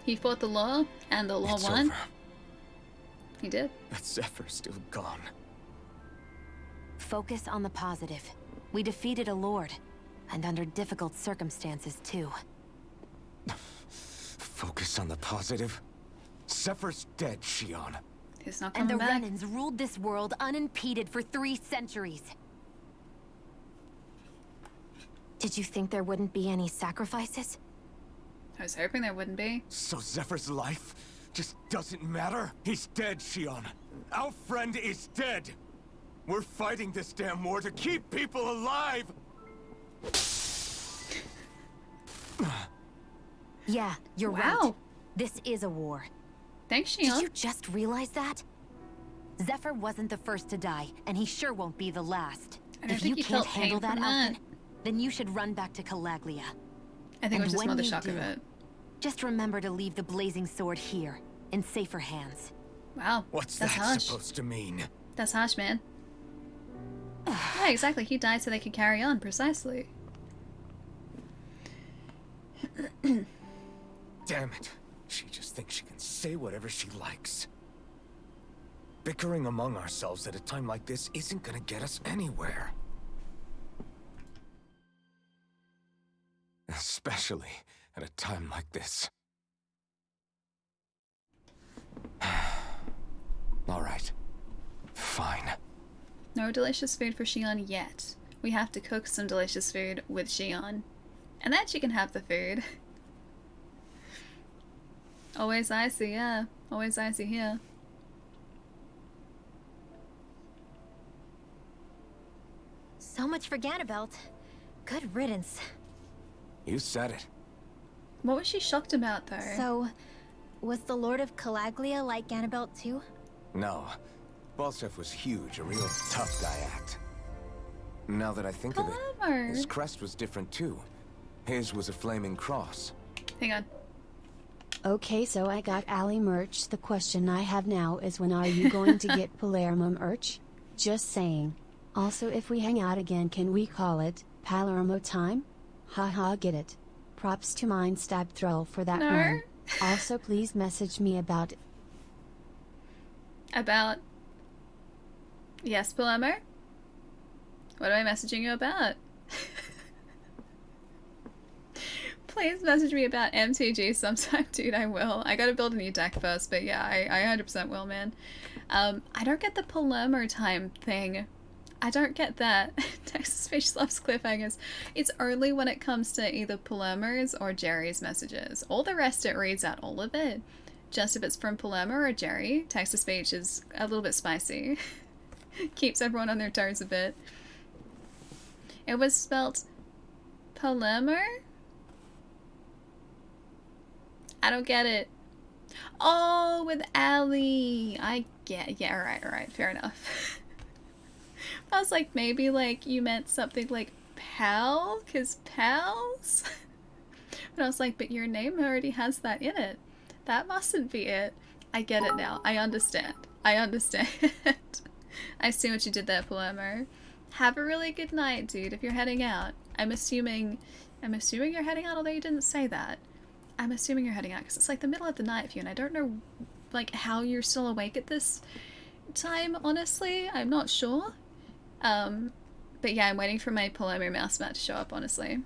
He fought the law, and the law won. Over. He did. That Zephyr's still gone. Focus on the positive. We defeated a lord, and under difficult circumstances, too. Focus on the positive? Zephyr's dead, Shion. He's not And coming the back. Renans ruled this world unimpeded for 3 centuries. Did you think there wouldn't be any sacrifices? I was hoping there wouldn't be. So Zephyr's life just doesn't matter? He's dead, Shion. Our friend is dead. We're fighting this damn war to keep people alive. Yeah, you're Wow. right. This is a war. Thanks, Shion. Did you just realize that? Zephyr wasn't the first to die, and he sure won't be the last. I don't If think you he can't felt pain handle that, from that. Alphen, then you should run back to Calaglia. I think it was And just when more the you shock of do, it. Just remember to leave the Blazing Sword here, in safer hands. Wow. What's that's that harsh. supposed to mean? That's harsh, man. Yeah, exactly. He died so they could carry on, precisely. Damn it. She just thinks she can say whatever she likes. Bickering among ourselves at a time like this isn't gonna get us anywhere. Especially at a time like this. Alright. Fine. No delicious food for Shion yet. We have to cook some delicious food with Shion. And then she can have the food. Always icy, yeah. Always icy here. So much for Ganabelt. Good riddance. You said it. What was she shocked about, though? So, was the Lord of Calaglia like Ganabelt too? No. Balsef was huge, a real tough guy act. Now that I think of it, his crest was different too. His was a flaming cross. Hang on. Okay, so I got Ali merch. The question I have now is, when are you going to get Palermo merch? Just saying. Also, if we hang out again, can we call it Palermo time? Haha, get it. Props to Mind Stab Throw for that one. Also, please message me about... About... Yes, Palermo? What am I messaging you about? Please message me about MTG sometime, dude. I will. I gotta build a new deck first, but yeah, I 100% will, man. I don't get the Palermo time thing. I don't get that. Text-to-speech loves cliffhangers. It's only when it comes to either Palermo's or Jerry's messages. All the rest it reads out all of it. Just if it's from Palermo or Jerry, text-to-speech is a little bit spicy. Keeps everyone on their toes a bit. It was spelt Palermo? I don't get it. Oh, with Ali. I get, yeah, alright, fair enough. I was like, maybe like you meant something like pal, cause pals? But I was like, but your name already has that in it. That mustn't be it. I get it now. I understand. I understand. I see what you did there, Palermo. Have a really good night, dude, if you're heading out. I'm assuming you're heading out, although you didn't say that. I'm assuming you're heading out, because it's like the middle of the night for you, and I don't know, like, how you're still awake at this time, honestly. I'm not sure. But yeah, I'm waiting for my Palermo mouse mat to show up, honestly.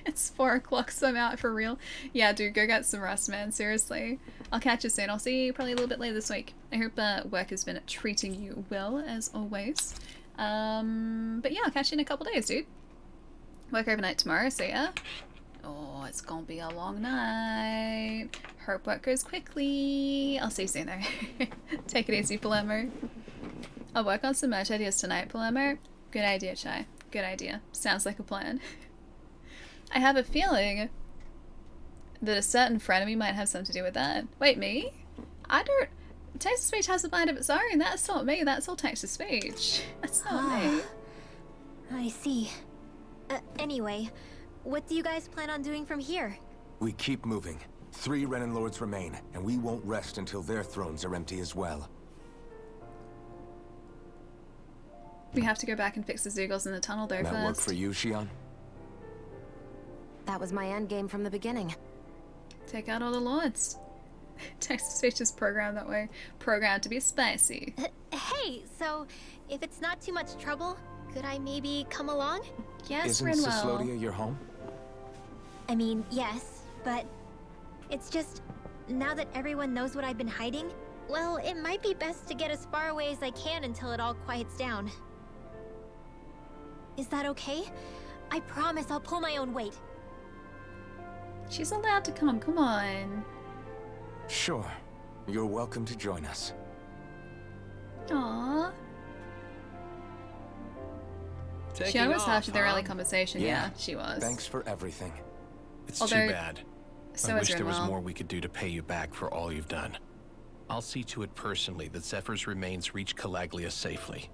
It's 4 o'clock, so I'm out for real. Yeah, dude, go get some rest, man. Seriously. I'll catch you soon. I'll see you probably a little bit later this week. I hope work has been treating you well, as always. But yeah, I'll catch you in a couple days, dude. Work overnight tomorrow, so yeah. Oh, it's gonna be a long night. Hope work goes quickly. I'll see you soon, though. Take it easy, Palermo. I'll work on some merch ideas tonight, Palermo. Good idea, Chai. Good idea. Sounds like a plan. I have a feeling that a certain frenemy might have something to do with that. Wait, me? I don't... Text-to-speech has a mind of its own. That's not me. That's all text-to-speech. That's not me. I see. Anyway, what do you guys plan on doing from here? We keep moving. 3 Renin Lords remain, and we won't rest until their thrones are empty as well. We have to go back and fix the Zoogles in the tunnel, though, That first. work for you, Xion? That was my endgame from the beginning. Take out all the lords. Text-to-speech is programmed that way. Programmed to be spicy. Hey, so if it's not too much trouble, could I maybe come along? Yes, Isn't Rinwell. Cyslodia your home? I mean, yes, but it's just, now that everyone knows what I've been hiding, well, it might be best to get as far away as I can until it all quiets down. Is that okay? I promise I'll pull my own weight. She's allowed to come on. Sure. You're welcome to join us. Aww. Taking Xion was off, harsh with their huh? early conversation. Yeah, she was. Thanks for everything. It's Although- too bad. so I is wish there was Rinwell. more we could do to pay you back for all you've done. I'll see to it personally that Zephyr's remains reach Calaglia safely.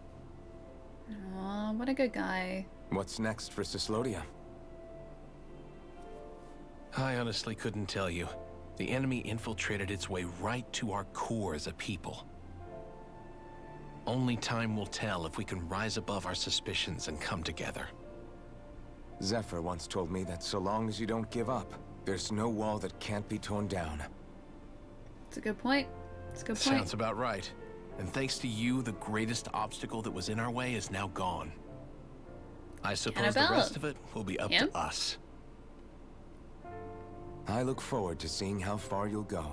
Aw, what a good guy. What's next for Cyslodia? I honestly couldn't tell you. The enemy infiltrated its way right to our core as a people. Only time will tell if we can rise above our suspicions and come together. Zephyr once told me that so long as you don't give up, there's no wall that can't be torn down. It's a good point. It's a good point. Sounds about right. And thanks to you, the greatest obstacle that was in our way is now gone. I suppose the Annabelle. rest of it will be up Him? to us. I look forward to seeing how far you'll go.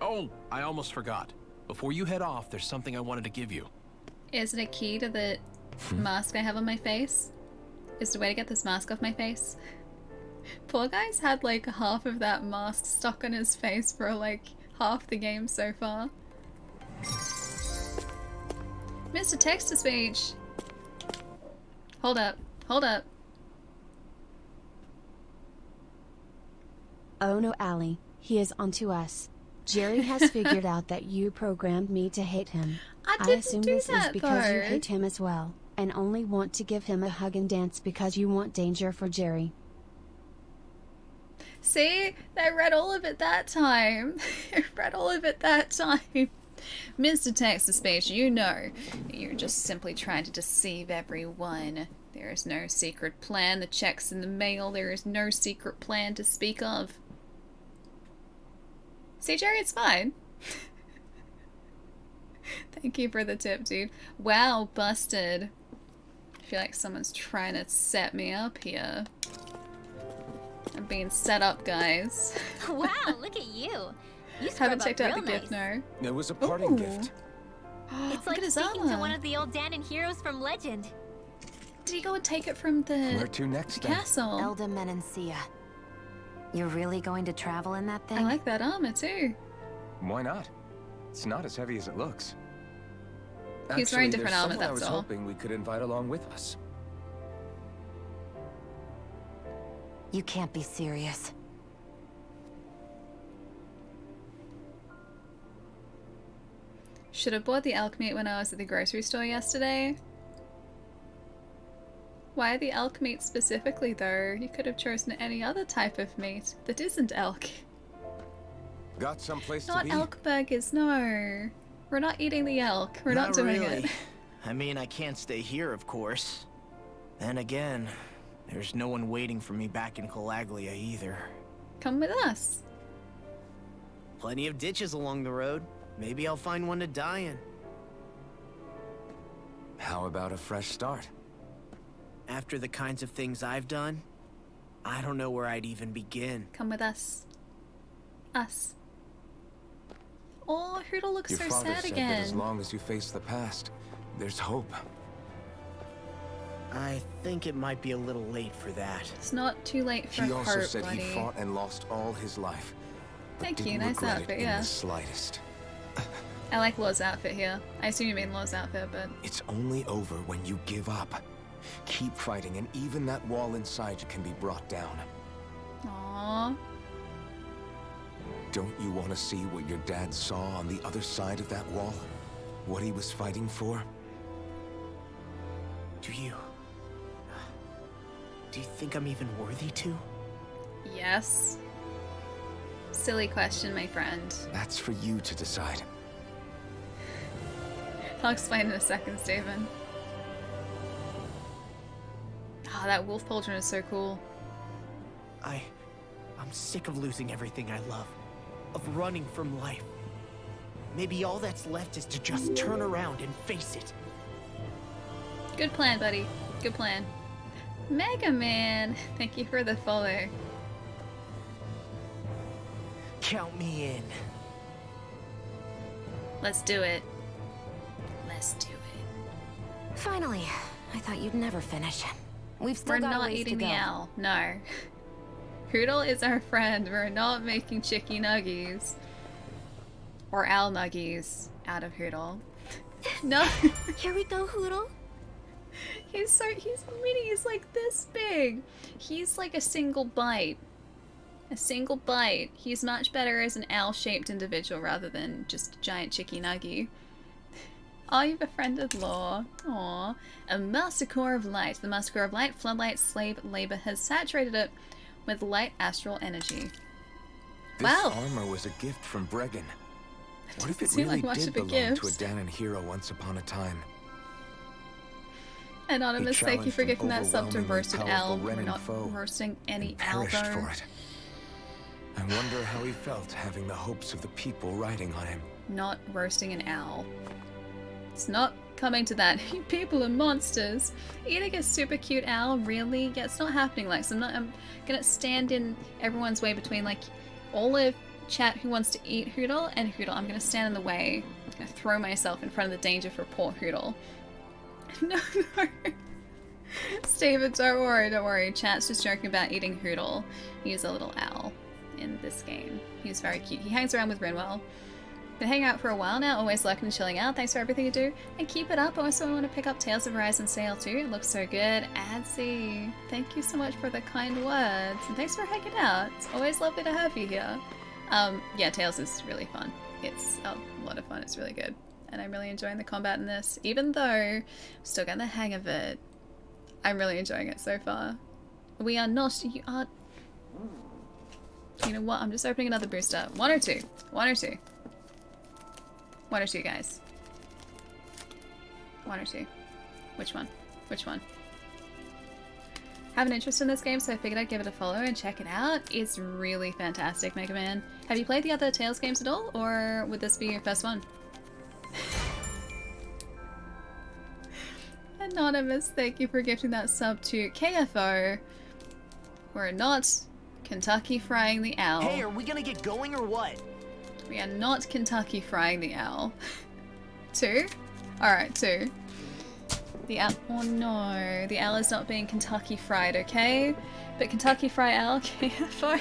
Oh, I almost forgot. Before you head off, there's something I wanted to give you. Is it a key to the mask I have on my face? Is the way to get this mask off my face? Poor guy's had like half of that mask stuck on his face for like half the game so far. Mr. Text-to-speech! Hold up. Hold up. Oh no, Allie, he is onto us. Jerry has figured out that you programmed me to hate him. I didn't assume do this is that, because you though. hate him as well, and only want to give him a hug and dance because you want danger for Jerry. See? I read all of it that time. I read all of it that time. Mr. Text-to-Speech, you know you're just simply trying to deceive everyone. There is no secret plan. The check's in the mail. There is no secret plan to speak of. See, Jerry, it's fine. Thank you for the tip, dude. Wow, busted. I feel like someone's trying to set me up here. I'm being set up, guys. Wow, look at you. You Haven't scrub checked up out the real gift, nice. no. It was a parting Ooh. gift. It's Look like at his speaking armor. to one of the old Danon heroes from legend. Did he go and take it from the Where to next, then? castle? Elda Menancia. You're really going to travel in that thing? I like that armor too. Why not? It's not as heavy as it looks. He's wearing Actually, different there's armor, someone I that's was all. hoping we could invite along with us. You can't be serious. Should have bought the elk meat when I was at the grocery store yesterday. Why the elk meat specifically, though? You could have chosen any other type of meat that isn't elk. Got someplace to Not be? elk burgers, no. We're not eating the elk. We're not doing really. it. I mean, I can't stay here, of course. Then again, there's no one waiting for me back in Calaglia either. Come with us. Plenty of ditches along the road. Maybe I'll find one to die in. How about a fresh start? After the kinds of things I've done, I don't know where I'd even begin. Come with us. Us. Oh, Hootle looks Your so father sad said again. that as long as you face the past, there's hope. I think it might be a little late for that. It's not too late for He also hope, said buddy. he fought and lost all his life. But Thank you, didn't nice regret outfit, it in yeah. the slightest. I like Law's outfit here. I assume you mean Law's outfit, but... It's only over when you give up. Keep fighting, and even that wall inside you can be brought down. Aww. Don't you want to see what your dad saw on the other side of that wall? What he was fighting for? Do you think I'm even worthy to? Yes. Silly question, my friend. That's for you to decide. I'll explain in a second, Stephen. Oh, that wolf pauldron is so cool. I'm sick of losing everything I love. Of running from life. Maybe all that's left is to just turn around and face it. Good plan, buddy. Good plan. Mega Man! Thank you for the follow. Count me in. Let's do it. Let's do it. Finally. I thought you'd never finish. We've still We're got not ways eating to the go. owl. No. Hootle is our friend. We're not making chicky nuggies. Or owl nuggies out of Hootle. No. Here we go, Hootle. He's mini. He's like this big. He's like a single bite. A single bite. He's much better as an owl-shaped individual rather than just a giant chicky nuggy. Oh, you befriended Law. Aww. A massacre of light. The massacre of light, floodlight, slave labor has saturated it with light astral energy. This Wow. armor was a gift from Bregan. What if it seem really like much did of a belong to a gift. Danon hero once upon a time? Anonymous, He thank you for challenged an giving that sub to overwhelmingly roasted powerful owl. We're Renin not foe roasting any and owl perished though. for it. I wonder how he felt having the hopes of the people riding on him. Not roasting an owl. It's not coming to that. You people are monsters. Eating a super cute owl, really? Yeah, it's not happening, Lex. I'm gonna stand in everyone's way between like all of chat who wants to eat Hootle and Hootle. I'm gonna stand in the way. I'm gonna throw myself in front of the danger for poor Hootle. No, no. Steven, don't worry. Chat's just joking about eating Hootle. He's a little owl in this game. He's very cute. He hangs around with Rinwell. Been hanging out for a while now, always lurking and chilling out. Thanks for everything you do. And keep it up. Also, I want to pick up Tales of Rise and Sail too. It looks so good. Adsy, thank you so much for the kind words. And thanks for hanging out. It's always lovely to have you here. Yeah, Tales is really fun. It's a lot of fun. It's really good. And I'm really enjoying the combat in this. Even though I'm still getting the hang of it, I'm really enjoying it so far. We are not... You are... You know what? I'm just opening another booster. One or two, guys. One or two. Which one? Have an interest in this game, so I figured I'd give it a follow and check it out. It's really fantastic, Mega Man. Have you played the other Tales games at all, or would this be your first one? Anonymous, thank you for gifting that sub to KFO. We're not Kentucky frying the owl. Hey, are we gonna get going or what? We are not Kentucky frying the owl. 2? Alright, 2. The owl. Oh no, the owl is not being Kentucky fried, okay? But Kentucky Fry Owl, KFO.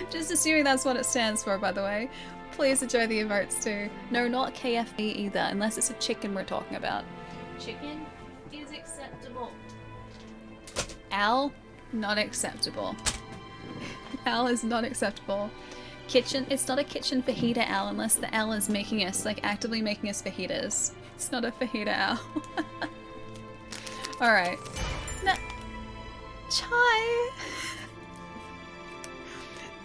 Just assuming that's what it stands for, by the way. Please enjoy the emotes too. No, not KFB either, unless it's a chicken we're talking about. Chicken is acceptable. Owl, not acceptable. Owl is not acceptable. Kitchen, it's not a kitchen fajita owl unless the owl is making us, like actively making us fajitas. It's not a fajita owl. Alright. No. Chai!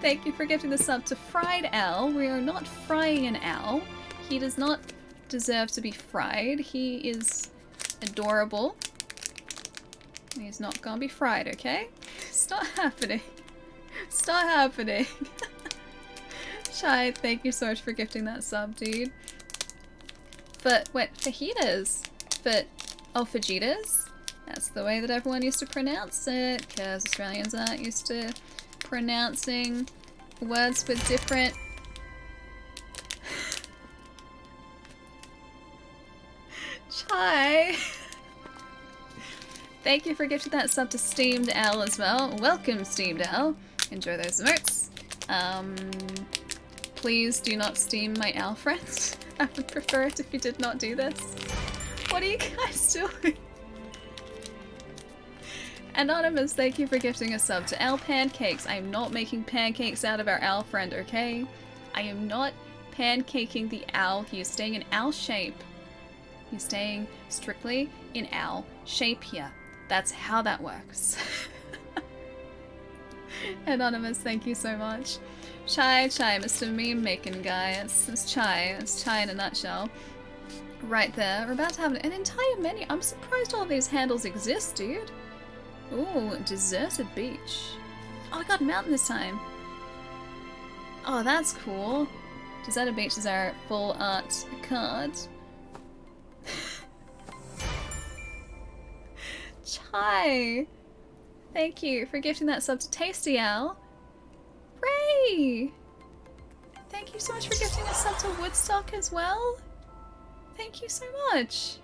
Thank you for gifting the sub to Fried Owl. We are not frying an owl. He does not deserve to be fried. He is adorable. He's not gonna be fried, okay? It's not happening. It's not happening. Chai, thank you so much for gifting that sub, dude. But, wait, fajitas? Fajitas? That's the way that everyone used to pronounce it, because Australians aren't used to pronouncing words with different... Chai! Thank you for gifting that sub to Steamed Owl as well. Welcome, Steamed Owl. Enjoy those emotes. Please do not steam my owl friends. I would prefer it if you did not do this. What are you guys doing? Anonymous, thank you for gifting a sub to Owl Pancakes. I am not making pancakes out of our owl friend, okay? I am not pancaking the owl. He is staying in owl shape. He's staying strictly in owl shape here. That's how that works. Anonymous, thank you so much. Chai, Mr. Meme Making guy. It's Chai. It's Chai in a nutshell. Right there. We're about to have an entire menu. I'm surprised all these handles exist, dude. Ooh, deserted beach. Oh, I got mountain this time. Oh, that's cool. Deserted beach is our full art card. Chai! Thank you for gifting that sub to Tasty Owl. Ray! Thank you so much for gifting a sub to Woodstock as well. Thank you so much.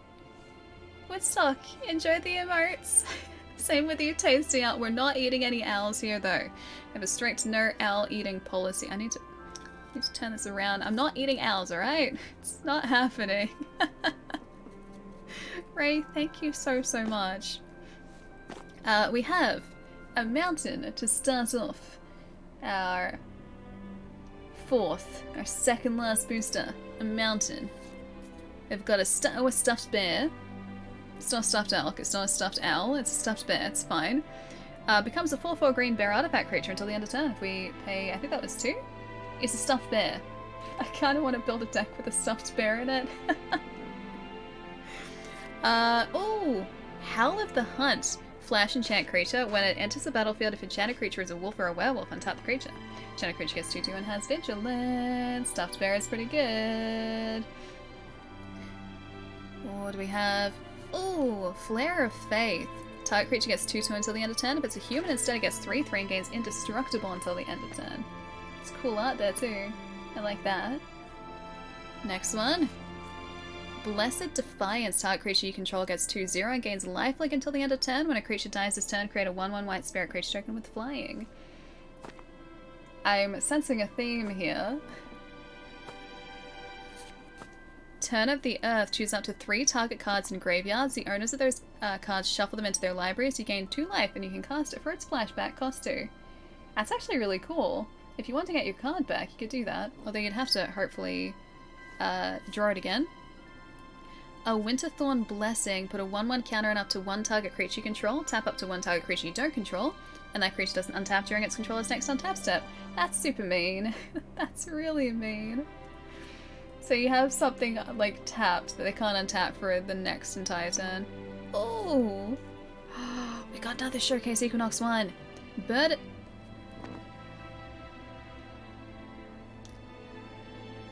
Woodstock, enjoy the emotes. Same with you, Tasty Owl. We're not eating any owls here though. We have a strict no owl eating policy. I need to turn this around. I'm not eating owls, alright? It's not happening. Ray, thank you so much. We have a mountain to start off our second last booster. A mountain. We've got a stuffed bear. It's not a stuffed elk, it's not a stuffed owl, it's a stuffed bear, it's fine. Becomes a 4/4 green bear artifact creature until the end of turn if we pay, I think that was 2? It's a stuffed bear. I kind of want to build a deck with a stuffed bear in it. Oh! Howl of the Hunt. Flash enchant creature. When it enters the battlefield, if enchanted creature is a wolf or a werewolf, untap the creature. Enchanted creature gets 2/2 and has vigilance. Stuffed bear is pretty good. What do we have? Ooh, Flare of Faith. Target creature gets 2/2 until the end of turn. If it's a human, instead it gets 3/3 and gains indestructible until the end of turn. It's cool art there too. I like that. Next one. Blessed Defiance. Target creature you control gets 2/0 and gains lifelink until the end of turn. When a creature dies this turn, create a 1/1 white spirit creature token with flying. I'm sensing a theme here. Turn of the Earth. Choose up to 3 target cards in graveyards. The owners of those cards shuffle them into their libraries. You gain 2 life and you can cast it for its flashback cost 2. That's actually really cool. If you want to get your card back, you could do that. Although you'd have to hopefully draw it again. A Winterthorn Blessing. Put a 1/1 counter on up to 1 target creature you control. Tap up to 1 target creature you don't control. And that creature doesn't untap during its controller's next untap step. That's super mean. That's really mean. So you have something like tapped that they can't untap for the next entire turn. Oh! We got another Showcase Equinox one. Bird...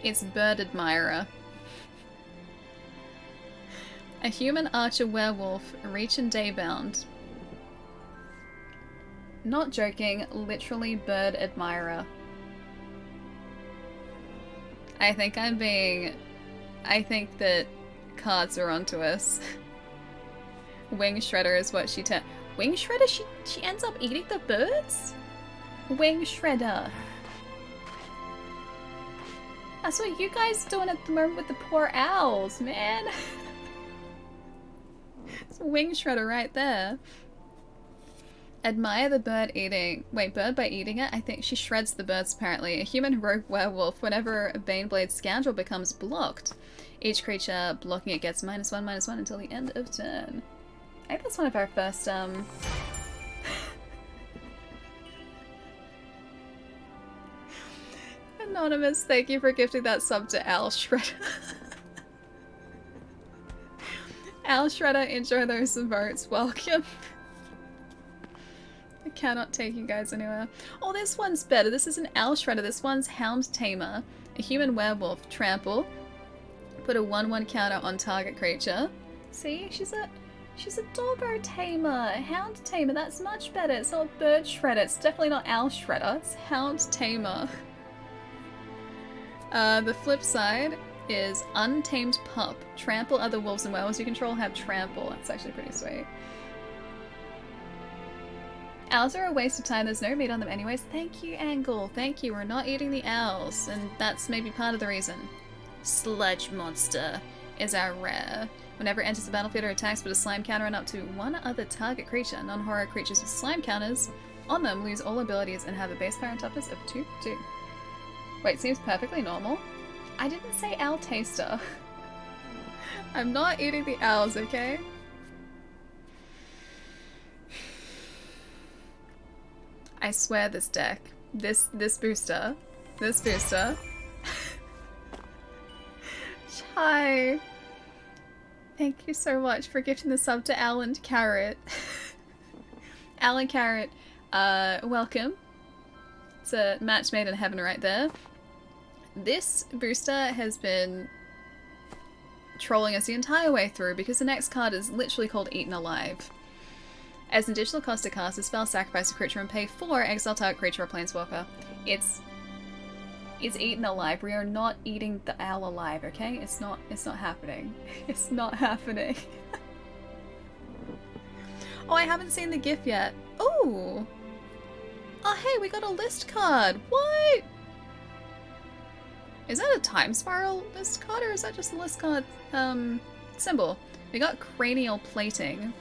It's Bird Admirer. A human archer werewolf, reach and daybound. Not joking, literally bird admirer. I think that cards are onto us. Wing Shredder is what she Wing Shredder? She ends up eating the birds? Wing Shredder. That's what you guys doing at the moment with the poor owls, man. It's a Wing Shredder right there. Admire the bird eating. Wait, bird by eating it? I think she shreds the birds apparently. A human rogue werewolf, whenever a Baneblade scoundrel becomes blocked, each creature blocking it gets -1/-1 until the end of turn. I think that's one of our first, Anonymous, thank you for gifting that sub to Al Shredder. Al Shredder, enjoy those votes. Welcome. I cannot take you guys anywhere. Oh, this one's better. This is an Al Shredder. This one's Hound Tamer. A human werewolf. Trample. Put a 1/1 counter on target creature. See? She's a doggo tamer. Hound tamer. That's much better. It's not bird shredder. It's definitely not Al Shredder. It's Hound Tamer. The flip side is Untamed Pup. Trample other wolves and werewolves you control have trample. That's actually pretty sweet. Owls are a waste of time. There's no meat on them anyways. Thank you, Angle. Thank you. We're not eating the owls, and that's maybe part of the reason. Sludge Monster is our rare. Whenever it enters the battlefield or attacks, put a slime counter on up to one other target creature. Non-horror creatures with slime counters on them lose all abilities and have a base power and toughness of 2/2. Wait, seems perfectly normal. I didn't say owl taster. I'm not eating the owls, okay? I swear this deck, this booster. Chai, thank you so much for gifting the sub to Alan Carrot. Alan Carrot, welcome. It's a match made in heaven right there. This booster has been trolling us the entire way through because the next card is literally called Eaten Alive. As an additional cost to cast a spell, sacrifice a creature and pay 4, exile target creature or planeswalker. It's eaten alive. We are not eating the owl alive, okay? It's not happening. It's not happening. Oh, I haven't seen the GIF yet. Oh! Oh hey, we got a list card! What? Is that a time spiral list card or is that just a list card symbol? We got cranial plating.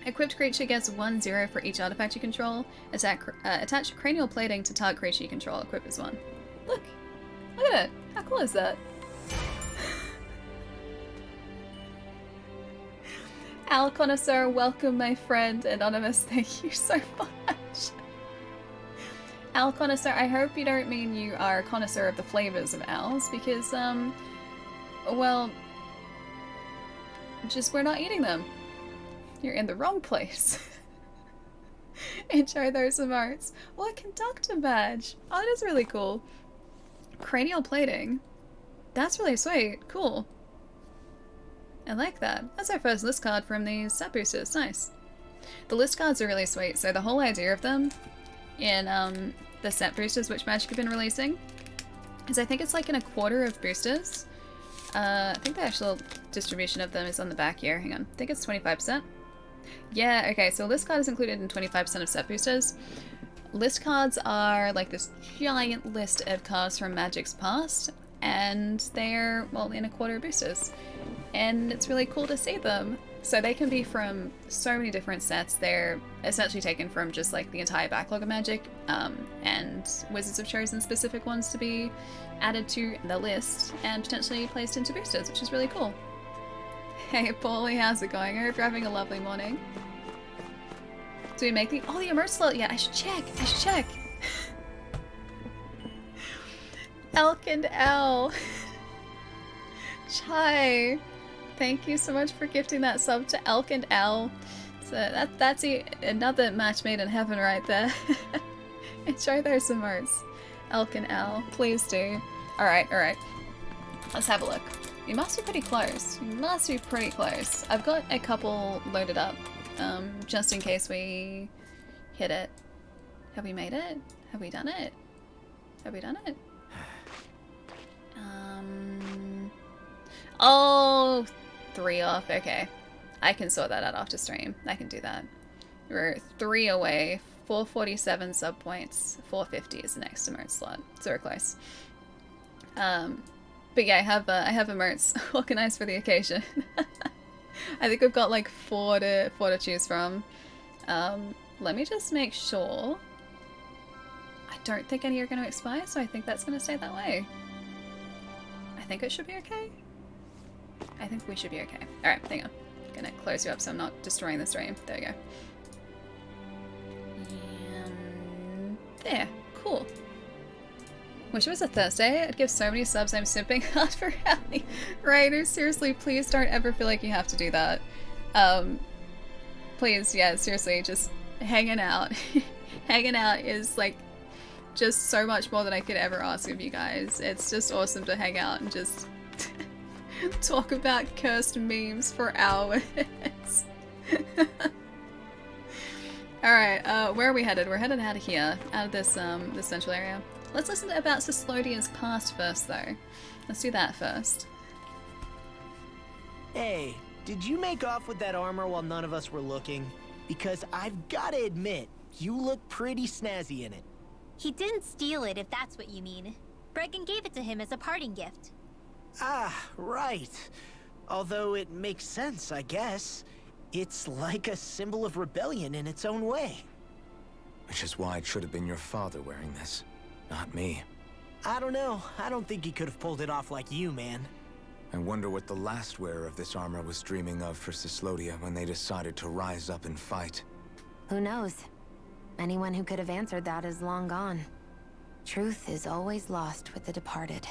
Equipped creature gets 1/0 for each artifact you control. Attach cranial plating to target creature you control. Equip as 1. Look at it. How cool is that? Al Connoisseur, welcome my friend. Anonymous, thank you so much. Al Connoisseur, I hope you don't mean you are a connoisseur of the flavors of owls because, well, just we're not eating them. You're in the wrong place. Enjoy those emotes. Oh, a conductor badge. Oh, that is really cool. Cranial plating. That's really sweet. Cool. I like that. That's our first list card from these set boosters. Nice. The list cards are really sweet. So the whole idea of them in the set boosters which Magic have been releasing is I think it's like in a quarter of boosters. I think the actual distribution of them is on the back here. Hang on. I think it's 25%. Yeah, okay, so list card is included in 25% of set boosters. List cards are like this giant list of cards from Magic's past, and they're, well, in a quarter of boosters. And it's really cool to see them. So they can be from so many different sets. They're essentially taken from just like the entire backlog of Magic, and Wizards have chosen specific ones to be added to the list and potentially placed into boosters, which is really cool. Hey Paulie, how's it going? I hope you're having a lovely morning. Do we make the emote slot yet? I should check. Elk and L. Chai. Thank you so much for gifting that sub to Elk and L. So that's another match made in heaven right there. Enjoy those emotes. Elk and L. Please do. Alright. Let's have a look. You must be pretty close. I've got a couple loaded up, just in case we hit it. Have we made it? Have we done it? Have we done it? Oh, 3 off. Okay. I can sort that out after stream. I can do that. We're 3 away. 447 sub points. 450 is the next emote slot. So we're close. But yeah, I have emotes organized for the occasion. I think we've got like 4 to choose from. Let me just make sure. I don't think any are going to expire, so I think that's going to stay that way. I think it should be okay. I think we should be okay. Alright, hang on. I'm gonna close you up so I'm not destroying the stream. There we go. And there. Cool. Wish it was a Thursday. I'd give so many subs. I'm simping hard for Allie. Right? Seriously, please don't ever feel like you have to do that. Please, yeah, seriously, just hanging out. Hanging out is like just so much more than I could ever ask of you guys. It's just awesome to hang out and just talk about cursed memes for hours. Alright, where are we headed? We're headed out of here, out of this this central area. Let's listen about Cyslodia's past first, though. Let's do that first. Hey, did you make off with that armor while none of us were looking? Because I've gotta admit, you look pretty snazzy in it. He didn't steal it, if that's what you mean. Bregan gave it to him as a parting gift. Ah, right. Although it makes sense, I guess. It's like a symbol of rebellion in its own way. Which is why it should have been your father wearing this, not me. I don't know. I don't think he could have pulled it off like you, man. I wonder what the last wearer of this armor was dreaming of for Cyslodia when they decided to rise up and fight. Who knows? Anyone who could have answered that is long gone. Truth is always lost with the departed.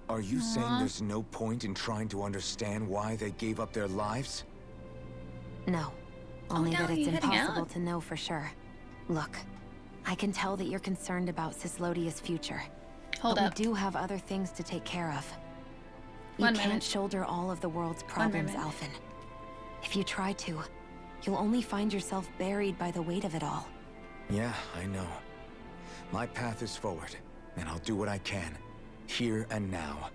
Are you saying there's no point in trying to understand why they gave up their lives? No. Only that it's impossible to know for sure. Look, I can tell that you're concerned about Cyslodia's future. Hold up. We do have other things to take care of. You can't shoulder all of the world's problems, Alphen. If you try to, you'll only find yourself buried by the weight of it all. Yeah, I know. My path is forward, and I'll do what I can, here and now.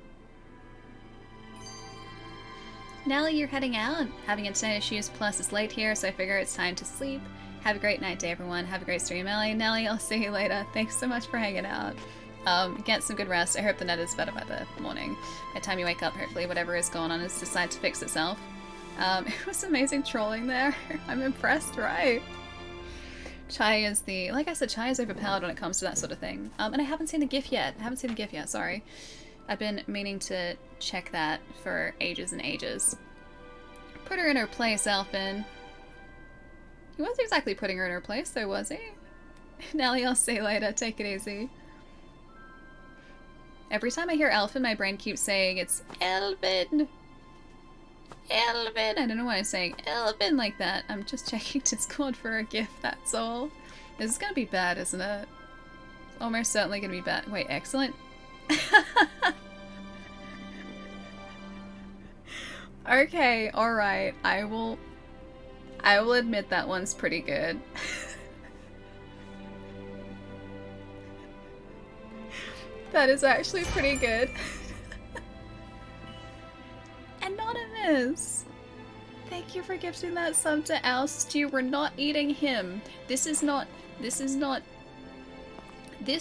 Nelly, you're heading out. Having internet issues, plus it's late here, so I figure it's time to sleep. Have a great night day, everyone. Have a great stream, Nelly. Nelly, I'll see you later. Thanks so much for hanging out. Get some good rest. I hope the net is better by the morning. By the time you wake up, hopefully whatever is going on has decided to fix itself. It was amazing trolling there. I'm impressed, right? Chai is like I said, Chai is overpowered when it comes to that sort of thing. And I haven't seen the GIF yet. Sorry. I've been meaning to check that for ages and ages. Put her in her place, Alphen. He wasn't exactly putting her in her place, though, was he? Nelly, I'll see you later. Take it easy. Every time I hear Alphen, my brain keeps saying it's Elvin. Elvin. I don't know why I'm saying Elvin like that. I'm just checking Discord for a GIF, that's all. This is gonna be bad, isn't it? It's almost certainly gonna be bad. Wait, excellent. Okay, alright. I will admit that one's pretty good. That is actually pretty good. Anonymous! Thank you for gifting that sub to Al Stew. We're not eating him. This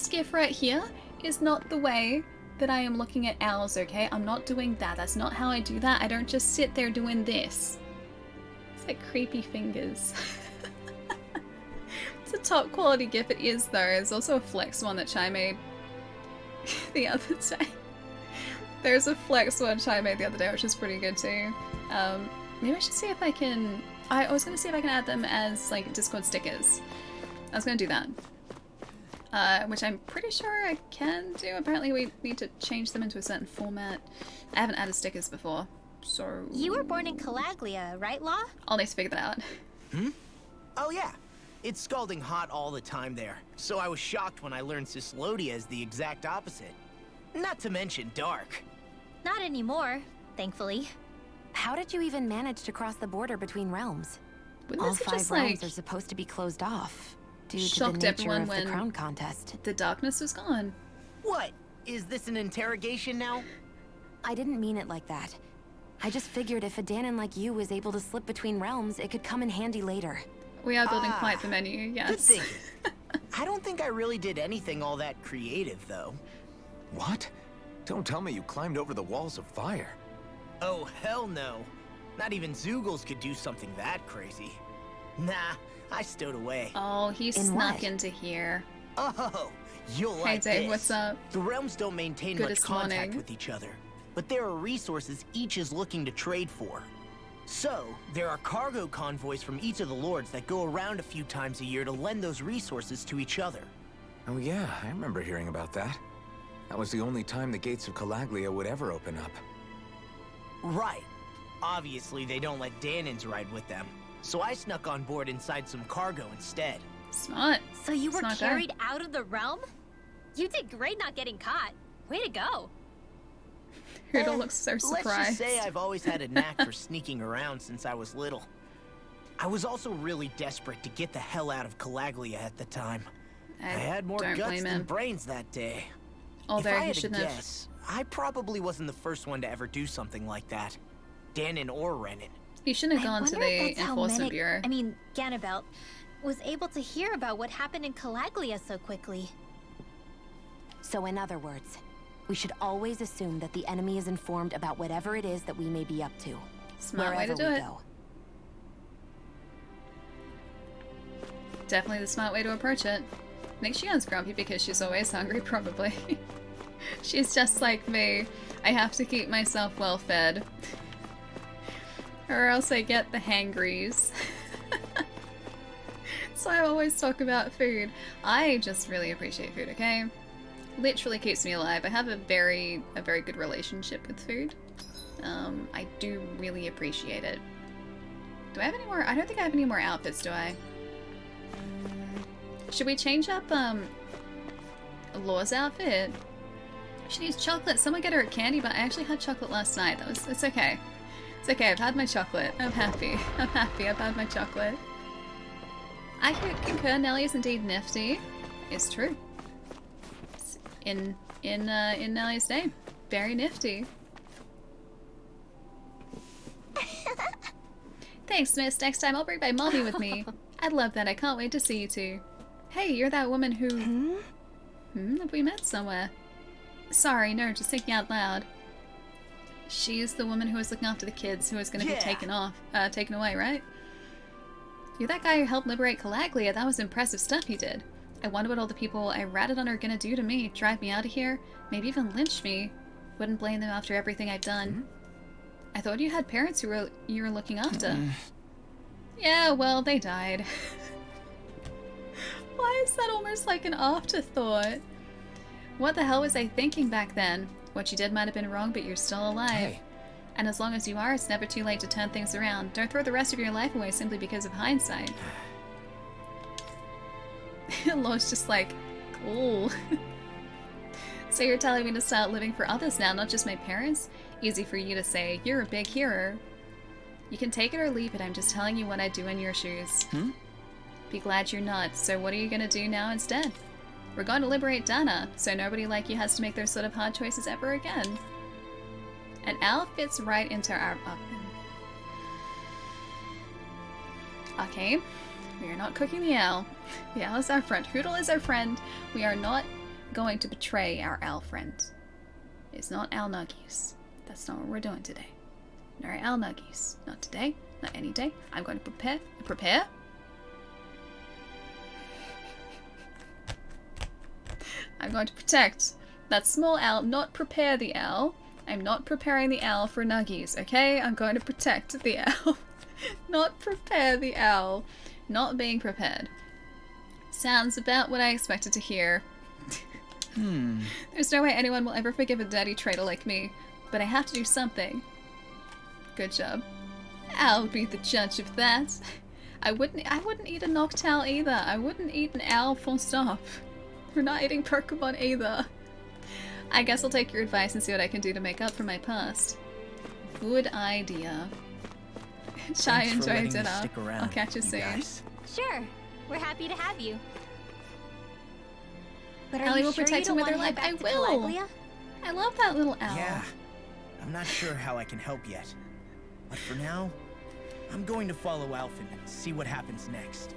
gift right here is not the way that I am looking at owls, okay? I'm not doing that. That's not how I do that. I don't just sit there doing this. It's like creepy fingers. It's a top quality GIF, it is though. There's also a flex one that Chai made the other day. There's a flex one Chai made the other day, which is pretty good too. Maybe I should see if I can... I was gonna see if I can add them as like Discord stickers. I was gonna do that. Which I'm pretty sure I can do. Apparently we need to change them into a certain format. I haven't added stickers before, so... You were born in Calaglia, right, Law? I'll need to figure that out. Hmm? Oh yeah. It's scalding hot all the time there, so I was shocked when I learned Cyslodia is the exact opposite. Not to mention dark. Not anymore, thankfully. How did you even manage to cross the border between realms? Wouldn't All this 5 just, realms like... are supposed to be closed off. due shocked to the nature everyone of when the crown contest. the darkness was gone. What? Is this an interrogation now? I didn't mean it like that. I just figured if a Danon like you was able to slip between realms, it could come in handy later. We are building quite the menu, yes. Good thinking. I don't think I really did anything all that creative, though. What? Don't tell me you climbed over the walls of fire. Oh, hell no. Not even Zoogles could do something that crazy. Nah, I stowed away. Oh, he snuck into here. Oh, you'll Hey like Dave, this. what's up? The realms don't maintain Goodest much contact morning. with each other, but there are resources each is looking to trade for. So, there are cargo convoys from each of the lords that go around a few times a year to lend those resources to each other. Oh yeah, I remember hearing about that. That was the only time the gates of Calaglia would ever open up. Right. Obviously, they don't let Danons ride with them, so I snuck on board inside some cargo instead. Smart. So you were Smart carried out of the realm? You did great not getting caught. Way to go. Hootle looks so surprised. Let's just say I've always had a knack for sneaking around since I was little. I was also really desperate to get the hell out of Calaglia at the time. I had more don't guts blame than him. brains that day. Although if I he had to shouldn't have. guess, I probably wasn't the first one to ever do something like that. Danon or Renan. He shouldn't have I gone to wonder if the that's how Enforcement Medic- Bureau. I mean, Ganabelt was able to hear about what happened in Calaglia so quickly. So in other words, we should always assume that the enemy is informed about whatever it is that we may be up to. Smart way to do it. Go. Definitely the smart way to approach it. I think she gets grumpy because she's always hungry, probably. She's just like me. I have to keep myself well fed. Or else I get the hangries. So I always talk about food. I just really appreciate food, okay? Literally keeps me alive. I have a very good relationship with food. I do really appreciate it. Do I have any more? I don't think I have any more outfits, do I? Should we change up, Law's outfit? She needs chocolate. Someone get her a candy bar. I actually had chocolate last night. It's okay. It's okay, I've had my chocolate. I'm happy. I'm happy I've had my chocolate. I concur, Nellie is indeed nifty. It's true. It's in Nellie's name. Very nifty. Thanks, miss. Next time I'll bring my mommy with me. I'd love that. I can't wait to see you two. Hey, you're that woman who... Have we met somewhere? Sorry, no, just thinking out loud. She's the woman who was looking after the kids who was going to be taken away, right? You're that guy who helped liberate Calaglia. That was impressive stuff you did. I wonder what all the people I ratted on are going to do to me. Drive me out of here? Maybe even lynch me. Wouldn't blame them after everything I've done. I thought you had parents who you were looking after. Yeah, well, they died. Why is that almost like an afterthought? What the hell was I thinking back then? What you did might have been wrong, but you're still alive. Hey. And as long as you are, it's never too late to turn things around. Don't throw the rest of your life away simply because of hindsight. Law's just like, cool. So you're telling me to start living for others now, not just my parents? Easy for you to say. You're a big hero. You can take it or leave it. I'm just telling you what I'd do in your shoes. Be glad you're not. So what are you gonna do now instead? We're going to liberate Dana, so nobody like you has to make those sort of hard choices ever again. An owl fits right into our... Okay, we are not cooking the owl. The owl is our friend. Hootle is our friend. We are not going to betray our owl friend. It's not owl nuggies. That's not what we're doing today. No owl nuggies. Not today. Not any day. I'm going to prepare? I'm going to protect that small owl, not prepare the owl. I'm not preparing the owl for nuggies, okay? I'm going to protect the owl. Not prepare the owl. Not being prepared. Sounds about what I expected to hear. There's no way anyone will ever forgive a dirty traitor like me, but I have to do something. Good job. I'll be the judge of that. I wouldn't eat a noctowl either. I wouldn't eat an owl full stop. We're not eating Pokemon either. I guess I'll take your advice and see what I can do to make up for my past. Good idea. Chai, enjoy dinner. I'll catch you soon. Sure. We're happy to have you. But are Allie you will sure protect you him don't with her want life. to I head back to will. Calaglia? I love that little owl. Yeah. I'm not sure how I can help yet. But for now, I'm going to follow Alphen and see what happens next.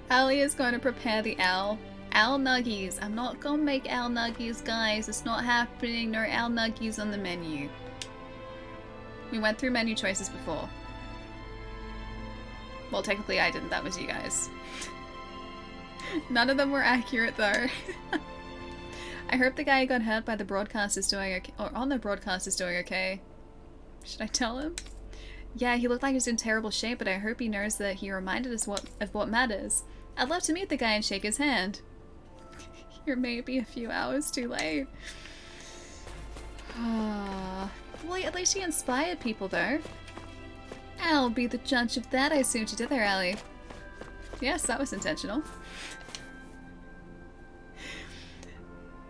Allie is going to prepare the owl. Owl nuggies. I'm not going to make owl nuggies, guys. It's not happening. No owl nuggies on the menu. We went through menu choices before. Well, technically I didn't. That was you guys. None of them were accurate, though. I hope the guy who got hurt by the broadcast is doing okay, or on the broadcast is doing okay. Should I tell him? Yeah, he looked like he was in terrible shape, but I hope he knows that he reminded us of what matters. I'd love to meet the guy and shake his hand. You're maybe a few hours too late. Well, at least he inspired people, though. I'll be the judge of that. I see what you did there, Allie. Yes, that was intentional.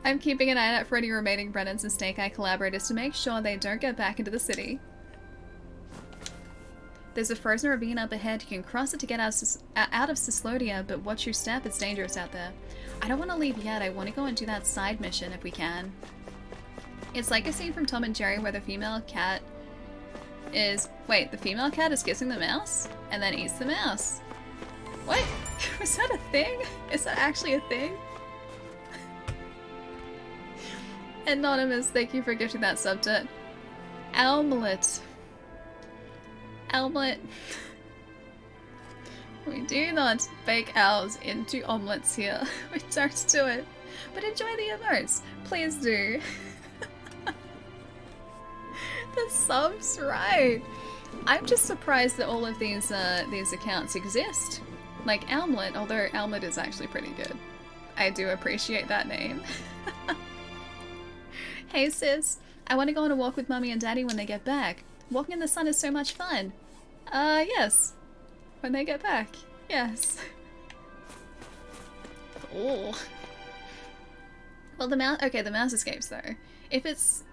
I'm keeping an eye out for any remaining Brennans and Snake Eye collaborators to make sure they don't get back into the city. There's a frozen ravine up ahead. You can cross it to get out of Cislodia, but watch your step. It's dangerous out there. I don't want to leave yet. I want to go and do that side mission if we can. It's like a scene from Tom and Jerry where the female cat is... Wait, the female cat is kissing the mouse and then eats the mouse. What? Was that a thing? Is that actually a thing? Anonymous, thank you for gifting that subtit. Owllet. Owlette. We do not bake owls into omelets here. We don't do it. But enjoy the emotes. Please do. The sub's right. I'm just surprised that all of these accounts exist. Like Owlet, although Owlet is actually pretty good. I do appreciate that name. Hey sis, I want to go on a walk with Mummy and Daddy when they get back. Walking in the sun is so much fun. Yes. When they get back. Yes. Oh. Well, the mouse... Okay, the mouse escapes, though. If it's,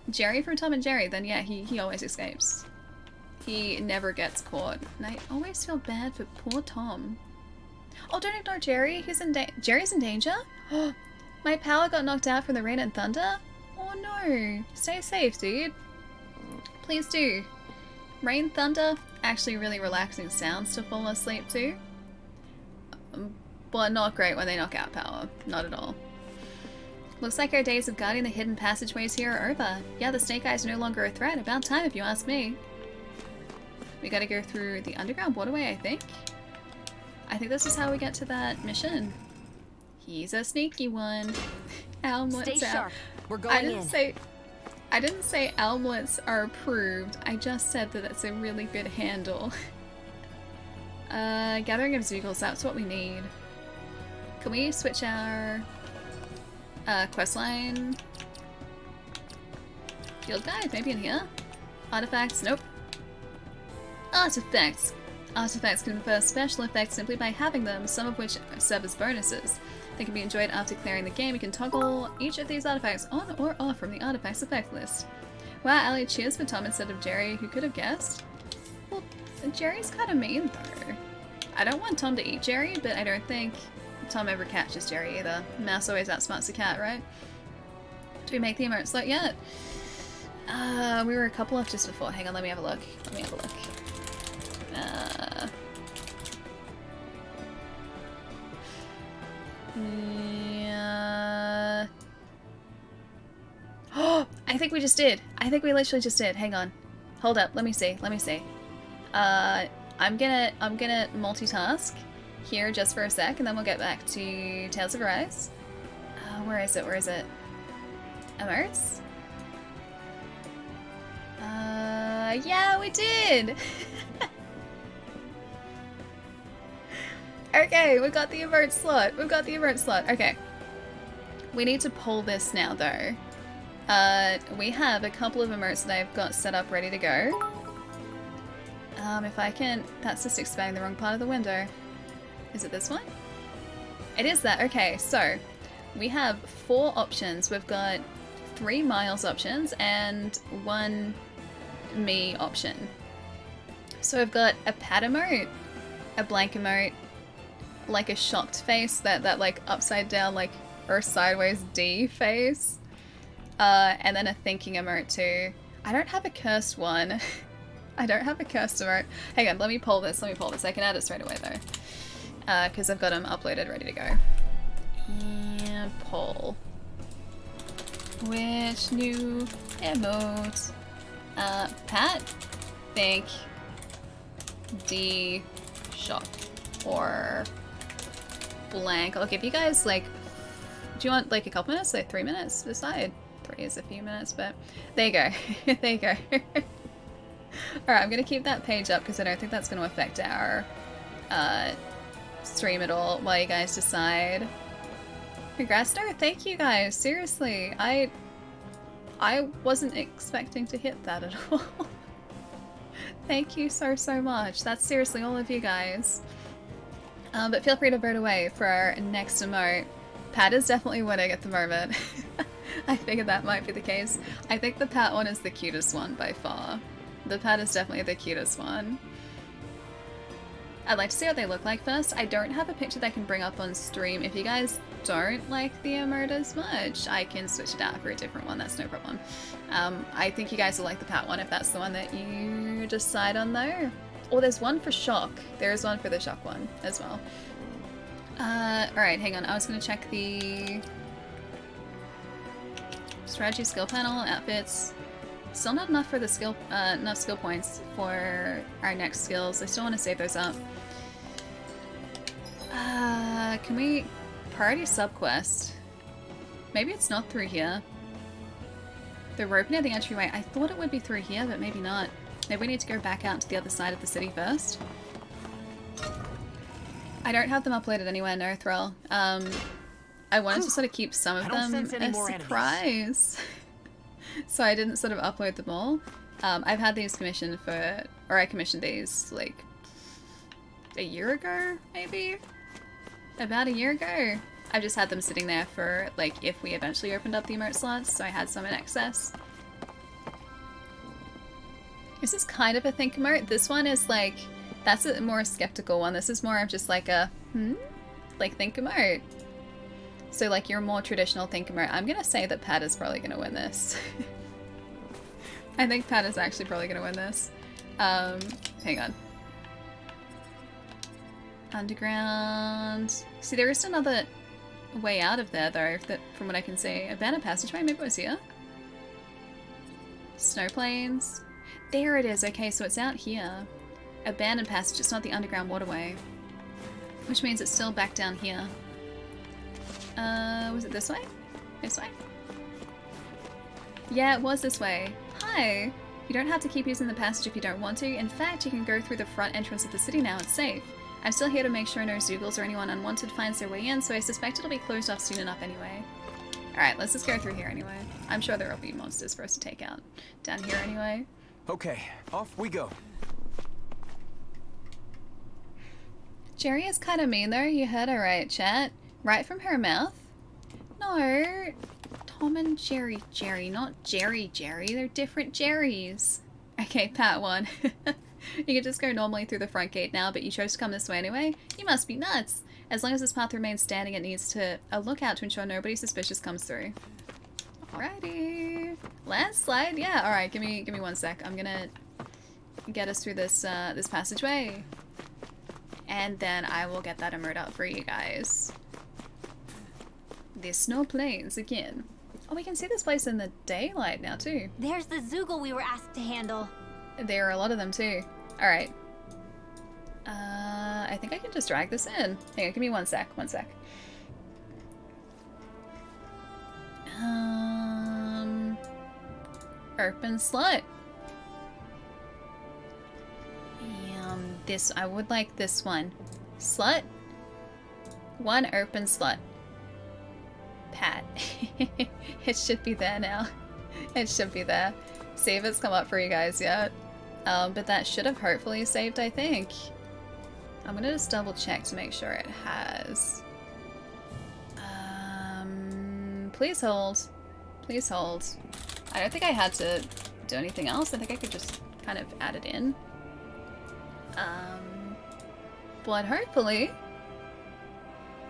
Jerry from Tom and Jerry, then yeah, he always escapes. He never gets caught. And I always feel bad for poor Tom. Oh, don't ignore Jerry. Jerry's in danger? My power got knocked out from the rain and thunder? Oh no. Stay safe, dude. Please do. Rain, thunder, actually really relaxing sounds to fall asleep to. But not great when they knock out power. Not at all. Looks like our days of guarding the hidden passageways here are over. Yeah, the Snake Eyes are no longer a threat. About time, if you ask me. We gotta go through the underground waterway, I think. I think this is how we get to that mission. He's a sneaky one. Stay sharp. We're going in. I didn't say Elmlets are approved. I just said that it's a really good handle. Gathering of Zeugles, that's what we need. Can we switch our questline? Field guide, maybe in here? Artifacts, nope. Artifacts. Artifacts can confer special effects simply by having them, some of which serve as bonuses. They can be enjoyed after clearing the game. You can toggle each of these artifacts on or off from the artifacts effect list. Wow, Allie, cheers for Tom instead of Jerry. Who could have guessed? Well, Jerry's kind of mean, though. I don't want Tom to eat Jerry, but I don't think Tom ever catches Jerry either. Mouse always outsmarts a cat, right? Do we make the emote slot yet? We were a couple off just before. Hang on, let me have a look. Let me have a look. Yeah. Oh, I think we just did. I think we literally just did. Hang on. Hold up. Let me see. Let me see. I'm gonna multitask here just for a sec, and then we'll get back to Tales of Arise. Where is it? Where is it? Emotes? Yeah, we did! Okay, we've got the emote slot. We've got the emote slot. Okay. We need to pull this now, though. We have a couple of emotes that I've got set up ready to go. If I can... That's just expanding the wrong part of the window. Is it this one? It is that. Okay, so we have 4 options. We've got 3 Miles options and 1 me option. So we've got a pat emote, a blank emote, like a shocked face, that like upside down like or sideways D face, and then a thinking emote too. I don't have a cursed one. I don't have a cursed emote. Hang on, let me pull this. I can add it straight away though, because I've got them uploaded, ready to go. And pull. Which new emote? Pat, think, D, shock, or blank. I'll give you guys like, do you want like a couple minutes? Like 3 minutes to decide? 3 is a few minutes, but there you go. There you go. Alright, I'm gonna keep that page up because I don't think that's gonna affect our stream at all while you guys decide. Congrats, no, thank you guys, seriously. I wasn't expecting to hit that at all. Thank you so much. That's seriously all of you guys. But feel free to vote away for our next emote. Pat is definitely winning at the moment. I figured that might be the case. I think the Pat one is the cutest one by far. The Pat is definitely the cutest one. I'd like to see what they look like first. I don't have a picture that I can bring up on stream. If you guys don't like the emote as much, I can switch it out for a different one. That's no problem. I think you guys will like the Pat one if that's the one that you decide on though. Or there's one for shock. There is one for the shock one as well. Alright, hang on. I was going to check the strategy skill panel, outfits. Still not enough for the skill, enough skill points for our next skills. I still want to save those up. Can we priority subquest? Maybe it's not through here. The rope near the entryway. I thought it would be through here, but maybe not. Maybe we need to go back out to the other side of the city first. I don't have them uploaded anywhere, no Thrall. I wanted to sort of keep some of them a surprise. So I didn't sort of upload them all. I've had these commissioned for, or I commissioned these like a year ago, maybe? About a year ago. I've just had them sitting there for like if we eventually opened up the emote slots, so I had some in excess. This is kind of a think emote. This one is like, that's a more skeptical one. This is more of just like a, like think emote. So like your more traditional think emote. I'm gonna say that Pat is probably gonna win this. I think Pat is actually probably gonna win this. Hang on. Underground. See, there is another way out of there though, that from what I can see. Abandoned passageway, maybe it was here. Snow plains. There it is. Okay, so it's out here. Abandoned passage, it's not the underground waterway. Which means it's still back down here. Was it this way? This way? Yeah, it was this way. Hi! You don't have to keep using the passage if you don't want to. In fact, you can go through the front entrance of the city now. It's safe. I'm still here to make sure no Zoogles or anyone unwanted finds their way in, so I suspect it'll be closed off soon enough anyway. Alright, let's just go through here anyway. I'm sure there will be monsters for us to take out down here anyway. Okay, off we go. Jerry is kind of mean though, you heard her right, chat? Right from her mouth? No, Tom and Jerry, not Jerry. They're different Jerrys. Okay, Pat won. You can just go normally through the front gate now, but you chose to come this way anyway? You must be nuts. As long as this path remains standing, it needs to a lookout to ensure nobody suspicious comes through. Alrighty. Landslide? Yeah, alright, give me 1 sec. I'm gonna get us through this this passageway. And then I will get that emote out for you guys. The snow plains again. Oh, we can see this place in the daylight now too. There's the Zoogle we were asked to handle. There are a lot of them too. Alright. I think I can just drag this in. Hang on, give me 1 sec. Open slot. This, I would like this one. Slut. 1 open slot. Pat. It should be there now. It should be there. See if it's come up for you guys yet. But that should have hopefully saved, I think. I'm gonna just double check to make sure it has. Please hold. Please hold. I don't think I had to do anything else. I think I could just kind of add it in. But hopefully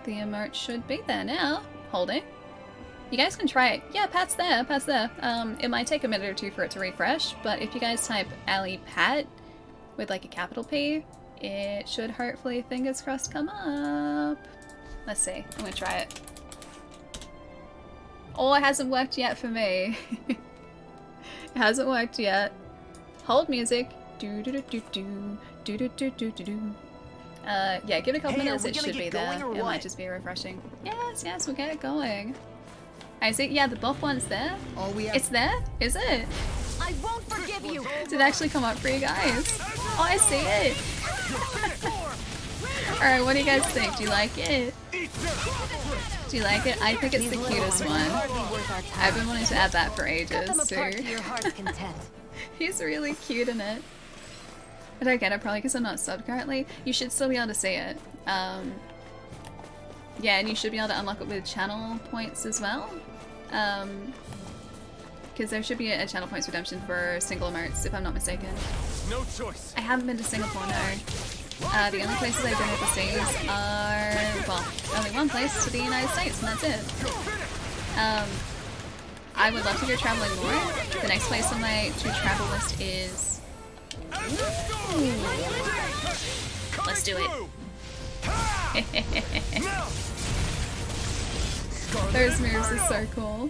The emote should be there now. Holding. You guys can try it. Yeah, Pat's there, Pat's there. It might take a minute or two for it to refresh, but if you guys type Ali Pat with like a capital P, it should hopefully, fingers crossed, come up. Let's see. I'm gonna try it. Oh, it hasn't worked yet for me. It hasn't worked yet. Hold music. Do do do do do do do do do do do. Yeah, give it a couple minutes. It should be there. It might just be refreshing. Yes, yes, we'll get it going. I see. Yeah, the buff one's there. It's there. Is it? I won't forgive you. Did it actually come up for you guys? Oh, I see it. All right, what do you guys think? Do you like it? Do you like it? I think it's the cutest one. I've been wanting to add that for ages too. He's really cute in it. I don't get it, probably because I'm not subbed currently. You should still be able to see it. Yeah, and you should be able to unlock it with channel points as well. Because there should be a channel points redemption for single emotes, if I'm not mistaken. No choice. I haven't been to Singapore, no. The only places I've been overseas are, well, only one place, to the United States, and that's it. I would love to go traveling more. The next place on my to-travel list is... Ooh. Let's do it. Those moves are so cool.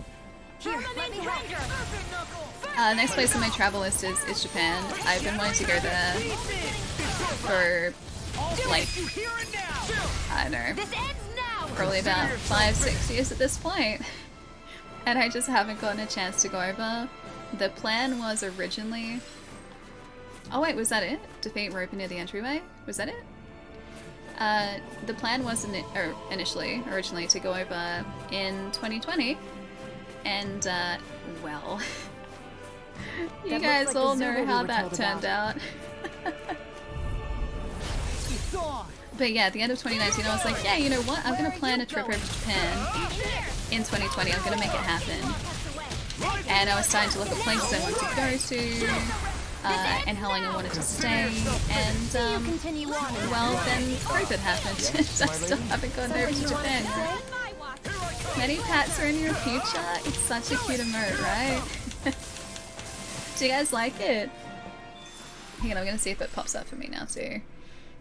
Next place on my travel list is Japan. I've been wanting to go there for like, I don't know, probably about 5-6 years at this point. And I just haven't gotten a chance to go over. The plan was originally... Oh wait, was that it? Defeat Roper near the entryway? Was that it? The plan was originally to go over in 2020, and well, you guys all know how that turned out. But yeah, at the end of 2019, I was like, yeah, you know what? I'm gonna plan a trip over to Japan in 2020. I'm gonna make it happen. And I was starting to look at places I wanted to go to. And how long I wanted to stay, and well, then COVID happened. I still haven't gone over to Japan yet. Many pats are in your future. It's such a cute emote, right? Do you guys like it? Hang on, I'm gonna see if it pops up for me now too.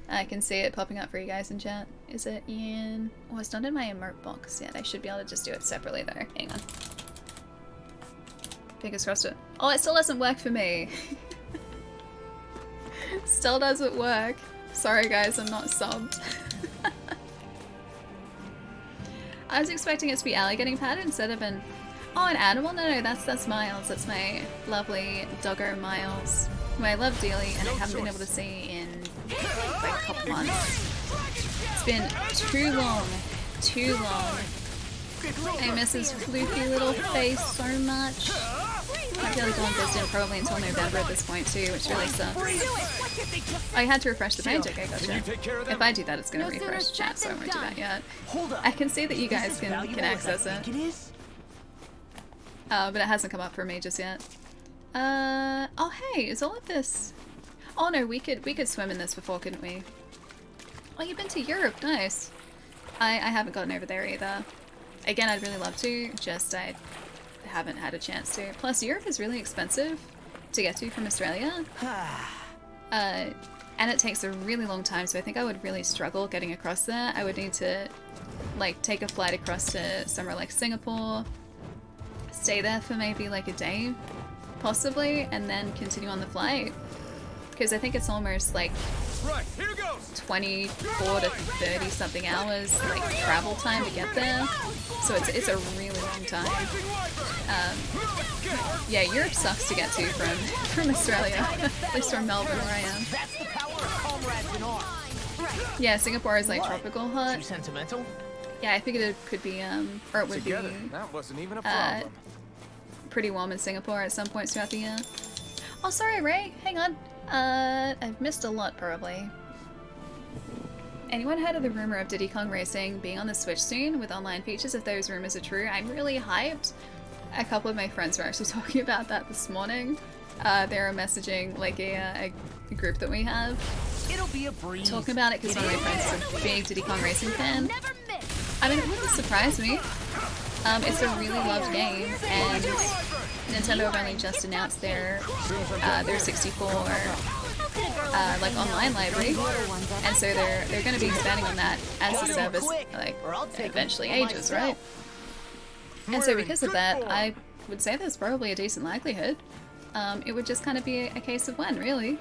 I can see it popping up for you guys in chat. Is it in... Oh, it's not in my emote box yet. I should be able to just do it separately though. Hang on. Fingers crossed it. Oh, it still doesn't work for me. Still doesn't work. Sorry guys, I'm not subbed. I was expecting it to be Ali getting patted instead of an... Oh, an animal? No, that's Miles. That's my lovely doggo Miles, who I love dearly and I haven't been able to see in like a couple months. It's been too long. Too long. I miss his floofy little face so much. I feel like going distant probably until November at this point too, which really sucks. I had to refresh the page, okay, gotcha. If I do that, it's gonna refresh chat, so I won't do that yet. I can see that you guys can access it. But it hasn't come up for me just yet. Oh hey, is all of this... Oh no, we could swim in this before, couldn't we? Oh, you've been to Europe, nice. I haven't gotten over there either. Again, I'd really love to, just I haven't had a chance to. Plus, Europe is really expensive to get to from Australia. And it takes a really long time, so I think I would really struggle getting across there. I would need to, like, take a flight across to somewhere like Singapore, stay there for maybe like a day, possibly, and then continue on the flight. Because I think it's almost like 24 to 30 something hours like travel time to get there, so it's a really long time. Yeah, Europe sucks to get to from Australia, at least from Melbourne where I am. Yeah, Singapore is like tropical hot. Too sentimental? Yeah, I figured it could be or it would be that wasn't even a problem. Pretty warm in Singapore at some points throughout the year. Oh, sorry, Ray. Hang on. I've missed a lot, probably. Anyone heard of the rumor of Diddy Kong Racing being on the Switch soon with online features? If those rumors are true, I'm really hyped. A couple of my friends were actually talking about that this morning. They were messaging like a group that we have. It'll be a breeze. Talking about it because one of my friends is a big Diddy Kong Racing fan. I mean, it wouldn't surprise me. It's a really loved game, and Nintendo have only just announced their 64 like online library, and so they're going to be expanding on that as the service like eventually ages, right? And so because of that, I would say there's probably a decent likelihood. It would just kind of be a case of when, really.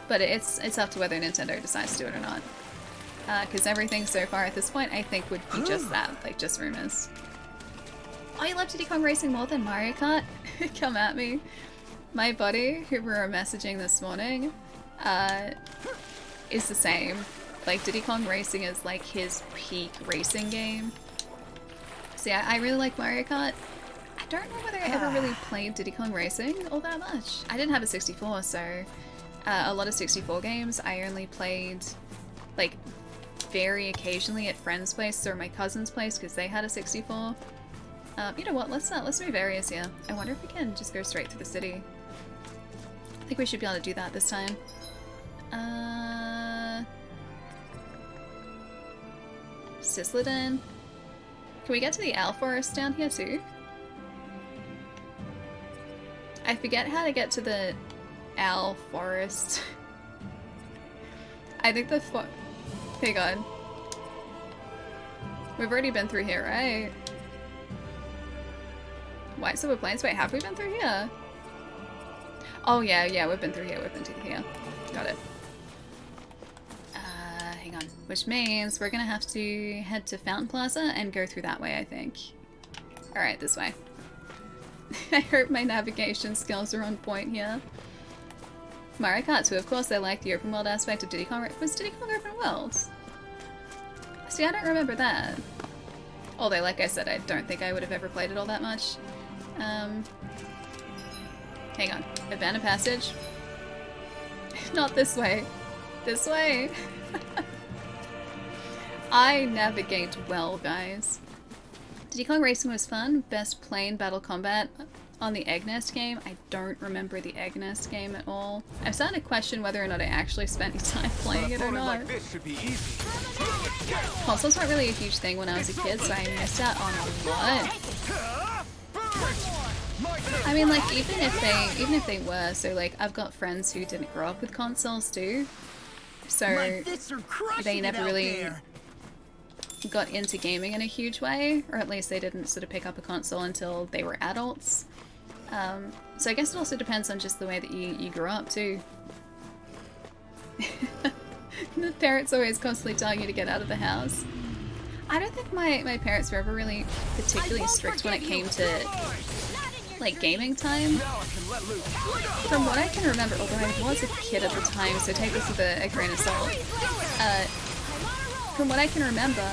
But it's up to whether Nintendo decides to do it or not. Because everything so far at this point, I think, would be just that, like just rumors. Oh, you love Diddy Kong Racing more than Mario Kart? Come at me. My buddy, who we were messaging this morning, is the same. Like, Diddy Kong Racing is like his peak racing game. So yeah, I really like Mario Kart. I don't know whether I ever really played Diddy Kong Racing all that much. I didn't have a 64, so a lot of 64 games I only played like very occasionally at friends' place or my cousin's place because they had a 64. You know what? Let's move areas here. I wonder if we can just go straight through the city. I think we should be able to do that this time. Sisleden. Can we get to the Owl Forest down here too? I forget how to get to the Owl Forest. I think the hang on. We've already been through here, right? White Silver Plains? Wait, have we been through here? Oh yeah, we've been through here, Got it. Hang on. Which means we're gonna have to head to Fountain Plaza and go through that way, I think. Alright, this way. I hope my navigation skills are on point here. Mario Kart 2, of course, I like the open world aspect of Diddy Kong. Was Diddy Kong open world? See, I don't remember that. Although, like I said, I don't think I would have ever played it all that much. Hang on. Abandoned passage? Not this way. This way. I navigate well, guys. Diddy Kong Racing was fun. Best plane battle combat on the Egg Nest game. I don't remember the Egg Nest game at all. I'm starting to question whether or not I actually spent any time playing it or not. Like this should be easy. Consoles weren't really a huge thing when I was a kid, so I missed out on a lot. I mean, like, even if they were, so like, I've got friends who didn't grow up with consoles too, so they never really got into gaming in a huge way, or at least they didn't sort of pick up a console until they were adults. So I guess it also depends on just the way that you grew up too. The parents always constantly telling you to get out of the house. I don't think my parents were ever really particularly strict when it came to like gaming time. From what I can remember, although I was a kid at the time, so take this with a grain of salt. From what I can remember,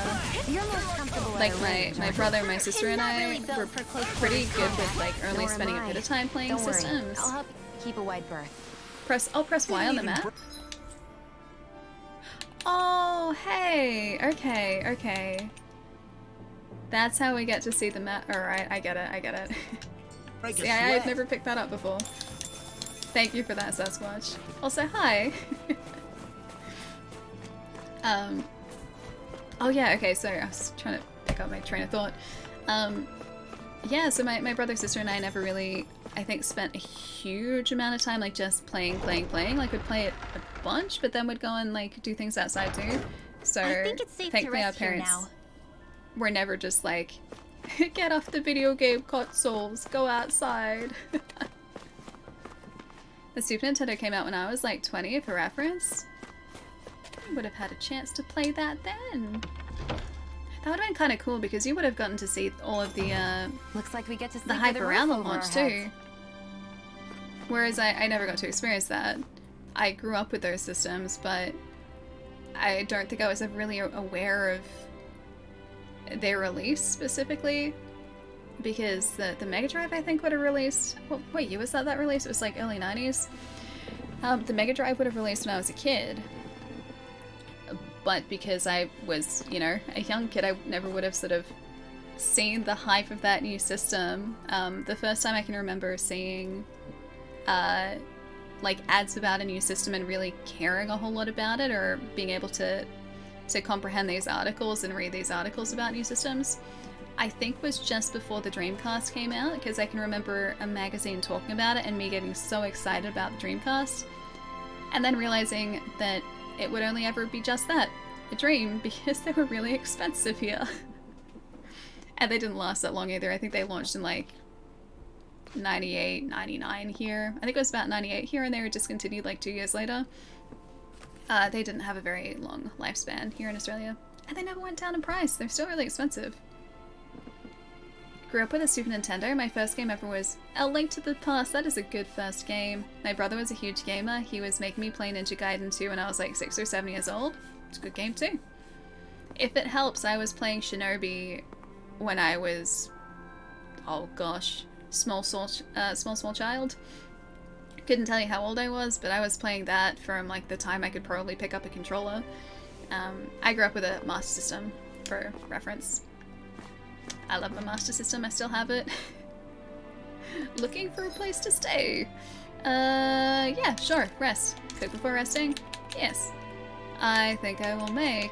like my brother, my sister, and I were pretty good with like only spending a bit of time playing systems. I'll help keep a wide berth. I'll press Y on the map. Oh, hey. Okay. That's how we get to see the map. Alright, I get it. See, I had never picked that up before. Thank you for that, Sasquatch. Also, hi. Oh yeah, okay, so I was trying to pick up my train of thought. Yeah, so my brother, sister, and I never really, I think, spent a huge amount of time like just playing. Like we'd play it a bunch, but then we'd go and like do things outside too. So thankfully our parents were never just like, get off the video game consoles, go outside. The Super Nintendo came out when I was like 20 for reference. I would have had a chance to play that then. That would have been kind of cool because you would have gotten to see all of the looks like we get to the hype around the launch too. Whereas I never got to experience that. I grew up with those systems, but I don't think I was ever really aware of their release specifically, because the Mega Drive I think would have released. What year was that released? It was like early 90s. The Mega Drive would have released when I was a kid. But because I was, you know, a young kid, I never would have sort of seen the hype of that new system. The first time I can remember seeing, like, ads about a new system and really caring a whole lot about it, or being able to to comprehend these articles and read these articles about new systems, I think was just before the Dreamcast came out, because I can remember a magazine talking about it and me getting so excited about the Dreamcast, and then realizing that it would only ever be just that, a dream, because they were really expensive here. And they didn't last that long either. I think they launched in like 98, 99 here. I think it was about 98 here, and they were discontinued like 2 years later. They didn't have a very long lifespan here in Australia. And they never went down in price. They're still really expensive. Grew up with a Super Nintendo. My first game ever was A Link to the Past. That is a good first game. My brother was a huge gamer. He was making me play Ninja Gaiden 2 when I was like 6 or 7 years old. It's a good game too. If it helps, I was playing Shinobi when I was, oh gosh, small child. Couldn't tell you how old I was, but I was playing that from like the time I could probably pick up a controller. I grew up with a Master System, for reference. I love my Master System, I still have it. Looking for a place to stay. Yeah, sure, rest. Cook before resting? Yes. I think I will make...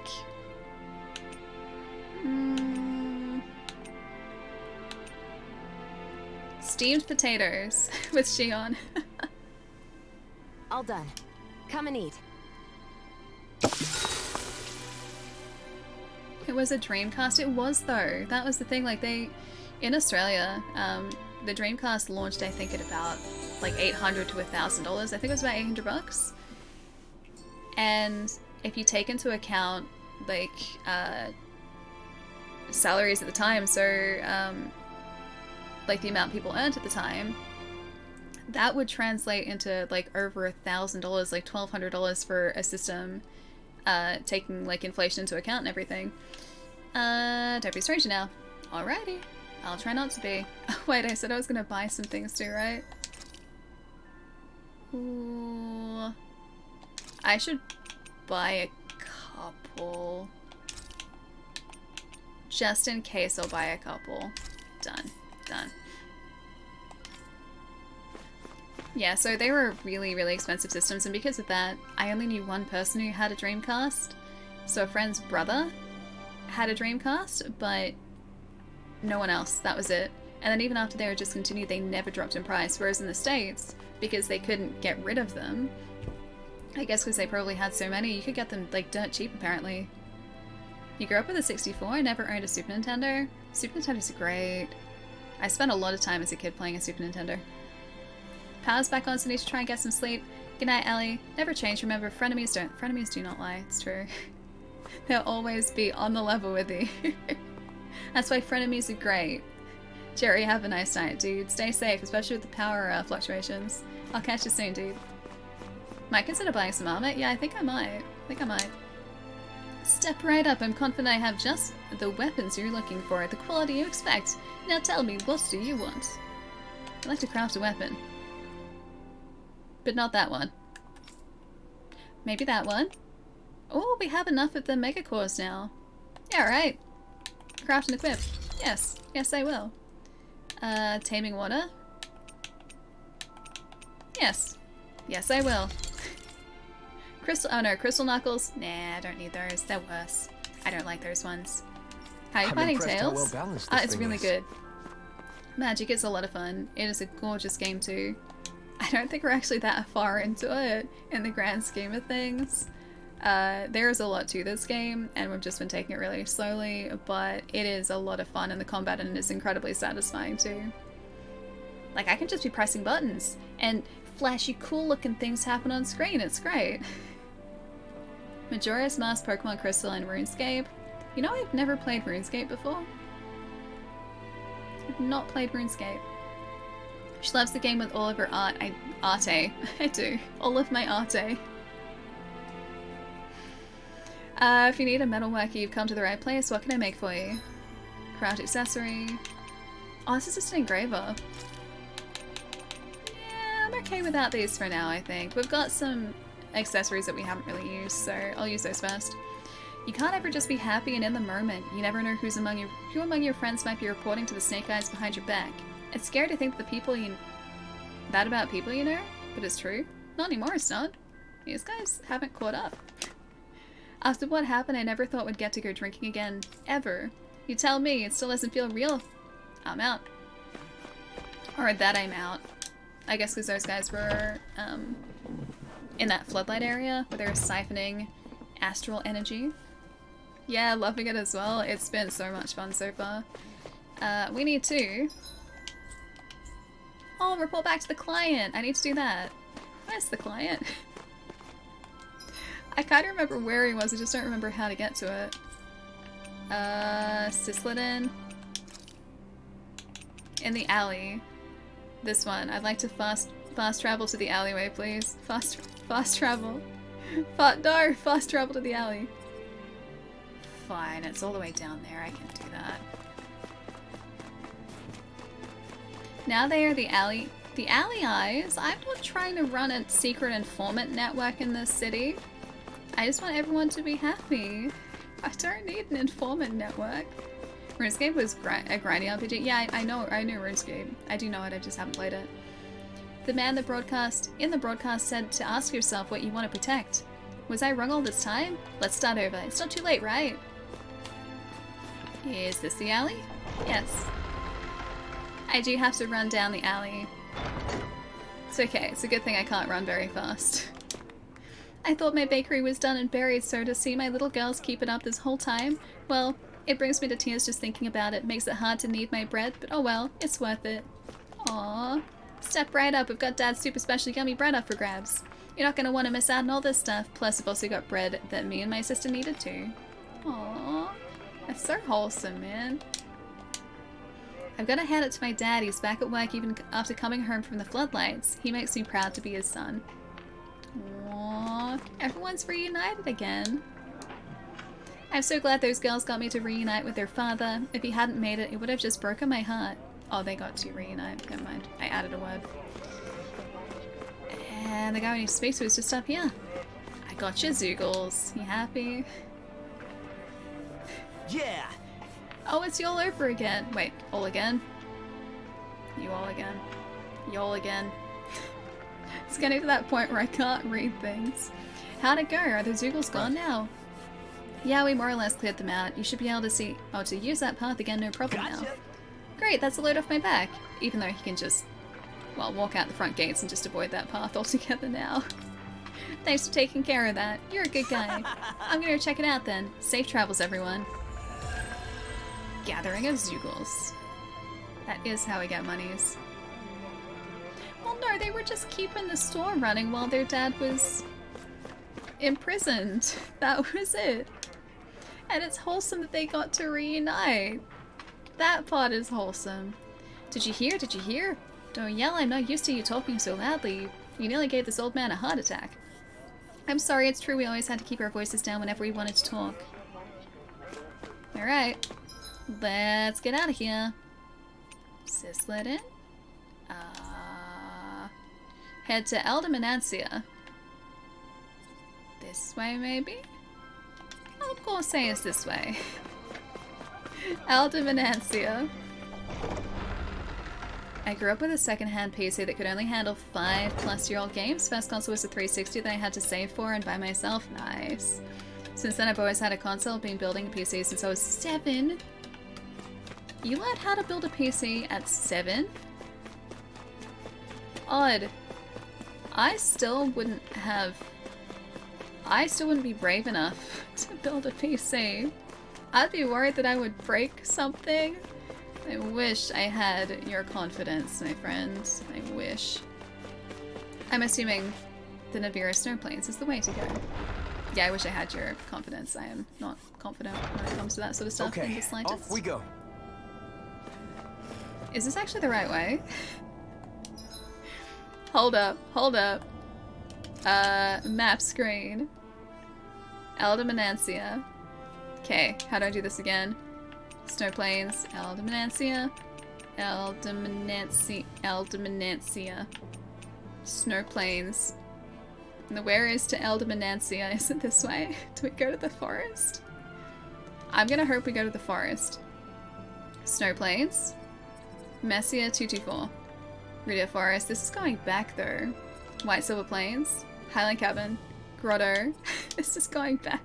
steamed potatoes with Shion. All done. Come and eat. It was a Dreamcast. It was though. That was the thing. Like they, in Australia, the Dreamcast launched I think at about like $800 to $1,000. I think it was about $800. And if you take into account like salaries at the time, so like the amount people earned at the time, that would translate into like over $1,000, like $1,200 for a system, taking like inflation into account and everything. Don't be a stranger now. Alrighty, I'll try not to be. Oh, wait, I said I was gonna buy some things too, right? Ooh, I should buy a couple. Just in case, I'll buy a couple. Done. Done. Yeah, so they were really, really expensive systems, and because of that, I only knew one person who had a Dreamcast. So a friend's brother had a Dreamcast, but no one else. That was it. And then even after they were discontinued, they never dropped in price. Whereas in the States, because they couldn't get rid of them, I guess because they probably had so many, you could get them like dirt cheap apparently. You grew up with a 64? I never owned a Super Nintendo. Super Nintendo's great. I spent a lot of time as a kid playing a Super Nintendo. Power's back on, so need to try and get some sleep. Good night, Ellie. Never change, remember, frenemies do not lie, it's true. They'll always be on the level with you. That's why frenemies are great. Jerry, have a nice night, dude. Stay safe, especially with the power fluctuations. I'll catch you soon, dude. Might consider buying some armor? Yeah, I think I might. Step right up, I'm confident I have just the weapons you're looking for, the quality you expect. Now tell me, what do you want? I'd like to craft a weapon. But not that one. Maybe that one? Oh, we have enough of the mega cores now. Yeah, right. Craft and equip. Yes. Yes, I will. Taming water? Yes. Yes, I will. Crystal knuckles? Nah, I don't need those. They're worse. I don't like those ones. How are you fighting Tails? It's really good. Magic is a lot of fun. It is a gorgeous game too. I don't think we're actually that far into it in the grand scheme of things. There is a lot to this game, and we've just been taking it really slowly, but it is a lot of fun, and the combat in it is incredibly satisfying too. Like, I can just be pressing buttons, and flashy, cool-looking things happen on screen. It's great. Majora's Mask, Pokemon Crystal, and RuneScape. You know, I've never played RuneScape before. I've not played RuneScape. She loves the game with all of her Arte. I do. All of my Arte. If you need a metalworker, you've come to the right place. What can I make for you? Craft accessory. Oh, this is just an engraver. Yeah, I'm okay without these for now, I think. We've got some accessories that we haven't really used, so I'll use those first. You can't ever just be happy and in the moment. You never know who among your friends might be reporting to the snake eyes behind your back. It's scary to think that about people you know, but it's true. Not anymore, it's not. These guys haven't caught up. After what happened, I never thought we'd get to go drinking again. Ever. You tell me, it still doesn't feel real. I'm out. Or that I'm out. I guess because those guys were in that floodlight area where they were siphoning astral energy. Yeah, loving it as well. It's been so much fun so far. We need to... Oh, report back to the client. I need to do that. Where's the client? I kind of remember where he was, I just don't remember how to get to it. Sisleden. In the alley. This one. I'd like to fast travel to the alleyway, please. Fast travel. Fast travel to the alley. Fine, it's all the way down there. I can do that. Now they are the alley eyes. I'm not trying to run a secret informant network in this city. I just want everyone to be happy. I don't need an informant network. RuneScape was a grindy RPG. Yeah, I know RuneScape. I do know it, I just haven't played it. The man in the broadcast said to ask yourself what you want to protect. Was I wrong all this time? Let's start over. It's not too late, right? Is this the alley? Yes. I do have to run down the alley. It's okay, it's a good thing I can't run very fast. I thought my bakery was done and buried, so to see my little girls keep it up this whole time, well, it brings me to tears just thinking about it. Makes it hard to knead my bread, but oh well, it's worth it. Aww. Step right up, we've got Dad's super special yummy bread up for grabs. You're not gonna want to miss out on all this stuff, plus I've also got bread that me and my sister needed too. Aww. That's so wholesome, man. I've got to hand it to my dad. He's back at work even after coming home from the floodlights. He makes me proud to be his son. Aww. Everyone's reunited again. I'm so glad those girls got me to reunite with their father. If he hadn't made it, it would have just broken my heart. Oh, they got to reunite. Never mind. I added a word. And the guy we need to speak to is just up here. I got you, Zoogles. You happy? Yeah! Oh, it's you all over again. Wait, all again? You all again? You all again? It's getting to that point where I can't read things. How'd it go? Are the Zoogles gone now? Yeah, we more or less cleared them out. You should be able to see... Oh, to use that path again, no problem now. Great, that's a load off my back. Even though he can just... Well, walk out the front gates and just avoid that path altogether now. Thanks for taking care of that. You're a good guy. I'm gonna go check it out then. Safe travels, everyone. Gathering of Zoogles. That is how we get monies. Well, no, they were just keeping the store running while their dad was imprisoned. That was it. And it's wholesome that they got to reunite. That part is wholesome. Did you hear? Did you hear? Don't yell, I'm not used to you talking so loudly. You nearly gave this old man a heart attack. I'm sorry, it's true we always had to keep our voices down whenever we wanted to talk. Alright. Let's get out of here. Sisleden. Head to Eldermanancia. This way, maybe? I'll of course say it's this way. Eldermanancia. I grew up with a second-hand PC that could only handle 5-plus-year-old games. First console was a 360 that I had to save for and buy myself. Nice. Since then, I've always had a console, been building a PC since I was 7. You learned how to build a PC at 7? Odd. I still wouldn't be brave enough to build a PC. I'd be worried that I would break something. I wish I had your confidence, my friends. I wish. I'm assuming the Navira snowplanes is the way to go. Yeah, I wish I had your confidence. I am not confident when it comes to that sort of stuff in the slightest. Off we go. Is this actually the right way? Hold up, hold up. Map screen. Eldermanancia. Okay, how do I do this again? Snowplains, Eldermanancia. Eldermanancia. Snowplains. And the where is to Eldermanancia? Is it this way? Do we go to the forest? I'm gonna hope we go to the forest. Snowplains. Messia 224. Ridia Forest. This is going back though. White Silver Plains. Highland Cabin. Grotto. This is going back.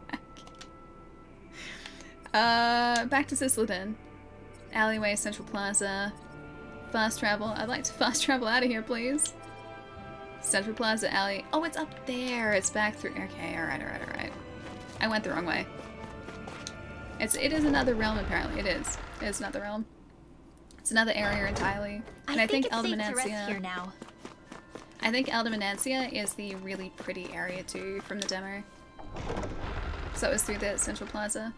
Back to Cisloden. Alleyway, Central Plaza. Fast travel. I'd like to fast travel out of here, please. Central Plaza alley. Oh, it's up there. It's back through. Okay, alright. I went the wrong way. It is another realm, apparently. It is. It is another realm. It's another area entirely. And I think it's safe to rest here now. I think Aldermanancia is the really pretty area too from the demo. So it was through the Central Plaza.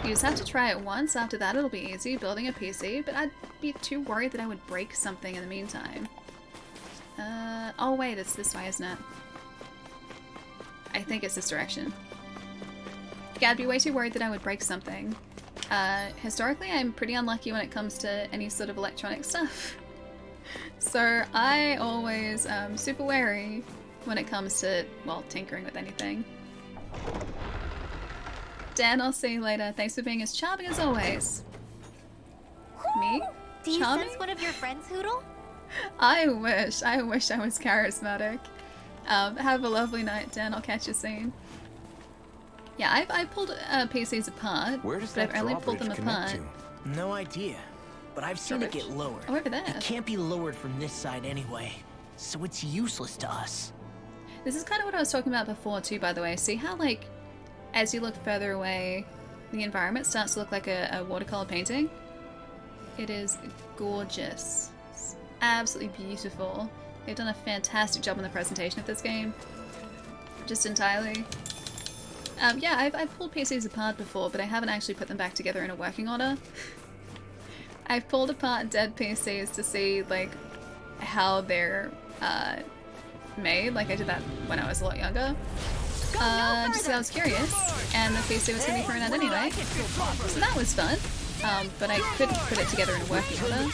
You just have to try it once. After that it'll be easy building a PC, but I'd be too worried that I would break something in the meantime. Oh wait, it's this way, isn't it? I think it's this direction. Yeah, I'd be way too worried that I would break something. Historically, I'm pretty unlucky when it comes to any sort of electronic stuff. So I always super wary when it comes to, well, tinkering with anything. Dan, I'll see you later. Thanks for being as charming as always. Me? Do you Charming? sense one of your friends, Hoodle? I wish I was charismatic. Have a lovely night, Dan. I'll catch you soon. Yeah, I've pulled PCs apart, Where does but that I've only pulled them drawbridge apart. connect No idea. But I've seen it get lowered. Oh, over there. It can't be lowered from this side anyway, so it's useless to us. This is kind of what I was talking about before too, by the way. See how, like, as you look further away, the environment starts to look like a watercolor painting? It is gorgeous. It's absolutely beautiful. They've done a fantastic job on the presentation of this game. Just entirely. Yeah, I've pulled PCs apart before, but I haven't actually put them back together in a working order. I've pulled apart dead PCs to see, like, how they're made. Like, I did that when I was a lot younger. Just because I was curious, and the PC was going to be thrown out anyway. So that was fun. But I couldn't put it together in a working order.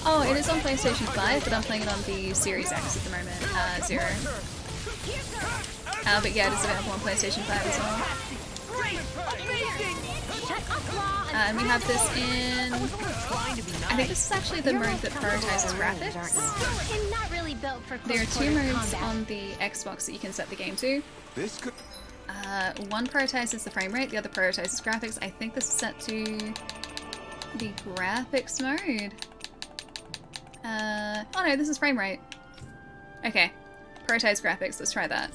Oh, it is on PlayStation 5, but I'm playing it on the Series X at the moment. Zero. But yeah, it is available on PlayStation 5 as well. And we have this in... I think this is actually the mode that prioritizes graphics. There are two modes on the Xbox that you can set the game to. This could... one prioritizes the frame rate, the other prioritizes graphics. I think this is set to the graphics mode. Oh no, this is frame rate. Okay, prioritize graphics. Let's try that.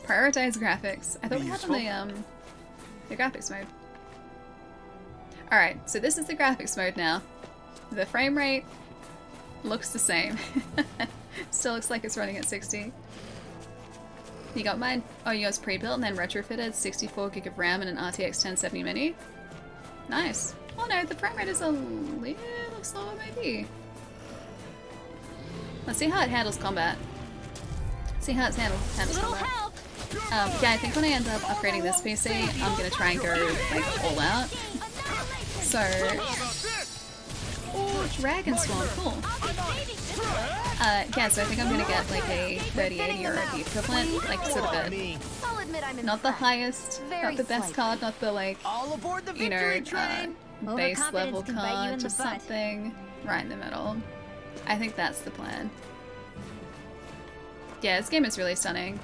Prioritize graphics. I thought we had on the graphics mode. Alright, so this is the graphics mode now. The frame rate looks the same. Still looks like it's running at 60. You got mine? Oh, yours pre-built and then retrofitted, 64 gig of RAM and an RTX 1070 Mini. Nice. Oh no, the frame rate is a little slower maybe. Let's see how it handles combat. See how it handles combat. Yeah, I think when I end up upgrading this PC, I'm gonna try and go like all out. So, oh, Dragon Swarm, cool. Yeah, so I think I'm gonna get like a 3080 or the equivalent, like sort of a, not the highest, not the best card, not the like, you know, base level card, just something right in the middle. I think that's the plan. Yeah, this game is really stunning.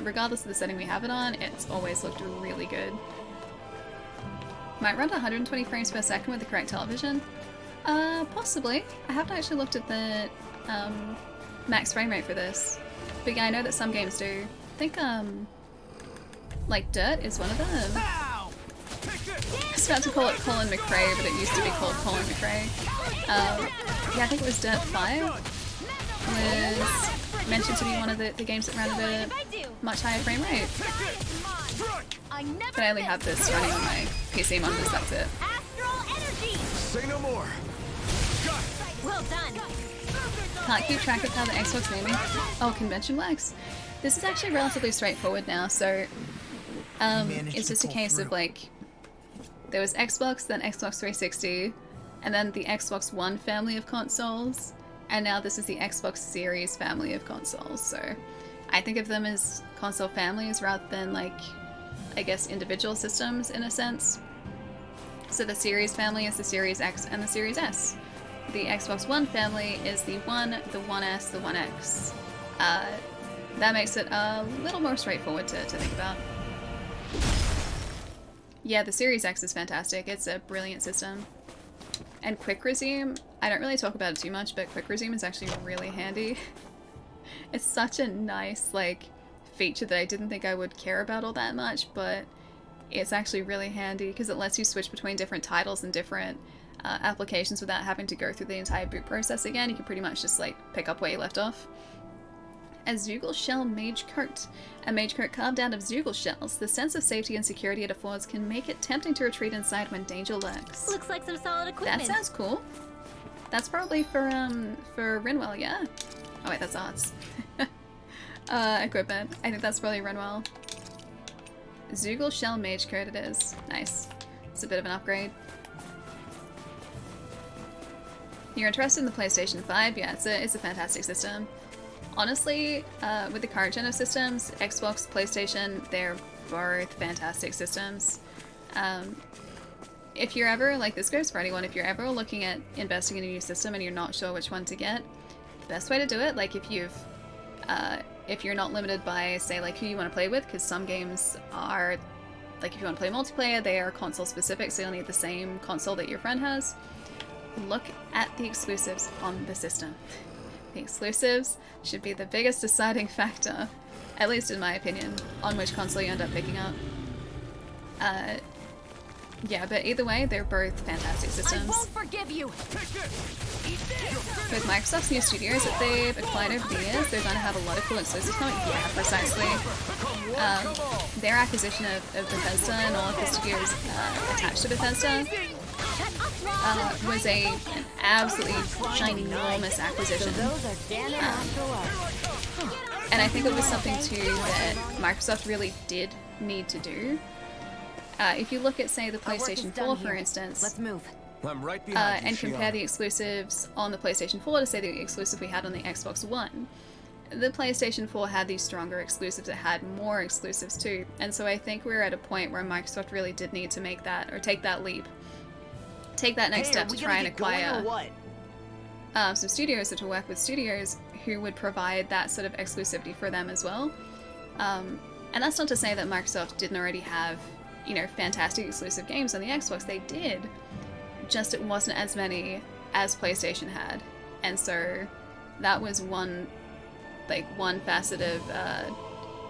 Regardless of the setting we have it on, it's always looked really good. Might run to 120 frames per second with the correct television. Possibly. I haven't actually looked at the max frame rate for this. But yeah, I know that some games do. I think, like Dirt is one of them. I was about to call it Colin McRae, but it used to be called Colin McRae. Yeah, I think it was Dirt 5. Was mentioned to be one of the games that ran at a much higher frame rate. But I only have this running on my PC monitors, that's it. Say no more. Well done. Can't keep track of how the Xbox naming. Oh, convention works. This is actually relatively straightforward now, so it's just a case of like, there was Xbox, then Xbox 360, and then the Xbox One family of consoles, and now this is the Xbox Series family of consoles. So I think of them as console families rather than like, I guess, individual systems in a sense. So the Series family is the Series X and the Series S. The Xbox One family is the One, the One S, the One X. That makes it a little more straightforward to think about. Yeah, the Series X is fantastic. It's a brilliant system. And Quick Resume, I don't really talk about it too much, but Quick Resume is actually really handy. It's such a nice, like, feature that I didn't think I would care about all that much, but it's actually really handy because it lets you switch between different titles and different applications without having to go through the entire boot process again. You can pretty much just, like, pick up where you left off. A Zeugle Shell Mage Coat. A Mage Coat carved out of Zeugle shells. The sense of safety and security it affords can make it tempting to retreat inside when danger lurks. Looks like some solid equipment. That sounds cool. That's probably for Rinwell, yeah? Oh wait, that's arts. Equipment. I think that's probably Rinwell. Zeugle Shell Mage Coat it is. Nice. It's a bit of an upgrade. You're interested in the PlayStation 5? Yeah, it's a fantastic system. Honestly, with the current gen of systems, Xbox, PlayStation, they're both fantastic systems. If you're ever, like this goes for anyone, if you're ever looking at investing in a new system and you're not sure which one to get, the best way to do it, like if you're not limited by, say, like who you want to play with, because some games are, like if you want to play multiplayer, they are console specific, so you'll need the same console that your friend has. Look at the exclusives on the system. The exclusives should be the biggest deciding factor, at least in my opinion, on which console you end up picking up. Yeah, but either way, they're both fantastic systems. I won't forgive you. With Microsoft's new studios that they've acquired over the years, they're going to have a lot of cool exclusives coming. Yeah, precisely. Their acquisition of Bethesda and all of the studios attached to Bethesda was an absolutely ginormous acquisition. And I think it was something too that Microsoft really did need to do. If you look at, say, the PlayStation 4, for instance, let's move. I'm right behind you, and compare the exclusives on the PlayStation 4 to, say, the exclusive we had on the Xbox One. The PlayStation 4 had these stronger exclusives, it had more exclusives too, and so I think we're at a point where Microsoft really did need to make that, or take that leap. Take that next step to try and acquire some studios, or to work with studios who would provide that sort of exclusivity for them as well. And that's not to say that Microsoft didn't already have, you know, fantastic exclusive games on the Xbox. They did, just it wasn't as many as PlayStation had. And so that was one facet of,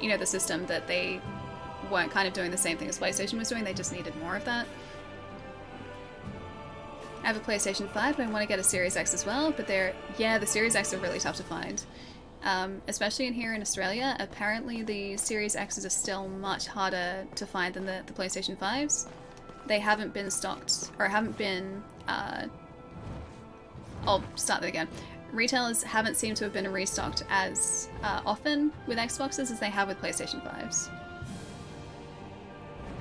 you know, the system that they weren't kind of doing the same thing as PlayStation was doing. They just needed more of that. I have a PlayStation 5, but I want to get a Series X as well, but the Series X are really tough to find. Especially in here in Australia, apparently the Series X's are still much harder to find than the PlayStation 5s. They haven't been stocked, or haven't been, I'll start that again. Retailers haven't seemed to have been restocked as often with Xboxes as they have with PlayStation 5s.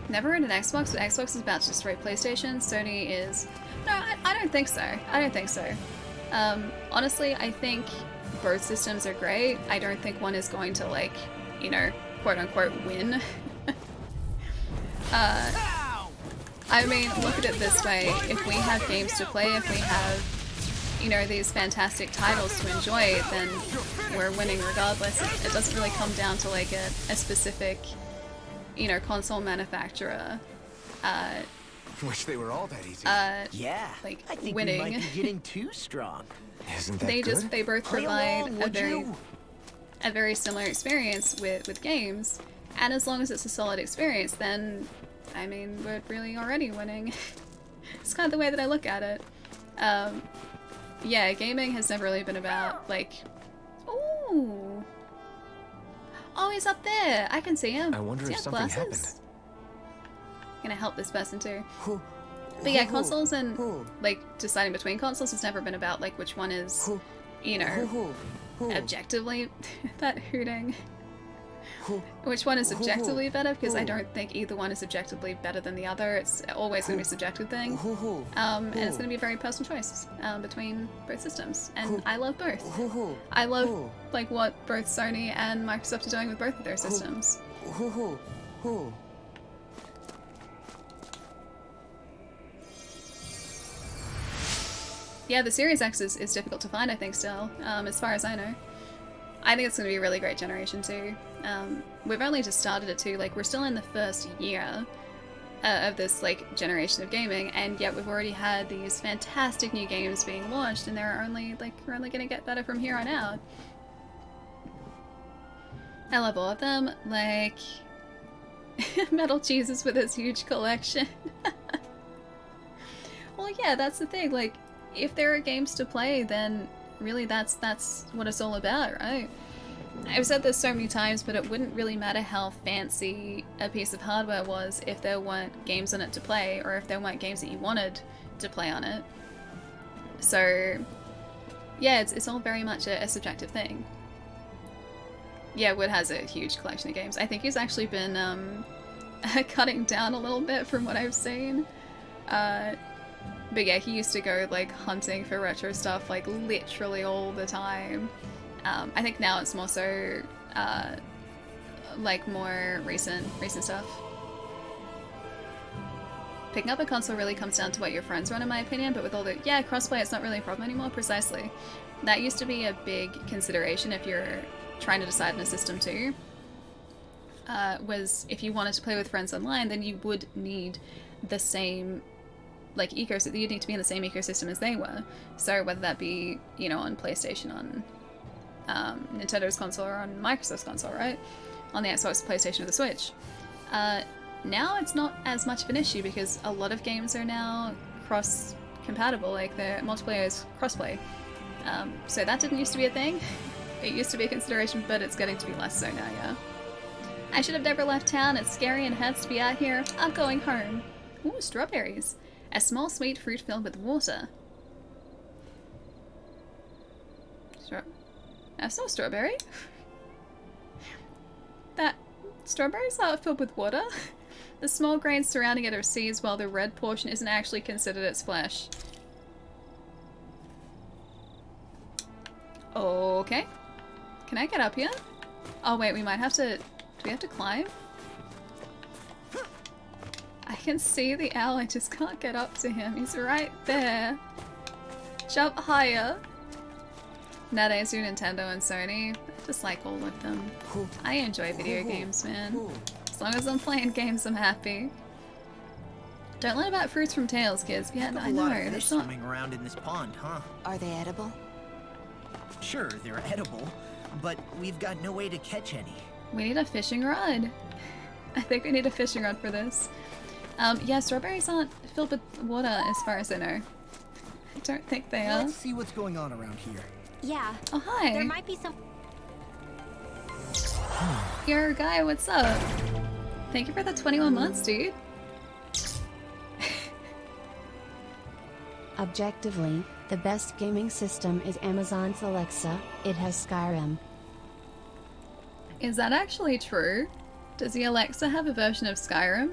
Never owned an Xbox, but Xbox is about to straight PlayStation. Sony is... No, I don't think so. I don't think so. Honestly, I think both systems are great. I don't think one is going to, like, you know, quote-unquote win. I mean, look at it this way. If we have games to play, if we have, you know, these fantastic titles to enjoy, then we're winning regardless. It doesn't really come down to, like, a specific, you know, console manufacturer. Wish they were all that easy. Yeah, like, I think winning. we might be getting too strong. Isn't that They both Play provide along, a very similar experience with games, and as long as it's a solid experience, then, I mean, we're really already winning. It's kind of the way that I look at it. Yeah, gaming has never really been about, like, ooh. Oh, he's up there. I can see him. I wonder if something happened. Gonna help this person too. But yeah, consoles and, like, deciding between consoles has never been about, like, which one is, you know, objectively that hooting. Which one is objectively better, because I don't think either one is objectively better than the other. It's always going to be a subjective thing. And it's going to be a very personal choice between both systems. And I love both. I love, like, what both Sony and Microsoft are doing with both of their systems. Yeah, the Series X is difficult to find, I think, still, as far as I know. I think it's going to be a really great generation, too. We've only just started it, too. Like, we're still in the first year of this like generation of gaming, and yet we've already had these fantastic new games being launched, and they're only like we're only gonna get better from here on out. I love all of them, like Metal Jesus with his huge collection. Well, yeah, that's the thing. Like, if there are games to play, then really that's what it's all about, right? I've said this so many times, but it wouldn't really matter how fancy a piece of hardware was if there weren't games on it to play, or if there weren't games that you wanted to play on it. So, yeah, it's all very much a subjective thing. Yeah, Wood has a huge collection of games. I think he's actually been cutting down a little bit from what I've seen. But yeah, he used to go like hunting for retro stuff like literally all the time. I think now it's more so like more recent stuff. Picking up a console really comes down to what your friends run, in my opinion, but with all the crossplay, it's not really a problem anymore. Precisely, that used to be a big consideration if you're trying to decide on a system too. Was if you wanted to play with friends online, then you would need the same like ecosystem. You'd need to be in the same ecosystem as they were. So whether that be, you know, on PlayStation, on Nintendo's console, or on Microsoft's console, right? On the Xbox, PlayStation, or the Switch. Now it's not as much of an issue because a lot of games are now cross-compatible, like the multiplayer is crossplay. So that didn't used to be a thing. It used to be a consideration, but it's getting to be less so now, yeah. I should have never left town. It's scary and hurts to be out here. I'm going home. Ooh, strawberries. A small sweet fruit filled with water. That's not a strawberry. That strawberries are filled with water? The small grains surrounding it are seeds, while the red portion isn't actually considered its flesh. Okay. Can I get up here? Oh wait, we might have to... Do we have to climb? I can see the owl, I just can't get up to him. He's right there. Jump higher. Nowadays, do Nintendo and Sony. I just like all of them. I enjoy video games, man. As long as I'm playing games, I'm happy. Don't learn about fruits from tails, kids. Yeah, I know. Fish swimming around in this pond, huh? Are they edible? Sure, they're edible, but we've got no way to catch any. We need a fishing rod. I think we need a fishing rod for this. Yeah, strawberries aren't filled with water as far as I know. I don't think they are. Let's see what's going on around here. Yeah. Oh, hi. There might be some... Yo, guy, what's up? Thank you for the 21 months, dude. Objectively, the best gaming system is Amazon's Alexa. It has Skyrim. Is that actually true? Does the Alexa have a version of Skyrim?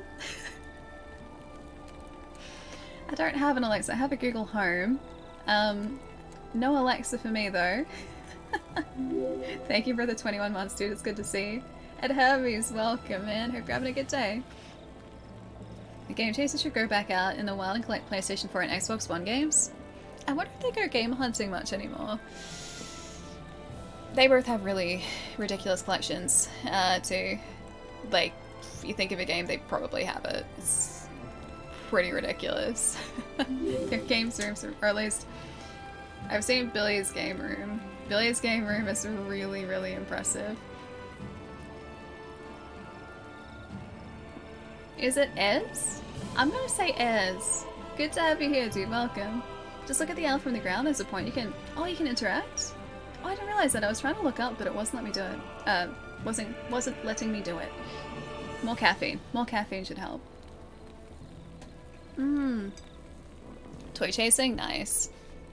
I don't have an Alexa, I have a Google Home. No Alexa for me though. Thank you for the 21 months, dude, it's good to see. Ed Hermes, welcome man, hope you're having a good day. The Game Chasers should go back out in the wild and collect PlayStation 4 and Xbox One games. I wonder if they go game hunting much anymore. They both have really ridiculous collections, too. Like, if you think of a game, they probably have it. It's pretty ridiculous. Their games rooms, or at least, I've seen Billy's game room. Billy's game room is really, really impressive. Is it Ez? I'm gonna say Ez. Good to have you here, dude. Welcome. Just look at the owl from the ground. There's a point you can... Oh, you can interact? Oh, I didn't realize that. I was trying to look up, but it wasn't letting me do it. Wasn't letting me do it. More caffeine. More caffeine should help. Toy chasing? Nice.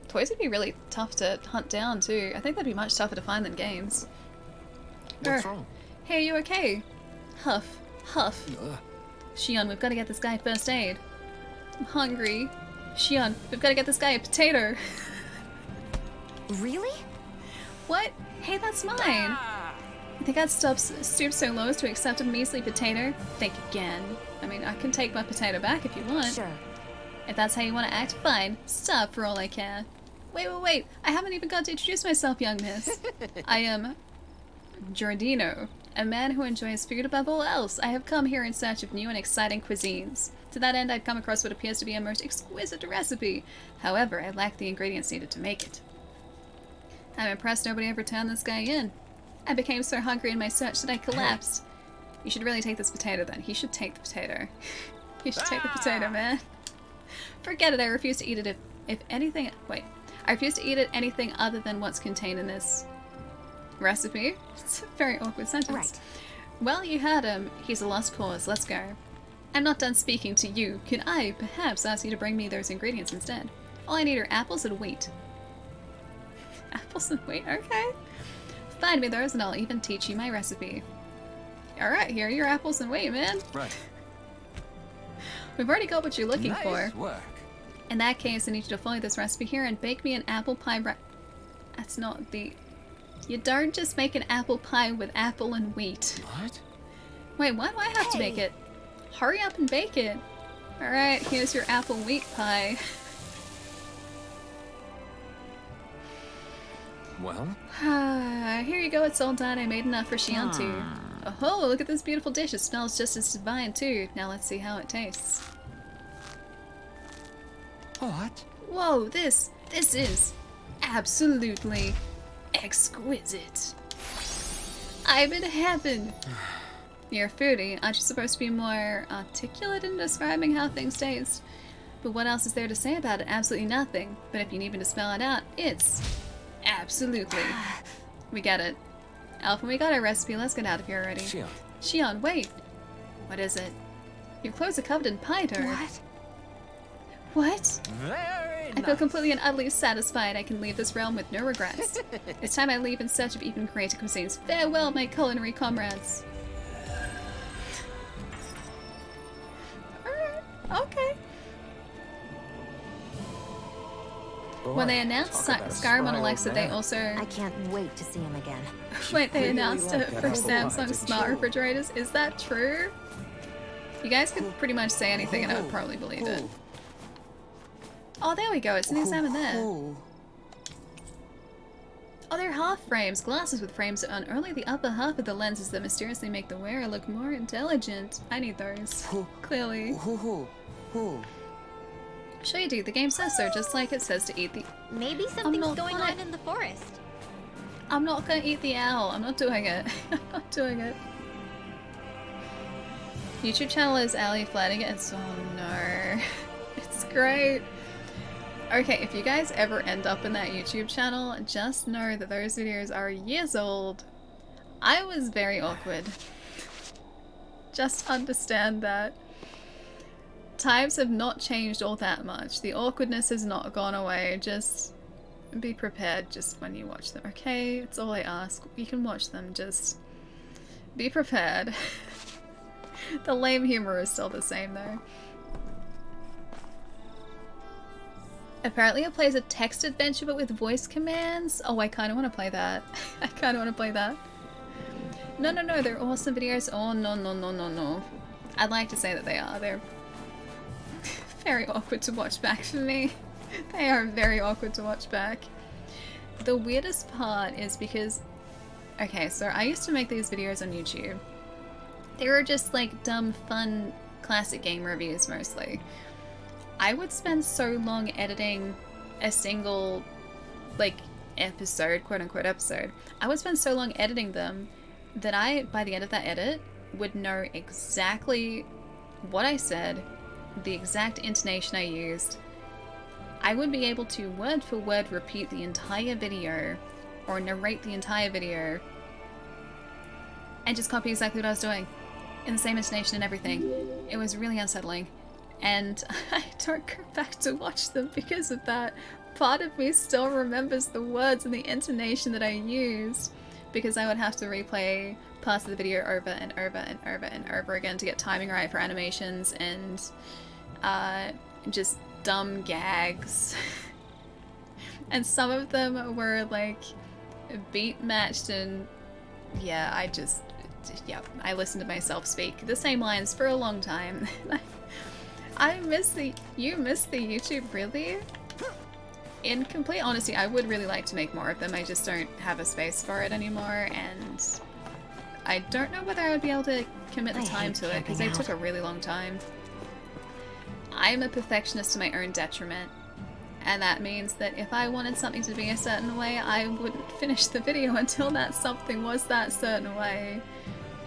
Toys would be really tough to hunt down, too. I think that'd be much tougher to find than games. What's wrong? Hey, are you okay? Huff. Huff. Shion, we've got to get this guy first aid. I'm hungry. Shion, we've got to get this guy a potato. Really? What? Hey, that's mine. I think I'd stoop so low as to accept a measly potato. Think again. I mean, I can take my potato back if you want. Sure. If that's how you want to act, fine. Stop for all I care. Wait. I haven't even got to introduce myself, young miss. I am Giordino. A man who enjoys food above all else. I have come here in search of new and exciting cuisines. To that end, I've come across what appears to be a most exquisite recipe. However, I lack the ingredients needed to make it. I'm impressed nobody ever turned this guy in. I became so hungry in my search that I collapsed. You should really take this potato then. He should take the potato. He should take the potato, man. Forget it, I refuse to eat it if anything... Wait. I refuse to eat it anything other than what's contained in this recipe. It's a very awkward sentence. Right. Well, you heard him. He's a lost cause. Let's go. I'm not done speaking to you. Could I perhaps ask you to bring me those ingredients instead? All I need are apples and wheat. Apples and wheat? Okay. Find me those and I'll even teach you my recipe. Alright, here are your apples and wheat, man. Right. We've already got what you're looking for. Work. In that case, I need you to follow this recipe here and bake me an apple pie That's not the... You don't just make an apple pie with apple and wheat. What? Wait, why do I have to make it? Hurry up and bake it. Alright, here's your apple wheat pie. Well? Here you go, it's all done. I made enough for Shiantu. Oh, look at this beautiful dish. It smells just as divine too. Now let's see how it tastes. What? Whoa, this is absolutely exquisite. I'm in heaven. You're a foodie. Aren't you supposed to be more articulate in describing how things taste? But what else is there to say about it? Absolutely nothing. But if you need me to spell it out, it's absolutely. We get it. Alpha, we got our recipe. Let's get out of here already. Shion, wait. What is it? Your clothes are covered in pie dirt. What? What? Very I feel completely and utterly satisfied. I can leave this realm with no regrets. It's time I leave in search of even greater cuisines. Farewell, my culinary comrades. Alright, okay. When they announced Skyrim on Alexa, they also... I can't wait to see him again. Wait, they announced it for Samsung smart refrigerators? Is that true? You guys could pretty much say anything and I would probably believe it. Oh, there we go. It's an examine there. Oh, they're half frames. Glasses with frames on only the upper half of the lenses that mysteriously make the wearer look more intelligent. I need those. Clearly. Sure you do. The game says so, just like it says to eat the... Maybe something's going on in the forest. I'm not gonna eat the owl. I'm not doing it. I'm not doing it. YouTube channel is Ali flatting it. Oh no. It's great. Okay, if you guys ever end up in that YouTube channel, just know that those videos are years old. I was very awkward. Just understand that. Times have not changed all that much. The awkwardness has not gone away. Just be prepared just when you watch them, okay? It's all I ask. You can watch them, just be prepared. The lame humor is still the same though. Apparently it plays a text adventure but with voice commands. Oh, I kind of want to play that. I kind of want to play that. No, they're awesome videos. Oh, no. I'd like to say that they are. They're very awkward to watch back for me. They are very awkward to watch back. The weirdest part is because... Okay, so I used to make these videos on YouTube. They were just like dumb, fun, classic game reviews mostly. I would spend so long editing a single, like, episode, quote-unquote episode. I would spend so long editing them that I, by the end of that edit, would know exactly what I said, the exact intonation I used. I would be able to word for word repeat the entire video, or narrate the entire video, and just copy exactly what I was doing, in the same intonation and everything. It was really unsettling. And I don't go back to watch them because of that. Part of me still remembers the words and the intonation that I used because I would have to replay parts of the video over and over and over and over again to get timing right for animations and just dumb gags. And some of them were like beat matched and yeah, I listened to myself speak the same lines for a long time. You miss the YouTube, really? In complete honesty, I would really like to make more of them. I just don't have a space for it anymore, and I don't know whether I would be able to commit the time to it, because they took a really long time. I'm a perfectionist to my own detriment, and that means that if I wanted something to be a certain way, I wouldn't finish the video until that something was that certain way.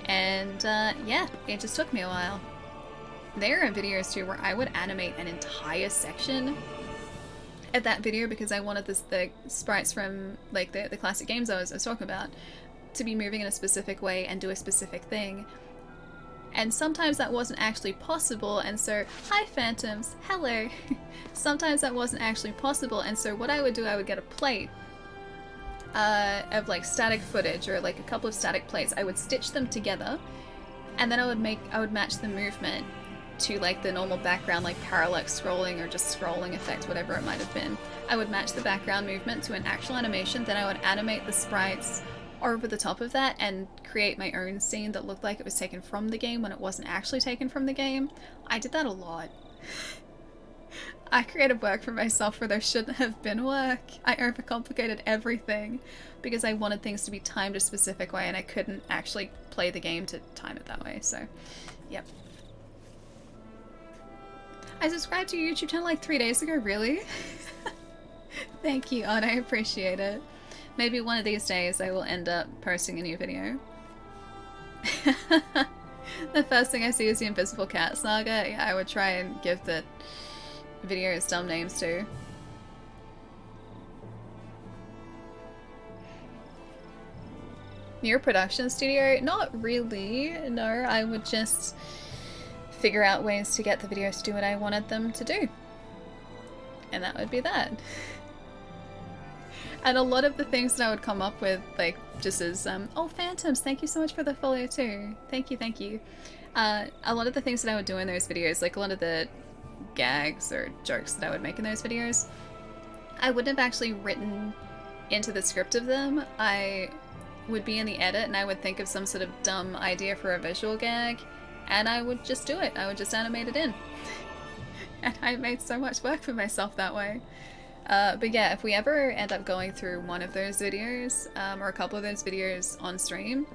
And yeah, it just took me a while. There are videos too where I would animate an entire section of that video because I wanted the sprites from like the classic games I was talking about to be moving in a specific way and do a specific thing. And sometimes that wasn't actually possible, and so, hi Phantoms, hello! Sometimes that wasn't actually possible, and so what I would do, I would get a plate of like static footage, or like a couple of static plates. I would stitch them together, and then I would match the movement to like the normal background, like parallax scrolling or just scrolling effect, whatever it might have been. I would match the background movement to an actual animation, then I would animate the sprites over the top of that and create my own scene that looked like it was taken from the game when it wasn't actually taken from the game. I did that a lot. I created work for myself where there shouldn't have been work. I overcomplicated everything because I wanted things to be timed a specific way and I couldn't actually play the game to time it that way, so yep. I subscribed to your YouTube channel like 3 days ago, really? Thank you, Arte, I appreciate it. Maybe one of these days I will end up posting a new video. The first thing I see is the Invisible Cat Saga. Yeah, I would try and give the videos dumb names too. Your production studio? Not really, no. I would just figure out ways to get the videos to do what I wanted them to do. And that would be that. And a lot of the things that I would come up with, like, just as, oh, Phantoms, thank you so much for the follow too. Thank you, thank you. A lot of the things that I would do in those videos, like a lot of the gags or jokes that I would make in those videos, I wouldn't have actually written into the script of them. I would be in the edit and I would think of some sort of dumb idea for a visual gag, and I would just do it. I would just animate it in. And I made so much work for myself that way. But yeah, if we ever end up going through one of those videos, or a couple of those videos on stream,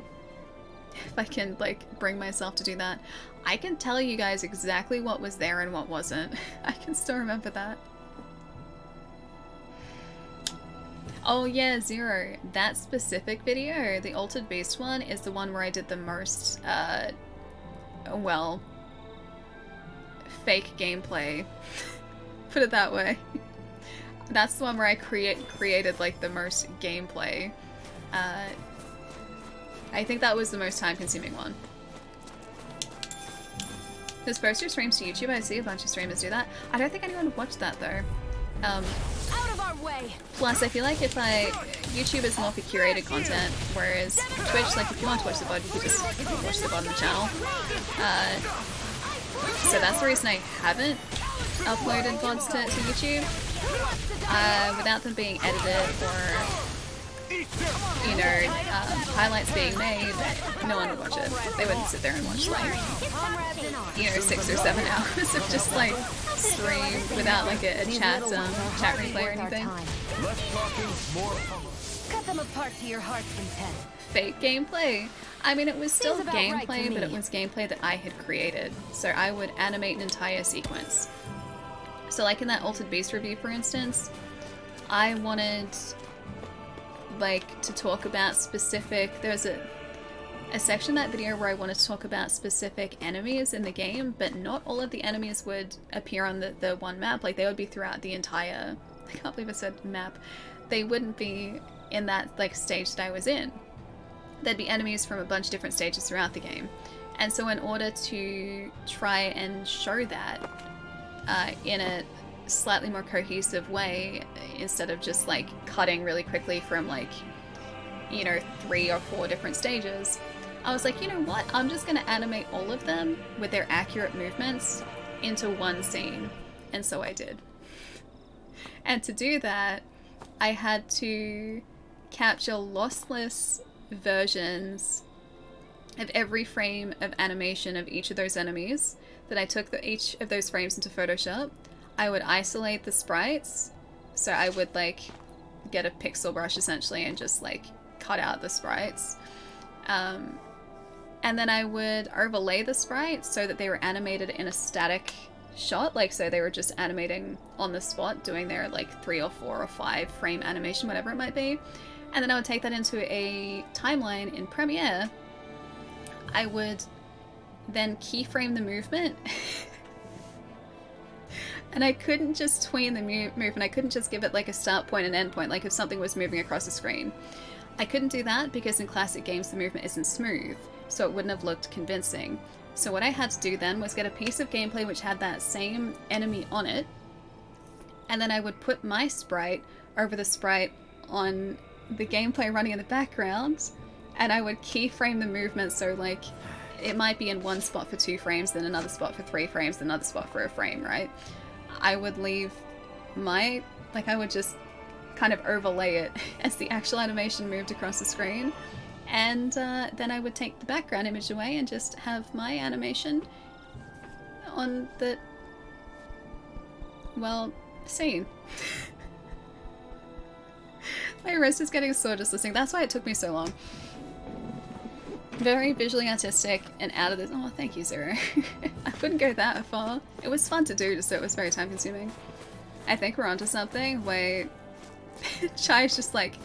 if I can, like, bring myself to do that, I can tell you guys exactly what was there and what wasn't. I can still remember that. Oh yeah, Zero. That specific video, the Altered Beast one, is the one where I did the most, well, fake gameplay. Put it that way. That's the one where I created like the most gameplay. I think that was the most time-consuming one. Just post your streams to YouTube. I see a bunch of streamers do that. I don't think anyone watched that though. Out of our way. Plus, I feel like YouTube is more for curated content, whereas Twitch, like if you want to watch the VOD, you could just watch the VOD on the channel. So that's the reason I haven't uploaded VODs to YouTube. Without them being edited or, you know, highlights being made, no one would watch it. They wouldn't sit there and watch, like, you know, 6 or 7 hours of just, like, stream without, like, a chat replay or anything. Cut them apart to your heart's content. Fake gameplay. I mean, it was still gameplay, but it was gameplay that I had created. So I would animate an entire sequence. So like in that Altered Beast review, for instance, I wanted, like, to talk about specific, there's a section of that video where I wanted to talk about specific enemies in the game, but not all of the enemies would appear on the one map. Like, they would be throughout the entire, I can't believe I said map. They wouldn't be in that, like, stage that I was in. There'd be enemies from a bunch of different stages throughout the game. And so in order to try and show that in a slightly more cohesive way, instead of just like cutting really quickly from like, you know, 3 or 4 different stages, I was like, you know what, I'm just gonna animate all of them with their accurate movements into one scene. And so I did. And to do that, I had to capture lossless versions of every frame of animation of each of those enemies. That I took each of those frames into Photoshop. I would isolate the sprites, so I would like get a pixel brush essentially and just like cut out the sprites. And then I would overlay the sprites so that they were animated in a static shot, like so they were just animating on the spot, doing their like 3 or 4 or 5 frame animation, whatever it might be. And then I would take that into a timeline in Premiere. I would then keyframe the movement. And I couldn't just tween the movement, I couldn't just give it like a start point and end point, like if something was moving across the screen. I couldn't do that because in classic games the movement isn't smooth, so it wouldn't have looked convincing. So what I had to do then was get a piece of gameplay which had that same enemy on it, and then I would put my sprite over the sprite on the gameplay running in the background, and I would keyframe the movement so like it might be in one spot for 2 frames, then another spot for 3 frames, then another spot for a frame, right? I would leave my, like I would just kind of overlay it as the actual animation moved across the screen, and then I would take the background image away and just have my animation on the, well, scene. My wrist is getting sore just listening. That's why it took me so long. Very visually artistic and out of this. Oh, thank you, Zero. I wouldn't go that far. It was fun to do, just so it was very time consuming. I think we're onto something. Wait. Chai's just like,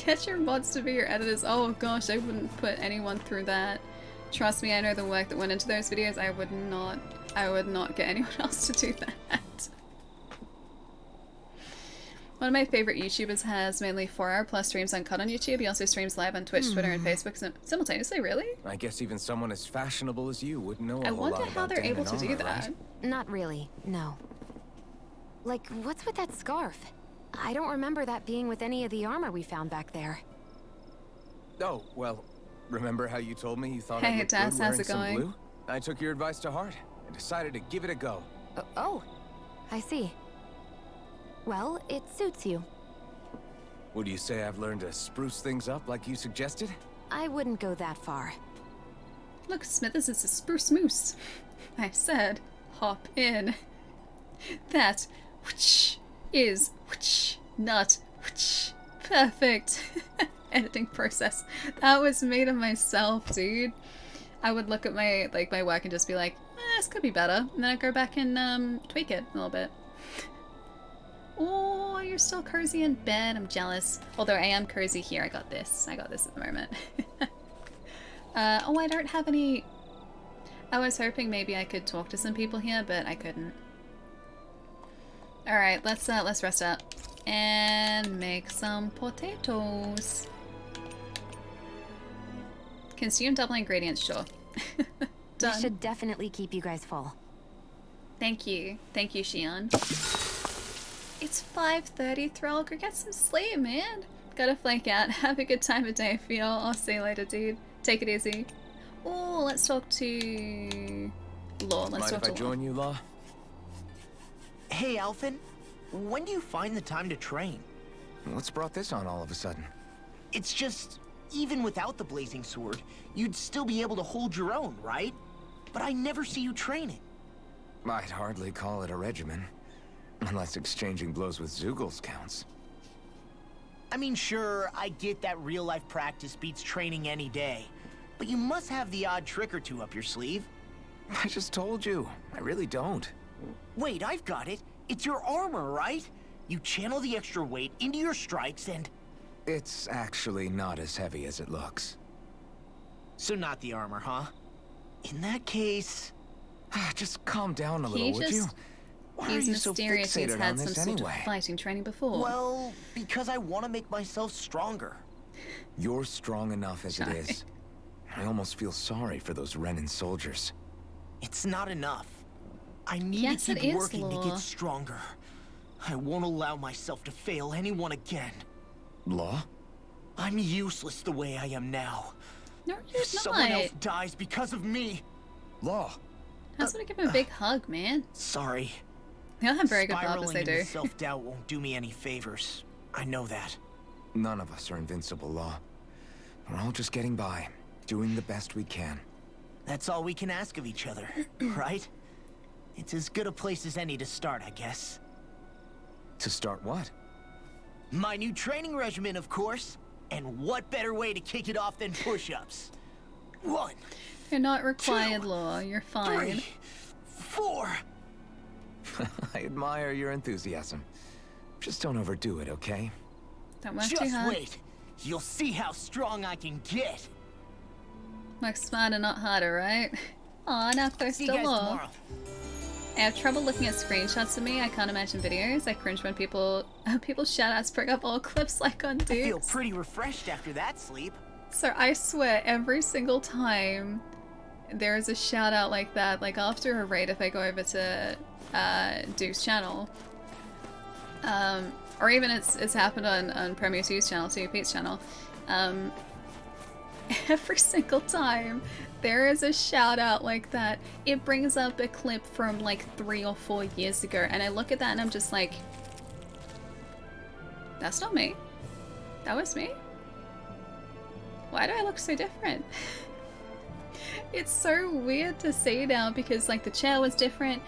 get your mods to be your editors. Oh gosh, I wouldn't put anyone through that. Trust me, I know the work that went into those videos. I would not get anyone else to do that. One of my favorite YouTubers has mainly 4-hour+ streams uncut on YouTube. He also streams live on Twitch, Twitter, and Facebook simultaneously. Really? I guess even someone as fashionable as you wouldn't know a I whole wonder lot how about they're able Danon to do armor, that. right? Not really, no. Like, what's with that scarf? I don't remember that being with any of the armor we found back there. Oh, well, remember how you told me you thought Hey, I looked Tess, good how's wearing it some going? blue? I took your advice to heart and decided to give it a go. Oh, I see. Well, it suits you. Would you say I've learned to spruce things up like you suggested? I wouldn't go that far. Look, Smithers is a spruce moose. I said, hop in. That is not perfect. Editing process. That was me to myself, dude. I would look at my my work and just be like, this could be better, and then I'd go back and tweak it a little bit. Oh, you're still cozy in bed. I'm jealous. Although I am cozy here. I got this at the moment. Oh, I don't have any. I was hoping maybe I could talk to some people here, but I couldn't. All right, let's rest up and make some potatoes. Consume double ingredients, sure. Done. This should definitely keep you guys full. Thank you, Shion. It's 5:30, Thrall. Go get some sleep, man. Gotta flake out. Have a good time of day for y'all. I'll see you later, dude. Take it easy. Oh, let's talk to Law. Let's talk to Law. Mind if I join you, Law? Hey, Alphen. When do you find the time to train? What's brought this on all of a sudden? It's just, even without the Blazing Sword, you'd still be able to hold your own, right? But I never see you training. I'd hardly call it a regimen. Unless exchanging blows with Zeugles counts. I mean, sure, I get that real-life practice beats training any day. But you must have the odd trick or two up your sleeve. I just told you. I really don't. Wait, I've got it. It's your armor, right? You channel the extra weight into your strikes and... It's actually not as heavy as it looks. So not the armor, huh? In that case... Just calm down a little, would you? Why are you so fixated on this anyway? Sort of fighting training before. Well, because I want to make myself stronger. You're strong enough as it is. I almost feel sorry for those Renan soldiers. It's not enough. I need to keep working to get stronger. I won't allow myself to fail anyone again. Law? I'm useless the way I am now. No, you're not. Someone else dies because of me. Law. I just want to give him a big hug, man. Sorry. You'll have very good barbers, they do. Self-doubt won't do me any favors. I know that. None of us are invincible, Law. We're all just getting by, doing the best we can. That's all we can ask of each other, right? It's as good a place as any to start, I guess. To start what? My new training regimen, of course. And what better way to kick it off than push-ups? 1. You're not required, Law. You're fine. 3, 4. I admire your enthusiasm. Just don't overdo it, okay? Don't work too Just hard. wait. You'll see how strong I can get. Work smarter, not harder, right? Aw, now close See to you guys Law. tomorrow. I have trouble looking at screenshots of me. I can't imagine videos. I cringe when people shoutouts bring up old clips like on Dukes. I feel pretty refreshed after that sleep. So I swear, every single time there is a shout out like that, like after a raid, if I go over to Duke's channel, or even it's happened on Premier 2's channel, too, Pete's channel, every single time there is a shout out like that, it brings up a clip from like 3 or 4 years ago, and I look at that and I'm just like, that's not me. That was me. Why do I look so different? It's so weird to see now because like the chair was different.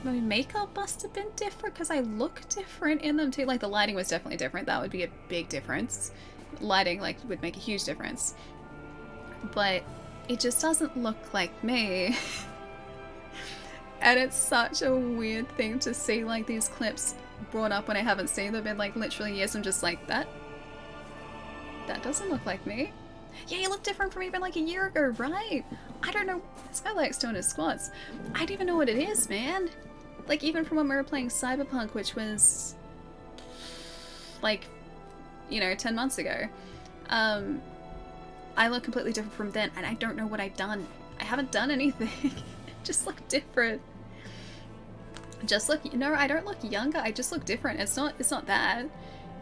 My makeup must have been different because I look different in them too. Like the lighting was definitely different. That would be a big difference. Lighting like would make a huge difference. But it just doesn't look like me. And it's such a weird thing to see like these clips brought up when I haven't seen them in like literally years. I'm just like, that doesn't look like me. Yeah, you look different from even like a year ago, right? I don't know. This guy likes doing his squats. I don't even know what it is, man. Like even from when we were playing Cyberpunk, which was like, you know, 10 months ago. I look completely different from then, and I don't know what I've done. I haven't done anything. Just look different. Just look, no, I don't look younger. I just look different. It's not that.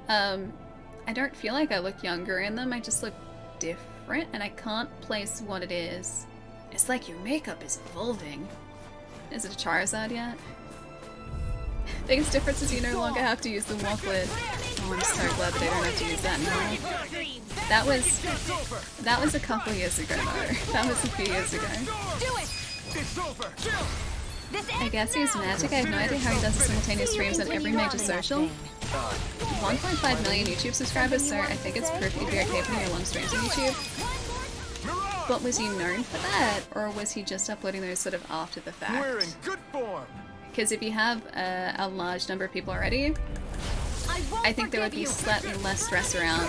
I don't feel like I look younger in them. I just look different, and I can't place what it is. It's like your makeup is evolving. Is it a Charizard yet? Biggest difference is you no longer have to use the walklet. Oh, I'm so glad that I don't have to use that anymore. That was a couple years ago though. That was a few years ago. I guess he's magic. I have no idea how he does the simultaneous streams on every major social. 1.5 million YouTube subscribers, so I think it's proof he'd be okay putting long streams on YouTube. But was he known for that, or was he just uploading those sort of after the fact? We're in good form. Because if you have a large number of people already, I think there would be slightly less stress around,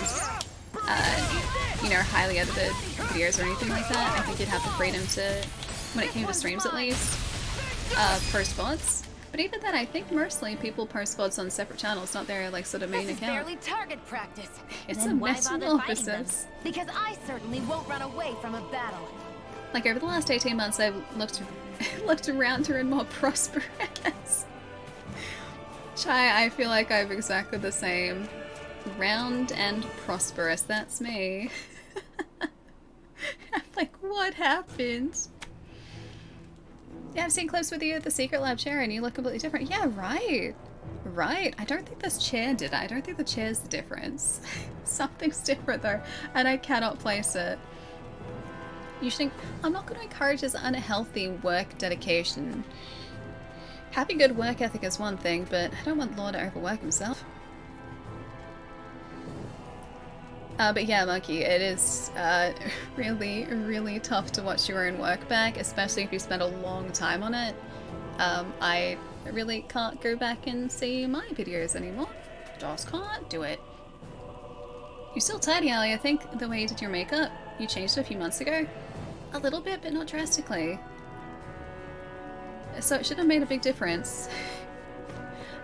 you know, highly edited videos or anything like that. I think you'd have the freedom to, when it came to streams at least, post VODs. But even then, I think mostly people post VODs on separate channels, not their like sort of main account. Barely target practice. It's Then a why metamorphosis. bother fighting them? Because I certainly won't run away from a battle. Like over the last 18 months, I've looked around her and more prosperous. Chai, I feel like I'm exactly the same. Round and prosperous, that's me. I'm like, what happened? Yeah, I've seen clips with you at the Secret Lab chair and you look completely different. Yeah, right. Right. I don't think this chair did it. I don't think the chair's the difference. Something's different though, and I cannot place it. You should think, I'm not going to encourage this unhealthy work dedication. Having good work ethic is one thing, but I don't want Law to overwork himself. But yeah, Monkey, it is really, really tough to watch your own work back, especially if you spend a long time on it. I really can't go back and see my videos anymore. Just can't do it. You're still tidy, Ali. I think the way you did your makeup, you changed it a few months ago. A little bit, but not drastically. So it should have made a big difference.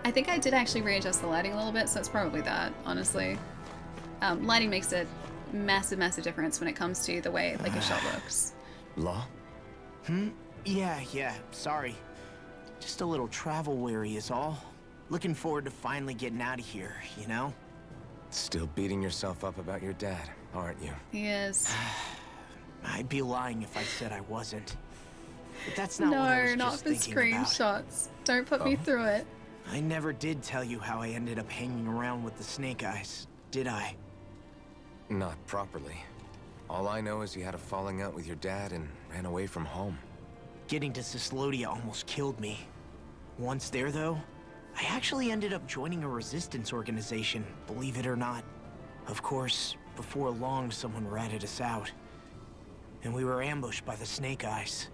I think I did actually readjust the lighting a little bit, so it's probably that, honestly. Lighting makes a massive, massive difference when it comes to the way like a shot looks. Law? Yeah, sorry. Just a little travel weary is all. Looking forward to finally getting out of here, you know? Still beating yourself up about your dad, aren't you? He is. I'd be lying if I said I wasn't. But that's not what I was not just the thinking about. screenshots. Don't put me through it. I never did tell you how I ended up hanging around with the Snake Eyes, did I? Not properly. All I know is you had a falling out with your dad and ran away from home. Getting to Cislodia almost killed me. Once there, though, I actually ended up joining a resistance organization, believe it or not. Of course, before long, someone ratted us out. And we were ambushed by the Snake Eyes.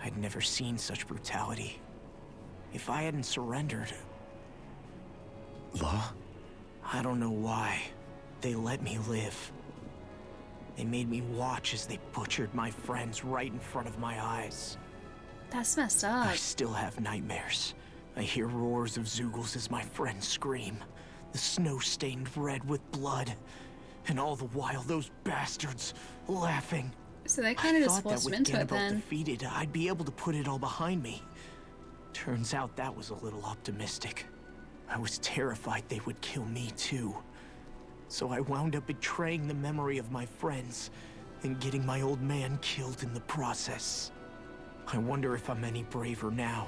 I'd never seen such brutality. If I hadn't surrendered... Law? I don't know why. They let me live. They made me watch as they butchered my friends right in front of my eyes. That's messed up. I still have nightmares. I hear roars of Zeugles as my friends scream. The snow stained red with blood. And all the while, those bastards laughing. So they kind of just forced him into it then. Defeated, I'd be able to put it all behind me. Turns out that was a little optimistic. I was terrified they would kill me too. So I wound up betraying the memory of my friends and getting my old man killed in the process. I wonder if I'm any braver now.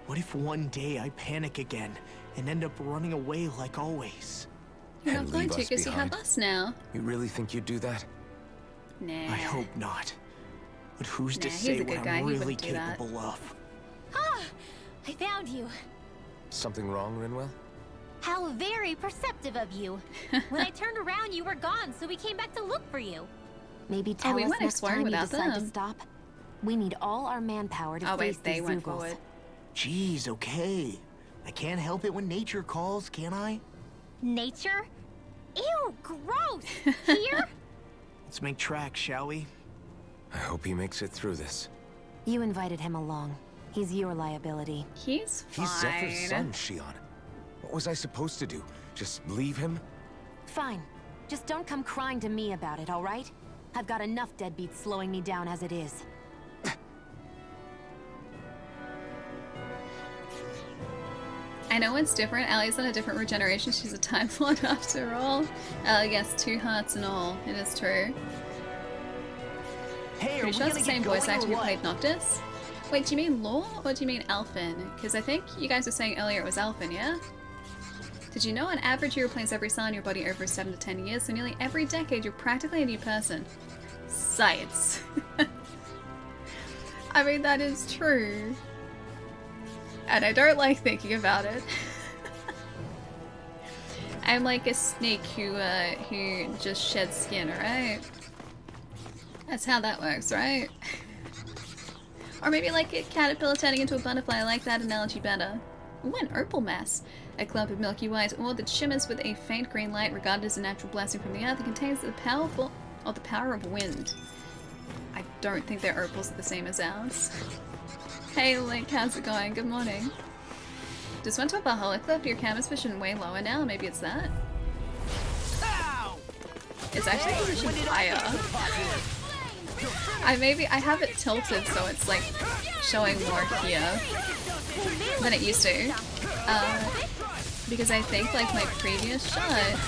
What if one day I panic again and end up running away like always? You're not going to because you have us now. You really think you'd do that? Nah. I hope not. But who's to say what I'm really capable of? Ah! I found you. Something wrong, Rinwell? How very perceptive of you. When I turned around, you were gone, so we came back to look for you. Maybe tell us next time you decide to stop. We need all our manpower to face these Zeugles. Jeez, okay. I can't help it when nature calls, can I? Nature? Ew, gross! Here? Let's make tracks, shall we? I hope he makes it through this. You invited him along. He's your liability. He's fine. He's Zephyr's son, Shion. What was I supposed to do? Just leave him? Fine. Just don't come crying to me about it, all right? I've got enough deadbeats slowing me down as it is. I know it's different. Allie's on a different regeneration. She's a Time Lord after all. Yes, 2 hearts and all. It is true. Hey, pretty sure it's the same voice actor who played Noctis. Wait, do you mean Law or do you mean Alphen? Because I think you guys were saying earlier it was Alphen, yeah? Did you know on average you replace every cell in your body over 7 to 10 years, so nearly every decade you're practically a new person. Science. I mean, that is true. And I don't like thinking about it. I'm like a snake who just sheds skin, right? That's how that works, right? Or maybe like a caterpillar turning into a butterfly. I like that analogy better. Ooh, an opal mass. A clump of milky white ore that shimmers with a faint green light, regarded as a natural blessing from the earth. It contains the power of wind. I don't think their opals are the same as ours. Hey Link, how's it going? Good morning. Just went to a Valhalla clip. Your camera's position way lower now. Maybe it's that. It's actually positioned higher. I have it tilted so it's like showing more here than it used to. Because I think like my previous shot.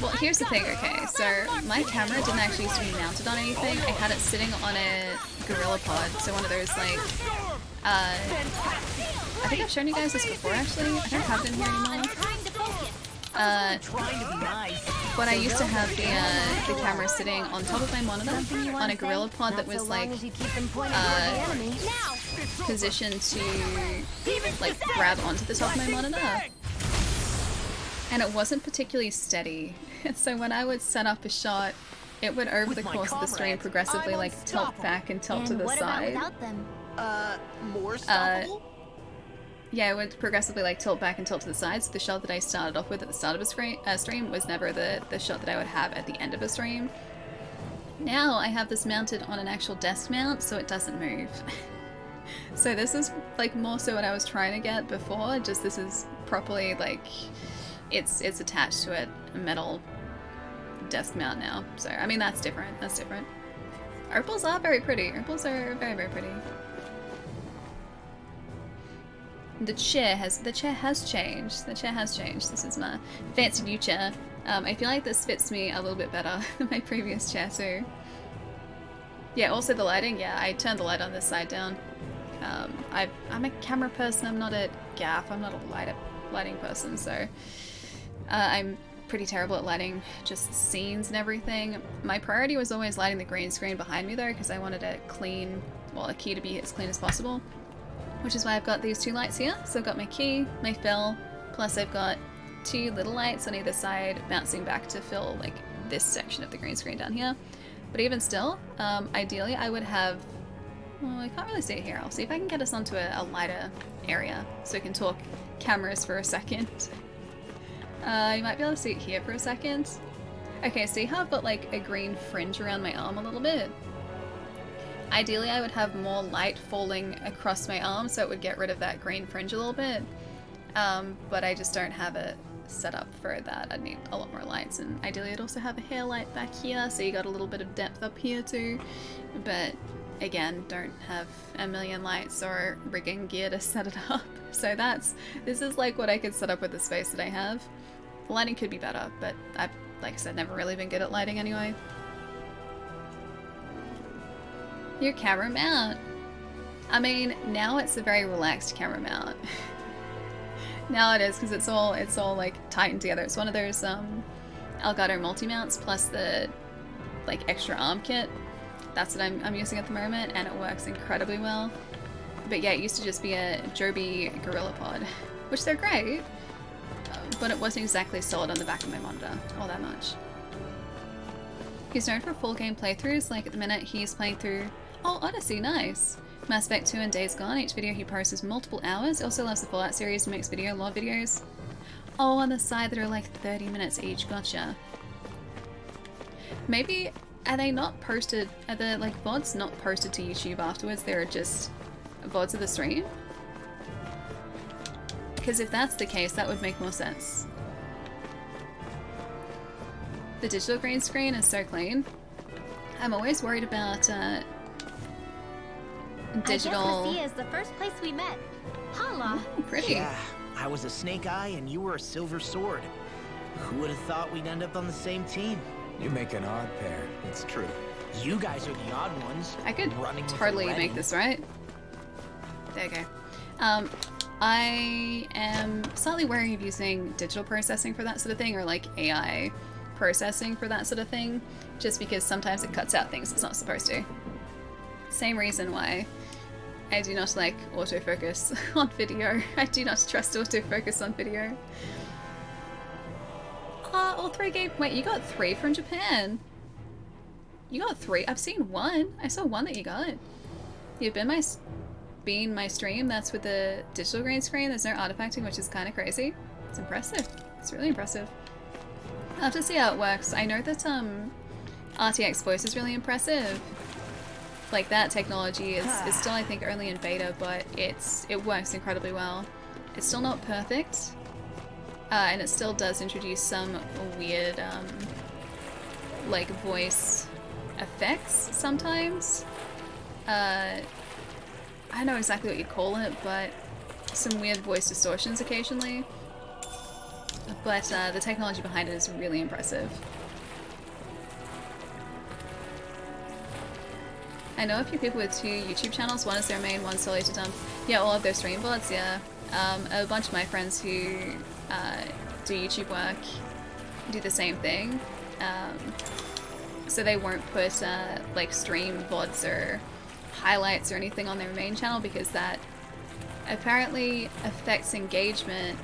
Well, here's the thing, okay, so my camera didn't actually used to be mounted on anything. I had it sitting on a gorilla pod, so one of those like, I think I've shown you guys this before actually. I don't have it in here anymore. But I used to have the camera sitting on top of my monitor on a gorilla pod that was like positioned to like grab onto the top of my monitor. And it wasn't particularly steady. And so when I would set up a shot, it would over the course of the stream progressively like tilt back and tilt to the side. More stoppable? Yeah, it would progressively like tilt back and tilt to the side. So the shot that I started off with at the start of a stream was never the shot that I would have at the end of a stream. Now I have this mounted on an actual desk mount, so it doesn't move. So this is like more so what I was trying to get before. Just this is properly like it's attached to a metal desk mount now. So I mean that's different. That's different. Opals are very pretty. Opals are very, very pretty. The chair has changed. The chair has changed. This is my fancy new chair. I feel like this fits me a little bit better than my previous chair too. Yeah, also the lighting. Yeah, I turned the light on this side down. I'm a camera person. I'm not a gaff. I'm not a lighting person. So I'm pretty terrible at lighting just scenes and everything. My priority was always lighting the green screen behind me though, because I wanted a key to be as clean as possible. Which is why I've got these 2 lights here. So I've got my key, my fill, plus I've got 2 little lights on either side bouncing back to fill like this section of the green screen down here. But even still, ideally I would have, well, I can't really see it here. I'll see if I can get us onto a lighter area so we can talk cameras for a second. You might be able to see it here for a second. Okay, see how I've got like a green fringe around my arm a little bit? Ideally I would have more light falling across my arm so it would get rid of that green fringe a little bit. But I just don't have it set up for that. I'd need a lot more lights, and ideally I'd also have a hair light back here so you got a little bit of depth up here too. But again, don't have a million lights or rigging gear to set it up. So this is like what I could set up with the space that I have. The lighting could be better, but I've, like I said, never really been good at lighting anyway. Your camera mount. I mean, now it's a very relaxed camera mount. Now it is, because it's all like tightened together. It's one of those Elgato multi-mounts plus the like extra arm kit. That's what I'm using at the moment, and it works incredibly well. But yeah, it used to just be a Joby Gorilla Pod, which they're great, but it wasn't exactly solid on the back of my monitor all that much. He's known for full game playthroughs. Like at the minute he's playing through Odyssey, nice. Mass Effect 2 and Days Gone. Each video he posts is multiple hours. He also loves the Fallout series and makes video lore videos. Oh, on the side that are like 30 minutes each, gotcha. Maybe, are they not posted, are the like VODs not posted to YouTube afterwards? They're just VODs of the stream? Because if that's the case, that would make more sense. The digital green screen is so clean. I'm always worried about digital. I guess Messia is the first place we met. Holla. Ooh, pretty. Yeah, I was a snake eye and you were a silver sword. Who would have thought we'd end up on the same team? You make an odd pair, it's true. You guys are the odd ones. I could running totally make this right. There you go. I am slightly wary of using digital processing for that sort of thing, or like AI processing for that sort of thing, just because sometimes it cuts out things it's not supposed to. Same reason why I do not like autofocus on video. I do not trust autofocus on video. All 3 games. Wait, you got 3 from Japan? You got 3? I've seen 1. I saw 1 that you got. You've been my stream. That's with the digital green screen. There's no artifacting, which is kind of crazy. It's impressive. It's really impressive. I'll have to see how it works. I know that RTX voice is really impressive. Like that technology is still, I think, only in beta, but it works incredibly well. It's still not perfect, and it still does introduce some weird like voice effects sometimes. I don't know exactly what you'd call it, but some weird voice distortions occasionally. But the technology behind it is really impressive. I know a few people with 2 YouTube channels. One is their main, one's solely to dump. Yeah, all of their stream bots, yeah. A bunch of my friends who do YouTube work do the same thing. So they won't put like stream VODs or highlights or anything on their main channel, because that apparently affects engagement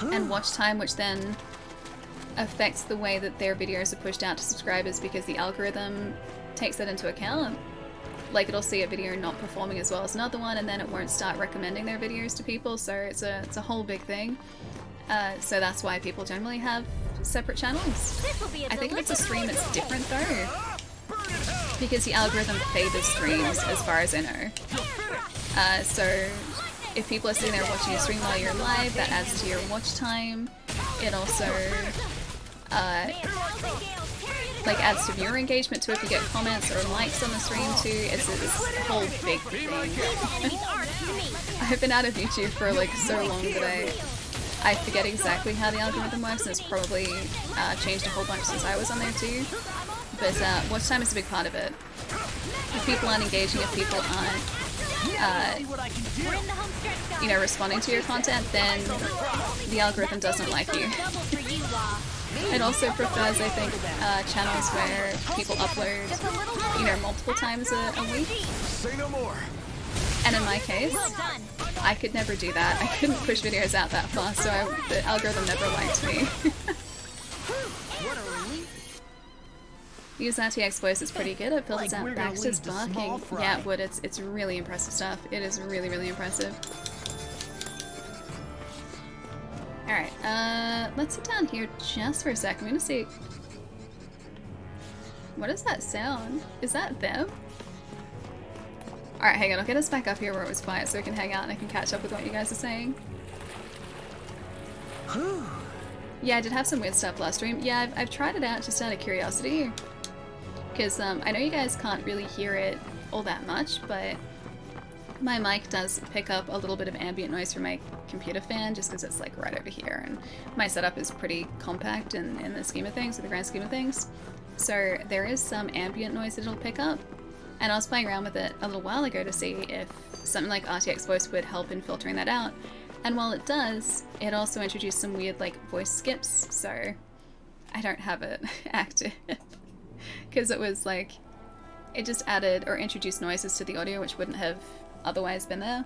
and watch time, which then affects the way that their videos are pushed out to subscribers, because the algorithm takes that into account. Like, it'll see a video not performing as well as another one, and then it won't start recommending their videos to people, so it's a whole big thing. So that's why people generally have separate channels. I think if it's a stream, it's different though, because the algorithm favors streams as far as I know. So if people are sitting there watching a stream while you're live, that adds to your watch time. It also like adds to viewer engagement too if you get comments or likes on the stream too. It's a whole big thing. I've been out of YouTube for like so long that I forget exactly how the algorithm works, and it's probably changed a whole bunch since I was on there too. But watch time is a big part of it. If people aren't engaging, if people aren't you know, responding to your content, then the algorithm doesn't like you. It also prefers, I think, channels where people upload, you know, multiple times a week. Say no more. And in my case, I could never do that. I couldn't push videos out that fast, so the algorithm never liked me. Use RTX voice is pretty good. It filters out Baxter's barking. Yeah, it would. It's really impressive stuff. It is really, really impressive. Alright, let's sit down here just for a second. I'm gonna see... What is that sound? Is that them? Alright, hang on. I'll get us back up here where it was quiet so we can hang out and I can catch up with what you guys are saying. Yeah, I did have some weird stuff last stream. Yeah, I've tried it out just out of curiosity. Because I know you guys can't really hear it all that much, but my mic does pick up a little bit of ambient noise from my computer fan just because it's like right over here, and my setup is pretty compact in the scheme of things, in the grand scheme of things. So there is some ambient noise that it'll pick up, and I was playing around with it a little while ago to see if something like RTX voice would help in filtering that out. And while it does, it also introduced some weird like voice skips, so I don't have it active. Because it was like, it just added or introduced noises to the audio which wouldn't have otherwise been there.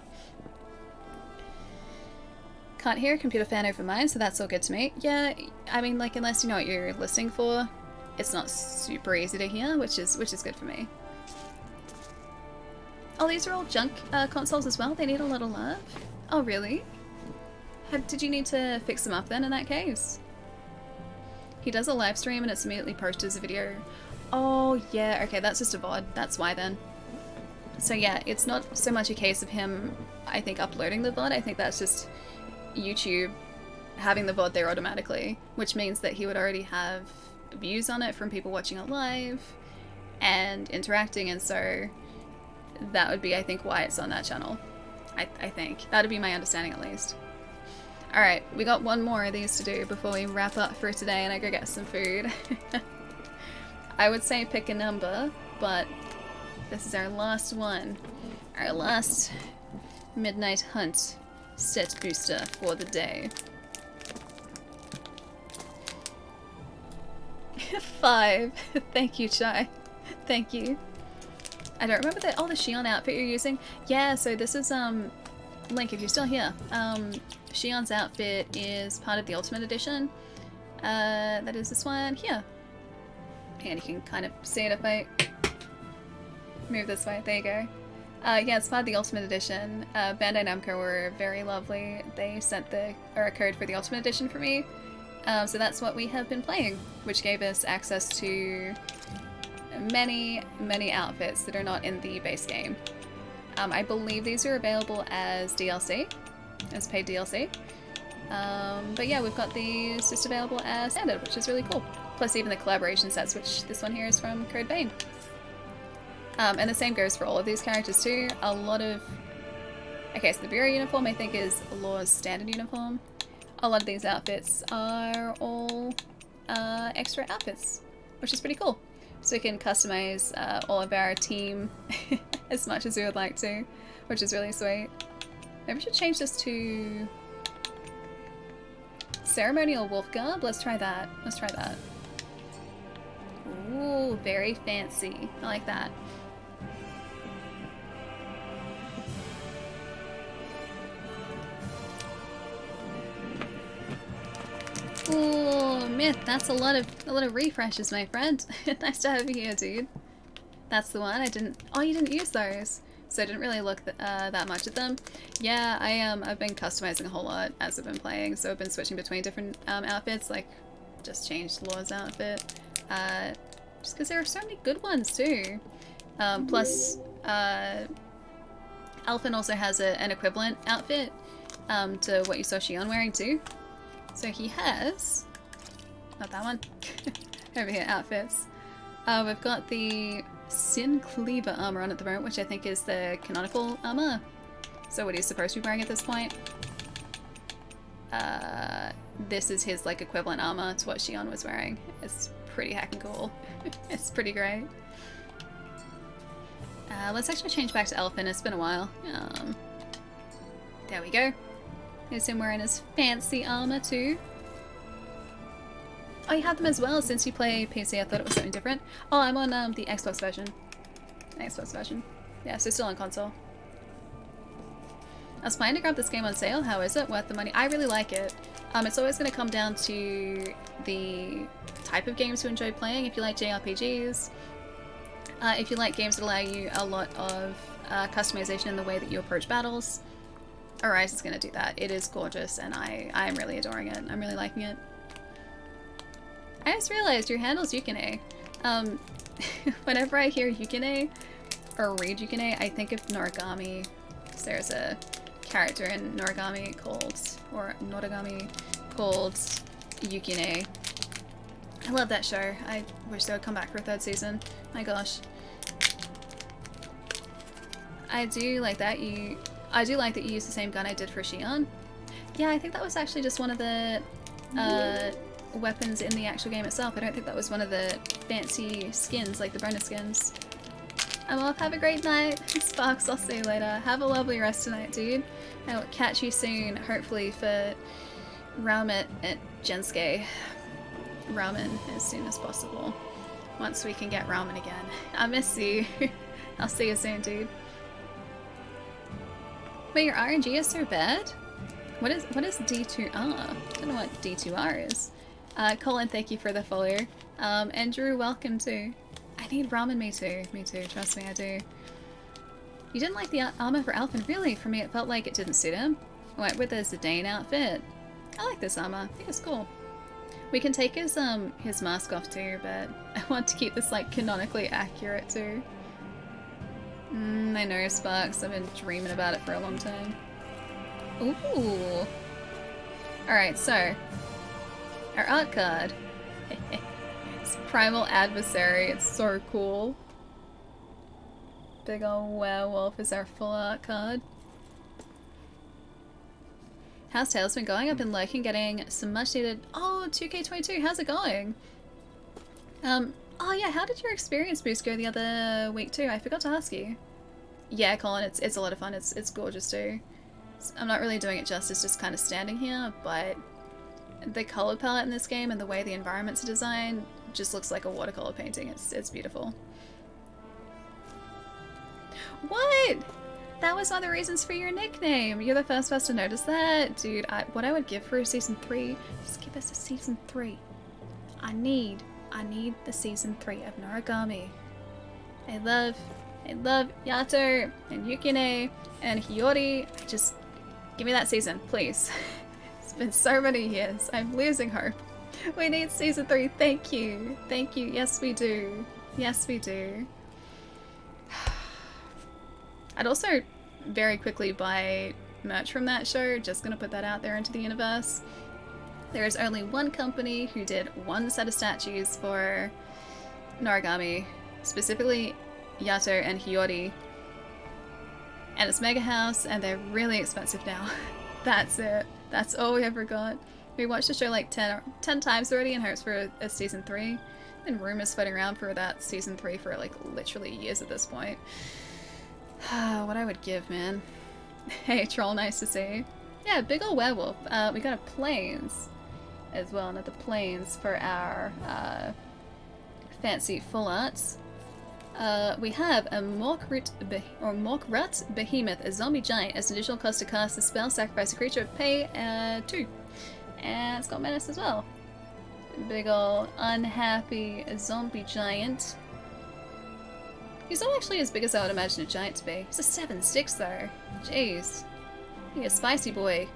Can't hear a computer fan over mine, so that's all good to me. Yeah, I mean, like, unless you know what you're listening for, it's not super easy to hear, which is good for me. Oh, these are all junk consoles as well? They need a lot of love? Oh, really? Did you need to fix them up then in that case? He does a live stream and it's immediately posted as a video. Oh, yeah, okay, that's just a VOD. That's why then. So yeah, it's not so much a case of him, I think, uploading the VOD. I think that's just YouTube having the VOD there automatically, which means that he would already have views on it from people watching it live and interacting, and so that would be, I think, why it's on that channel. I think. That'd be my understanding at least. Alright, we got one more of these to do before we wrap up for today and I go get some food. I would say pick a number, but this is our last one. Our last Midnight Hunt set booster for the day. 5. Thank you, Chai. Thank you. I don't remember the Shion outfit you're using. Yeah, so this is Link, if you're still here. Shion's outfit is part of the Ultimate Edition. That is this one here. And you can kind of see it if I move this way. There you go. Yeah, it's part of the Ultimate Edition. Bandai Namco were very lovely. They sent a code for the Ultimate Edition for me. So that's what we have been playing, which gave us access to many, many outfits that are not in the base game. I believe these are available as DLC, as paid DLC. But yeah, we've got these just available as standard, which is really cool. Plus even the collaboration sets, which this one here is from Code Vein. And the same goes for all of these characters too. A lot of... Okay, so the Bureau uniform I think is Law's standard uniform. A lot of these outfits are all extra outfits, which is pretty cool. So we can customize all of our team as much as we would like to, which is really sweet. Maybe we should change this to Ceremonial Wolf Garb. Let's try that. Let's try that. Ooh, very fancy. I like that. Oh, Myth, that's a lot of refreshes, my friend. Nice to have you here, dude. That's the one. I didn't... Oh, you didn't use those. So I didn't really look that much at them. Yeah, I've been customizing a whole lot as I've been playing, so I've been switching between different outfits, like just changed Law's outfit. Just because there are so many good ones too. Plus, Alphen also has an equivalent outfit to what you saw Shion wearing too. So he has, not that one, over here, outfits. We've got the Sin Cleaver armor on at the moment, which I think is the canonical armor. So what he's supposed to be wearing at this point. This is his like equivalent armor to what Shion was wearing. It's pretty heckin' cool. It's pretty great. Let's actually change back to Elephant. It's been a while. There we go. There's him wearing his fancy armor too. Oh, you have them as well since you play PC. I thought it was something different. Oh, I'm on the Xbox version. Xbox version. Yeah, so still on console. I was planning to grab this game on sale. How is it? Worth the money? I really like it. It's always going to come down to the type of games you enjoy playing. If you like JRPGs, if you like games that allow you a lot of customization in the way that you approach battles, Arise is going to do that. It is gorgeous, and I am really adoring it. I'm really liking it. I just realized your handle's Yukine. Whenever I hear Yukine or read Yukine, I think of Noragami. So there's a character in Noragami called Yukine. I love that show. I wish they would come back for a 3rd season. My gosh. I do like that you use the same gun I did for Shion. Yeah, I think that was actually just one of the weapons in the actual game itself. I don't think that was one of the fancy skins, like the bonus skins. I'm off. Have a great night. Sparks, I'll see you later. Have a lovely rest tonight, dude. I will catch you soon, hopefully for ramen at Gensuke. Ramen as soon as possible. Once we can get ramen again. I miss you. I'll see you soon, dude. Wait, your RNG is so bad? What is D2R? I don't know what D2R is. Colin, thank you for the follow. Andrew, welcome too. I need ramen, me too. Me too, trust me, I do. You didn't like the armor for Alphen? Really? For me, it felt like it didn't suit him. Wait, with the Zidane outfit. I like this armor. I think it's cool. We can take his mask off too, but I want to keep this like canonically accurate too. I know, Sparks. I've been dreaming about it for a long time. Ooh. Alright, so our art card. It's Primal Adversary. It's so cool. Big ol' werewolf is our full art card. How's Tails been going? I've been lurking, getting some much needed. Oh, 2K22, how's it going? Oh yeah, how did your experience boost go the other week too? I forgot to ask you. Yeah, Colin, it's a lot of fun. It's gorgeous too. I'm not really doing it justice, just kind of standing here, but the color palette in this game and the way the environments are designed just looks like a watercolor painting. It's beautiful. What? That was one of the reasons for your nickname. You're the first person to notice that. Dude, what I would give for a season 3, just give us a season 3. I need the season 3 of Noragami. I love Yato and Yukine and Hiyori. Just give me that season, please. It's been so many years. I'm losing hope. We need season 3. Thank you. Thank you. Yes, we do. Yes, we do. I'd also very quickly buy merch from that show. Just gonna put that out there into the universe. There is only one company who did one set of statues for Noragami, specifically Yato and Hiyori. And it's Mega House, and they're really expensive now. That's it. That's all we ever got. We watched the show like 10 times already in hopes for a season 3. And rumors floating around for that season 3 for like literally years at this point. What I would give, man. Hey, Troll, nice to see you. Yeah, big ol' werewolf. We got a plains as well, not the plains for our fancy full arts. We have a Morkrut Behemoth, a zombie giant. As an additional cost to cast the spell, sacrifice a creature, pay 2. And it's got menace as well. Big ol' unhappy zombie giant. He's not actually as big as I would imagine a giant to be. He's a 7/6 though. Jeez. He's a spicy boy.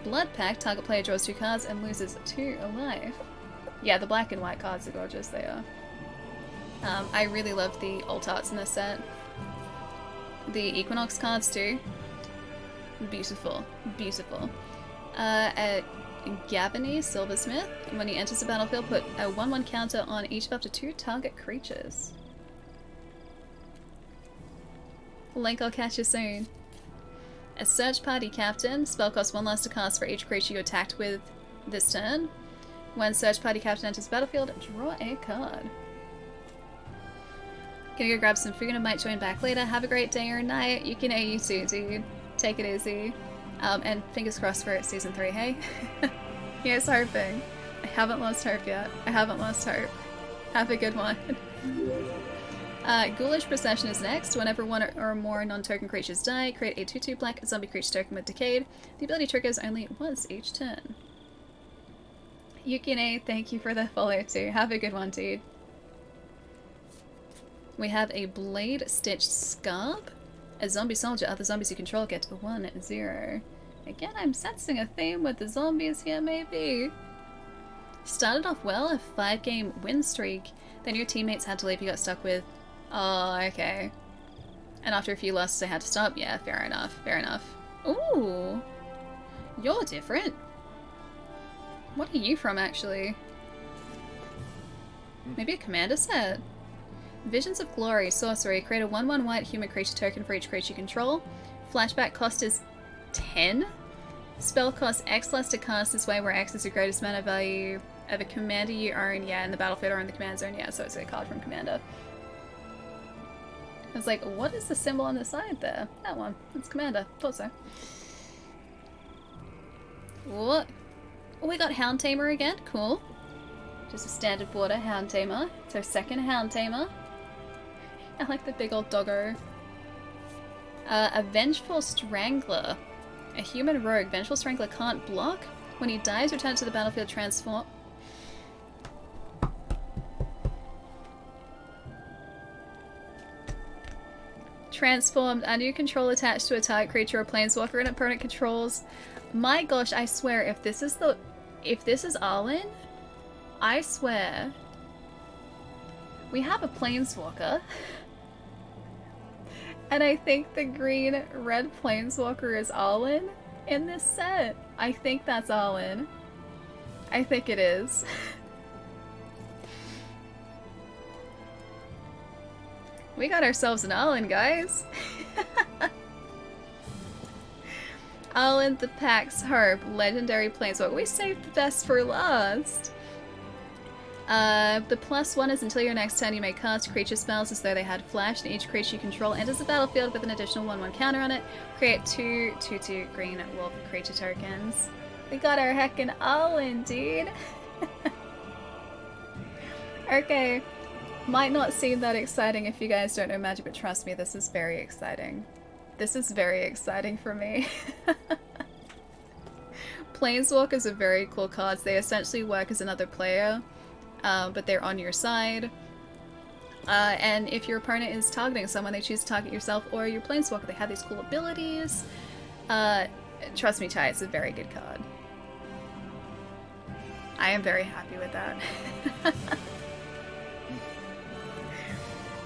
Blood Pact, target player draws 2 cards and loses 2 alive. Yeah, the black and white cards are gorgeous, they are. I really love the alt arts in this set. The Equinox cards too. Beautiful. Beautiful. A Gavany Silversmith. When he enters the battlefield, put a 1/1 counter on each of up to 2 target creatures. Link, I'll catch you soon. A Search Party Captain. Spell costs 1 less to cast for each creature you attacked with this turn. When Search Party Captain enters the battlefield, draw a card. Gonna go grab some food and might join back later. Have a great day or night. You can you too, dude. Take it easy. And fingers crossed for season 3, hey? Here's hoping. I haven't lost hope yet. I haven't lost hope. Have a good one. Ghoulish Procession is next. Whenever one or more non-token creatures die, create a 2/2 black zombie creature token with Decayed. The ability triggers only once each turn. Yukine, thank you for the follow too. Have a good one, dude. We have a Blade Stitched Scarp. A zombie soldier. Other zombies you control get a 1/0. Again, I'm sensing a theme with the zombies here, maybe. Started off well, a 5-game win streak. Then your teammates had to leave, you got stuck with... Oh, okay. And after a few losses they had to stop? Yeah, fair enough, fair enough. Ooh! You're different. What are you from, actually? Maybe a commander set? Visions of Glory, sorcery. Create a 1/1 white human creature token for each creature you control. Flashback cost is 10. Spell cost X less to cast this way, where X is the greatest mana value of a commander you own. Yeah, in the battlefield or in the command zone. Yeah, so it's a card from commander. I was like, what is the symbol on the side there? That one. It's commander. Thought so. What? Oh, we got Hound Tamer again. Cool. Just a standard border Hound Tamer. So second Hound Tamer. I like the big old doggo. A Vengeful Strangler. A human rogue. Vengeful Strangler can't block. When he dies, return to the battlefield, transform. Transformed. A new control attached to a target creature or planeswalker and opponent controls. My gosh, I swear, if this is Arlen, I swear. We have a planeswalker. And I think the green-red planeswalker is Arlen in this set. I think that's Arlen. I think it is. We got ourselves an Arlen, guys. Arlen the Pax Harp, legendary planeswalker. We saved the best for last. The +1 is until your next turn you may cast creature spells as though they had flash, and each creature you control enters the battlefield with an additional 1/1 counter on it. Create 2 2/2 green wolf creature tokens. We got our heckin' Arlen, dude. Okay. Might not seem that exciting if you guys don't know Magic, but trust me, this is very exciting. This is very exciting for me. Planeswalkers are very cool cards. They essentially work as another player. But they're on your side. And if your opponent is targeting someone, they choose to target yourself or your planeswalker. They have these cool abilities. Trust me, Ty, it's a very good card. I am very happy with that.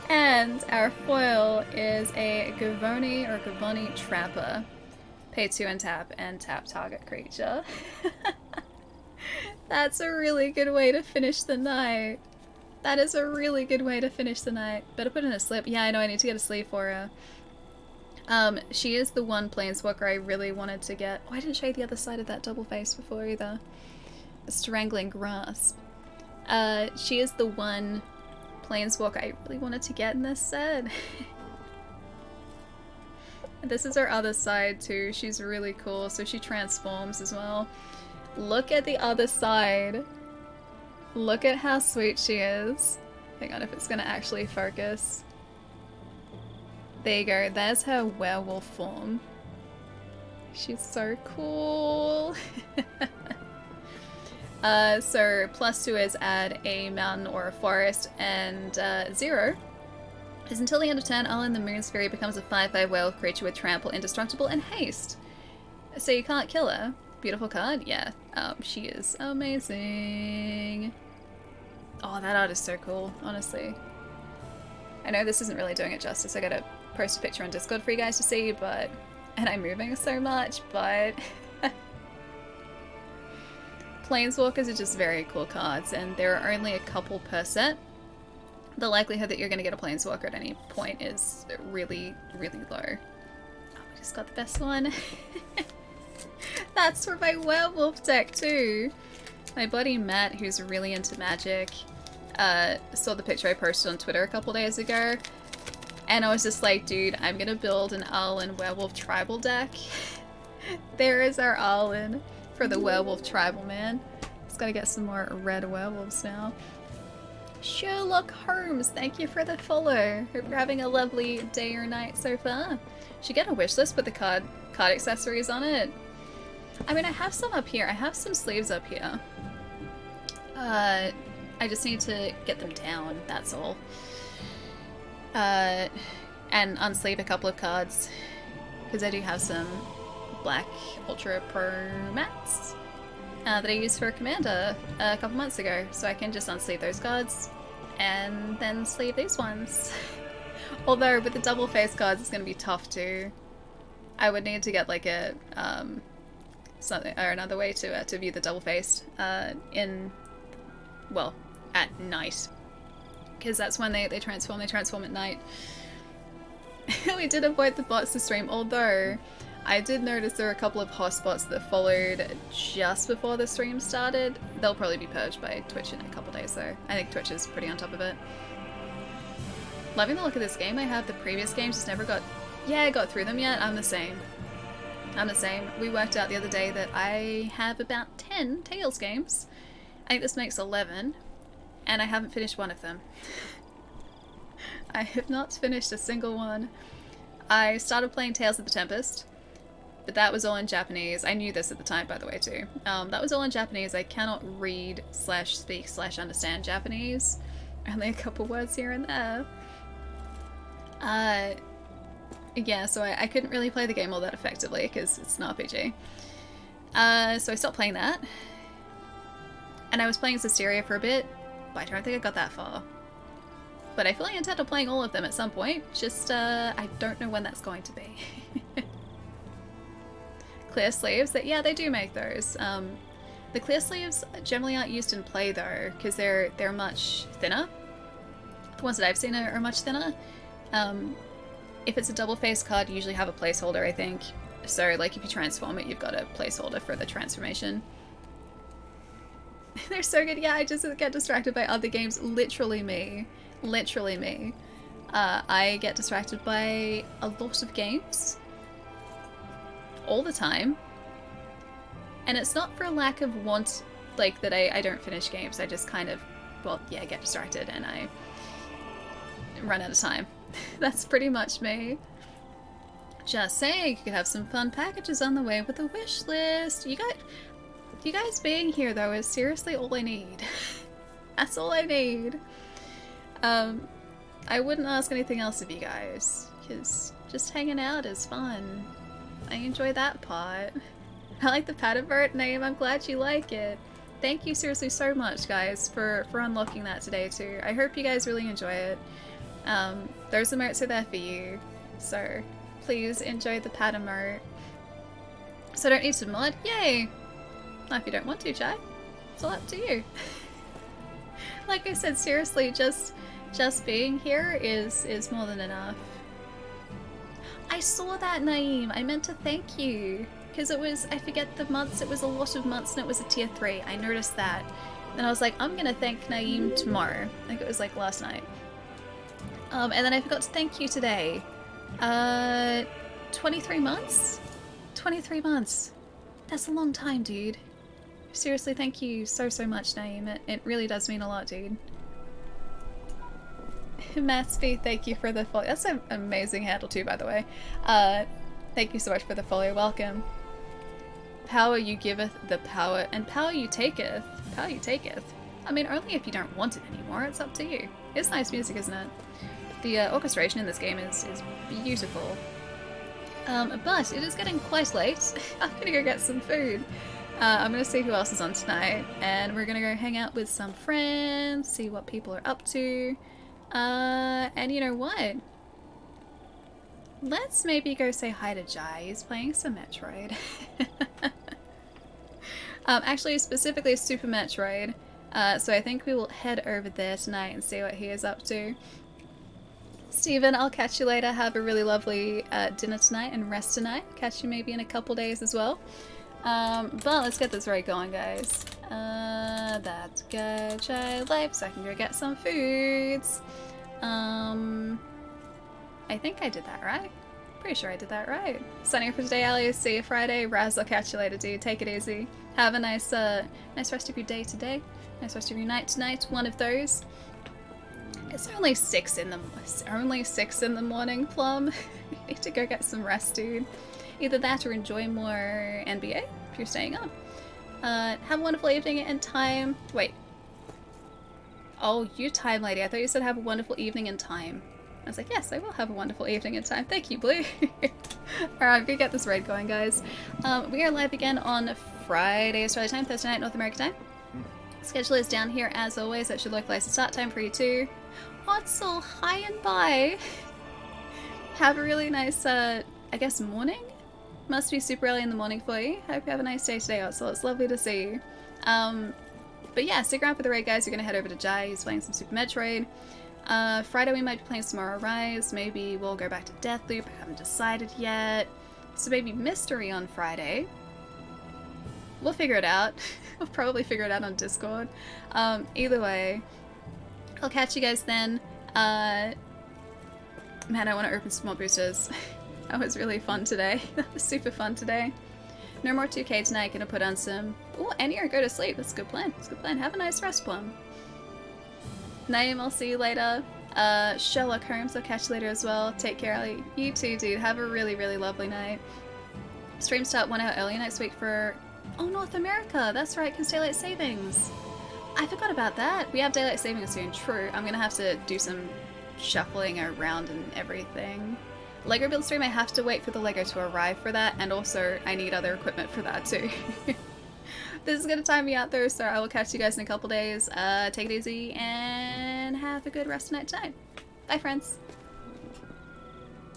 And our foil is a Gavoni or Gavoni Trapper. Pay 2 and tap target creature. That's a really good way to finish the night. That is a really good way to finish the night. Better put in a slip. Yeah, I know, I need to get a sleeve for her. She is the one planeswalker I really wanted to get. Oh, I didn't show you the other side of that double face before either. A Strangling Grasp. She is the one planeswalker I really wanted to get in this set. This is her other side too. She's really cool. So she transforms as well. Look at the other side. Look at how sweet she is. Hang on if it's gonna actually focus. There you go. There's her werewolf form. She's so cool. So +2 is add a mountain or a forest, and 0 is until the end of turn, Arlen the Moon Sphere becomes a 5/5 werewolf creature with trample, indestructible, and haste. So you can't kill her. Beautiful card, yeah. She is amazing. Oh, that art is so cool, honestly. I know this isn't really doing it justice. I gotta post a picture on Discord for you guys to see, but... And I'm moving so much, but... Planeswalkers are just very cool cards, and there are only a couple per set. The likelihood that you're going to get a Planeswalker at any point is really, really low. Oh, we just got the best one. That's for my werewolf deck too. My buddy Matt, who's really into Magic, saw the picture I posted on Twitter a couple days ago, and I was just like, dude, I'm going to build an Arlen werewolf tribal deck. There is our Arlen for the werewolf tribal, man. Just gotta get some more red werewolves now. Sherlock Holmes, thank you for the follow. Hope you're having a lovely day or night so far. Should get a wish list with the card accessories on it. I mean, I have some up here. I have some sleeves up here. I just need to get them down, that's all. And unsleeve a couple of cards, because I do have some black Ultra Pro mats that I used for Commander a couple months ago, so I can just unsleeve those cards and then sleeve these ones. Although with the double face cards it's going to be tough too. I would need to get like a something or another way to view the double faced well, at night, because that's when they transform at night. We did avoid the bots to stream, although I did notice there were a couple of hotspots that followed just before the stream started. They'll probably be purged by Twitch in a couple days though. I think Twitch is pretty on top of it. Loving the look of this game. I have the previous games, just never got through them yet. I'm the same. We worked out the other day that I have about 10 Tales games. I think this makes 11, and I haven't finished one of them. I have not finished a single one. I started playing Tales of the Tempest, but that was all in Japanese. I knew this at the time, by the way, too. That was all in Japanese. I cannot read / speak / understand Japanese. Only a couple words here and there. Yeah, so I couldn't really play the game all that effectively because it's an RPG. So I stopped playing that. And I was playing Systeria for a bit, but I don't think I got that far. But I fully intend on playing all of them at some point, just I don't know when that's going to be. Clear sleeves, yeah, they do make those. The clear sleeves generally aren't used in play though, because they're much thinner. The ones that I've seen are much thinner. If it's a double face card, you usually have a placeholder, I think. So like if you transform it, you've got a placeholder for the transformation. They're so good. Yeah, I just get distracted by other games. Literally me. Literally me. I get distracted by a lot of games. All the time. And it's not for a lack of want, like, that I don't finish games. I just kind of, well, yeah, get distracted and I run out of time. That's pretty much me. Just saying, you could have some fun packages on the way with a wish list. You guys being here, though, is seriously all I need. That's all I need. I wouldn't ask anything else of you guys, because just hanging out is fun. I enjoy that part. I like the Patavert name. I'm glad you like it. Thank you seriously so much, guys, for unlocking that today, too. I hope you guys really enjoy it. Those emotes are there for you, so please enjoy the Pat emote. So I don't need to mod? Yay! Well, if you don't want to, Chai, it's all up to you. Like I said, seriously, just being here is more than enough. I saw that, Naeem. I meant to thank you. Because it was, I forget the months, it was a lot of months and it was a tier 3. I noticed that. Then I was like, I'm gonna thank Naeem tomorrow. I think it was like last night. And then I forgot to thank you today. 23 months? 23 months. That's a long time, dude. Seriously, thank you so much, Naeem. It really does mean a lot, dude. Matsby, thank you for the follow. That's an amazing handle too, by the way. Thank you so much for the follow. Welcome. Power you giveth the power, and power you taketh. Power you taketh. I mean, only if you don't want it anymore. It's up to you. It's nice music, isn't it? The orchestration in this game is beautiful. But it is getting quite late. I'm gonna go get some food. I'm gonna see who else is on tonight, and we're gonna go hang out with some friends, see what people are up to. And you know what? Let's maybe go say hi to Jai. He's playing some Metroid. Actually, specifically Super Metroid. So I think we will head over there tonight and see what he is up to. Steven, I'll catch you later. Have a really lovely dinner tonight and rest tonight. Catch you maybe in a couple days as well. But let's get this right going, guys. That's go Jai Life, so I can go get some foods. I think I did that right. Pretty sure I did that right. Signing off for today, Ali. See you Friday. Raz, I'll catch you later, dude. Take it easy. Have a nice rest of your day today. Nice rest of your night tonight. One of those. It's only 6 in the morning, Plum. You need to go get some rest, dude. Either that or enjoy more NBA if you're staying up. Have a wonderful evening and time. Wait. Oh, you time lady. I thought you said have a wonderful evening and time. I was like, yes, I will have a wonderful evening and time. Thank you, Blue. Alright, I'm gonna get this raid going, guys. We are live again on Friday, Australia time, Thursday night, North American time. Schedule is down here as always. That should localize the start time for you too. Otzel, hi and bye. Have a really nice, I guess, morning? Must be super early in the morning for you. Hope you have a nice day today, Otzel. It's lovely to see you. But yeah, stick around for the raid, guys. You're gonna head over to Jai. He's playing some Super Metroid. Friday we might be playing some more Arise. Maybe we'll go back to Deathloop. I haven't decided yet. So maybe Mystery on Friday. We'll figure it out. We'll probably figure it out on Discord. Either way, I'll catch you guys then. Man, I want to open some more boosters. That was really fun today. That was super fun today. No more 2K tonight. Gonna put on some... Ooh, Enya, go to sleep. That's a good plan. That's a good plan. Have a nice rest, Plum. Naeem, I'll see you later. Sherlock Holmes, I'll catch you later as well. Take care, Ali. You too, dude. Have a really, really lovely night. Stream start 1 hour early next week for... Oh, North America. That's right, because Daylight Savings. I forgot about that. We have Daylight Savings soon. True. I'm gonna have to do some shuffling around and everything. Lego build stream, I have to wait for the Lego to arrive for that, and also I need other equipment for that too. This is gonna time me out though, so I will catch you guys in a couple days. Take it easy and have a good rest of night tonight. Bye, friends.